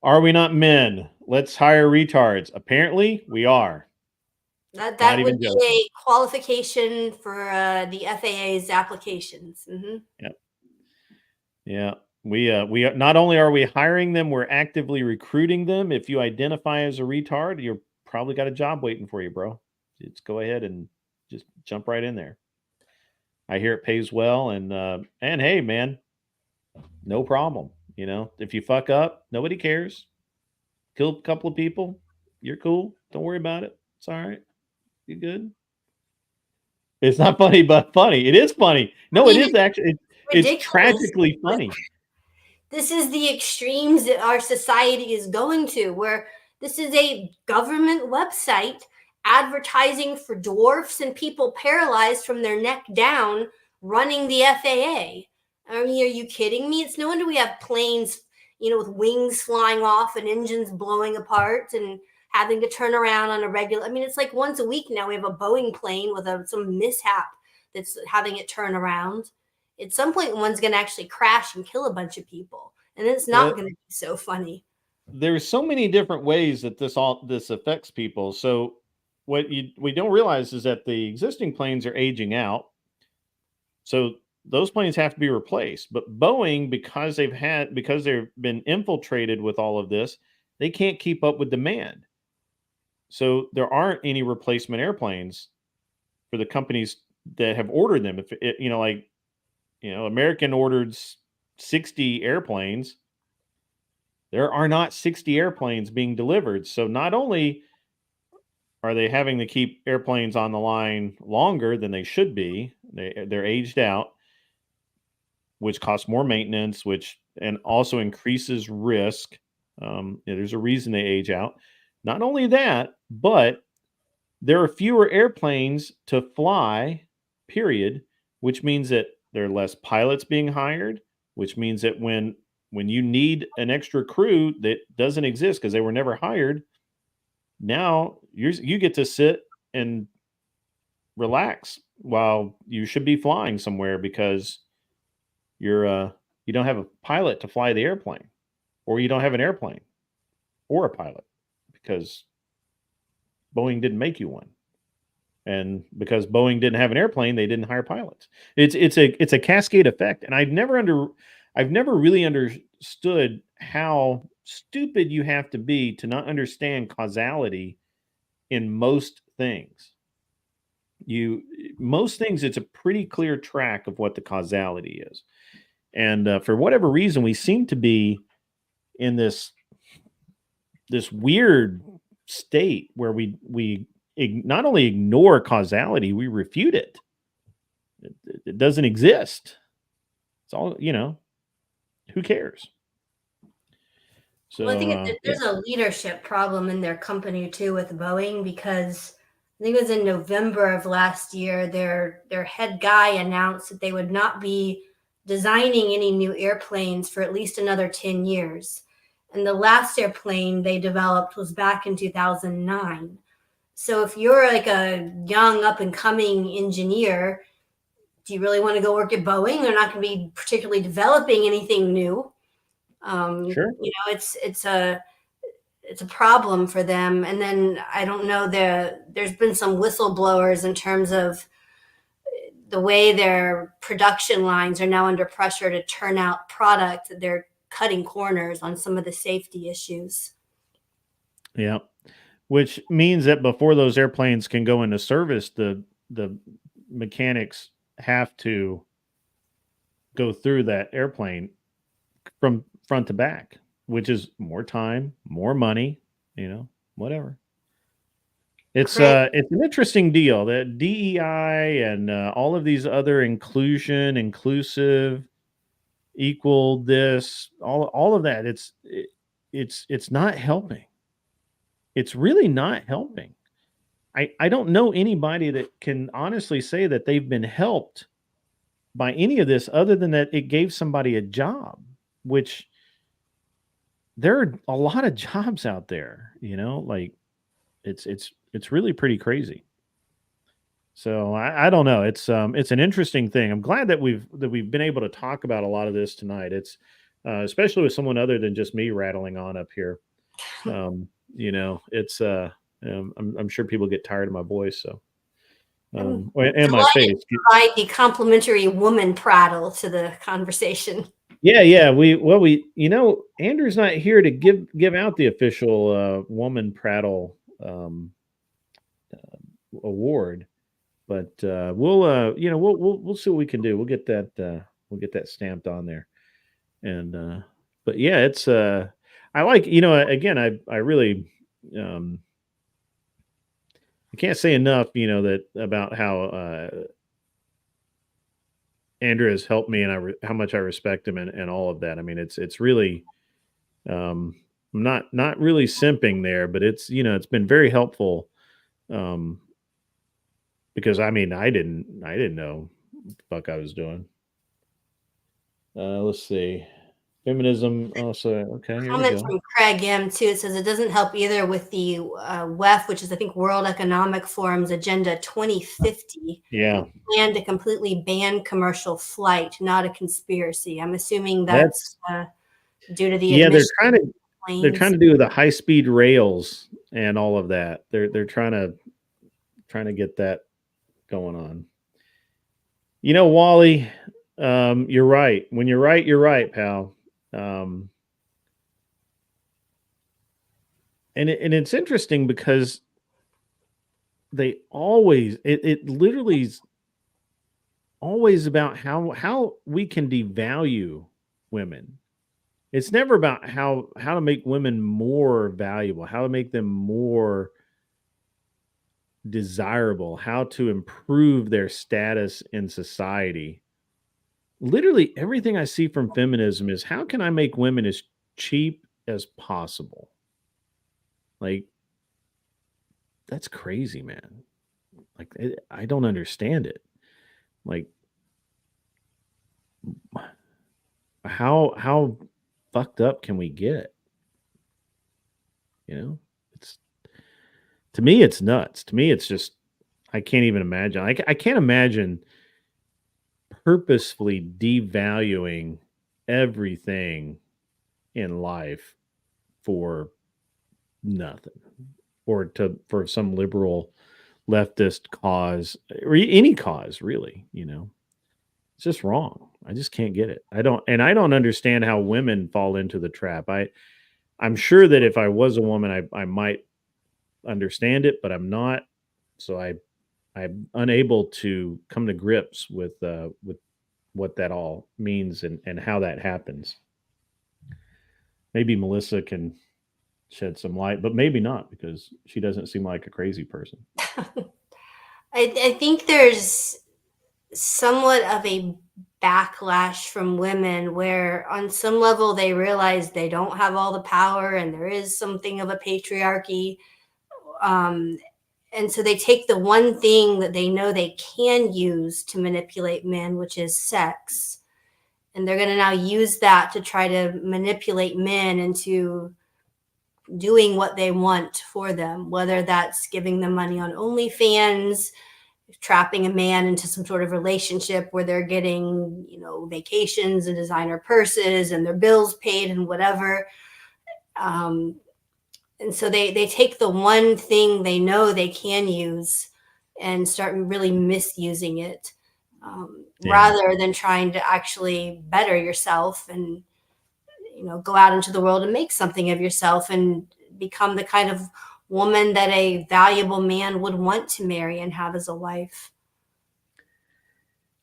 Speaker 8: Are we not men? Let's hire retards. Apparently, we are.
Speaker 9: That would be a qualification for the FAA's applications. Mm-hmm.
Speaker 8: Yep. Yeah. We not only are we hiring them, we're actively recruiting them. If you identify as a retard, you're probably got a job waiting for you, bro. Just go ahead and just jump right in there. I hear it pays well, and hey, man, no problem. If you fuck up, nobody cares. Kill a couple of people, you're cool. Don't worry about it. It's all right. You good? It's not funny, but funny. It is funny. No, it is actually. It's tragically funny.
Speaker 9: This is the extremes that our society is going to, where this is a government website advertising for dwarfs and people paralyzed from their neck down running the FAA. I mean, are you kidding me? It's no wonder we have planes, with wings flying off and engines blowing apart and having to turn around on a regular. I mean, it's like once a week now we have a Boeing plane with some mishap that's having it turn around. At some point, one's going to actually crash and kill a bunch of people, and it's not going to be so funny.
Speaker 8: There's so many different ways that this affects people. So what we don't realize is that the existing planes are aging out. So those planes have to be replaced. But Boeing, because they've been infiltrated with all of this, they can't keep up with demand. So there aren't any replacement airplanes for the companies that have ordered them. If it, American ordered 60 airplanes, there are not 60 airplanes being delivered. So not only are they having to keep airplanes on the line longer than they should be, they're aged out, which costs more maintenance, and also increases risk. There's a reason they age out. Not only that, but there are fewer airplanes to fly, period, which means that there are less pilots being hired, which means that when you need an extra crew that doesn't exist because they were never hired, now you get to sit and relax while you should be flying somewhere because you don't have a pilot to fly the airplane, or you don't have an airplane or a pilot because Boeing didn't make you one. And because Boeing didn't have an airplane, they didn't hire pilots. It's a cascade effect, and I've never really understood how stupid you have to be to not understand causality in most things. Most things, it's a pretty clear track of what the causality is, and for whatever reason, we seem to be in this weird state where we not only ignore causality, we refute it. It doesn't exist. It's all, who cares? So
Speaker 9: Well, I think there's a leadership problem in their company too with Boeing, because I think it was in November of last year, their head guy announced that they would not be designing any new airplanes for at least another 10 years. And the last airplane they developed was back in 2009. So if you're like a young up and coming engineer, do you really want to go work at Boeing? They're not going to be particularly developing anything new.
Speaker 8: Sure.
Speaker 9: It's a problem for them. And then I don't know, there's been some whistleblowers in terms of the way their production lines are now under pressure to turn out product. They're cutting corners on some of the safety issues.
Speaker 8: Yeah. Which means that before those airplanes can go into service, the mechanics have to go through that airplane from front to back, which is more time, more money, whatever. It's an interesting deal. That DEI and all of these other inclusive, equal, this, all of that. It's not helping. It's really not helping. I don't know anybody that can honestly say that they've been helped by any of this other than that it gave somebody a job, which there are a lot of jobs out there, like it's really pretty crazy. So I don't know. It's an interesting thing. I'm glad that we've been able to talk about a lot of this tonight. It's especially with someone other than just me rattling on up here. It's I'm sure people get tired of my voice, so and my face.
Speaker 9: Provide the complimentary woman prattle to the conversation.
Speaker 8: Yeah. Andrew's not here to give out the official woman prattle award, but we'll see what we can do. We'll get that stamped on there, and but yeah, it's I like, again, I really, I can't say enough, that about how Andrew has helped me and how much I respect him and all of that. I mean, it's really, I'm not really simping there, but it's been very helpful. Because I mean, I didn't know what the fuck I was doing. Let's see. Feminism also, okay.
Speaker 9: Comments from Craig M too. It says it doesn't help either with the WEF, which is I think World Economic Forum's Agenda 2050.
Speaker 8: Yeah.
Speaker 9: Plan to completely ban commercial flight, not a conspiracy. I'm assuming that's due to the
Speaker 8: they're trying to do the high speed rails and all of that. They're trying to get that going on. Wally, you're right. When you're right, pal. Um, and it's interesting because it literally is always about how we can devalue women. It's never about how to make women more valuable, how to make them more desirable, how to improve their status in society. Literally everything I see from feminism is how can I make women as cheap as possible? Like that's crazy, man. Like I don't understand it. Like how fucked up can we get? It's to me it's nuts. To me it's just I can't even imagine. I can't imagine purposefully devaluing everything in life for nothing or for some liberal leftist cause or any cause really. It's just wrong. I just can't get it. I don't understand how women fall into the trap. I'm sure that if I was a woman I might understand it, but I'm not. So I'm unable to come to grips with what that all means and how that happens. Maybe Melissa can shed some light, but maybe not because she doesn't seem like a crazy person.
Speaker 9: I think there's somewhat of a backlash from women where on some level they realize they don't have all the power and there is something of a patriarchy. Um, and so they take the one thing that they know they can use to manipulate men, which is sex. And they're going to now use that to try to manipulate men into doing what they want for them, whether that's giving them money on OnlyFans, trapping a man into some sort of relationship where they're getting, vacations and designer purses and their bills paid and whatever. And so they take the one thing they know they can use and start really misusing it, rather than trying to actually better yourself and go out into the world and make something of yourself and become the kind of woman that a valuable man would want to marry and have as a wife.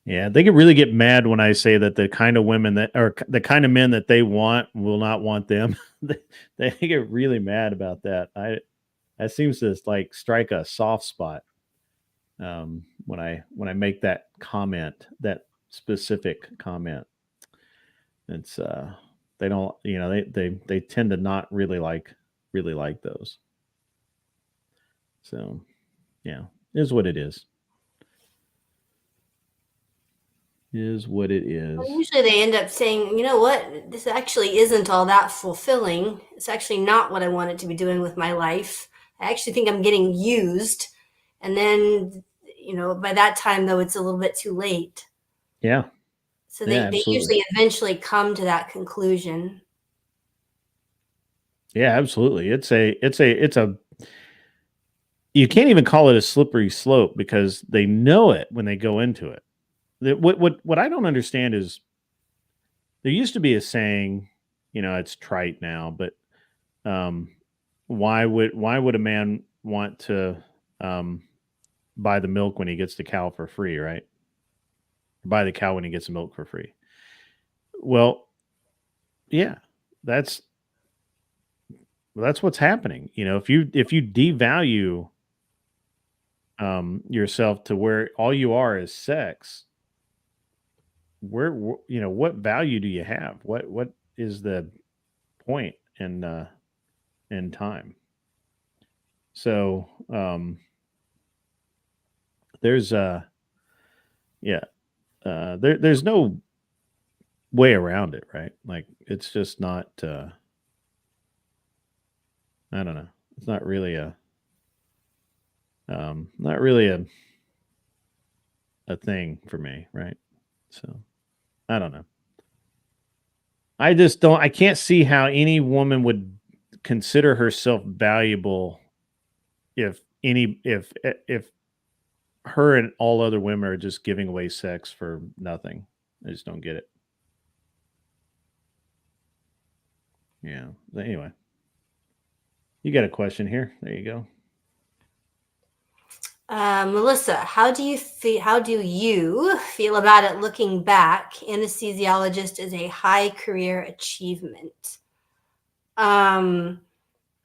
Speaker 8: Yeah, they could really get mad when I say that the kind of women that or the kind of men that they want will not want them. They get really mad about that. That seems to like strike a soft spot when I make that comment, that specific comment. It's they don't they tend to not really like those. So yeah, is what it is. Is what it is.
Speaker 9: Well, usually they end up saying, you know what, this actually isn't all that fulfilling. It's actually not what I wanted to be doing with my life. I actually think I'm getting used. And then, by that time, though, it's a little bit too late.
Speaker 8: Yeah.
Speaker 9: So
Speaker 8: Yeah,
Speaker 9: they
Speaker 8: absolutely.
Speaker 9: usually eventually come to that conclusion.
Speaker 8: Yeah, absolutely. It's a you can't even call it a slippery slope because they know it when they go into it. What I don't understand is there used to be a saying, it's trite now, but um, why would a man want to um, buy the milk when he gets the cow for free, right? Buy the cow when he gets the milk for free. Well, yeah, that's what's happening. If you devalue yourself to where all you are is sex, what value do you have? What is the point in time? So there's yeah there's no way around it, right? Like it's just not I don't know. It's not really a thing for me, right? So I don't know. I just don't. I can't see how any woman would consider herself valuable if her and all other women are just giving away sex for nothing. I just don't get it. Yeah. Anyway, you got a question here. There you go.
Speaker 9: Melissa, how do you feel about it looking back? Anesthesiologist is a high career achievement. I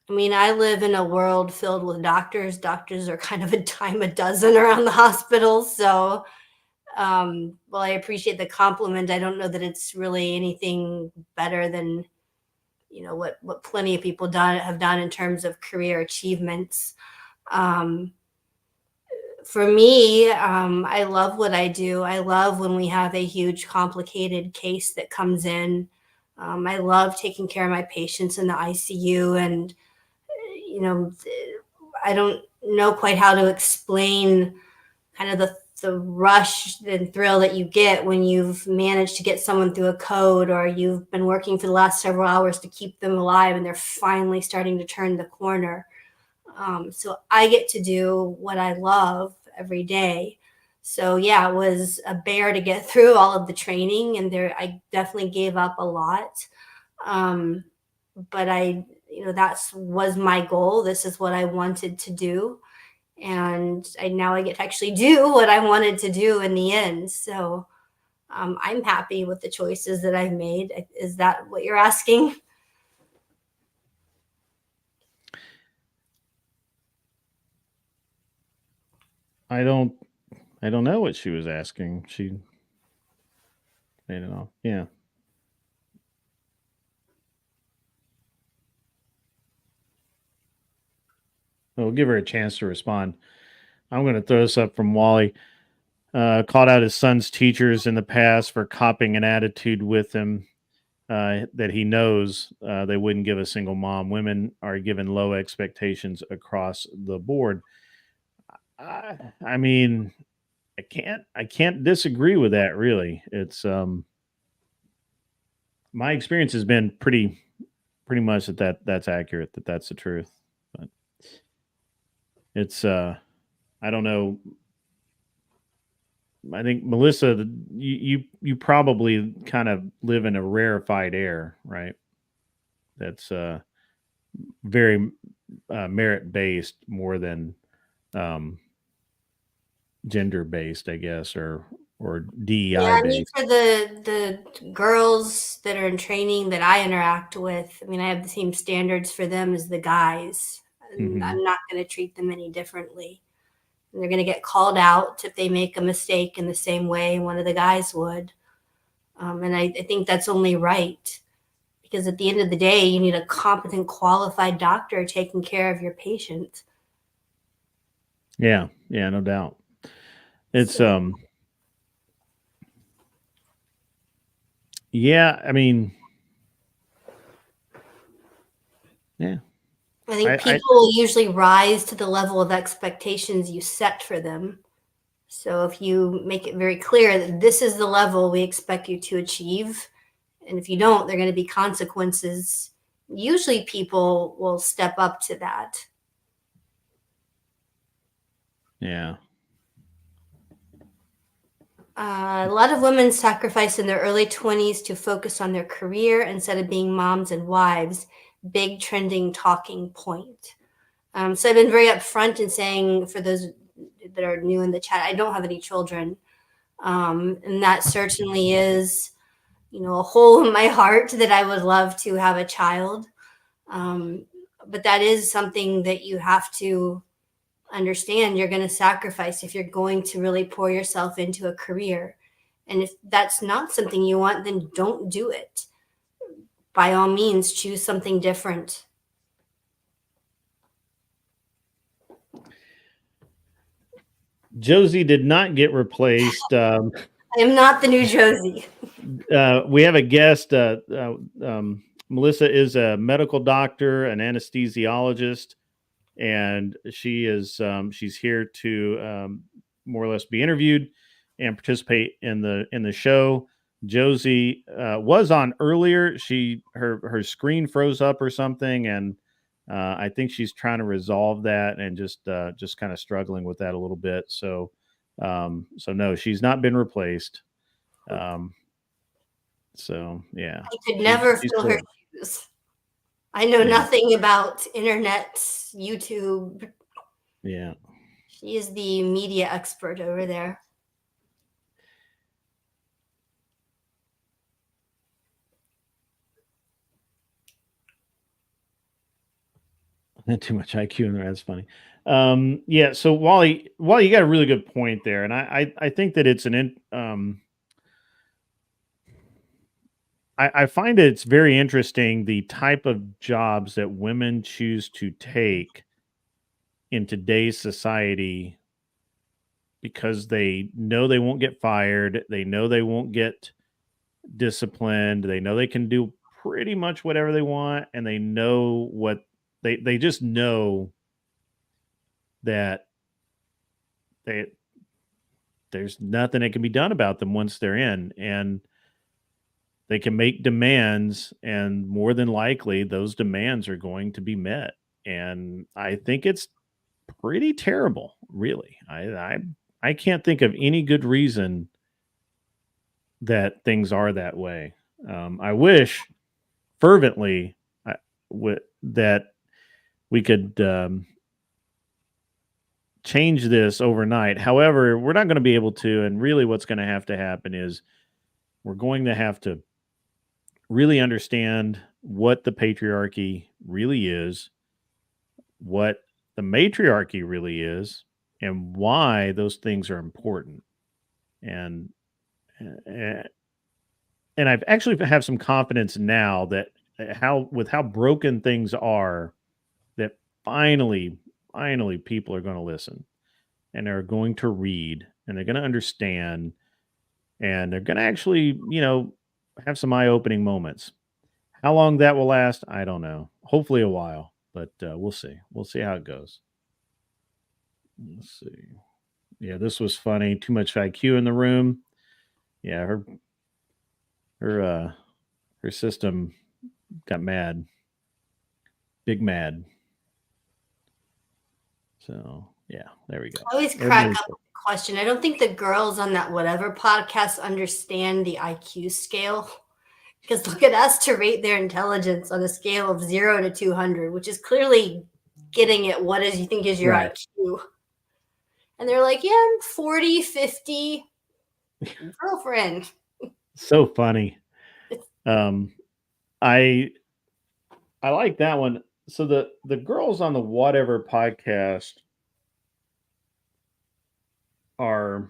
Speaker 9: mean, I live in a world filled with doctors. Doctors are kind of a dime a dozen around the hospital. So, well, I appreciate the compliment. I don't know that it's really anything better than, what plenty of people have done in terms of career achievements. For me, I love what I do. I love when we have a huge, complicated case that comes in. I love taking care of my patients in the ICU, and I don't know quite how to explain kind of the rush and thrill that you get when you've managed to get someone through a code, or you've been working for the last several hours to keep them alive and they're finally starting to turn the corner. So I get to do what I love every day. So yeah, it was a bear to get through all of the training, and I definitely gave up a lot. But that was my goal. This is what I wanted to do. And now I get to actually do what I wanted to do in the end. So I'm happy with the choices that I've made. Is that what you're asking?
Speaker 8: I don't know what she was asking. I don't know. Yeah. We'll give her a chance to respond. I'm going to throw this up from Wally. Called out his son's teachers in the past for copying an attitude with him that he knows they wouldn't give a single mom. Women are given low expectations across the board. I mean, I can't disagree with that. Really, it's my experience has been pretty much that's accurate. That's the truth. But it's I don't know. I think Melissa, you probably kind of live in a rarefied air, right? That's very merit based more than gender based, I guess, or DEI
Speaker 9: Yeah, I mean,
Speaker 8: based.
Speaker 9: for the girls that are in training that I interact with, I mean, I have the same standards for them as the guys. And
Speaker 8: Mm-hmm.
Speaker 9: I'm not going to treat them any differently. And they're going to get called out if they make a mistake in the same way one of the guys would. And I think that's only right, because at the end of the day, you need a competent, qualified doctor taking care of your patient.
Speaker 8: Yeah, no doubt. It's
Speaker 9: So,
Speaker 8: yeah, I mean, yeah.
Speaker 9: I think
Speaker 8: I
Speaker 9: people usually rise to the level of expectations you set for them. So if you make it very clear that this is the level we expect you to achieve, and if you don't, there are going to be consequences, usually people will step up to that.
Speaker 8: yeah.
Speaker 9: A lot of women sacrifice in their early 20s to focus on their career instead of being moms and wives. Big trending talking point. So I've been very upfront in saying, for those that are new in the chat, I don't have any children. And that certainly is, a hole in my heart that I would love to have a child. But that is something that you have to understand. You're going to sacrifice if you're going to really pour yourself into a career. And if that's not something you want, then don't do it. By all means, choose something different.
Speaker 8: Josie did not get replaced.
Speaker 9: I am not the new Josie.
Speaker 8: We have a guest. Melissa is a medical doctor, an anesthesiologist, and she's here to more or less be interviewed and participate in the show. Josie was on earlier. Her screen froze up or something, and I think she's trying to resolve that and just kind of struggling with that a little bit. So So no, she's not been replaced. So yeah,
Speaker 9: I could never
Speaker 8: she's
Speaker 9: fill her
Speaker 8: cool.
Speaker 9: shoes. I know
Speaker 8: Yeah.
Speaker 9: nothing about internet, YouTube.
Speaker 8: Yeah.
Speaker 9: She is the media expert over there.
Speaker 8: Too much IQ in there. That's funny. Yeah. So Wally, you got a really good point there, and I think that it's I find it's very interesting the type of jobs that women choose to take in today's society because they know they won't get fired, they know they won't get disciplined, they know they can do pretty much whatever they want, and they know what they just know that they there's nothing that can be done about them once they're in, and they can make demands, and more than likely those demands are going to be met. And I think it's pretty terrible, really. I can't think of any good reason that things are that way. I wish fervently that we could change this overnight. However, we're not going to be able to. And really, what's going to happen is we're going to have to really understand what the patriarchy really is, what the matriarchy really is, and why those things are important. And uh, and I've actually have some confidence now that how broken things are, that finally people are going to listen, and they're going to read, and they're going to understand, and they're going to actually have some eye-opening moments. How long that will last, I don't know. Hopefully a while, but we'll see. We'll see how it goes. Let's see. Yeah, this was funny. Too much IQ in the room. Yeah, her her system got mad. Big mad. So yeah, there we go.
Speaker 9: I always crack up with the question. I don't think the girls on that whatever podcast understand the IQ scale. Because look at us to rate their intelligence on a scale of 0 to 200, which is clearly getting at what is you think is your IQ. And they're like, yeah, I'm 40, 50. Girlfriend.
Speaker 8: So funny. I like that one. So the girls on the whatever podcast are,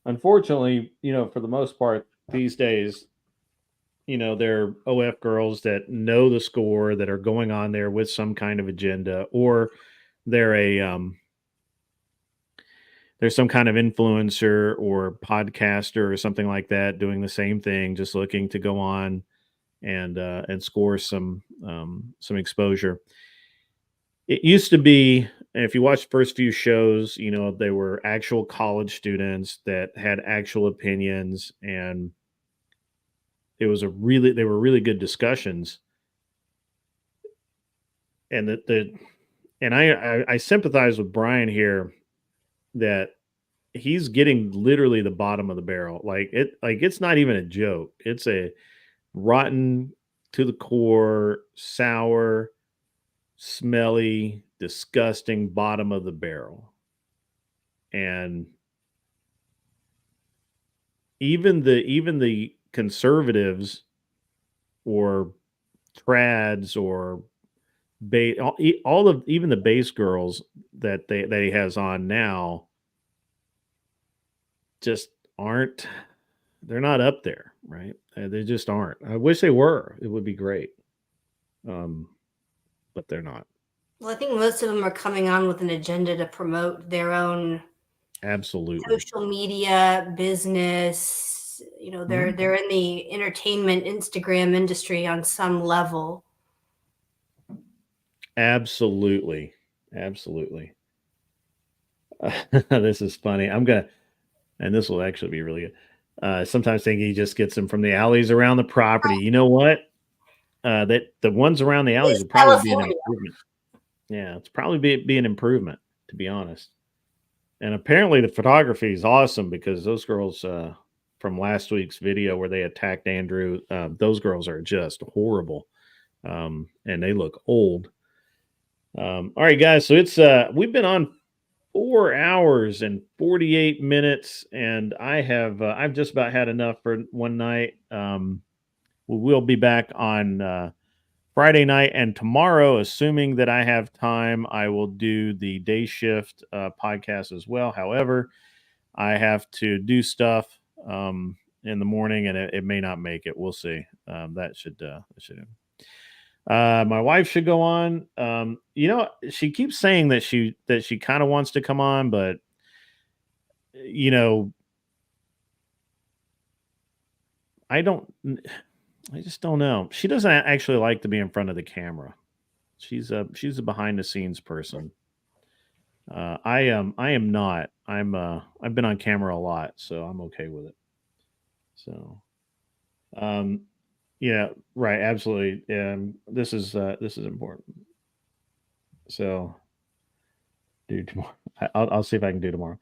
Speaker 8: unfortunately, for the most part these days, they're OF girls that know the score, that are going on there with some kind of agenda, or they're there's some kind of influencer or podcaster or something like that doing the same thing, just looking to go on and score some exposure. It used to be, if you watch the first few shows, they were actual college students that had actual opinions, and they were really good discussions. And I sympathize with Brian here that he's getting literally the bottom of the barrel. Like it's not even a joke. It's a rotten to the core, sour, smelly, disgusting bottom of the barrel. And even the conservatives or trads or all of even the base girls that he has on now just aren't, they're not up there, right? They just aren't. I wish they were. It would be great. But they're not.
Speaker 9: Well, I think most of them are coming on with an agenda to promote their own
Speaker 8: absolutely
Speaker 9: social media business. They're in the entertainment Instagram industry on some level.
Speaker 8: Absolutely. This is funny. And this will actually be really good. Sometimes think he just gets them from the alleys around the property. You know what? That the ones around the alleys would probably be an improvement. Yeah, it's probably be an improvement, to be honest. And apparently the photography is awesome because those girls from last week's video where they attacked Andrew, those girls are just horrible. And they look old. All right, guys. So it's we've been on 4 hours and 48 minutes, and I've just about had enough for one night. We'll be back on Friday night and tomorrow, assuming that I have time. I will do the day shift podcast as well. However, I have to do stuff in the morning, and it may not make it. We'll see. That should. My wife should go on. She keeps saying that she kind of wants to come on, but you know, I just don't know. She doesn't actually like to be in front of the camera. She's a behind the scenes person. I am not. I've been on camera a lot, so I'm okay with it. So, um, yeah, right, absolutely. This is important. So, do tomorrow. I'll see if I can do tomorrow.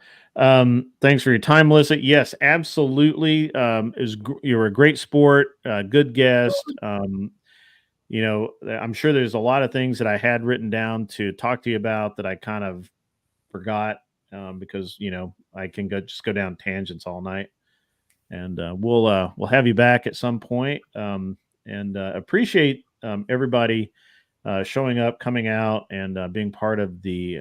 Speaker 8: Thanks for your time, Melissa. Yes, absolutely. You're a great sport, good guest. I'm sure there's a lot of things that I had written down to talk to you about that I kind of forgot because I can go down tangents all night. And we'll have you back at some point. And appreciate everybody showing up, coming out, and being part of the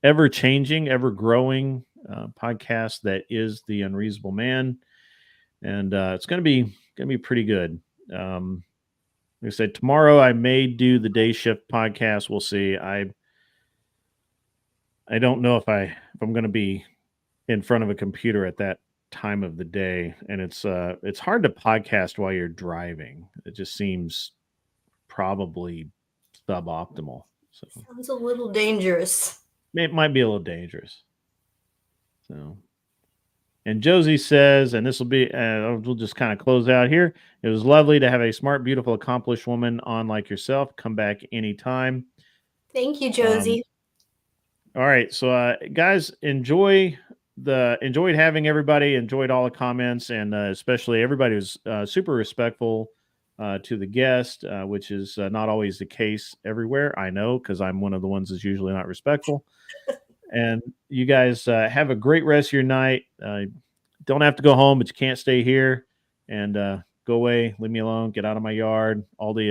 Speaker 8: ever changing, ever growing podcast that is the Unreasonable Man, and it's gonna be pretty good. Like I said, tomorrow I may do the day shift podcast. We'll see. I don't know if I'm gonna be in front of a computer at that time of the day, and it's hard to podcast while you're driving. It just seems probably suboptimal. So
Speaker 9: Sounds a little dangerous.
Speaker 8: it might be a little dangerous. So, and Josie says, and this will be, we'll just kind of close out here. It was lovely to have a smart, beautiful, accomplished woman on like yourself. Come back anytime.
Speaker 9: Thank you, Josie.
Speaker 8: All right, so guys, enjoyed having everybody. Enjoyed all the comments, and especially everybody was super respectful to the guest, which is not always the case everywhere. I know because I'm one of the ones that's usually not respectful. And you guys have a great rest of your night. Don't have to go home, but you can't stay here. And go away, leave me alone, get out of my yard. All the